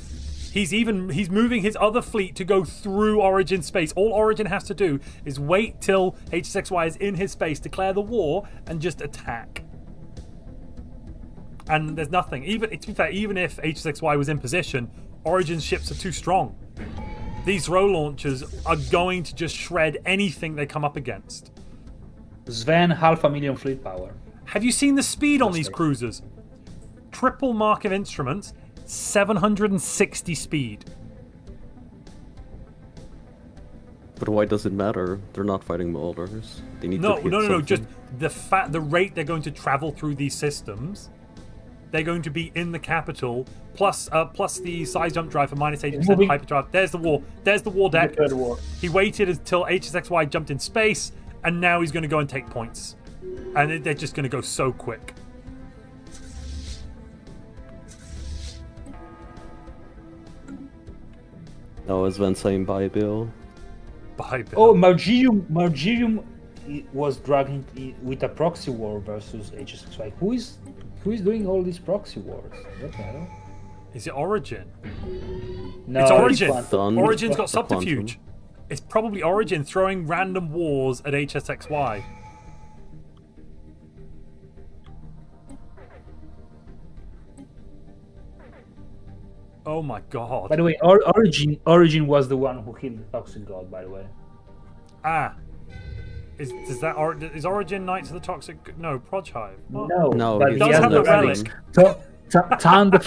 He's moving his other fleet to go through Origin space. All Origin has to do is wait till HSXY is in his space, declare the war, and just attack. And there's nothing. To be fair, even if HSXY was in position, Origin's ships are too strong. These row launchers are going to just shred anything they come up against. Sven, 500,000 fleet power. Have you seen the speed on these cruisers? Triple mark of instruments, 760 speed. But why does it matter? They're not fighting Molders. They need to hit No. something. Just the rate they're going to travel through these systems. They're going to be in the capital, plus the size jump drive for -80% hyperdrive. There's the war. There's the war deck. He waited until HSXY jumped in space, and now he's going to go and take points. And they're just going to go so quick. No, is Van saying bye, Bill? Bye, Bill. Oh, Margerium was dragging with a proxy war versus HSXY. Who is doing all these proxy wars? What the hell? Is it Origin? No, it's Origin. Quantum. Origin's got subterfuge. It's probably Origin throwing random wars at HSXY. Oh my god. By the way, Origin was the one who killed the Toxic God, by the way. Ah. Is Origin Knights of the Toxic... No, Proj Hive. Oh. No, but he does have the relic. Time to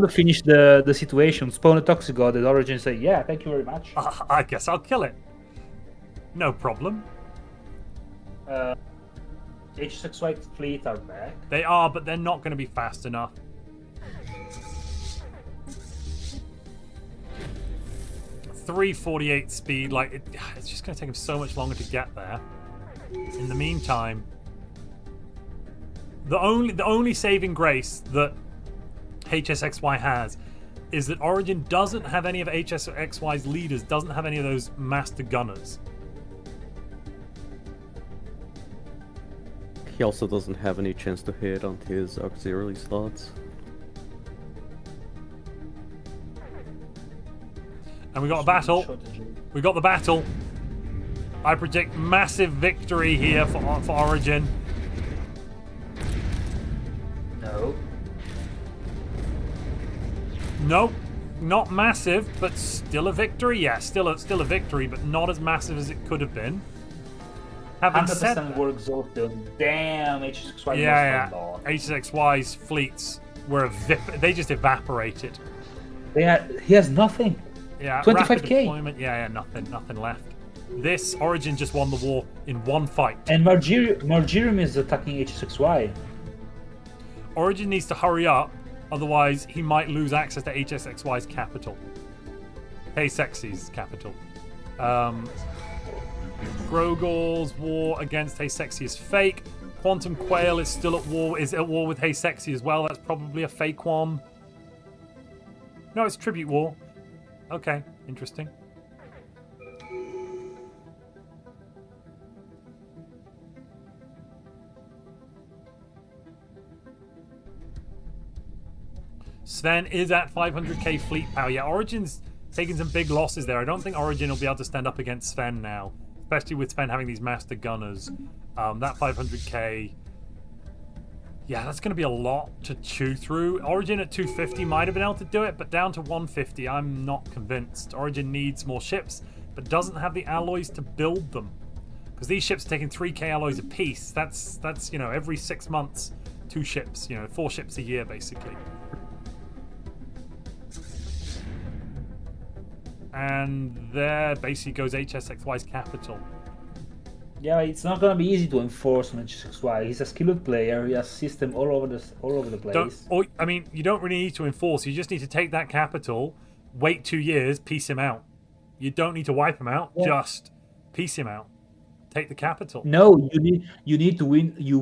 finish the situation, spawn a Toxic God, and Origin say, yeah, thank you very much. I guess I'll kill it. No problem. HSXY fleet are back. They are, but they're not going to be fast enough. .348 speed, like it's just going to take him so much longer to get there. In the meantime, the only saving grace that HSXY has is that Origin doesn't have any of HSXY's leaders, doesn't have any of those master gunners. He also doesn't have any chance to hit on his auxiliary slots. And we got a battle. We got the battle. I predict massive victory here for Origin. No. Nope, not massive, but still a victory. Yeah, still a victory, but not as massive as it could have been. Having said 100% were exhausted. Damn, HSXY yeah, lost a lot. HSXY's fleets were they just evaporated. He has nothing. Yeah, 25K. rapid deployment. Yeah, nothing left. This Origin just won the war in one fight. And Margirium is attacking HSXY. Origin needs to hurry up, otherwise he might lose access to HSXY's capital. Hey Sexy's capital. Grogol's war against Hey Sexy is fake. Quantum Quail is still at war with Hey Sexy as well. That's probably a fake one. No, it's Tribute War. Okay, interesting. Sven is at 500k fleet power. Yeah, Origin's taking some big losses there. I don't think Origin will be able to stand up against Sven now, especially with Sven having these master gunners. That 500k, yeah, that's going to be a lot to chew through. Origin at 250 might have been able to do it, but down to 150, I'm not convinced. Origin needs more ships, but doesn't have the alloys to build them, because these ships are taking 3k alloys a piece. That's you know, every 6 months, 2 ships. You know, 4 ships a year basically. And there basically goes HSXY's capital. Yeah, it's not gonna be easy to enforce on HSXY. He's a skilled player. He has system all over the place. I mean, you don't really need to enforce. You just need to take that capital, wait 2 years, piece him out. You don't need to wipe him out. Yeah. Just piece him out. Take the capital. No, you need to win. You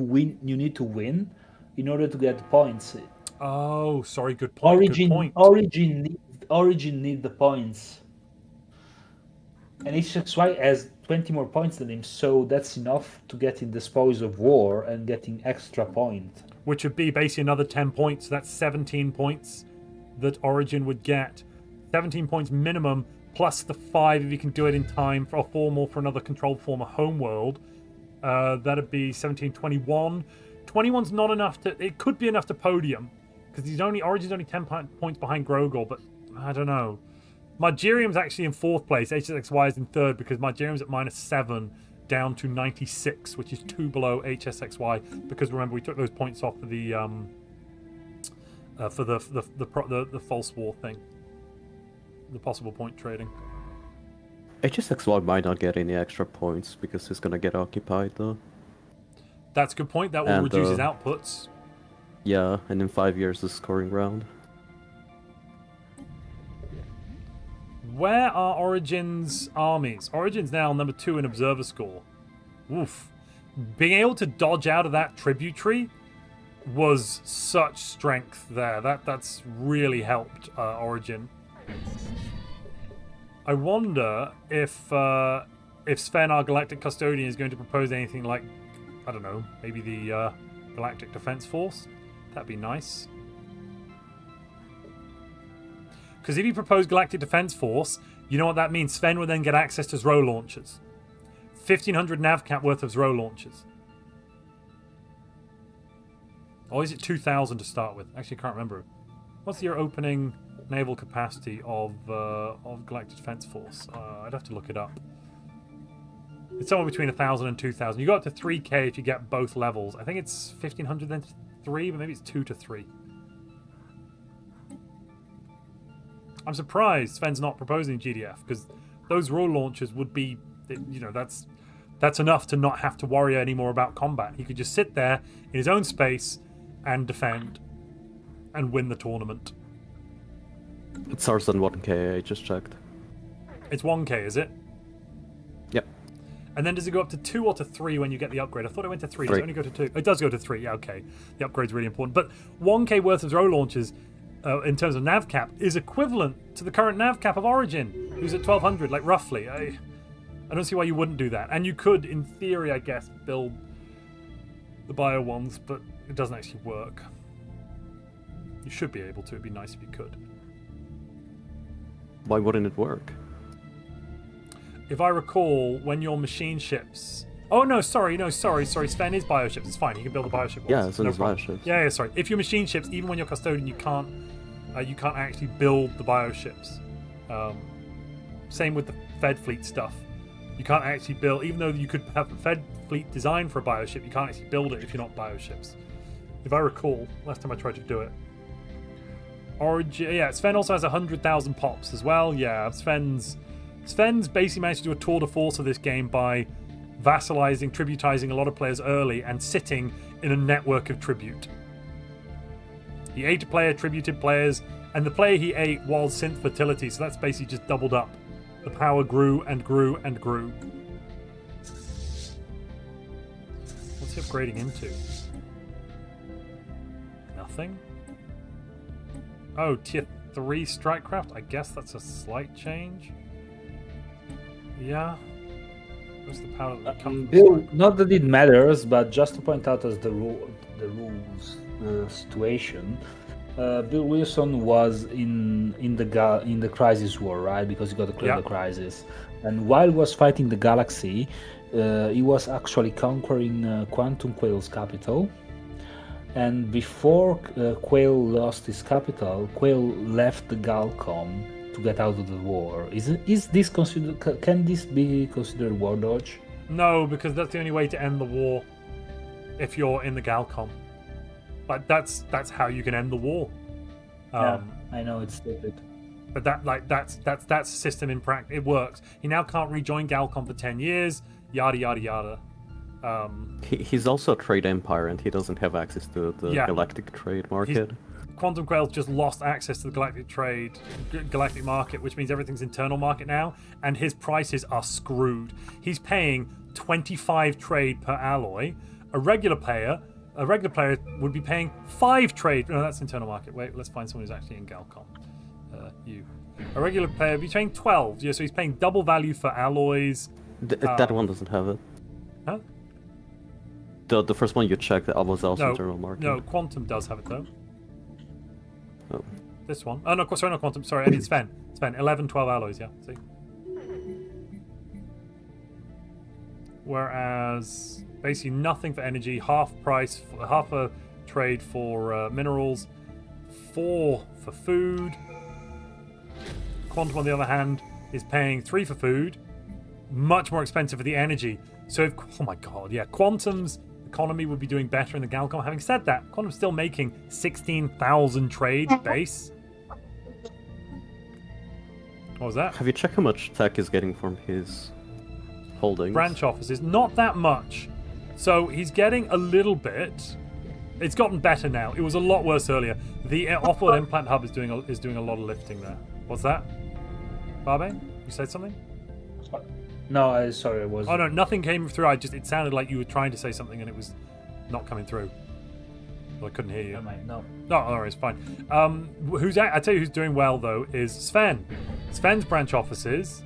need to win in order to get the points. Oh, sorry. Good point. Origin. Good point. Origin need the points. And HXY has 20 more points than him, so that's enough to get in the spoils of war and getting extra point. Which would be basically another 10 points. That's 17 points that Origin would get. 17 points minimum, plus the 5 if you can do it in time, for 4 more for another controlled former homeworld. That'd be 17, 21. 21's not enough to... It could be enough to podium, because Origin's only 10 points behind Grogol, but I don't know. Margirium's actually in 4th place. HSXY is in 3rd because Margirium's at -7 down to 96, which is 2 below HSXY. Because remember, we took those points off for the false war thing, the possible point trading. HSXY might not get any extra points because he's gonna get occupied though. That's a good point. That will reduce his outputs. Yeah, and in 5 years, the scoring round. Where are Origin's armies? Origin's now number 2 in observer score. Oof. Being able to dodge out of that tributary was such strength there. That's really helped Origin. I wonder if Sven, our Galactic Custodian, is going to propose anything like, I don't know, maybe the Galactic Defense Force. That'd be nice. Because if you propose Galactic Defense Force, you know what that means? Sven would then get access to Zro launchers. 1,500 NavCap worth of Zro launchers. Or is it 2,000 to start with? Actually, I can't remember. What's your opening naval capacity of Galactic Defense Force? I'd have to look it up. It's somewhere between 1,000 and 2,000. You go up to 3k if you get both levels. I think it's 1,500 then 3, but maybe it's 2 to 3. I'm surprised Sven's not proposing GDF, because those Zro launchers would be That's enough to not have to worry anymore about combat. He could just sit there in his own space and defend and win the tournament. It starts on 1k, I just checked. It's 1k, is it? Yep. And then does it go up to 2 or to 3 when you get the upgrade? I thought it went to 3. Does 3. it only go to 2? It does go to 3, yeah, okay. The upgrade's really important. But 1k worth of throw launches, in terms of nav cap, is equivalent to the current nav cap of Origin, who's at 1200, like roughly. I don't see why you wouldn't do that. And you could, in theory, I guess, build the bio ones, but it doesn't actually work. You should be able to. It'd be nice if you could. Why wouldn't it work? If I recall, when your machine ships... Oh, no, sorry, Sven is bioships. It's fine, he can build a bioship once. Yeah, it's in no his problem. bioships. Yeah, sorry. If your machine ships, even when you're custodian, you can't actually build the bioships. Same with the Fed Fleet stuff. You can't actually build, even though you could have a Fed Fleet design for a bioship, you can't actually build it if you're not bioships. If I recall, last time I tried to do it. Origin, yeah, Sven also has 100,000 pops as well. Yeah, Sven's basically managed to do a tour de force of this game by vassalizing, tributizing a lot of players early and sitting in a network of tribute. He ate a player, tributed players, and the player he ate was synth fertility, so that's basically just doubled up. The power grew and grew and grew. What's he upgrading into? Nothing? Oh, tier 3 Strikecraft? I guess that's a slight change. Yeah. Where's the power that comes from Bill, not that it matters, but just to point out as the rules situation, Bill Wilson was in the Crisis War, right? Because he got to clear the Crisis, and while he was fighting the Galaxy, he was actually conquering Quantum Quail's capital. And before Quail lost his capital, Quail left the Galcom to get out of the war. Is this considered? Can this be considered war dodge? No, because that's the only way to end the war. If you're in the Galcom, like that's how you can end the war. Yeah, I know it's stupid, but that's a system in practice. It works. He now can't rejoin Galcom for 10 years. Yada yada yada. He's also a trade empire, and he doesn't have access to the galactic trade market. Quantum Quail's just lost access to the galactic market, which means everything's internal market now, and his prices are screwed. He's paying 25 trade per alloy. A regular player would be paying 5 trade. No, that's internal market. Wait, let's find someone who's actually in Galcom. A regular player would be paying 12. Yeah, so he's paying double value for alloys. That one doesn't have it. Huh? The first one you checked was also internal market. No, Quantum does have it though. Oh. This one. Oh no, sorry, not Quantum. Sorry, I need Sven. Sven, 11, 12 alloys. Yeah, see. Whereas basically nothing for energy, half price, half a trade for minerals, 4 for food. Quantum, on the other hand, is paying 3 for food, much more expensive for the energy. So, oh my god, yeah, Quantum's economy would be doing better in the Galcom. Having said that, Quantum's still making 16,000 trade base. What was that? Have you checked how much tech is getting from his holdings? Branch offices, not that much. So he's getting a little bit. It's gotten better now. It was a lot worse earlier. The offload implant hub is doing a lot of lifting there. What's that? Barbe, you said something? No, sorry, I was. Oh no, nothing came through. It sounded like you were trying to say something and it was not coming through. Well, I couldn't hear you. No. No, alright, it's fine. I tell you who's doing well though is Sven. Sven's branch offices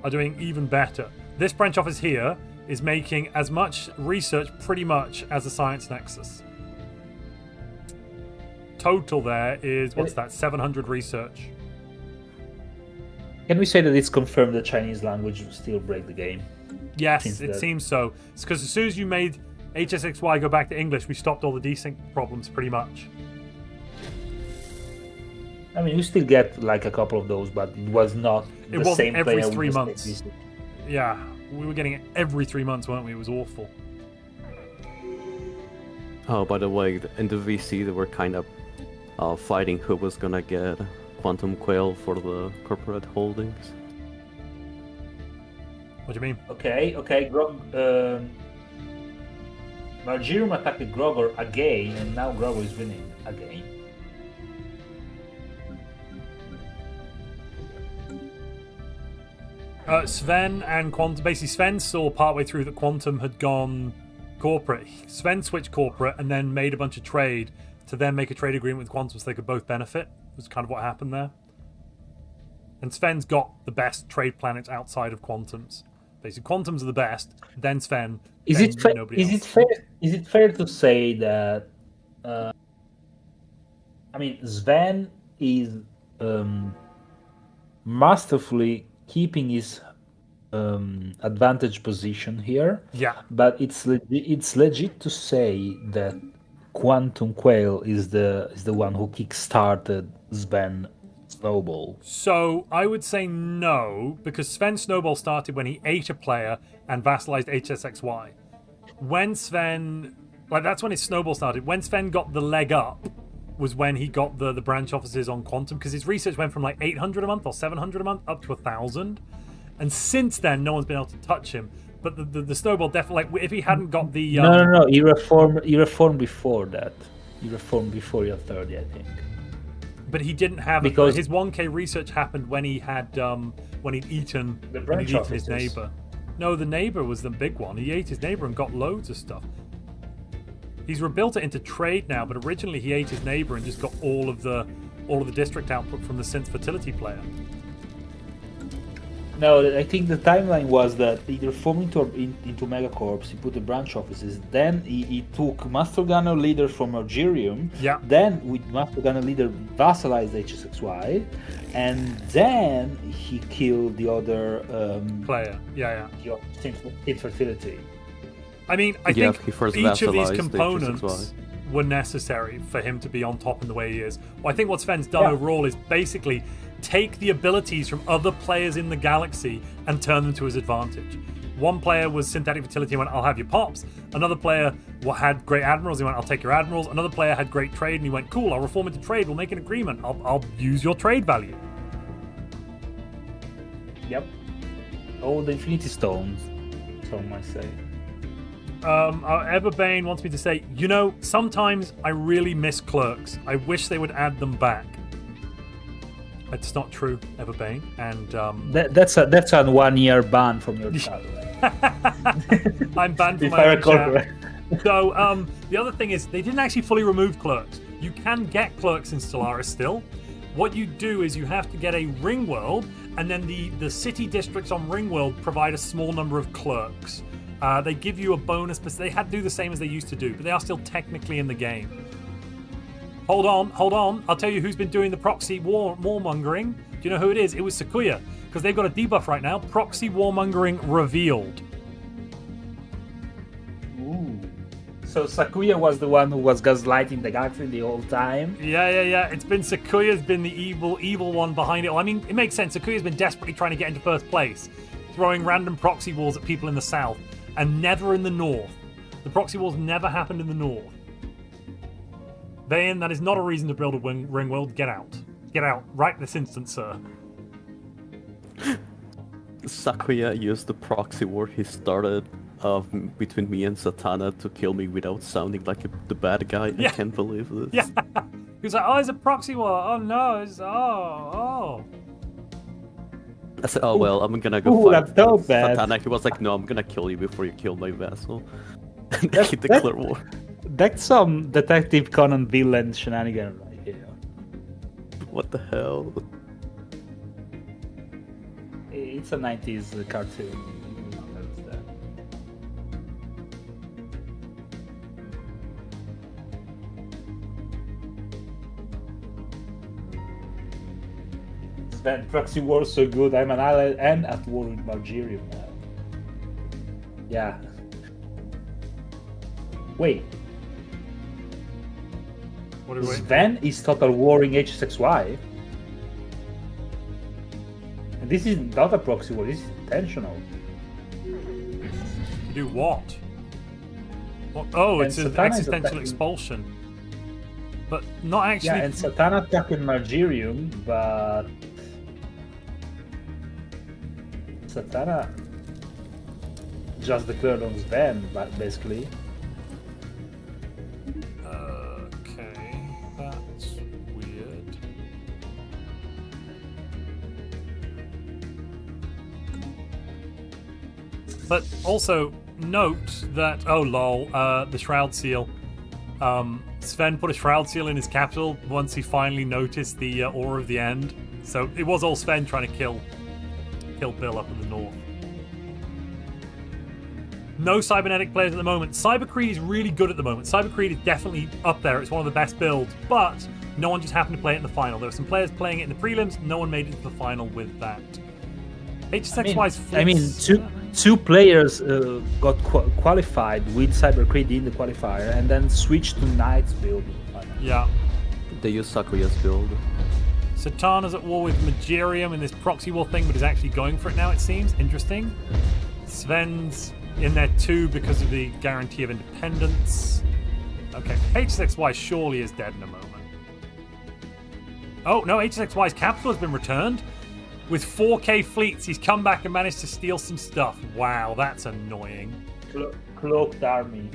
are doing even better. This branch office here is making as much research pretty much as a science nexus. Total there is, what's that, 700 research. Can we say that it's confirmed the Chinese language will still break the game? Yes, it seems so. It's because as soon as you made HSXY go back to English, we stopped all the desync problems pretty much. I mean, you still get like a couple of those, but it was not it the same every player 3 months. Yeah, we were getting it every 3 months, weren't we? It was awful. Oh, by the way, in the VC, they were kind of fighting who was gonna get Quantum Quail for the corporate holdings. What do you mean? Okay. Margirium attacked Grogor again, and now Grogor is winning again. Sven and Quantum. Basically, Sven saw partway through that Quantum had gone corporate. Sven switched corporate and then made a bunch of trade to then make a trade agreement with Quantum so they could both benefit. Was kind of what happened there. And Sven's got the best trade planets outside of Quantum's. Basically, Quantum's are the best. Then Sven. Is then it fair? nobody Is else. it fair? Is it fair to say that? I mean, Sven is masterfully keeping his advantage position here. Yeah. But it's legit to say that Quantum Quail is the one who kickstarted Sven Snowball. So I would say no, because Sven Snowball started when he ate a player and vassalized HSXY. When Sven, that's when his Snowball started. When Sven got the leg up was when he got the branch offices on Quantum, because his research went from like 800 a month or 700 a month up to 1,000. And since then, no one's been able to touch him. But the Snowball definitely, like, if he hadn't got the... No. He reformed before that. He reformed before your 30, I think. But he didn't have because his 1K research happened when he had when he'd eaten his neighbor. No, the neighbor was the big one. He ate his neighbor and got loads of stuff. He's rebuilt it into trade now, but originally he ate his neighbor and just got all of the district output from the Synth Fertility player. No, I think the timeline was that he reformed into Megacorps, he put the branch offices, then he took Master Gunner leader from Margirium, then with Master Gunner leader vassalized HSXY, and then he killed the other player. The Synth Fertility. I mean, I think each of these components were necessary for him to be on top in the way he is. Well, I think what Sven's done overall is basically take the abilities from other players in the galaxy and turn them to his advantage. One player was synthetic fertility and went, I'll have your pops. Another player had great admirals, he went, I'll take your admirals. Another player had great trade and he went, cool, I'll reform into trade, we'll make an agreement, I'll use your trade value. Yep. All the Infinity Stones, some might say. Everbane wants me to say, sometimes I really miss clerks. I wish they would add them back. It's not true, Everbane, and that's a 1-year ban from your channel. I'm banned from my own chat. So the other thing is they didn't actually fully remove clerks. You can get clerks in Stellaris still. What you do is you have to get a ring world, and then the city districts on ring world provide a small number of clerks. They give you a bonus, but they had to do the same as they used to do, but they are still technically in the game. Hold on. I'll tell you who's been doing the proxy warmongering. Do you know who it is? It was Sakuya, because they've got a debuff right now. Proxy warmongering revealed. Ooh. So Sakuya was the one who was gaslighting the galaxy the whole time? Yeah. It's been Sakuya's been the evil one behind it. Well, I mean, it makes sense. Sakuya's been desperately trying to get into first place, throwing random proxy wars at people in the south, and never in the north. The proxy wars never happened in the north. Vayan, that is not a reason to build a ring world. Get out. Get out right this instant, sir. Sakuya used the proxy war he started between me and Satana to kill me without sounding like the bad guy. Yeah. I can't believe this. Yeah. He was like, oh, it's a proxy war. Oh, no. Oh. I said, oh, well, I'm gonna go fight that's so bad. Satana. He was like, no, I'm gonna kill you before you kill my vassal. And he declared war. That's some Detective Conan villain shenanigan right here. What the hell? It's a 90s cartoon. Sven, proxy war so good. I'm an ally and at war with Margirium now. Yeah. Wait. Sven is total warring HSXY. And this is not a proxy war, this is intentional. To do what? Oh, it's an existential expulsion. But not actually... Yeah, and Satana attacking Margirium, but... Satana just declared on Sven, but basically. Okay, that's weird. But also note that the Shroud Seal. Sven put a Shroud Seal in his capital once he finally noticed the Aura of the End. So it was all Sven trying to kill Bill up in the north. No cybernetic players at the moment. Cybercreed is really good at the moment. Cybercreed is definitely up there. It's one of the best builds, but no one just happened to play it in the final. There were some players playing it in the prelims. No one made it to the final with that. HSX-wise, two players got qualified with Cybercreed in the qualifier and then switched to Knights build. Yeah. They use Sakuya's build. Satana's at war with Magirium in this proxy war thing, but is actually going for it now, it seems. Interesting. Sven's in there too because of the guarantee of independence. Okay, HSXY surely is dead in a moment. Oh, no, HSXY's capital has been returned. With 4K fleets, he's come back and managed to steal some stuff. Wow, that's annoying. Cloaked army.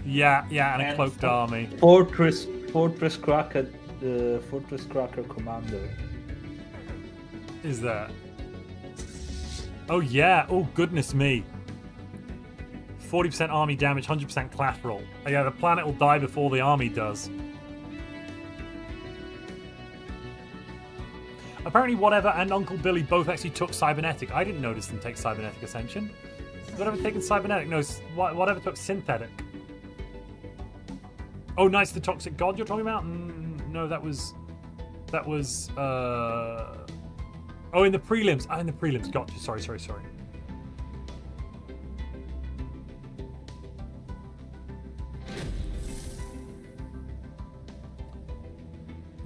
Yeah, and a cloaked army. Fortress Cracker commander. Is that? Oh yeah. Oh goodness me. 40% army damage, 100% collateral. Oh, yeah, the planet will die before the army does. Apparently, Whatever and Uncle Billy both actually took Cybernetic. I didn't notice them take Cybernetic Ascension. Has Whatever taken Cybernetic? No, Whatever took Synthetic. Oh, nice, the Toxic God you're talking about? No, that was. Oh, in the prelims. In the prelims. Gotcha. Sorry.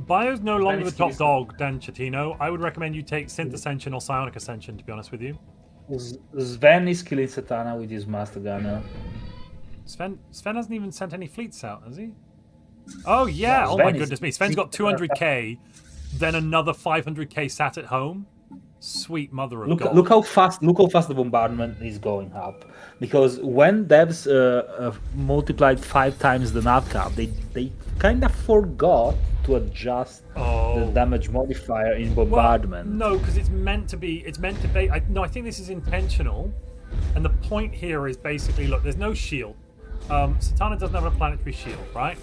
Bio's no longer the top dog, Dan Chatino. I would recommend you take Synth Ascension or Psionic Ascension, to be honest with you. Sven is killing Satana with his Master Gunner. Sven hasn't even sent any fleets out, has he? Oh, yeah. Oh, my goodness me. Sven's got 200k, then another 500k sat at home. Sweet mother of God. Look how fast the bombardment is going up. Because when devs multiplied 5 times the nav cap, they kind of forgot to adjust the damage modifier in bombardment. Well, no, because it's meant to be. I think this is intentional. And the point here is basically, look, there's no shield. Satana doesn't have a planetary shield, right?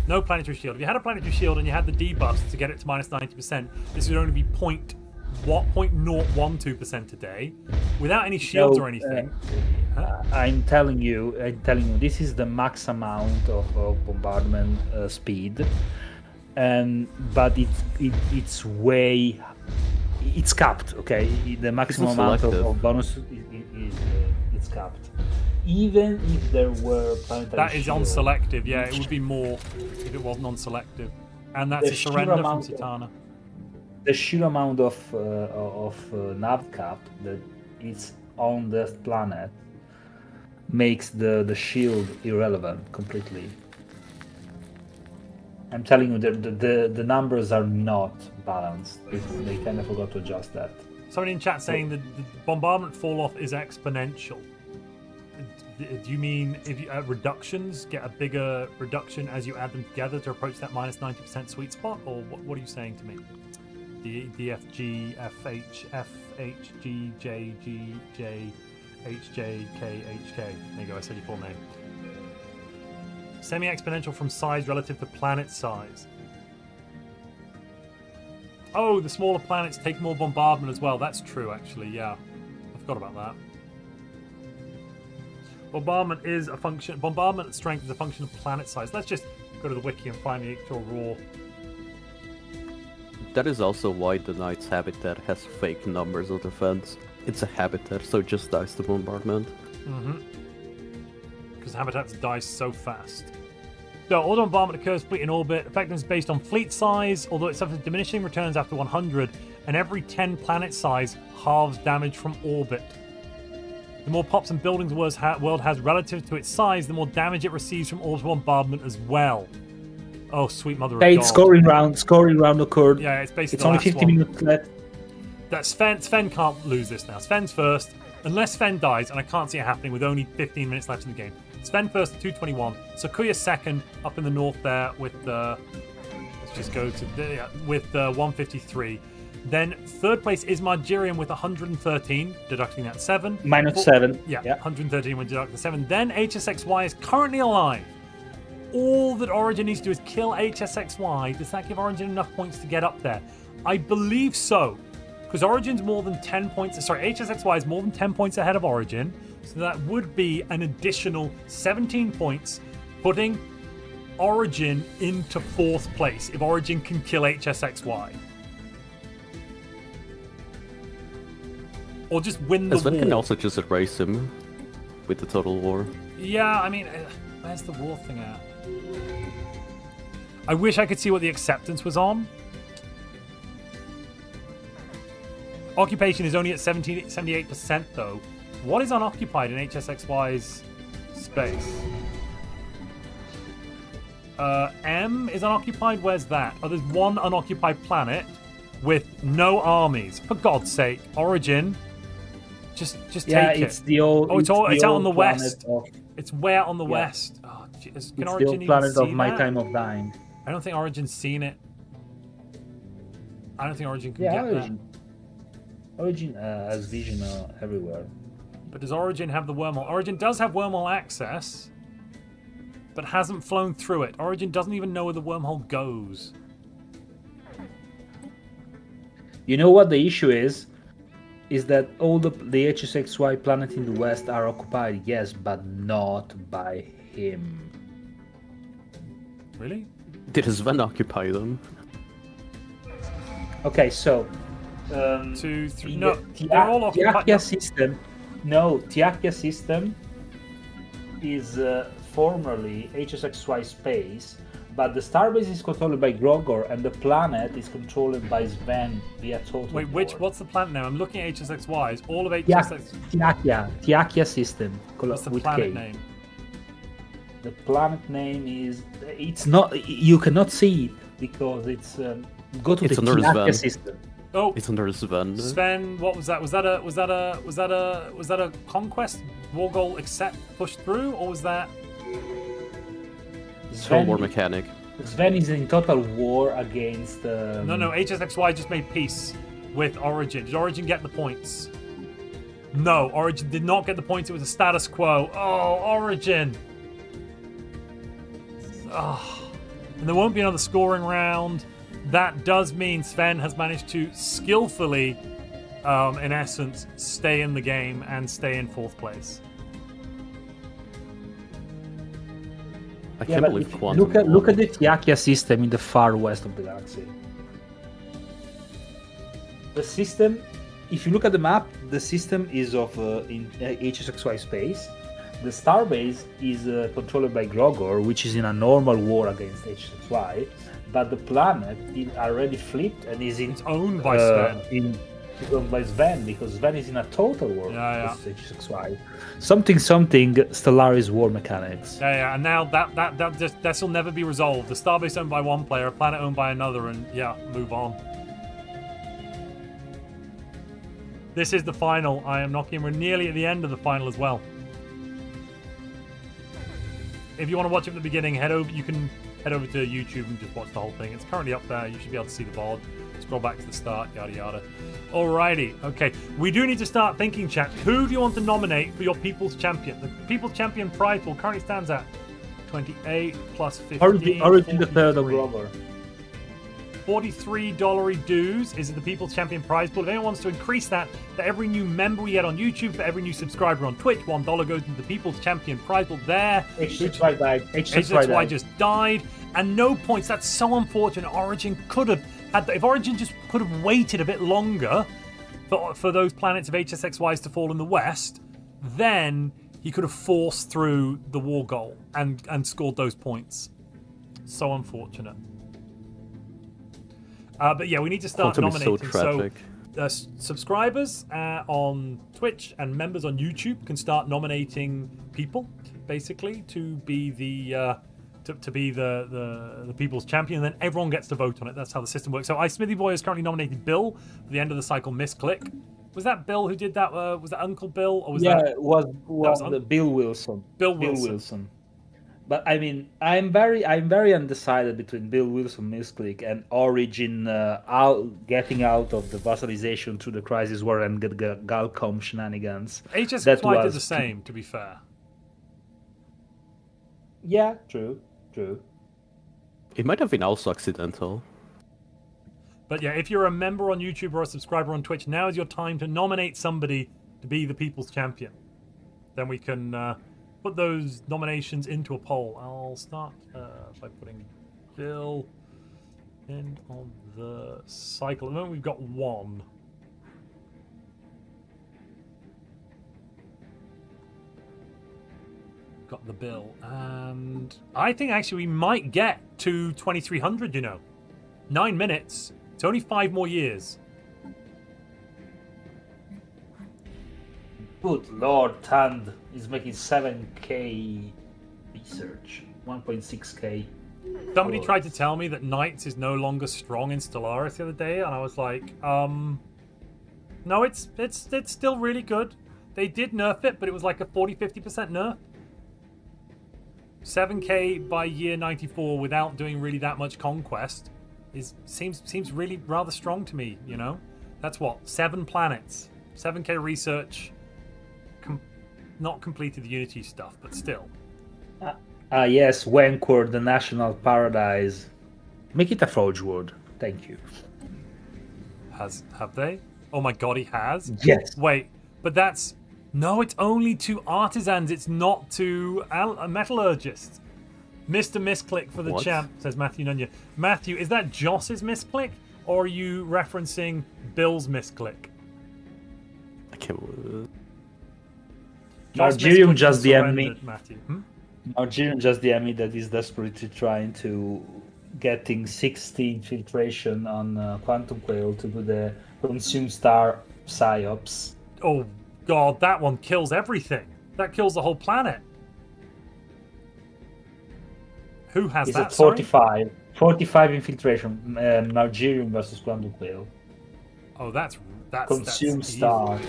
No planetary shield. If you had a planetary shield and you had the debuffs to get it to minus 90%, this would only be 0.012% a day, without any shields or anything. I'm telling you, this is the max amount of bombardment speed, but it's capped. Okay, the maximum amount of bonus is capped. Even if there were planetary that is shield, on selective. Yeah, it would be more if it wasn't on selective, and that's a surrender from Satana. The sheer amount of nav cap that is on the planet makes the shield irrelevant completely. I'm telling you, the numbers are not balanced. They kind of forgot to adjust that. Somebody in chat saying that the bombardment fall off is exponential. Do you mean if you reductions get a bigger reduction as you add them together to approach that minus 90% sweet spot, or what are you saying to me? DFG, FH, FHG, JG, J, HJ, K, HK. There you go, I said your full name. Semi-exponential from size relative to planet size. Oh, the smaller planets take more bombardment as well. That's true, actually, yeah. I forgot about that. Bombardment strength is a function of planet size. Let's just go to the wiki and find the actual raw. That is also why the Knight's Habitat has fake numbers of defense. It's a habitat, so it just dies to bombardment. Because habitats die so fast. So, auto bombardment occurs fleet in orbit. Effectiveness based on fleet size, although it suffers diminishing returns after 100, and every 10 planet size halves damage from orbit. The more pops and buildings the world has relative to its size, the more damage it receives from orbital bombardment as well. Oh, sweet mother of God. Scoring round occurred. Yeah, it's basically it's only 50 minutes left. That Sven can't lose this now. Sven's first. unless Sven dies, and I can't see it happening with only 15 minutes left in the game. Sven first, 221. Sakuya second, up in the north there with the. Let's just go to the with 153. Then third place is Margerian with 113, deducting that 7. -7. Yeah, 113 when deducting the 7. Then HSXY is currently alive. All that Origin needs to do is kill HSXY. Does that give Origin enough points to get up there? I believe so. Because Origin's more than 10 points. Sorry, HSXY is more than 10 points ahead of Origin. So that would be an additional 17 points, putting Origin into 4th place if Origin can kill HSXY. Or just win the Sven war. can also just erase him with the Total War. Yeah, I mean, where's the war thing at? I wish I could see what the acceptance was on. Occupation is only at 78% though. What is unoccupied in HSXY's space? M is unoccupied. Where's that? Oh, there's one unoccupied planet with no armies. For God's sake, Origin. Just take it. It's the old. Oh, it's out on the west. Of, It's where on the west? Oh, can it's Origin the old even planet see of My that? Time of Dying. I don't think Origin's seen it. I don't think Origin can Yeah, get Origin. Origin has vision everywhere. that. But does Origin have the wormhole? Origin does have wormhole access, but hasn't flown through it. Origin doesn't even know where the wormhole goes. You know what the issue is? Is that all the HSXY planet in the west are occupied, yes, but not by him. Really? Did Sven occupy them? Okay, so 2, 3. No, the they're all occupied. Tiakia system. No, Tiakia system is formerly HSXY space, but the starbase is controlled by Grogor, and the planet is controlled by Sven via Total Wait, War. what's the planet name? I'm looking at HSXY's. All of HSX. Tiakia system. What's the with planet K. name? The planet name is. It's not. You cannot see it because it's. Go to It's the under Tiakia Sven. system. Oh, It's under Sven. Sven. What was that? Was that a conquest war goal accept pushed through, or was that? Total War mechanic. Sven is in total war against. No. HSXY just made peace with Origin. Did Origin get the points? No, Origin did not get the points. It was a status quo. Oh, Origin. Oh. And there won't be another scoring round. That does mean Sven has managed to skillfully, in essence, stay in the game and stay in 4th place. I Yeah, can't but believe if you Quantum. look at the Tiakia system in the far west of the galaxy. The system, if you look at the map, the system is of in HSXY space. The starbase is controlled by Grogor, which is in a normal war against HSXY, but the planet is already flipped and is in, It's owned by Sven. It's owned by Sven because Sven is in a total war Yeah. with HSXY. Something Stellaris war mechanics. Yeah, and now this will never be resolved. The starbase owned by one player, a planet owned by another, and yeah, move on. This is the final. I am knocking. We're nearly at the end of the final as well. If you want to watch it from the beginning, you can head over to YouTube and just watch the whole thing. It's currently up there. You should be able to see the VOD. Scroll back to the start, yada yada. Alrighty, okay. We do need to start thinking, chat. Who do you want to nominate for your People's Champion? The People's Champion prize pool currently stands at 28 plus 15. Origin the third of 43. Grogor. $43 dues is the People's Champion prize pool. If anyone wants to increase that, for every new member we get on YouTube, for every new subscriber on Twitch, $1 goes into the People's Champion prize pool there. HSXY died. HSXY just died, and no points. That's so unfortunate. Origin could have had if Origin just could have waited a bit longer for those planets of HSXYs to fall in the west, then he could have forced through the war goal and scored those points. So unfortunate. But yeah, we need to start Quantum is so nominating. tragic. Subscribers on Twitch and members on YouTube can start nominating people, basically, to be the People's Champion. And then everyone gets to vote on it. That's how the system works. So Smithy Boy has currently nominated Bill for the end of the cycle misclick. Was that Bill who did that? Was that Uncle Bill, or was yeah, that it was Un- Bill Wilson. Bill Wilson? But I mean, I'm very undecided between Bill Wilson misclick and Origin getting out of the vassalization through the Crisis War and get Galcom shenanigans. HS That Supply did was- the same, to be fair. Yeah, true. It might have been also accidental. But yeah, if you're a member on YouTube or a subscriber on Twitch, now is your time to nominate somebody to be the People's Champion. Then we can put those nominations into a poll. I'll start by putting Bill in on the cycle. At the moment, we've got one. Got the Bill. And I think actually we might get to 2300, you know. 9 minutes. It's only 5 more years. Good Lord, Tand is making 7k research, 1.6k. Somebody followers. tried to tell me that Knights is no longer strong in Stellaris the other day, and I was like, no, it's still really good. They did nerf it, but it was like a 40-50% nerf. 7k by year 94 without doing really that much conquest seems really rather strong to me, you know? That's what, 7 planets, 7k research, not completed the Unity stuff, but still. Yes, Wancourt, the national paradise. Make it a Forge word. Thank you. Have they? Oh my god, he has? Yes. Wait, but that's... No, it's only to artisans, it's not to metallurgists. Mr. Misclick for the What? champ, says Matthew Nunya. Matthew, is that Joss's misclick, or are you referencing Bill's misclick? I can't. Joss Nigerian misclick just DM'd me. surrendered, Matthew. Nigerian just DM'd me that is desperately trying to getting 60 infiltration on Quantum Quail to do the Consume Star psyops. Oh god, that one kills everything. That kills the whole planet. Who has It's that? at Sorry? 45 infiltration. Nigerian versus Quantum Quail. Oh, that's Consume easy. Star.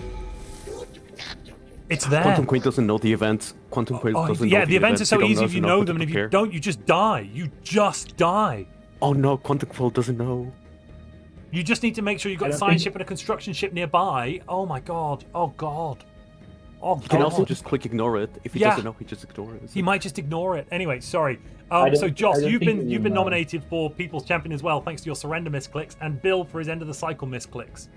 It's there. Quantum Quail doesn't know the event. Quantum Quail doesn't know yeah, the events are so They don't easy if you enough know to them, and if you prepare. don't, you just die. You just die. Oh no, Quantum Quail doesn't know. You just need to make sure you've got I a don't science think- ship and a construction ship nearby. Oh my god. Oh god. Oh god. You can also just click ignore it. If he Yeah. doesn't know, he just ignores it. He might just ignore it. Anyway, sorry. don't- So Joss, I don't you've think been he you've been will know. nominated for People's Champion as well, thanks to your surrender misclicks, and Bill for his end of the cycle misclicks.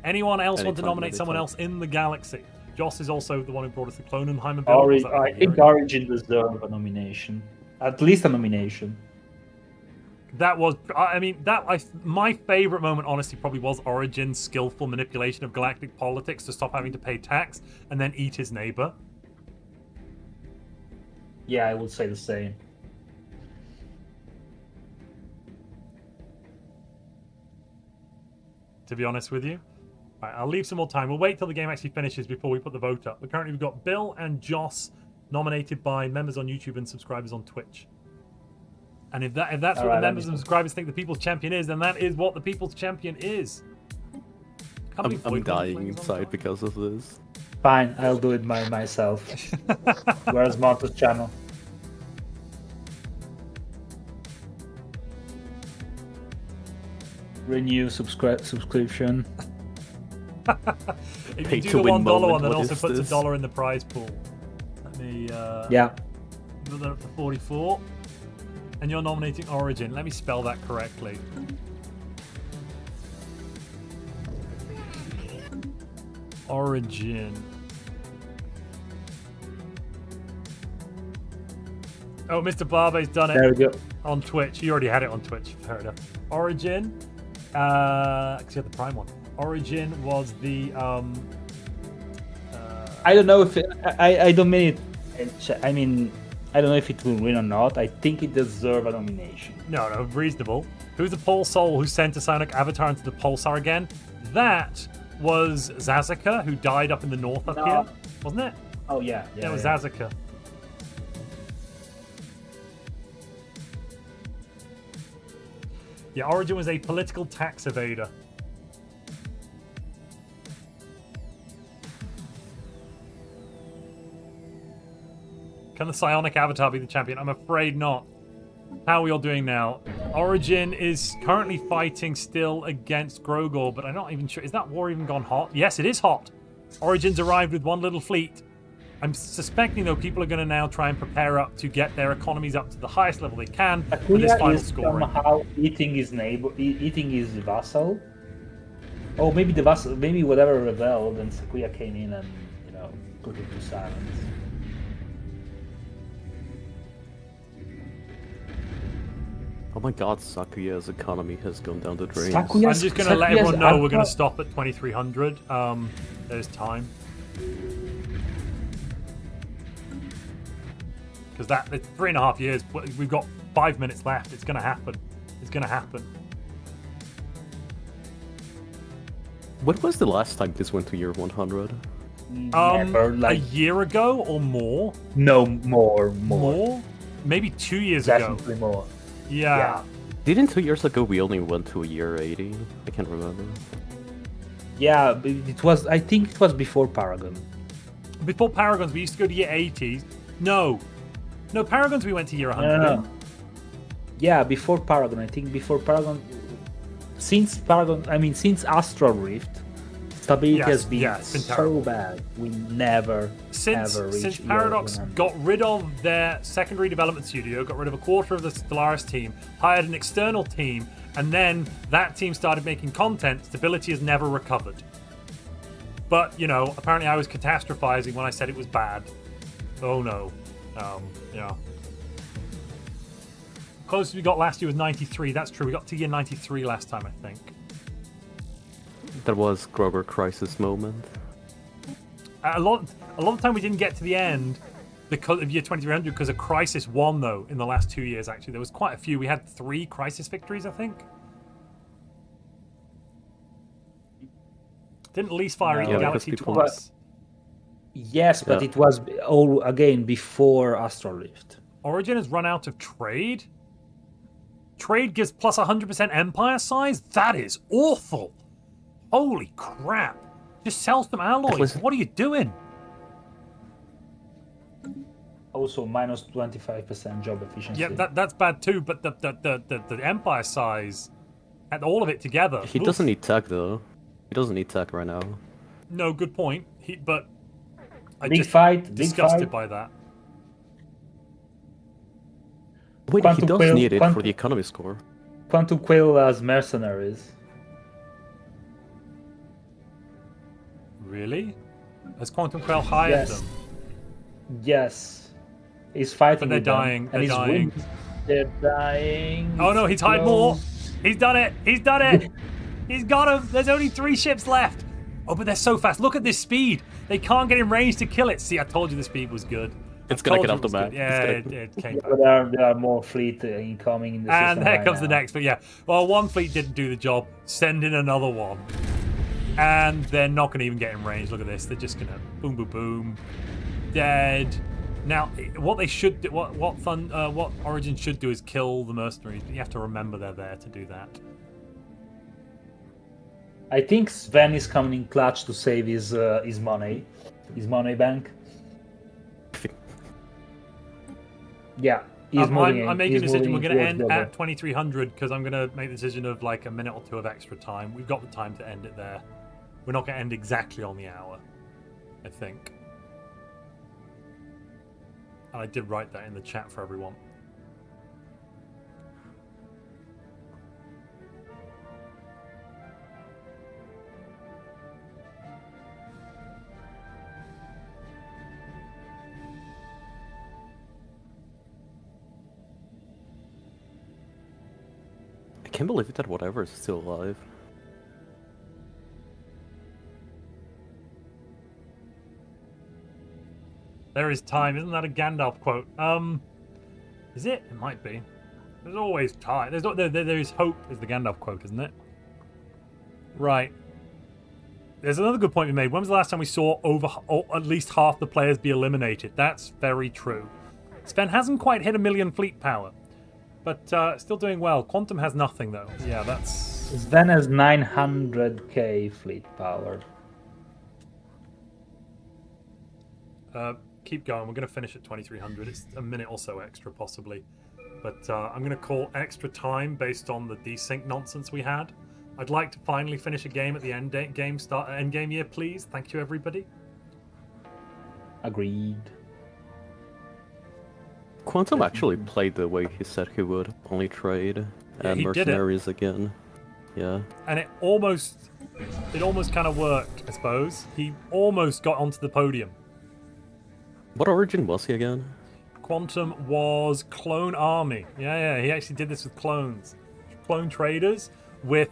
Anyone else want to Anytime, nominate someone anytime. else in the galaxy? Joss is also the one who brought us the Clonenheimer Bill. Was that I like a think year ago? Origin deserve a nomination. At least a nomination. That was, my favorite moment, honestly, probably was Origin's skillful manipulation of galactic politics to stop having to pay tax and then eat his neighbor. Yeah, I would say the same. To be honest with you. Right, I'll leave some more time. We'll wait till the game actually finishes before we put the vote up. But currently we've got Bill and Joss nominated by members on YouTube and subscribers on Twitch. And if that's what Alright, the members I'm- and subscribers think the People's Champion is, then that is what the People's Champion is. Can't believe I'm Void dying Flames on inside time. because of this. Fine, I'll do it by myself. Where's Montu's channel? Renew subscription. If Pay you do to the win $1 one, moment, then what also is puts this? $1 in the prize pool. Let me Yeah. move that up to 44. And you're nominating Origin. Let me spell that correctly. Origin. Oh, Mr. Barbe's done There it we go. on Twitch. You already had it on Twitch. Fair enough. Origin. Actually, had the Prime one. Origin was the I don't know if I don't mean it. I mean, I don't know if it will win or not. I think it deserves a nomination. no, reasonable. Who's the Pole Soul who sent a Psionic Avatar into the Pulsar again? That was Zazaka, who died up in the north up No. here, wasn't it? Oh yeah, That was Zazaka. Yeah, Origin was a political tax evader. Can the psionic avatar be the champion? I'm afraid not. How are we all doing now? Origin is currently fighting still against Grogor, but I'm not even sure. Is that war even gone hot? Yes, it is hot. Origin's arrived with one little fleet. I'm suspecting, though, people are going to now try and prepare up to get their economies up to the highest level they can for this final is scoring. somehow eating his neighbor, eating his vassal. Oh, maybe the vassal, maybe whatever rebelled, and Sakuya came in and put it to silence. Oh my god, Sakuya's economy has gone down the drain. I'm just going to let everyone know we're going to stop at 2300. There's time. Because it's 3.5 years. We've got 5 minutes left. It's going to happen. It's going to happen. When was the last time this went to year 100? Never, a year ago or more? No, more. More? Maybe 2 years ago. Definitely more. Yeah. Didn't 2 years ago we only went to a year 80? I can't remember. Yeah, but it was. I think it was before Paragon. Before Paragons, we used to go to year 80s. No, Paragons we went to year 100. No. Yeah, before Paragon. I think before Paragon. Since Astral Rift, stability has been so bad. We never ever reached since Paradox got rid of their secondary development studio, got rid of a quarter of the Stellaris team, hired an external team, and then that team started making content, stability has never recovered. But, apparently I was catastrophizing when I said it was bad. Oh no. Yeah. Closest we got last year was 93. That's true. We got to year 93 last time, I think. That was Grover Crisis moment. A lot of the time we didn't get to the end because of year 2300 because of Crisis won, though, in the last 2 years, actually. There was quite a few. We had 3 Crisis victories, I think. Didn't Leasefire eat Galaxy twice? Yes, but it was all, again, before Astral Rift. Origin has run out of trade? Trade gives plus 100% empire size? That is awful! Holy crap! Just sell some alloys. What are you doing? Also, minus 25% job efficiency. Yeah, that's bad too. But the empire size, and all of it together. He doesn't need tech though. He doesn't need tech right now. No, good point. But I big just fight. Disgusted by that. Wait, he does need it for the economy score. Quantum Quail as mercenaries. Really? Has Quantum Quail hired them? Yes. He's fighting. But they're dying. They're dying. They're dying. Oh no, he's hired more. He's done it. He's done it. He's got him. There's only 3 ships left. Oh, but they're so fast. Look at this speed. They can't get in range to kill it. See, I told you the speed was good. It's gonna get off the map. Yeah, it came back. But there are more fleet incoming in the system. And there comes the next. But yeah, well, one fleet didn't do the job. Send in another one. And they're not going to even get in range. Look at this. They're just going to boom, boom, boom. Dead. Now, what they should do, what Origin should do is kill the mercenaries. But you have to remember they're there to do that. I think Sven is coming in clutch to save his money bank. Yeah, I'm making a decision. We're going to end at 2300 because I'm going to make the decision of like a minute or 2 of extra time. We've got the time to end it there. We're not going to end exactly on the hour, I think. And I did write that in the chat for everyone. I can't believe that whatever is still alive. There is time. Isn't that a Gandalf quote? Is it? It might be. There's always time. There is hope is the Gandalf quote, isn't it? Right. There's another good point we made. When was the last time we saw at least half the players be eliminated? That's very true. Sven hasn't quite hit 1 million fleet power. But still doing well. Quantum has nothing, though. Yeah, that's... Sven has 900k fleet power. keep going. We're going to finish at 2300. It's a minute or so extra, possibly. But I'm going to call extra time based on the desync nonsense we had. I'd like to finally finish a game at the end game year, please. Thank you, everybody. Agreed. Quantum actually played the way he said he would. Only trade and mercenaries again. Yeah. And it almost kind of worked, I suppose. He almost got onto the podium. What origin was he again? Quantum was Clone Army. Yeah, he actually did this with clones. Clone traders with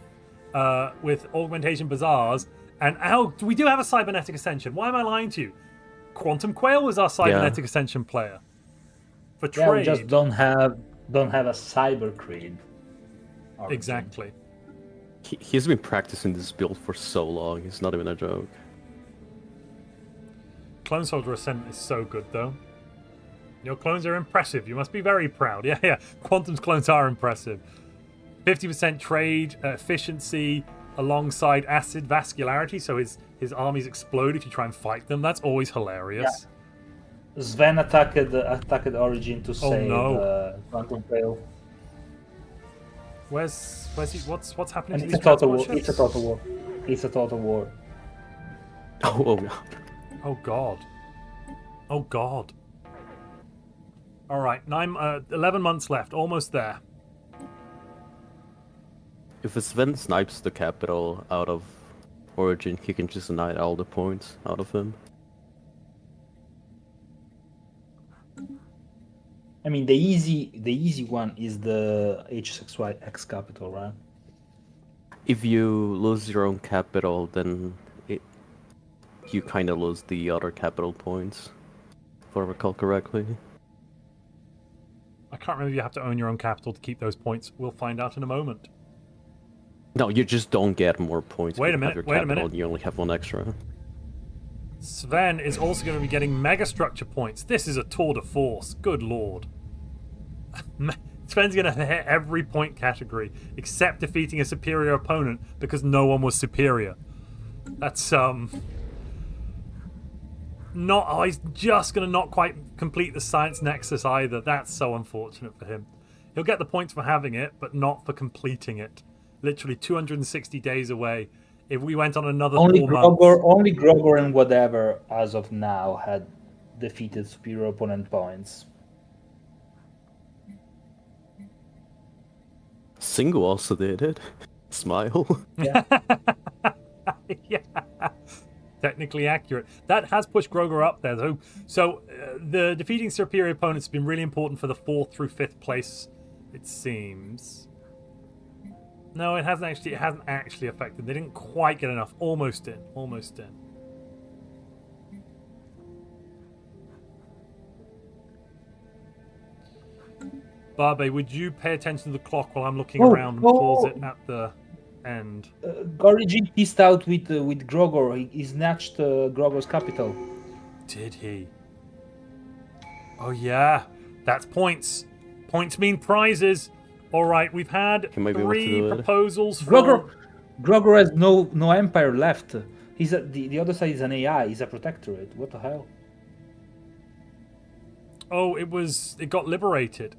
augmentation bazaars. And we do have a cybernetic ascension. Why am I lying to you? Quantum Quail was our cybernetic ascension player. For trade. Yeah, we just don't have a cyber creed. Exactly. He's been practicing this build for so long. It's not even a joke. Clone Soldier Ascent is so good, though. Your clones are impressive. You must be very proud. Yeah. Quantum's clones are impressive. 50% trade efficiency alongside acid vascularity, so his armies explode if you try and fight them. That's always hilarious. Yeah. Sven attacked Origin to save Quantum Quail. Where's he? What's happening to And these it's a total transport war. ships? It's a total war. It's a total war. Oh god. Oh god. All right, 11 months left, almost there. If Sven snipes the capital out of Origin, he can just deny all the points out of him. I mean, the easy one is the H6Y X capital, right? If you lose your own capital, then you kind of lose the other capital points, if I recall correctly. I can't remember if you have to own your own capital to keep those points. We'll find out in a moment. No, you just don't get more points. Wait a if you have minute, your wait a capital minute. And you only have one extra. Sven is also going to be getting megastructure points. This is a tour de force. Good lord. Sven's going to hit every point category except defeating a superior opponent because no one was superior. That's not. Oh, he's just going to not quite complete the science nexus either. That's so unfortunate for him. He'll get the points for having it, but not for completing it. Literally 260 days away. If we went on another 4 months... Only Grogor and whatever, as of now, had defeated superior opponent points. Singu also did it. Smile. Yeah. Yeah. Technically accurate. That has pushed Grogor up there, though. So the defeating superior opponents has been really important for the 4th through 5th place, it seems. No, it hasn't actually affected. They didn't quite get enough. Almost in. Barbe, would you pay attention to the clock while I'm looking around and pause it at the end? Origin pissed out with Grogor. He snatched Grogor's capital. Did he? Oh yeah, that's points. Points mean prizes. All right, we've had 3 proposals for... Grogor has no empire left. The other side is an AI. He's a protectorate. What the hell? Oh, it got liberated.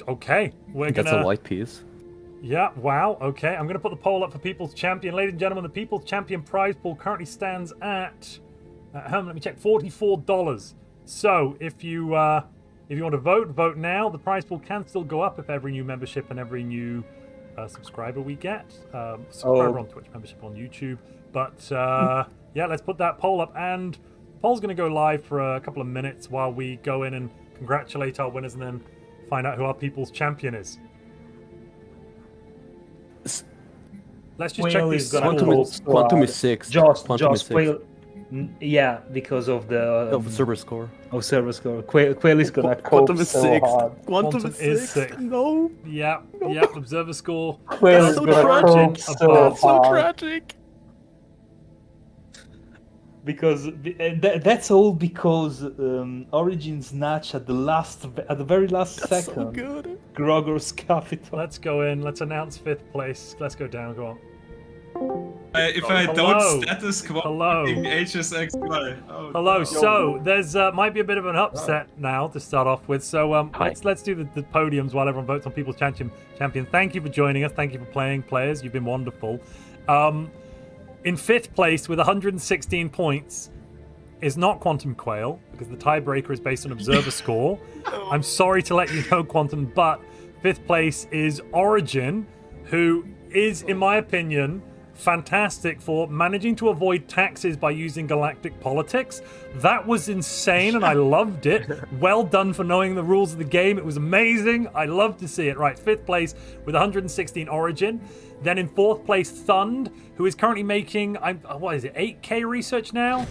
Okay, That's a white piece. Yeah, wow, okay. I'm going to put the poll up for People's Champion. Ladies and gentlemen, the People's Champion prize pool currently stands at... let me check, $44. So, if you want to vote now. The prize pool can still go up if every new membership and every new subscriber we get. Subscriber on Twitch, membership on YouTube. But, yeah, let's put that poll up. And the poll's going to go live for a couple of minutes while we go in and congratulate our winners and then find out who our People's Champion is. Let's just check these scores. Quantum is 6. Quantum is 6. Quail, yeah, because of the server score. Server score. Quail is gonna Quantum is so 6. hard. Quantum is 6. No. Yeah. Observer score. Quail is gonna cope so tragic. Because that's all because Origin snatch at the very last second. So good. Grogor's capital. Let's go in. Let's announce 5th place. Let's go down. Go on. if I Hello. don't status quo Hello. HSXY. Oh, Hello. no. So there's might be a bit of an upset now to start off with. So Hi. let's do the podiums while everyone votes on People's Champion. Thank you for joining us. Thank you for playing, players. You've been wonderful. In 5th place with 116 points is not Quantum Quail, because the tiebreaker is based on observer score. I'm sorry to let you know, Quantum, but 5th place is Origin, who is, in my opinion, fantastic for managing to avoid taxes by using galactic politics. That was insane, and I loved it. Well done for knowing the rules of the game. It was amazing. I love to see it. Right, 5th place with 116 Origin. Then in 4th place, Thund, who is currently making, what is it, 8K research now?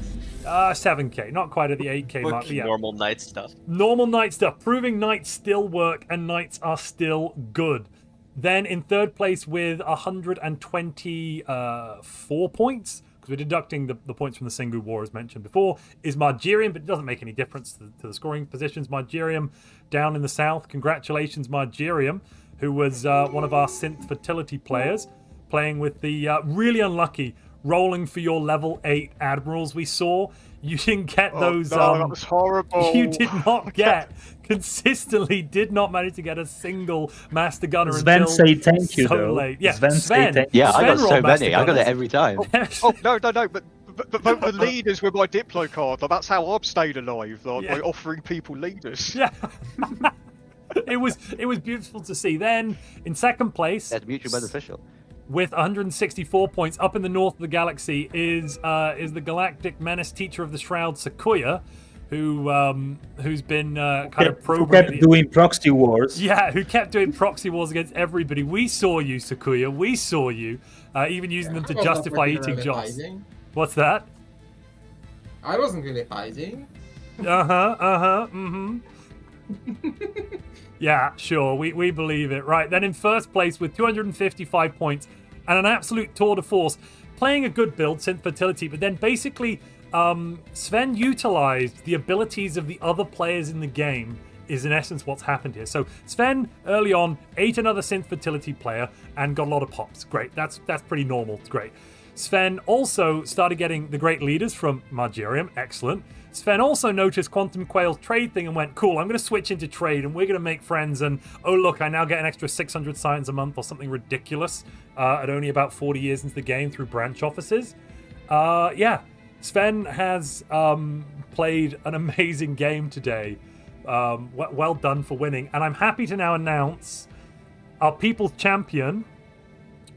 7K, not quite at the 8K mark. But yeah. Normal night stuff. Normal night stuff, proving nights still work and nights are still good. Then in 3rd place with 124 points, because we're deducting the points from the Singu War as mentioned before, is Margerium, but it doesn't make any difference to the scoring positions. Margerium down in the south. Congratulations, Margerium, who was one of our synth fertility players, playing with the really unlucky rolling for your level 8 admirals we saw. You didn't get those. No, that was horrible. You did not get, consistently did not manage to get a single master gunner Sven until say thank you, so though. late. Yeah, Sven say thank you. Yeah, I got Sven so rolled master many. I got it gunners. every time. Oh, no, but the leaders were my Diplo card. Like, that's how I've stayed alive, like, Yeah. by offering people leaders. Yeah. it was beautiful to see. Then in 2nd place, That's mutually beneficial. with 164 points up in the north of the galaxy is the Galactic Menace Teacher of the Shroud, Sequoia, who's been kind of Who programming. kept doing proxy wars. Yeah, who kept doing proxy wars against everybody. We saw you, Sequoia. We saw you, even using them to justify eating Joss. What's that? I wasn't really hiding. Yeah, sure, we believe it. Right, then in 1st place with 255 points and an absolute tour de force, playing a good build, synth fertility, but then basically Sven utilized the abilities of the other players in the game is in essence what's happened here. So Sven, early on, ate another synth fertility player and got a lot of pops. Great, that's pretty normal, it's great. Sven also started getting the great leaders from Margerium, excellent. Sven also noticed Quantum Quail's trade thing and went, cool, I'm going to switch into trade and we're going to make friends, and oh look, I now get an extra 600 science a month or something ridiculous at only about 40 years into the game through branch offices. Yeah, Sven has played an amazing game today. Well done for winning, and I'm happy to now announce our People's Champion,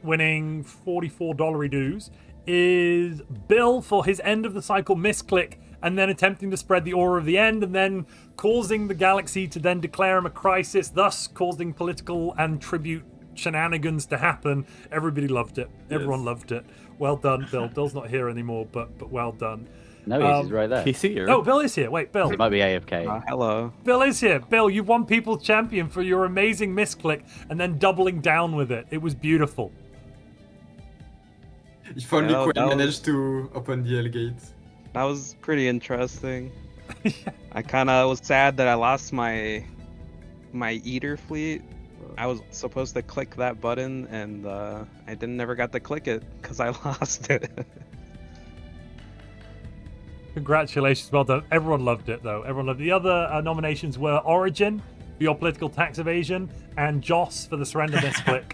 winning $44 dues, is Bill for his end of the cycle misclick and then attempting to spread the aura of the end and then causing the galaxy to then declare him a crisis, thus causing political and tribute shenanigans to happen. Everybody loved it. Everyone loved it. Well done, Bill. Bill's not here anymore, but well done. No, he's right there. He's here. Oh, Bill is here. Wait, Bill. He might be AFK. Hello. Bill is here. Bill, you've won People's Champion for your amazing misclick and then doubling down with it. It was beautiful. If only Yeah, Quinn that was- managed to open the L gate. That was pretty interesting. I kind of was sad that I lost my eater fleet. I was supposed to click that button and I never got to click it because I lost it. Congratulations, well done. Everyone loved it, though. Everyone loved it. The other nominations were Origin for your political tax evasion and Joss for the surrender misclick.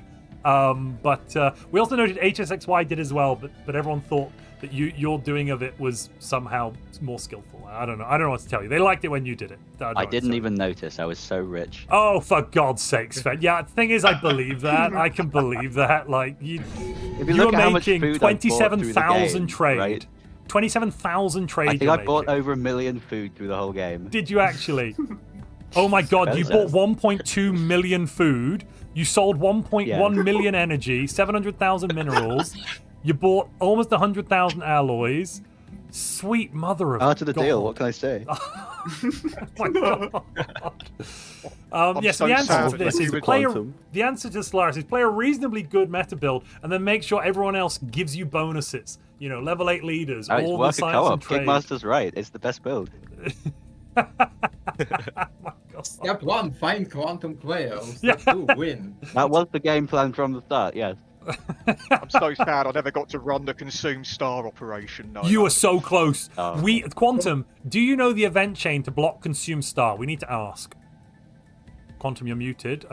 But we also noted HSXY did as well, but everyone thought that your doing of it was somehow more skillful. I don't know what to tell you. They liked it when you did it. I didn't even notice. I was so rich. Oh, for God's sake, Sven. Yeah, the thing is, I believe that. I can believe that. Like, you If you were look at how much making food I bought through the 27,000 game, trade. right? 27,000 trade. I think I bought over 1 million food through the whole game. Did you actually? Oh my God! You bought 1.2 million food. You sold 1.1 million energy, 700,000 minerals. You bought almost 100,000 alloys. Sweet mother of Art of the God. deal. What can I say? Oh my God. Yes, so the answer sad to that this you is would play. want them. The answer to Stellaris is play a reasonably good meta build, and then make sure everyone else gives you bonuses. You know, level 8 leaders, No, it's all the work a science and co-op. trade. Kickmaster's right. It's the best build. Oh my God. Step 1, find Quantum Quail. Step 2, win. That was the game plan from the start. Yes. I'm so sad I never got to run the consume star operation. No, You are so close. Oh. Quantum, do you know the event chain to block consume star? We need to ask. Quantum, you're muted.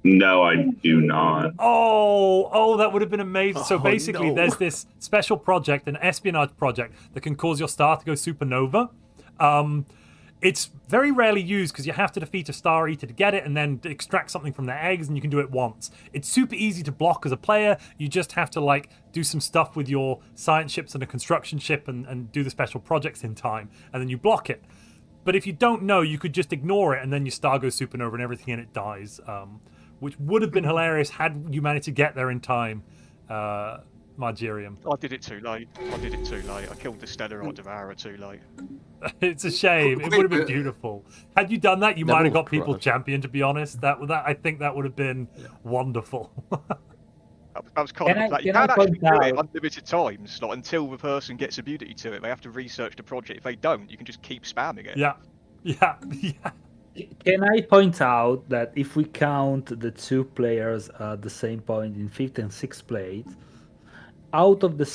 No, I do not. Oh, that would have been amazing. So Oh, basically, no. there's this special project, an espionage project, that can cause your star to go supernova. It's very rarely used because you have to defeat a star eater to get it and then extract something from their eggs, and you can do it once. It's super easy to block as a player. You just have to like do some stuff with your science ships and a construction ship and do the special projects in time, and then you block it. But if you don't know, you could just ignore it, and then your star goes supernova and everything in it dies, which would have been hilarious had you managed to get there in time, Margerium. I did it too late. I killed the Stellarite Devourer too late. It's a shame. It would have been beautiful. Had you done that, you That might have would got people crush. champion. To be honest, that I think that would have been wonderful. That was kind Can I- of like, you can I can't actually point do it out- unlimited times, like until the person gets ability to it. They have to research the project. If they don't, you can just keep spamming it. Yeah. Can I point out that if we count the 2 players at the same point in 5th and 6th place, out of the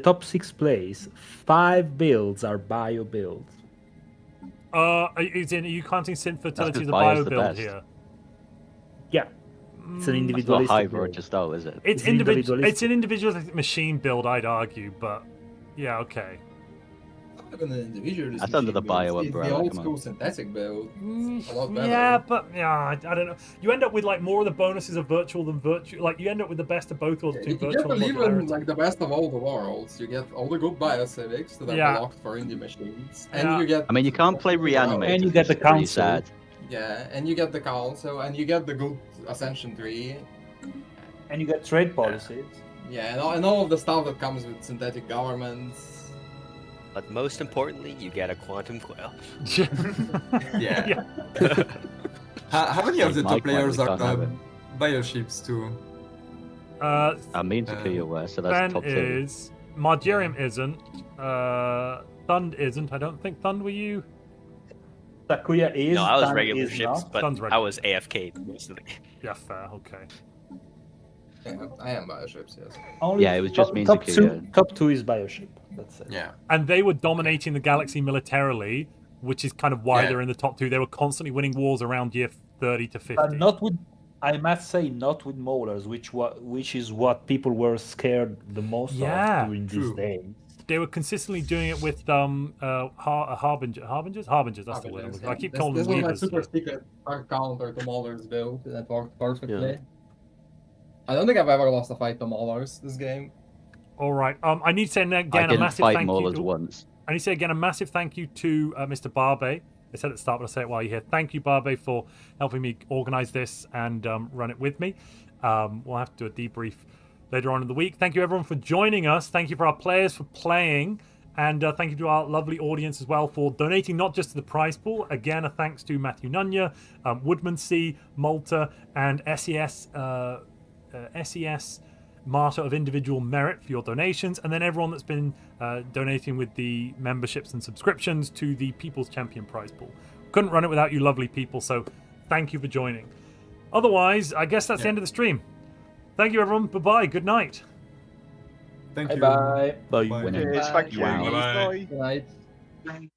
top 6 plays, 5 builds are bio builds. Are you counting Synth Fertility as a Bio bio is the build best. here? Yeah, it's an It's not individualistic high build. just though, is it? It's It's individual. It's individualistic. an individualistic machine build, I'd argue, but yeah, okay. Not even an individual. That's under the bio It's umbrella, the old come on. school synthetic build. It's a lot better. Yeah, but yeah, I don't know. You end up with like more of the bonuses of virtual than virtual. Like you end up with the best of both worlds You between get virtual and even modularity. like the best of all the worlds. You get all the good biocivics that are Yeah. blocked for indie machines, and Yeah. you get. I mean, you can't play reanimate. And you get the it's pretty council. sad. Yeah, and you get the council, and you get the good Ascension 3. And you get trade policies. Yeah, and all of the stuff that comes with synthetic governments. But most importantly, you get a quantum coil. Yeah. How many of the My top players quite, we are can't have it. bioships too? I mean to KOS, so that's Ben top 2. is. Margerium isn't. Thund isn't. I don't think Thund were you. Takuya is. No, I was Tan regular is ships, not. but Sun's I regular. was AFK most of the game. Yeah, fair. Okay. Yeah, I am bioships, yes. Only Yeah, it was just top, means top you two. could, Top 2 is bioship. That's it. Yeah. And they were dominating the galaxy militarily, which is kind of why Yeah. they're in the top 2. They were constantly winning wars around year 30 to 50. But not with. I must say, not with Maulers, which is what people were scared the most Yeah, of during these true. days. They were consistently doing it with harbingers. That's the word. I'm looking for. I keep calling This them was my weavers. super secret counter to Mauler's build that worked perfectly. I don't think I've ever lost a fight to Maulers this game. All right. I need to say I again a didn't massive fight thank Maulers you. once. I need to say again a massive thank you to Mr. Barbe. I said at the start, but I'll say it while you're here. Thank you, Barbe, for helping me organize this and run it with me. We'll have to do a debrief later on in the week. Thank you, everyone, for joining us. Thank you for our players for playing. And thank you to our lovely audience as well for donating not just to the prize pool. Again, a thanks to Matthew Nunya, Woodman C, Malta, and SES Martyr of Individual Merit for your donations, and then everyone that's been donating with the memberships and subscriptions to the People's Champion prize pool. Couldn't run it without you lovely people, so thank you for joining. Otherwise, I guess that's the end of the stream. Thank you, everyone. Bye-bye. Good night. Thank you. Bye. Bye. Bye. Cheers, thank you. Wow. Bye. Good night.